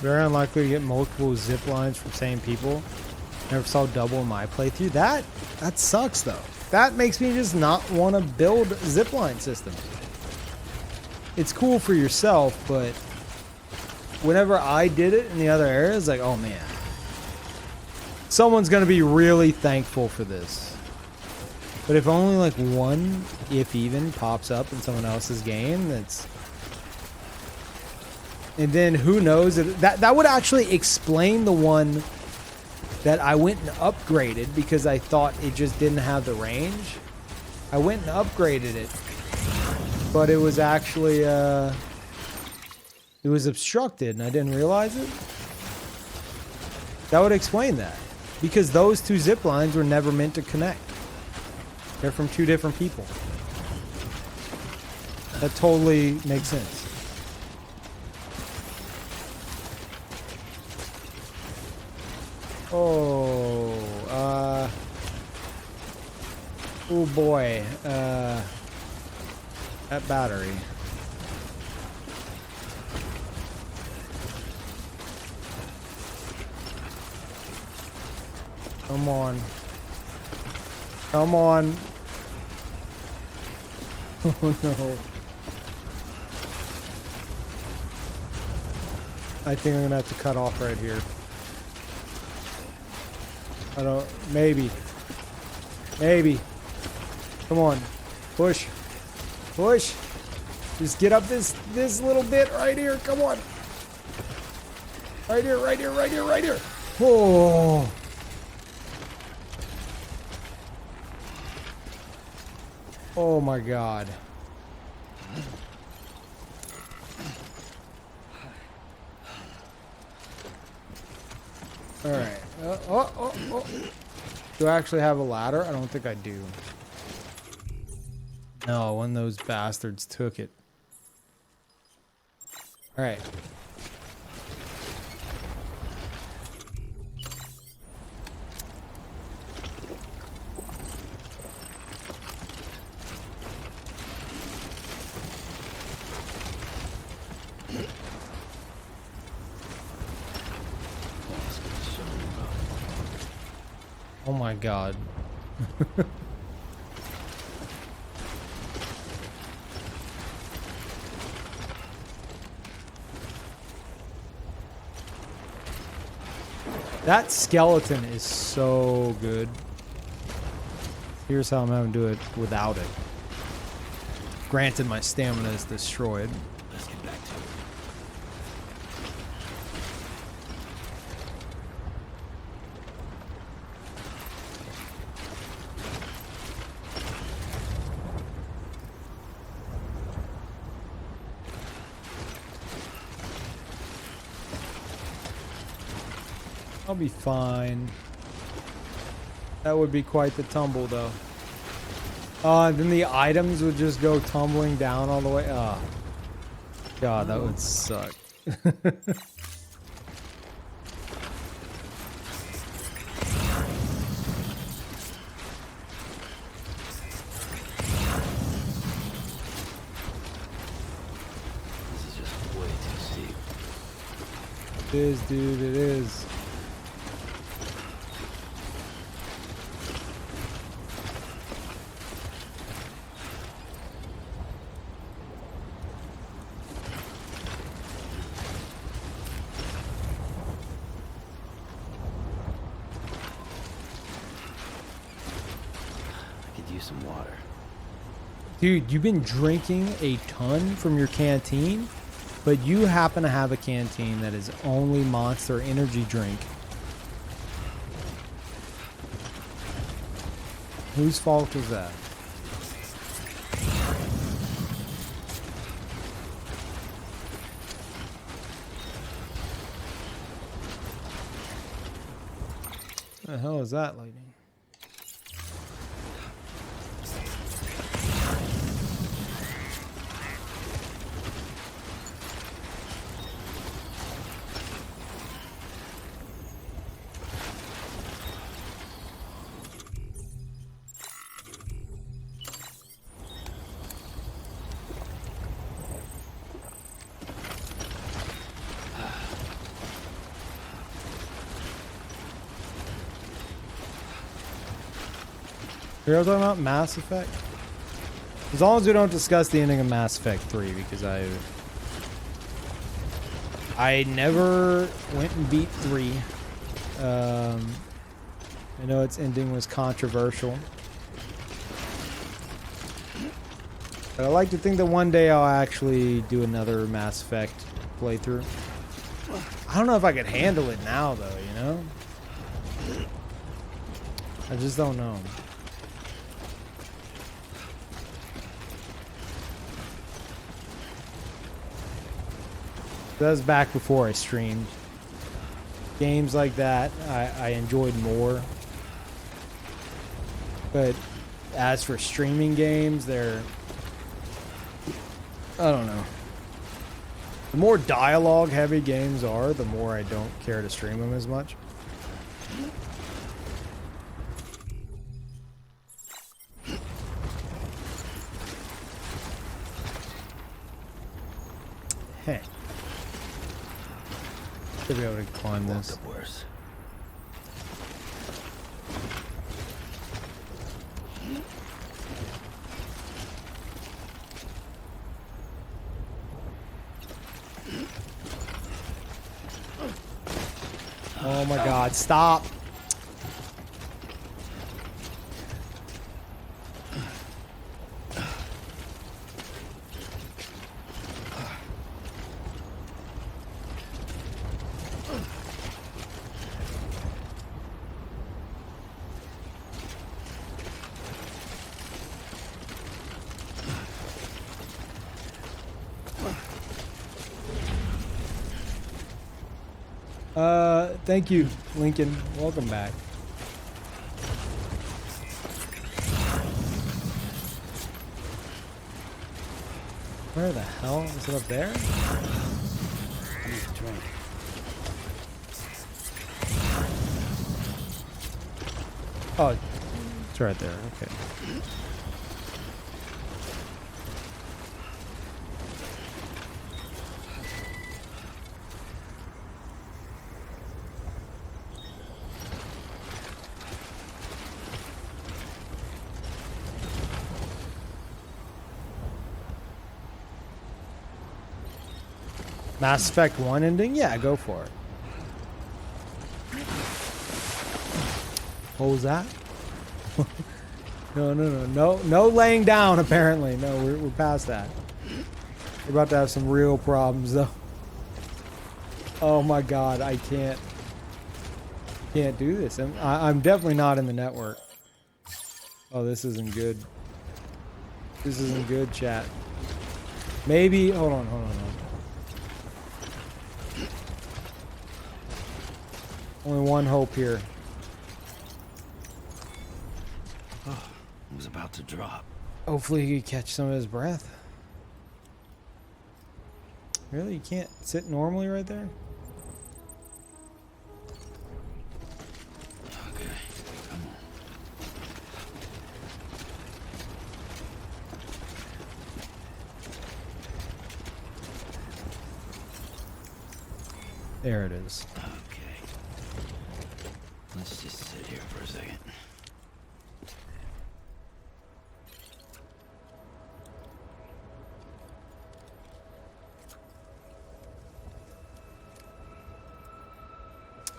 Very unlikely to get multiple zip lines from same people. Never saw double in my playthrough. That sucks though. That makes me just not want to build zipline systems. It's cool for yourself, but whenever I did it in the other areas, like, oh man, someone's gonna be really thankful for this. But if only like one, if even, pops up in someone else's game, that's. And then who knows, that would actually explain the one that I went and upgraded because I thought it just didn't have the range. I went and upgraded it, but it was actually it was obstructed and I didn't realize it. That would explain that, because those 2 zip lines were never meant to connect. They're from 2 different people. That totally makes sense. Oh, oh boy, that battery. Come on. Come on. Oh no. I think I'm gonna have to cut off right here. I don't, maybe. Maybe. Come on. Push. Push. Just get up this little bit right here. Come on. Right here, right here, right here, right here. Oh. Oh my God. All right. Oh. Do I actually have a ladder? I don't think I do. No, one of those bastards took it. All right. my god. That skeleton is so good. Here's how I'm having to do it without it. Granted, my stamina is destroyed. Let's get back to it. I'll be fine. That would be quite the tumble, though. Then the items would just go tumbling down all the way. Oh. God, that would suck. This is just way too steep. It is, dude, it is. I could use some water. Dude, you've been drinking a ton from your canteen, but you happen to have a canteen that is only Monster Energy drink. Whose fault is that? The hell is that, lightning? You're talking about Mass Effect? As long as we don't discuss the ending of Mass Effect 3, because I never went and beat 3. I know its ending was controversial. But I like to think that one day I'll actually do another Mass Effect playthrough. I don't know if I could handle it now, though, you know? I just don't know. That was back before I streamed. Games like that, I enjoyed more. But as for streaming games, they're... I don't know. The more dialogue heavy games are, the more I don't care to stream them as much. Hey. Should be able to climb this. Walked up worse. Oh my god, stop. Thank you, Lincoln. Welcome back. Where the hell? Is it up there? I need a drink. Oh, it's right there. Okay. Mass Effect 1 ending? Yeah, go for it. What was that? No laying down, apparently. No, we're past that. We're about to have some real problems, though. Oh my god, I can't do this. I'm definitely not in the network. Oh, this isn't good. This isn't good, chat. Maybe, hold on. Only one hope here. Oh, I was about to drop. Hopefully he could catch some of his breath. Really? You can't sit normally right there? Okay, come on. There it is. Okay. Let's just sit here for a second.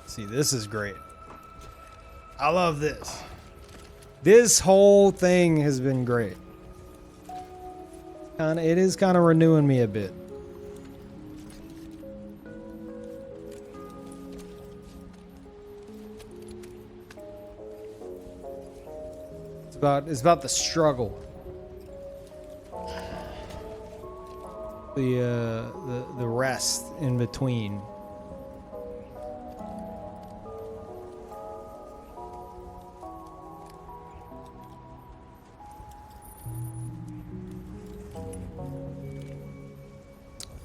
See, this is great. I love this. This whole thing has been great. It is kind of renewing me a bit. It's about the struggle. The rest in between.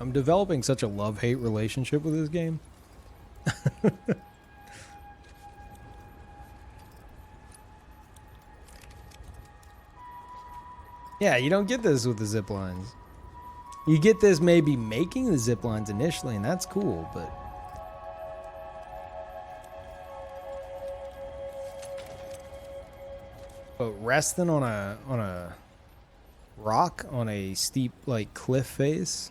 I'm developing such a love-hate relationship with this game. Yeah, you don't get this with the zip lines. You get this maybe making the zip lines initially, and that's cool, but resting on a rock on a steep like cliff face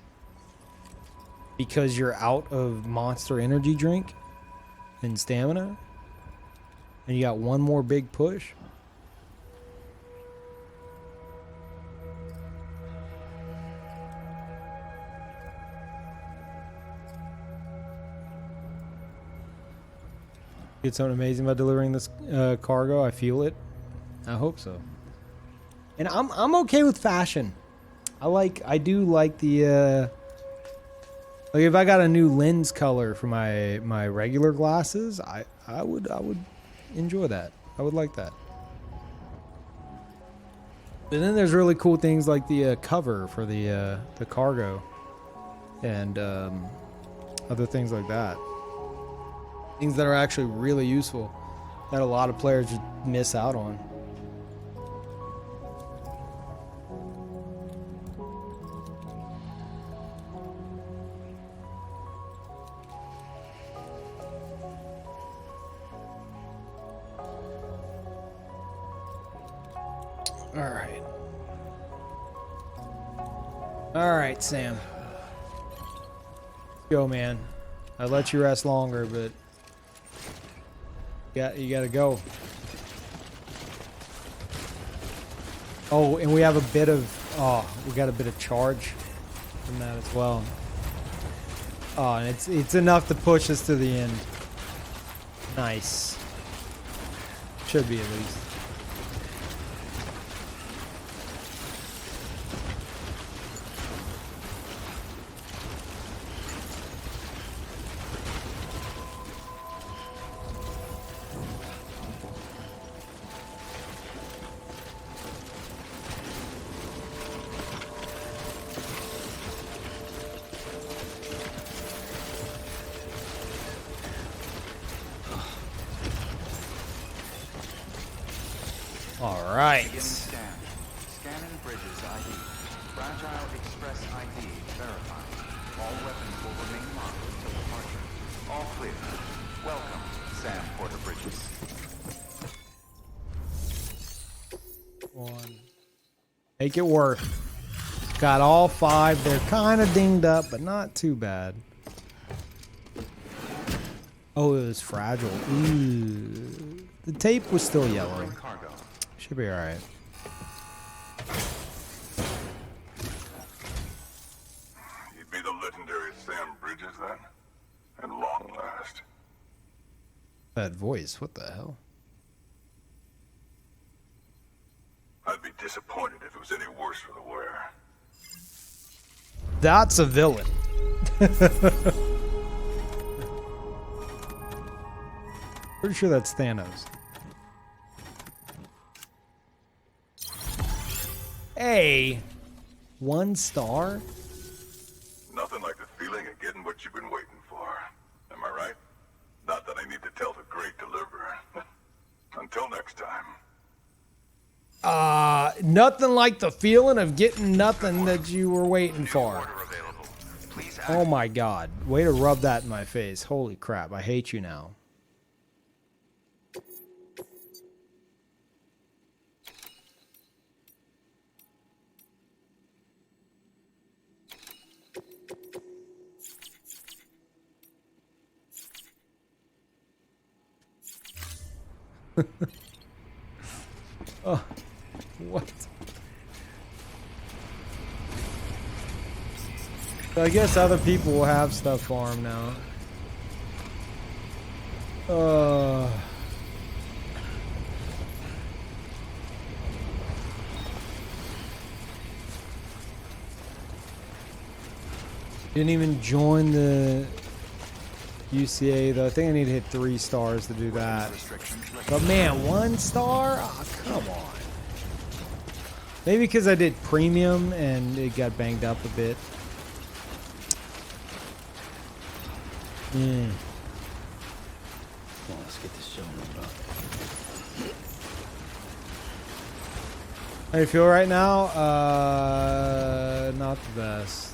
because you're out of Monster energy drink and stamina, and you got one more big push. Get something amazing by delivering this cargo. I feel it. I hope so. And I'm okay with fashion. I do like the like if I got a new lens color for my regular glasses, I would enjoy that. I would like that. And then there's really cool things like the cover for the cargo and other things like that. Things that are actually really useful that a lot of players just miss out on. All right, Sam. Go, man. I let you rest longer, but you gotta go. Oh, and we have a bit of we got a bit of charge from that as well. Oh, and it's enough to push us to the end. Nice. Should be at least. All right. Beginning scan. Scanning bridges ID. Fragile Express ID verified. All weapons will remain locked until departure. All clear. Welcome, Sam Porter Bridges. One. Make it work. Got all 5. They're kind of dinged up, but not too bad. Oh, it was fragile. Ooh. The tape was still yellow. Cargo. Should be alright. You'd be the legendary Sam Bridges then? At long last. That voice, what the hell? I'd be disappointed if it was any worse for the wearer. That's a villain. Pretty sure that's Thanos. Hey, 1 star? Nothing like the feeling of getting what you've been waiting for. Am I right? Not that I need to tell the great deliverer. Until next time. Nothing like the feeling of getting nothing that you were waiting for. Order available. Please act. Oh my god. Way to rub that in my face. Holy crap, I hate you now. Oh, what? So I guess other people will have stuff for him now. Didn't even join the UCA though. I think I need to hit 3 stars to do that. But man, 1 star? Oh, come on. Maybe because I did premium and it got banged up a bit. Well, let's get this show moved on. How you feel right now? Not the best.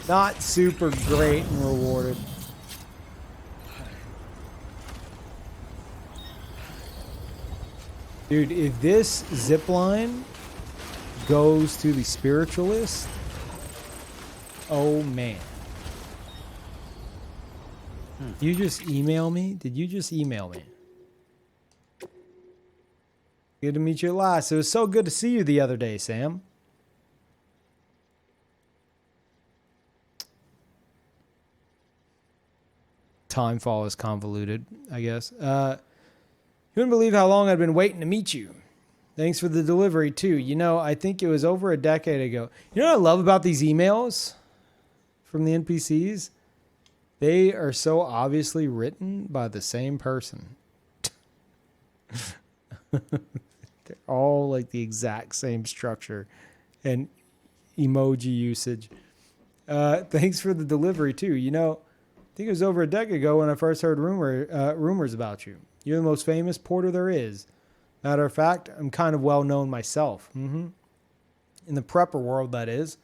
Not super great and rewarded. Dude, if this zip line goes to the spiritualist, oh man. You just email me? Did you just email me? Good to meet you at last. It was so good to see you the other day, Sam. Timefall is convoluted, I guess. You wouldn't believe how long I've been waiting to meet you. Thanks for the delivery, too. You know, I think it was over a decade ago. You know what I love about these emails from the NPCs? They are so obviously written by the same person. They're all like the exact same structure and emoji usage. Thanks for the delivery, too. You know, I think it was over a decade ago when I first heard rumors about you. You're the most famous porter there is. Matter of fact, I'm kind of well known myself. In the prepper world, that is.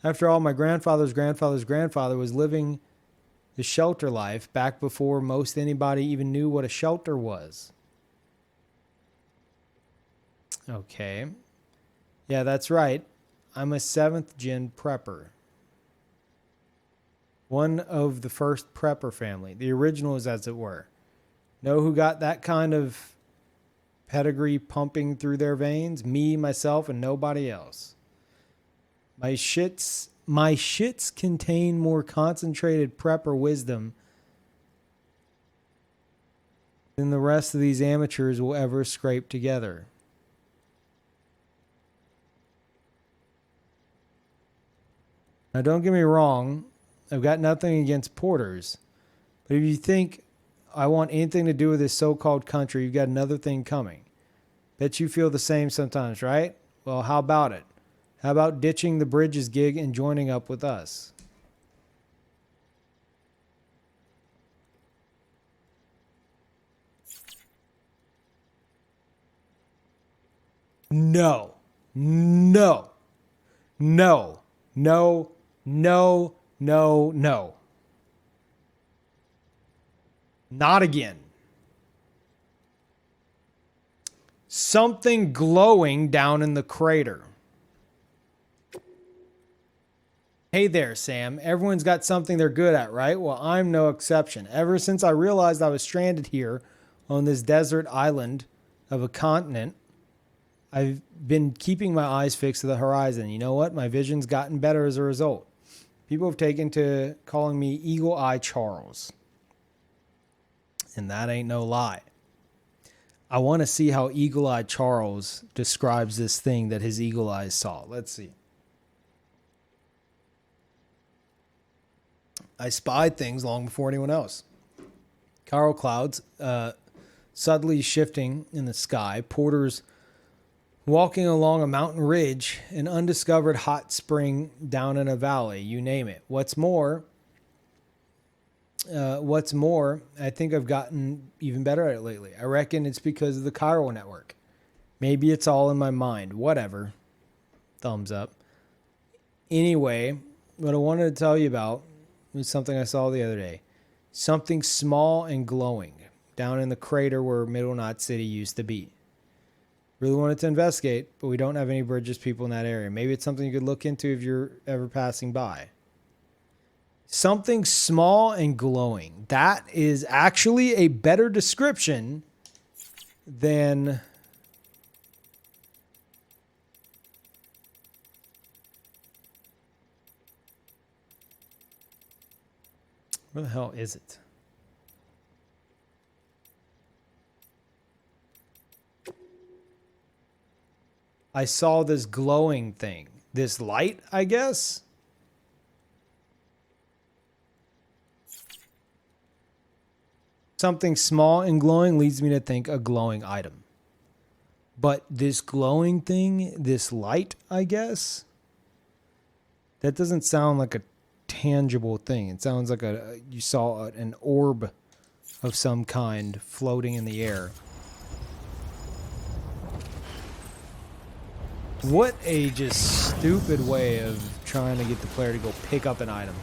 After all, my grandfather's grandfather's grandfather was living the shelter life back before most anybody even knew what a shelter was. Okay. Yeah, that's right. I'm a 7th gen prepper. One of the first prepper family. The originals, as it were. Know who got that kind of pedigree pumping through their veins? Me, myself, and nobody else. My shits contain more concentrated prepper wisdom than the rest of these amateurs will ever scrape together. Now, don't get me wrong. I've got nothing against porters. But if you think I want anything to do with this so-called country, you've got another thing coming. Bet you feel the same sometimes, right? Well, how about it? How about ditching the Bridges gig and joining up with us? No. No. No. No. No. No. No. Not again. Something glowing down in the crater. Hey there, Sam. Everyone's got something they're good at, right? Well, I'm no exception. Ever since I realized I was stranded here on this desert island of a continent, I've been keeping my eyes fixed to the horizon. You know what? My vision's gotten better as a result. People have taken to calling me Eagle Eye Charles. And that ain't no lie. I want to see how Eagle Eye Charles describes this thing that his eagle eyes saw. Let's see. I spied things long before anyone else. Chiral clouds subtly shifting in the sky. Porters walking along a mountain ridge. An undiscovered hot spring down in a valley. You name it. What's more, I think I've gotten even better at it lately. I reckon it's because of the chiral network. Maybe it's all in my mind. Whatever. Thumbs up. Anyway, what I wanted to tell you about was something I saw the other day. Something small and glowing down in the crater where Middle Knot City used to be. Really wanted to investigate, but we don't have any bridges people in that area. Maybe it's something you could look into if you're ever passing by. Something small and glowing. That is actually a better description than... Where the hell is it? I saw this glowing thing. This light, I guess? Something small and glowing leads me to think a glowing item. But this glowing thing, this light, I guess? That doesn't sound like a tangible thing. It sounds like you saw an orb of some kind floating in the air. What a just stupid way of trying to get the player to go pick up an item.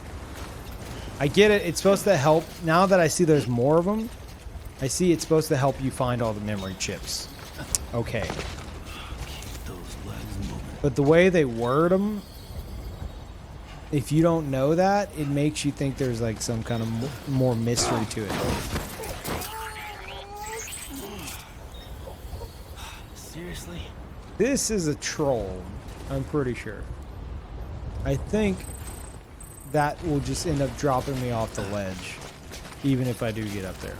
I get it. It's supposed to help. Now that I see there's more of them, I see it's supposed to help you find all the memory chips. Okay. But the way they word them, if you don't know that, it makes you think there's like some kind of more mystery to it. Seriously? This is a troll, I'm pretty sure. I think that will just end up dropping me off the ledge, even if I do get up there.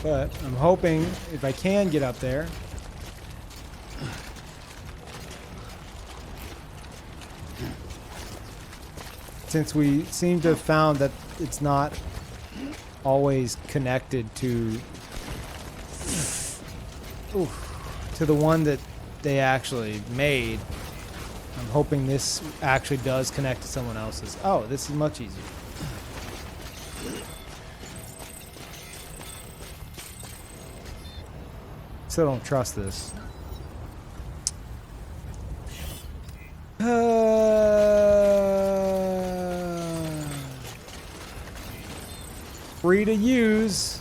But I'm hoping if I can get up there, since we seem to have found that it's not always connected to the one that they actually made. I'm hoping this actually does connect to someone else's. Oh, this is much easier. Still don't trust this. Free to use.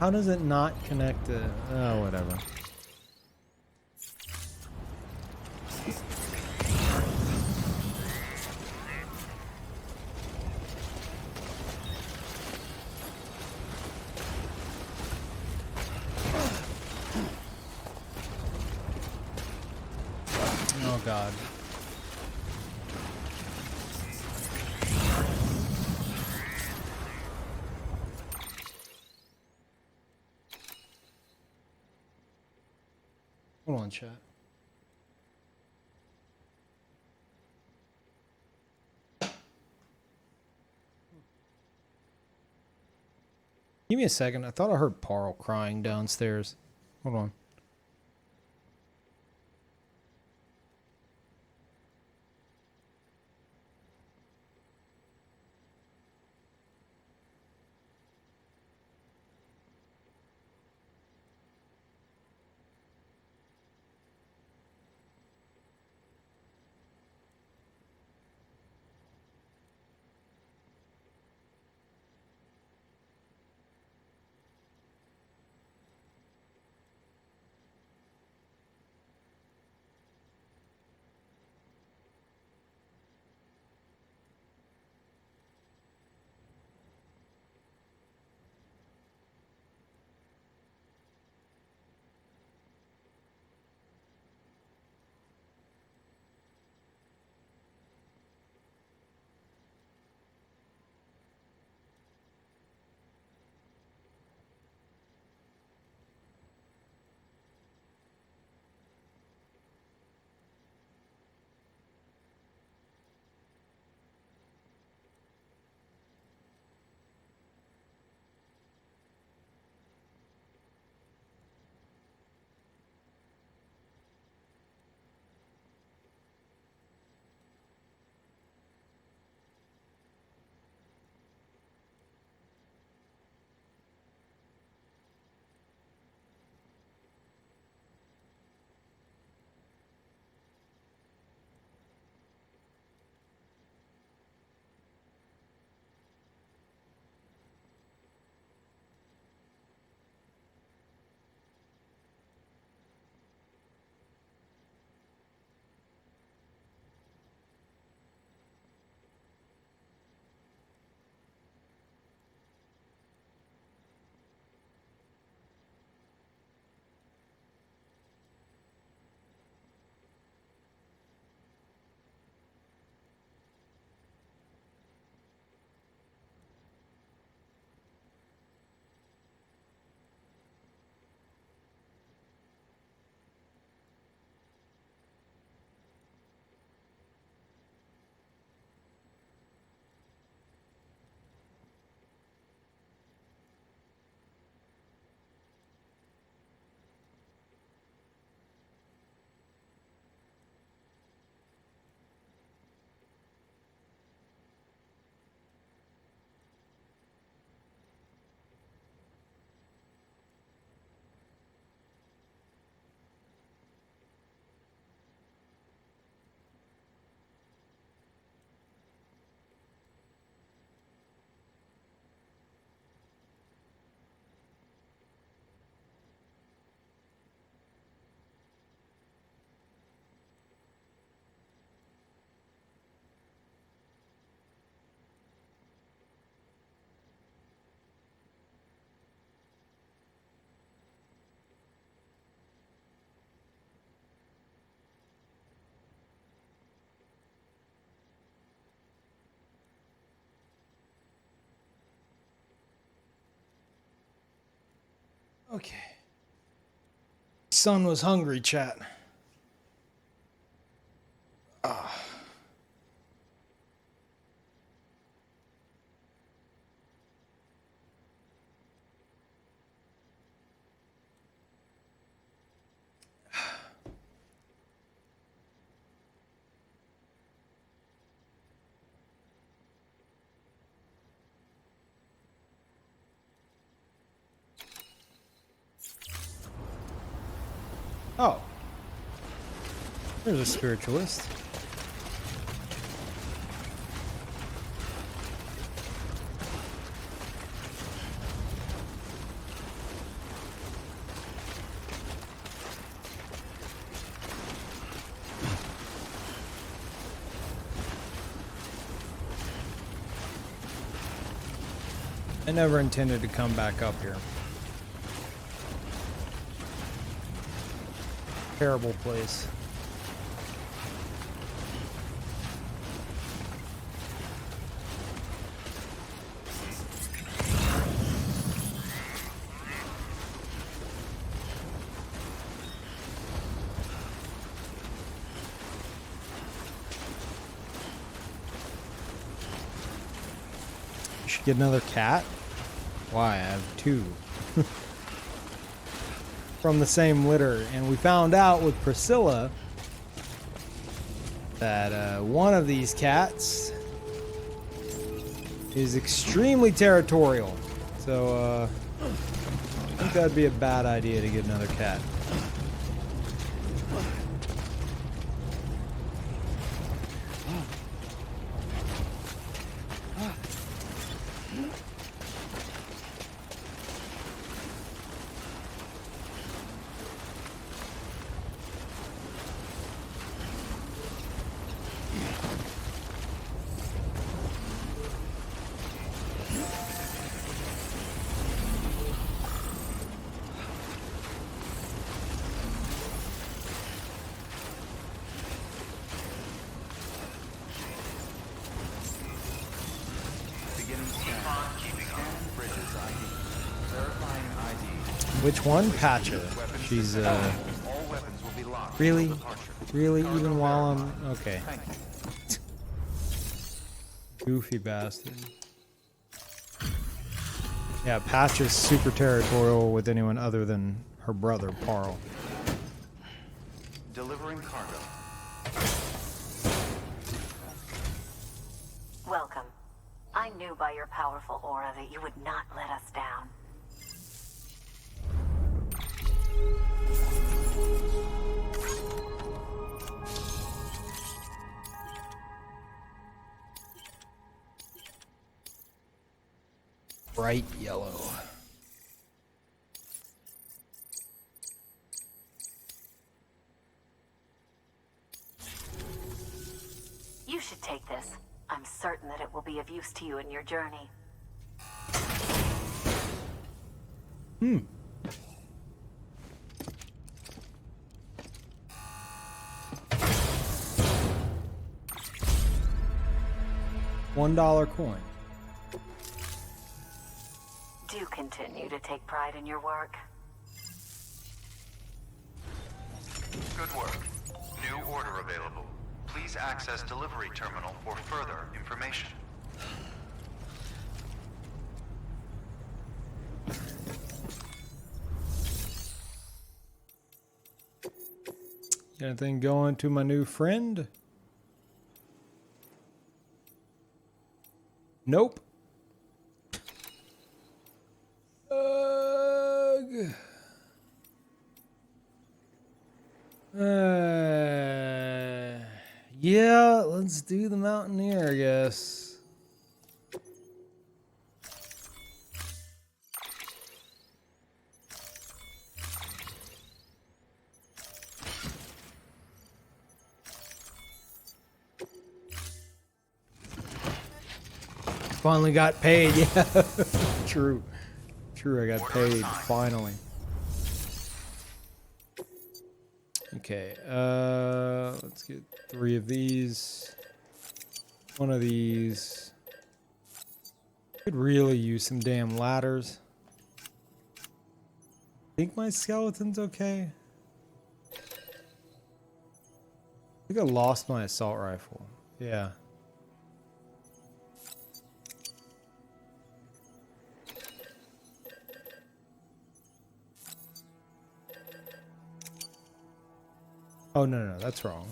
How does it not connect to... Oh, whatever. Oh, God. Hold on, chat. Give me a second. I thought I heard Parl crying downstairs. Hold on. Okay. Son was hungry, chat. Ah. Oh. There's a spiritualist. I never intended to come back up here. Terrible place. You should get another cat. Why? I have two. From the same litter. And we found out with Priscilla that one of these cats is extremely territorial. So I think that'd be a bad idea to get another cat. Which one? Patcha. She's, really? Really? Even while I'm... Okay. Goofy bastard. Yeah, Patcha's super territorial with anyone other than her brother, Parl. Delivering cargo. Welcome. I knew by your powerful aura that you would not let us down. Bright yellow. You should take this. I'm certain that it will be of use to you in your journey. $1 coin. Do continue to take pride in your work. Good work. New order available. Please access delivery terminal for further information. Anything going to my new friend? Nope. Yeah, let's do the Mountaineer, I guess. Finally got paid, yeah. True. True, I got paid, finally. Okay, let's get 3 of these. 1 of these. Could really use some damn ladders. think my skeleton's okay. I think I lost my assault rifle. Yeah. Oh, no, that's wrong.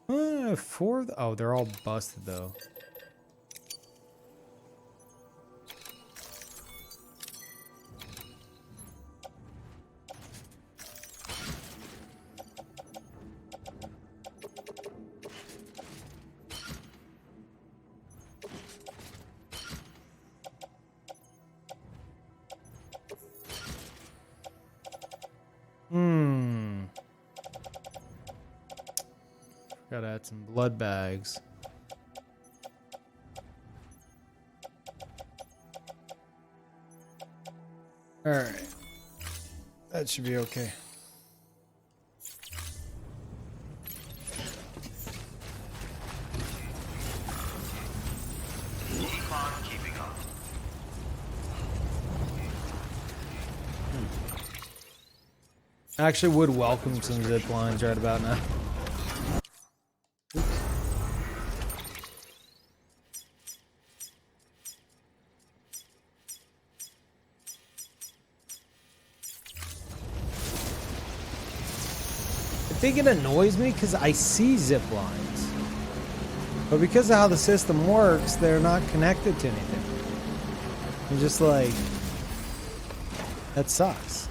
Oh, they're all busted, though. Gotta add some blood bags. Alright. That should be okay. Keep on keeping up. I actually would welcome some zip lines right about now. I think it annoys me because I see zip lines, but because of how the system works, they're not connected to anything. I'm just like, that sucks.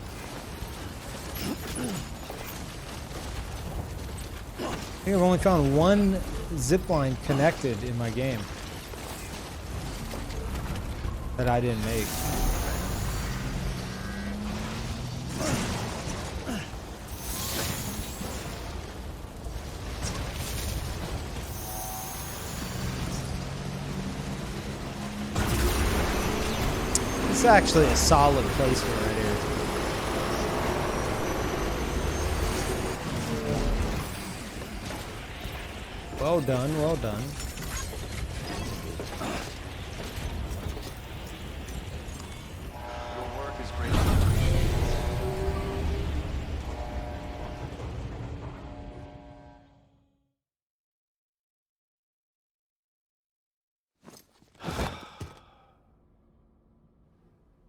I think I've only found one zip line connected in my game that I didn't make. This is actually a solid placement right here. Well done, well done. Your work is greatly appreciated.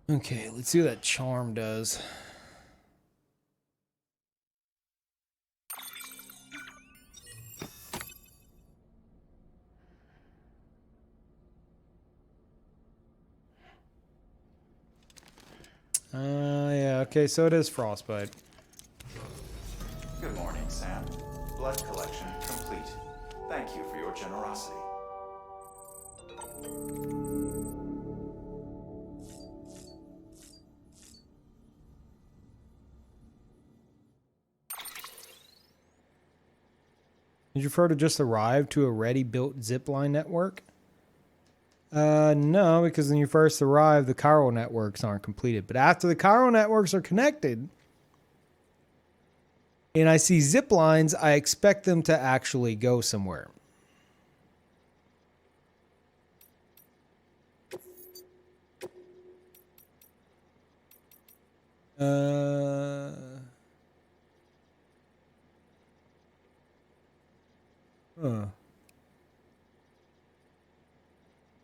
Okay, let's see what that charm does. Yeah, okay, so it is frostbite. Good morning, Sam. Blood collection complete. Thank you for your generosity. Did you refer to just arrived to a ready-built zipline network? No, because when you first arrive, the chiral networks aren't completed. But after the chiral networks are connected, and I see zip lines, I expect them to actually go somewhere.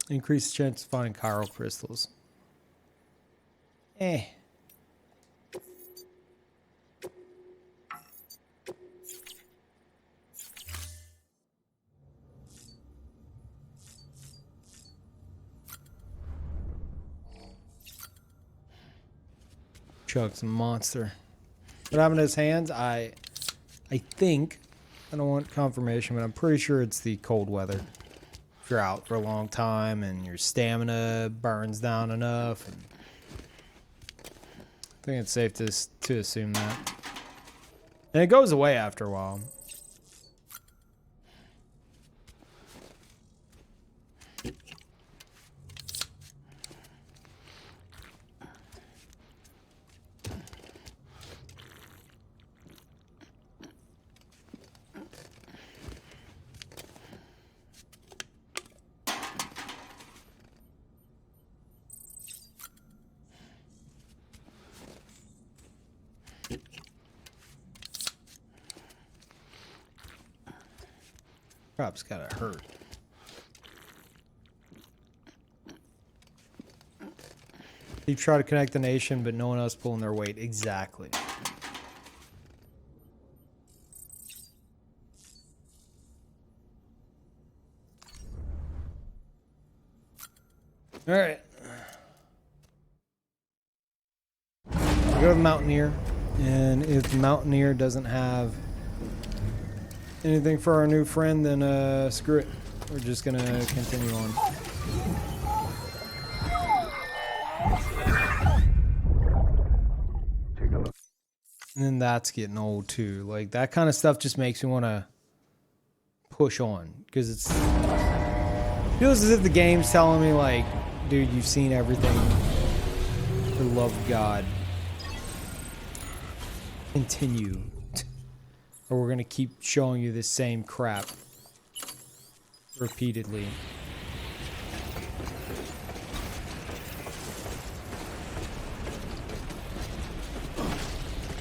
Increased chance of finding chiral crystals. Chuck's a monster. What happened to his hands? I think, I don't want confirmation, but I'm pretty sure it's the cold weather. If you're out for a long time and your stamina burns down enough. And I think it's safe to assume that. And it goes away after a while. crap's gotta hurt. You try to connect the nation, but no one else pulling their weight. Exactly. All right. We go to the Mountaineer, and if the Mountaineer doesn't have anything for our new friend, then screw it. We're just gonna continue on. And then that's getting old too. Like that kind of stuff just makes me want to push on because it feels as if the game's telling me like, dude, you've seen everything. For the love of God, continue, or we're gonna keep showing you this same crap repeatedly.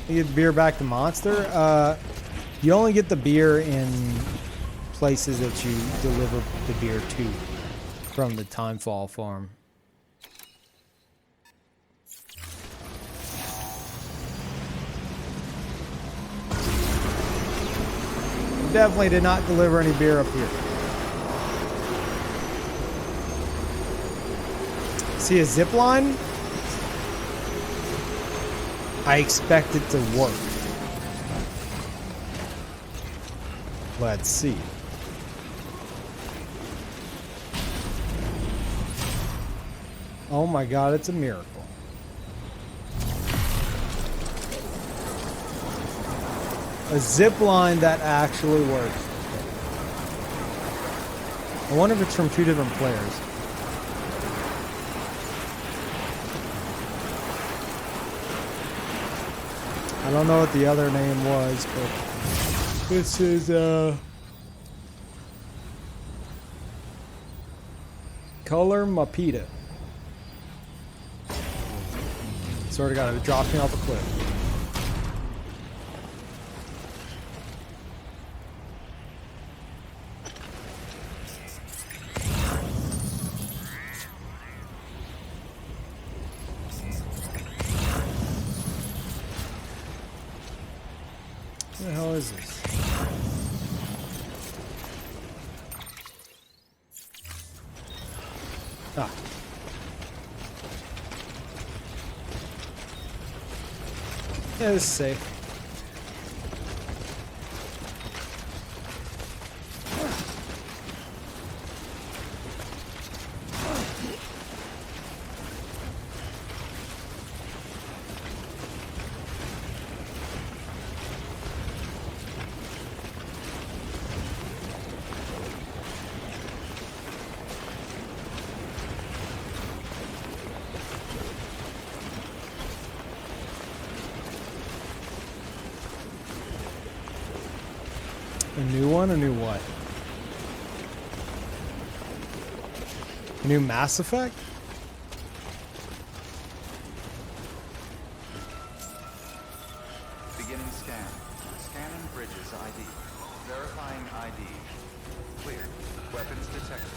You get the beer back to Monster. You only get the beer in places that you deliver the beer to from the Timefall farm. Definitely did not deliver any beer up here. See a zip line? I expect it to work. Let's see. Oh my God, it's a miracle. A zip line that actually works. I wonder if it's from two different players. I don't know what the other name was, but this is Color Mapita. Sort of got to drop me off a cliff. What the hell is this? Ah. Yeah, this is safe. A new one? A new what? A new Mass Effect? Beginning scan. Scanning bridges ID. Verifying ID. Clear. Weapons detected.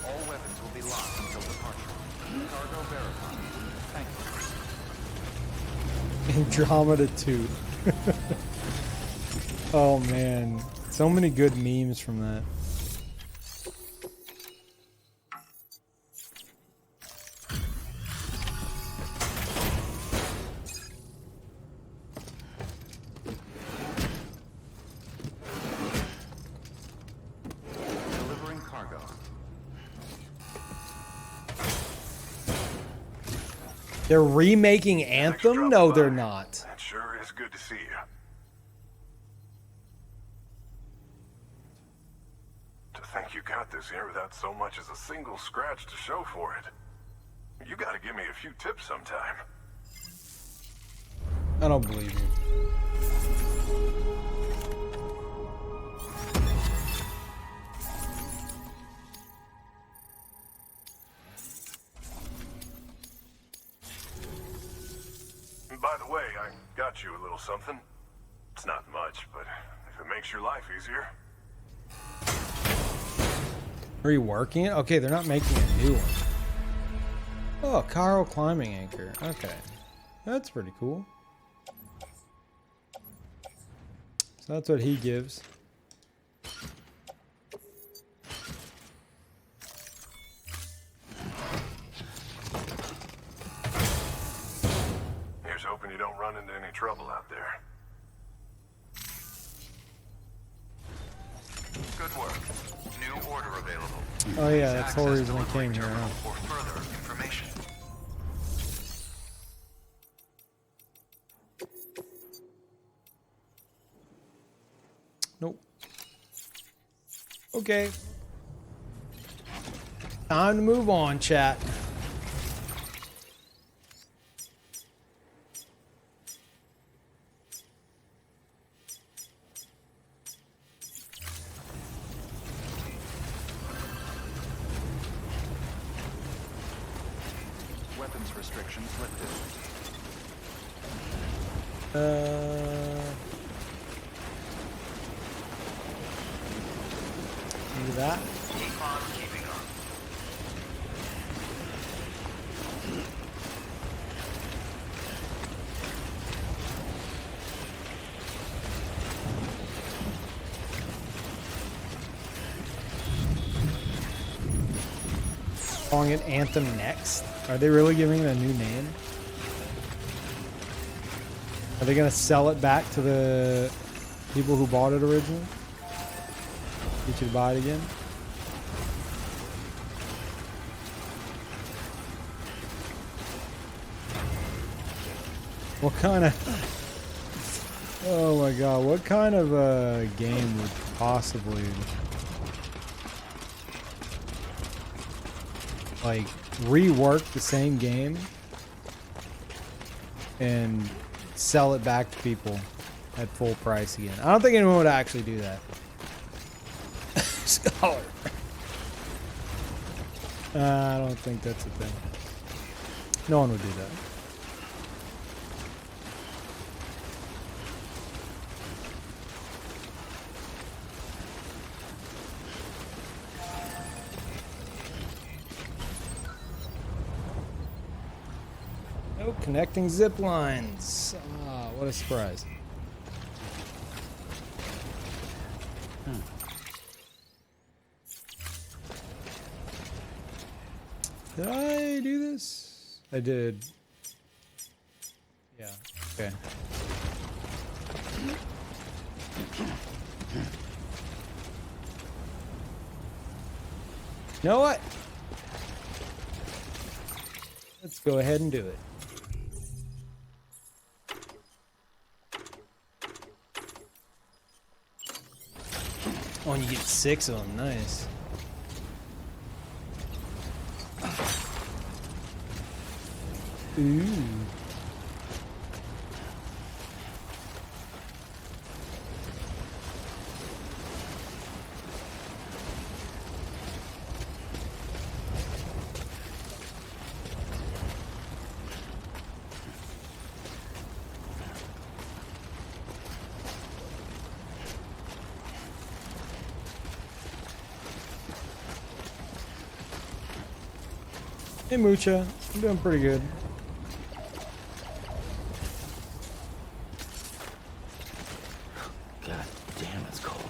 All weapons will be locked until departure. Cargo verified. Thank you. Andromeda 2. Oh man. So many good memes from that. Delivering cargo. They're remaking Anthem? No, they're not. It sure is good to see you. To think you got this here without so much as a single scratch to show for it. You gotta give me a few tips sometime. I don't believe you. And by the way, I got you a little something. It's not much, but if it makes your life easier. Reworking it? Okay, they're not making a new one. Oh, Carl climbing anchor. Okay. That's pretty cool. So that's what he gives. Here's hoping you don't run into any trouble out there. Good work. New order available. Oh yeah, that's the whole Access reason I delivery came here. terminal Huh? for further information. Nope. Okay. Time to move on, chat. Weapons restrictions lifted. Do that. Keep on keeping on. Calling it Anthem next. Are they really giving it a new name? Are they gonna sell it back to the people who bought it originally? Get you to buy it again? What kind of... Oh my god, what kind of game would possibly... like, rework the same game and sell it back to people at full price again? I don't think anyone would actually do that. Scholar. I don't think that's a thing. No one would do that. Oh, connecting zip lines. Ah, what a surprise. Did I do this? I did. Yeah, okay. You know what? Let's go ahead and do it. Oh, and you get 6 of them. Nice. Ooh. Hey Mucha, I'm doing pretty good. God damn, it's cold.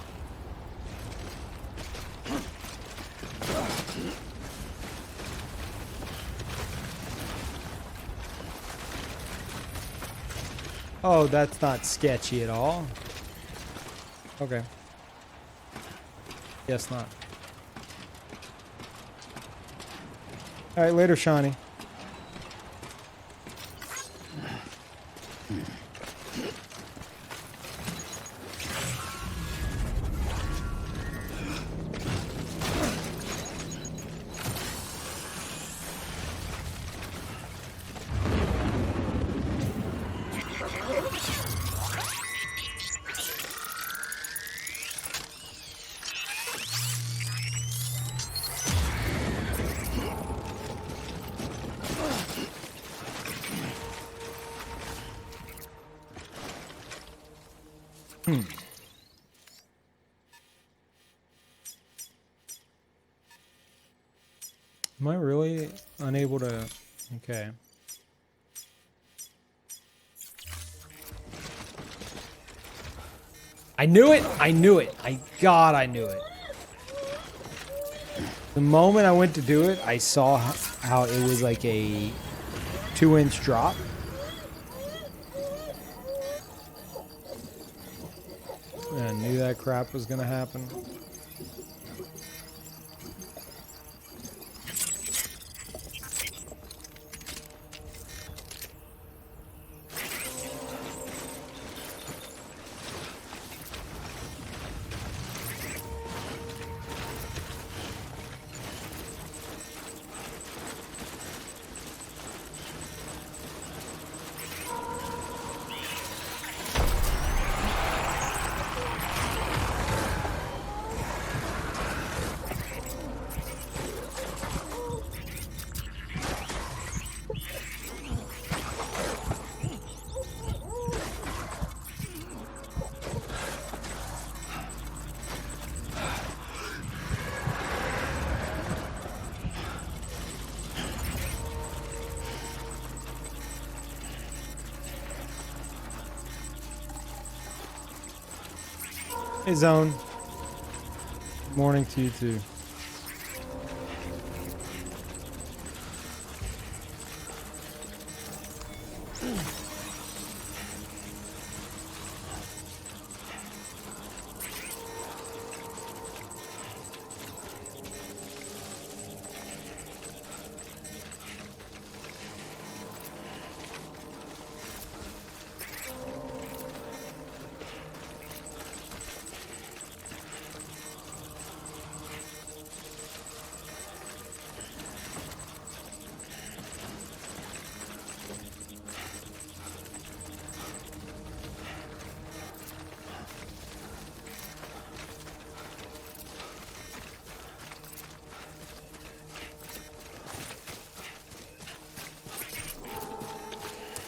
Oh, that's not sketchy at all. Okay. Guess not. Alright, later, Shawnee. Am I really unable to? Okay. I knew it! I knew it! God, I knew it. The moment I went to do it, I saw how it was like a 2-inch drop. I knew that crap was gonna happen. Hey, Zone. Morning to you, too.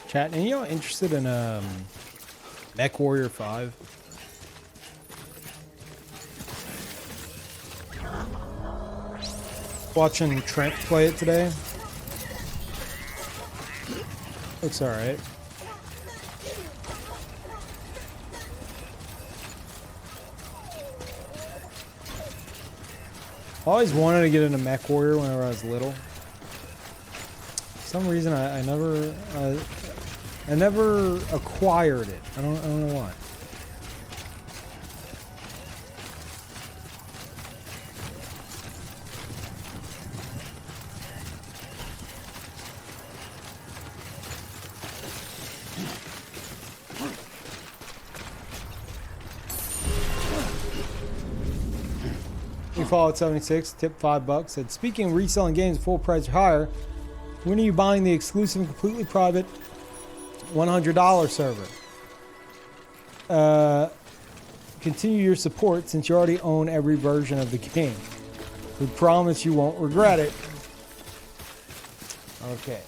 Chat, any of y'all interested in Mech Warrior 5? Watching Trent play it today. Looks alright. I always wanted to get into Mech Warrior whenever I was little. For some reason I never acquired it. I don't know why. We followed 76, tip $5. Said, speaking of reselling games full price or higher, when are you buying the exclusive and completely private $100 server? Continue your support since you already own every version of the game. We promise you won't regret it. Okay.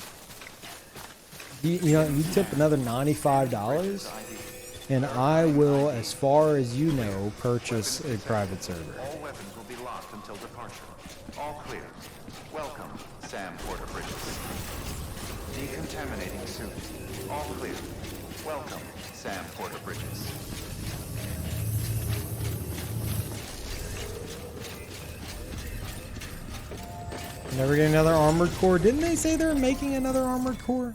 You tip another $95, and I will, as far as you know, purchase a private server. All weapons will be locked until departure. All clear. Welcome, Sam Porter Bridges. Decontaminating suit. All clear. Welcome, Sam Porter Bridges. Never get another armored core. Didn't they say they're making another armored core?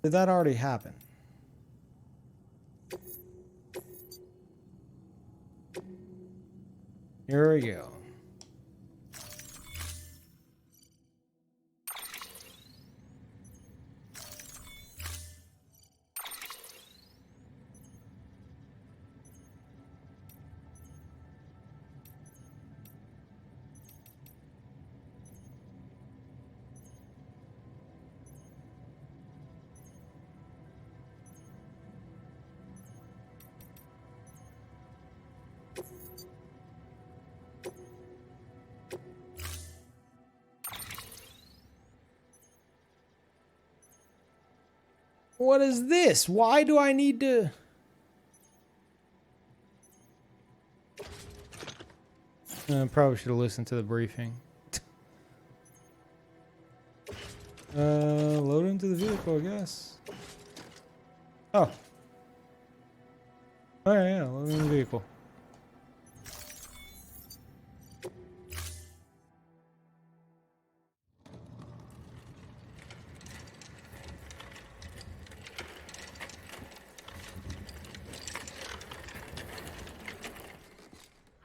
Did that already happen? Here we go. What is this? Why do I need to... I probably should have listened to the briefing. Load into the vehicle, I guess. Oh. Oh yeah, load in the vehicle.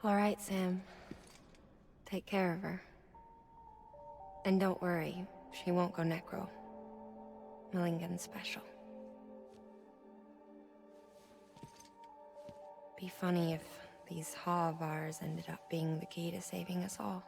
All right, Sam. Take care of her. And don't worry, she won't go necro. Milligan's special. Be funny if these Ha of ours ended up being the key to saving us all.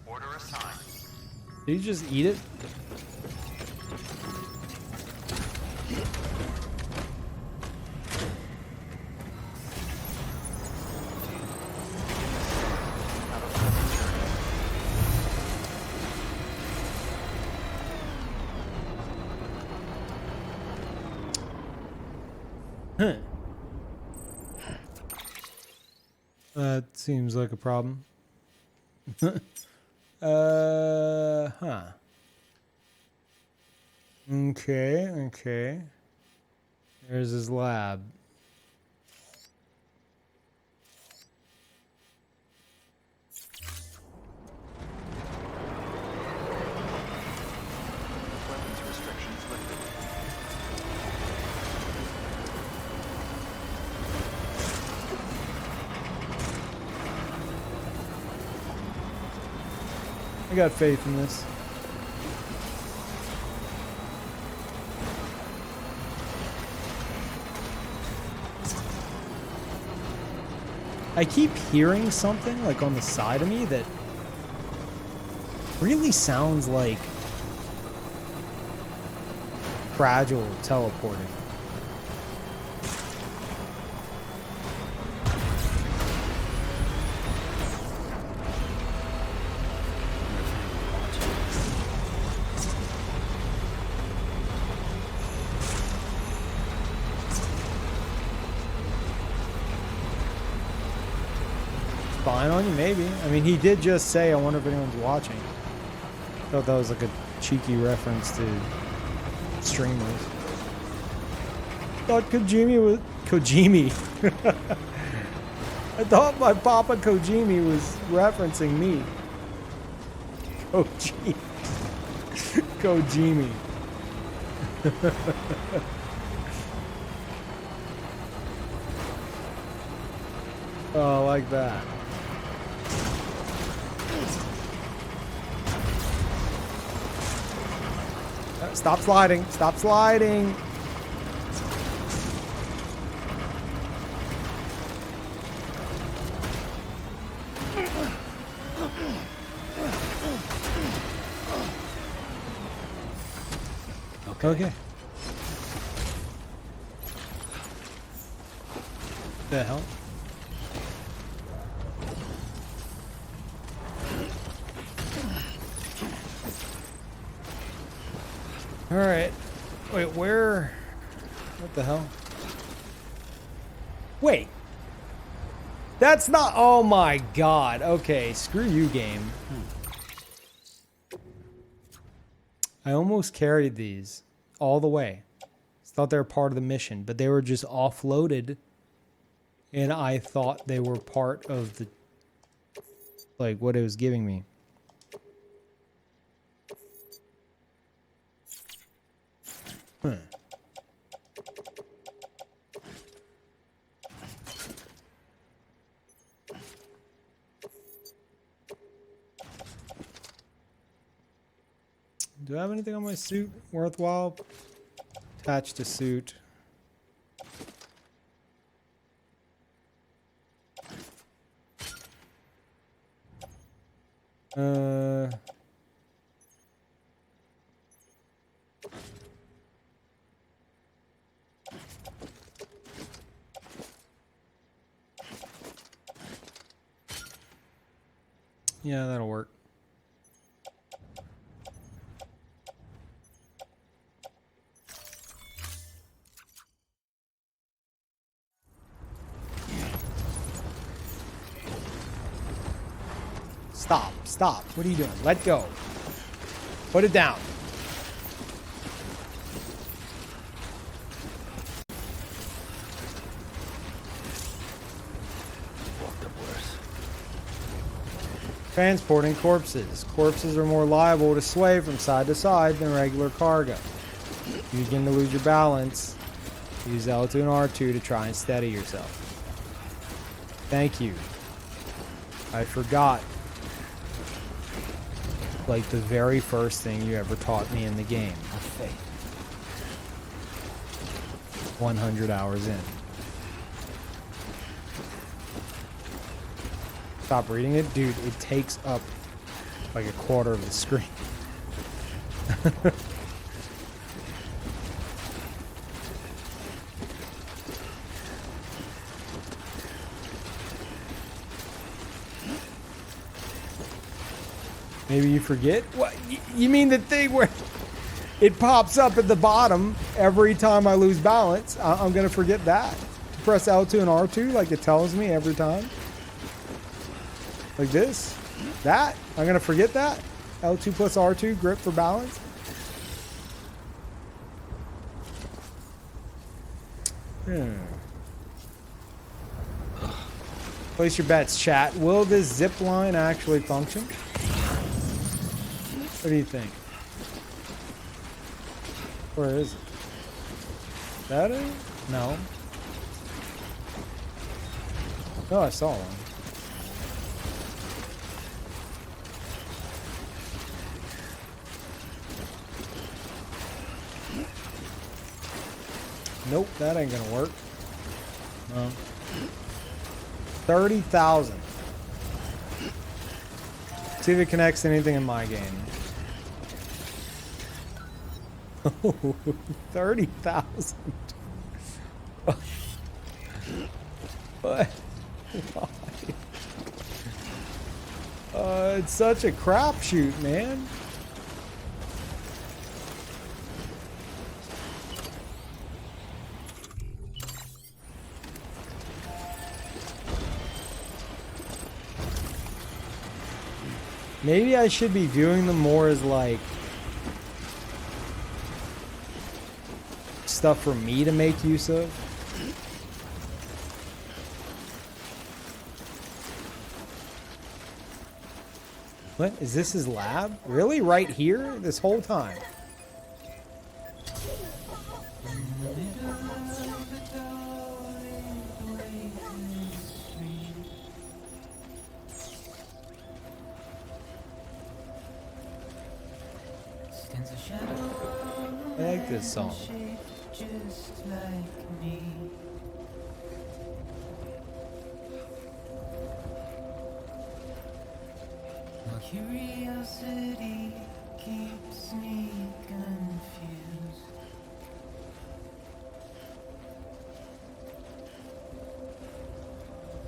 Order assigned. Did you just eat it? Have a pleasant journey. Huh. That seems like a problem. Huh. Okay. There's his lab. Weapons restrictions lifted. I got faith in this. I keep hearing something like on the side of me that really sounds like fragile teleporting. Spying on you, maybe. I mean, he did just say, I wonder if anyone's watching. Thought that was like a cheeky reference to streamers. Thought Kojimi was... Kojimi. I thought my Papa Kojimi was referencing me. Kojimi. Kojimi. Oh, I like that. Stop sliding. Stop sliding. Okay. The hell? All right. Wait, where? What the hell? Wait. That's not. Oh my god. Okay, screw you, game. I almost carried these all the way. Thought they were part of the mission, but they were just offloaded, and I thought they were part of the, like, what it was giving me. Huh. Do I have anything on my suit worthwhile? Attached to suit. Yeah, that'll work. Stop. Stop. What are you doing? Let go. Put it down. Walked up worse. Transporting corpses. Corpses are more liable to sway from side to side than regular cargo. If you begin to lose your balance, use L2 and R2 to try and steady yourself. Thank you. I forgot. Like the very first thing you ever taught me in the game. Have faith. 100 hours in. Stop reading it? Dude, it takes up like a quarter of the screen. Maybe you forget? What? You mean the thing where it pops up at the bottom every time I lose balance? I'm going to forget that. Press L2 and R2 like it tells me every time. Like this? That? I'm going to forget that? L2 plus R2, grip for balance? Place your bets, chat. Will this zip line actually function? What do you think? Where is it? That it? No. Oh, I saw one. Nope, that ain't gonna work. No. 30,000. See if it connects to anything in my game. 30,000. What? Why? It's such a crapshoot, man. Maybe I should be viewing them more as like stuff for me to make use of. What? Is this his lab? Really? Right here? This whole time? I like this song. Just like me. My curiosity keeps me confused.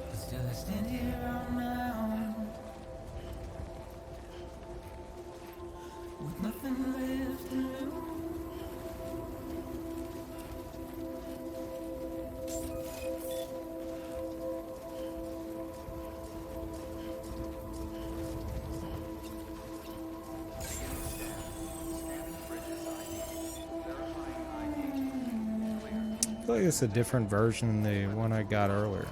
But still I stand here on my own, with nothing left to lose. I feel like it's a different version than the one I got earlier.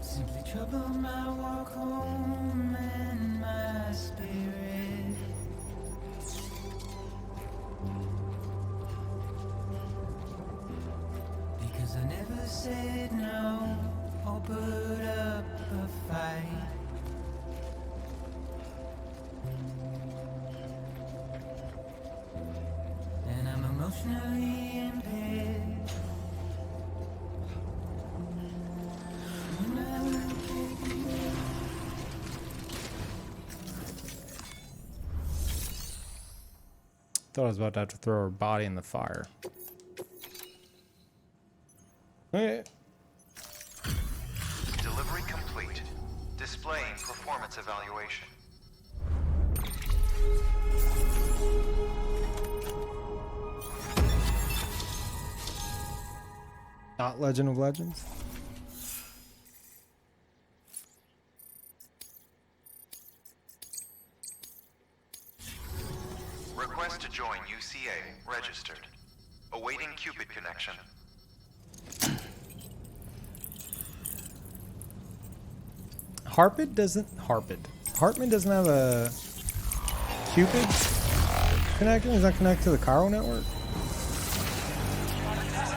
Simply trouble my walk home and my spirit. Because I never said no or put up a fight. And I'm emotionally impaired. When I look at you, Thought I was about to have to throw her body in the fire. Okay. Delivery complete. Displaying performance evaluation. Not Legend of Legends. Request to join UCA. Registered. Awaiting Cupid connection. Hartman doesn't have a Cupid connection? Is that connected to the Cairo network?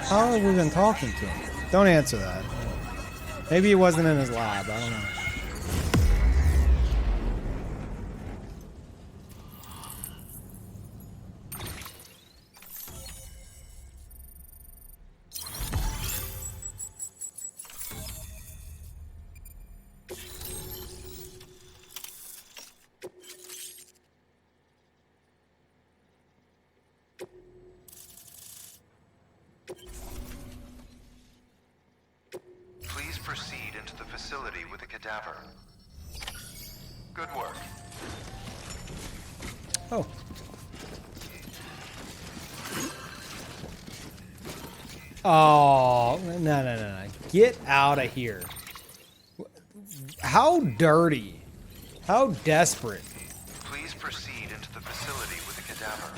How have we been talking to him? Don't answer that. Maybe he wasn't in his lab. I don't know. Please proceed into the facility with a cadaver. Good work. Oh. Oh, no. Get out of here. How dirty. How desperate. Please proceed into the facility with a cadaver.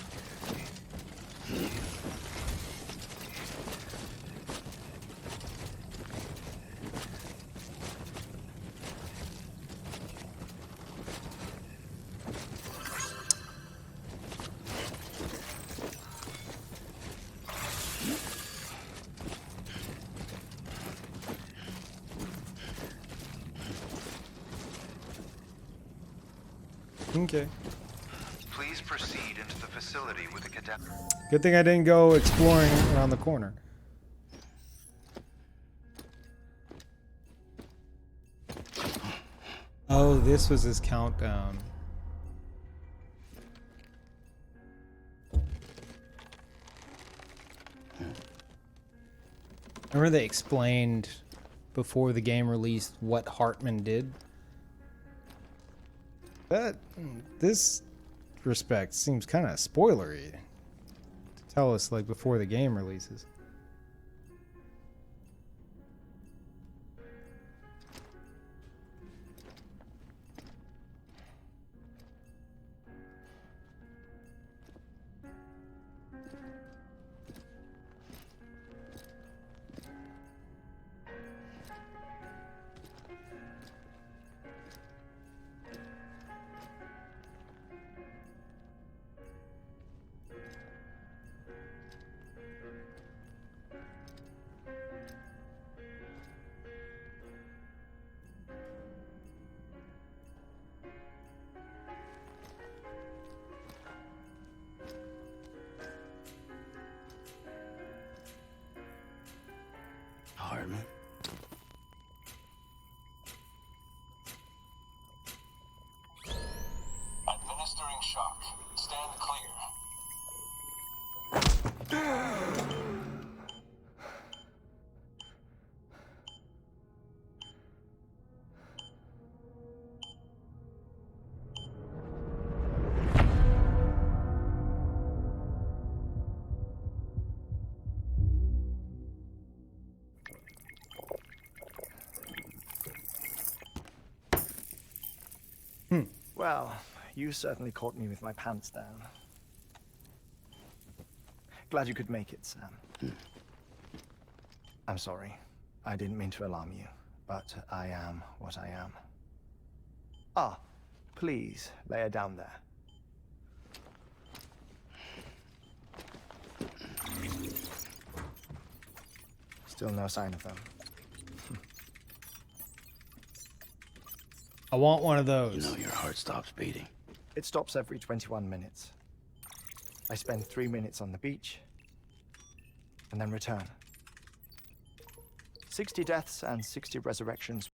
Okay. Please proceed into the facility with a cadaver. Good thing I didn't go exploring around the corner. Oh, this was his countdown. Remember they explained before the game released what Hartman did? This respect seems kind of spoilery to tell us like before the game releases. Hartman. Administering shock. Stand clear. Well, you certainly caught me with my pants down. Glad you could make it, Sam. I'm sorry. I didn't mean to alarm you, but I am what I am. Ah, please, lay her down there. Still no sign of them. I want one of those. You know your heart stops beating. It stops every 21 minutes. I spend 3 minutes on the beach, and then return. 60 deaths and 60 resurrections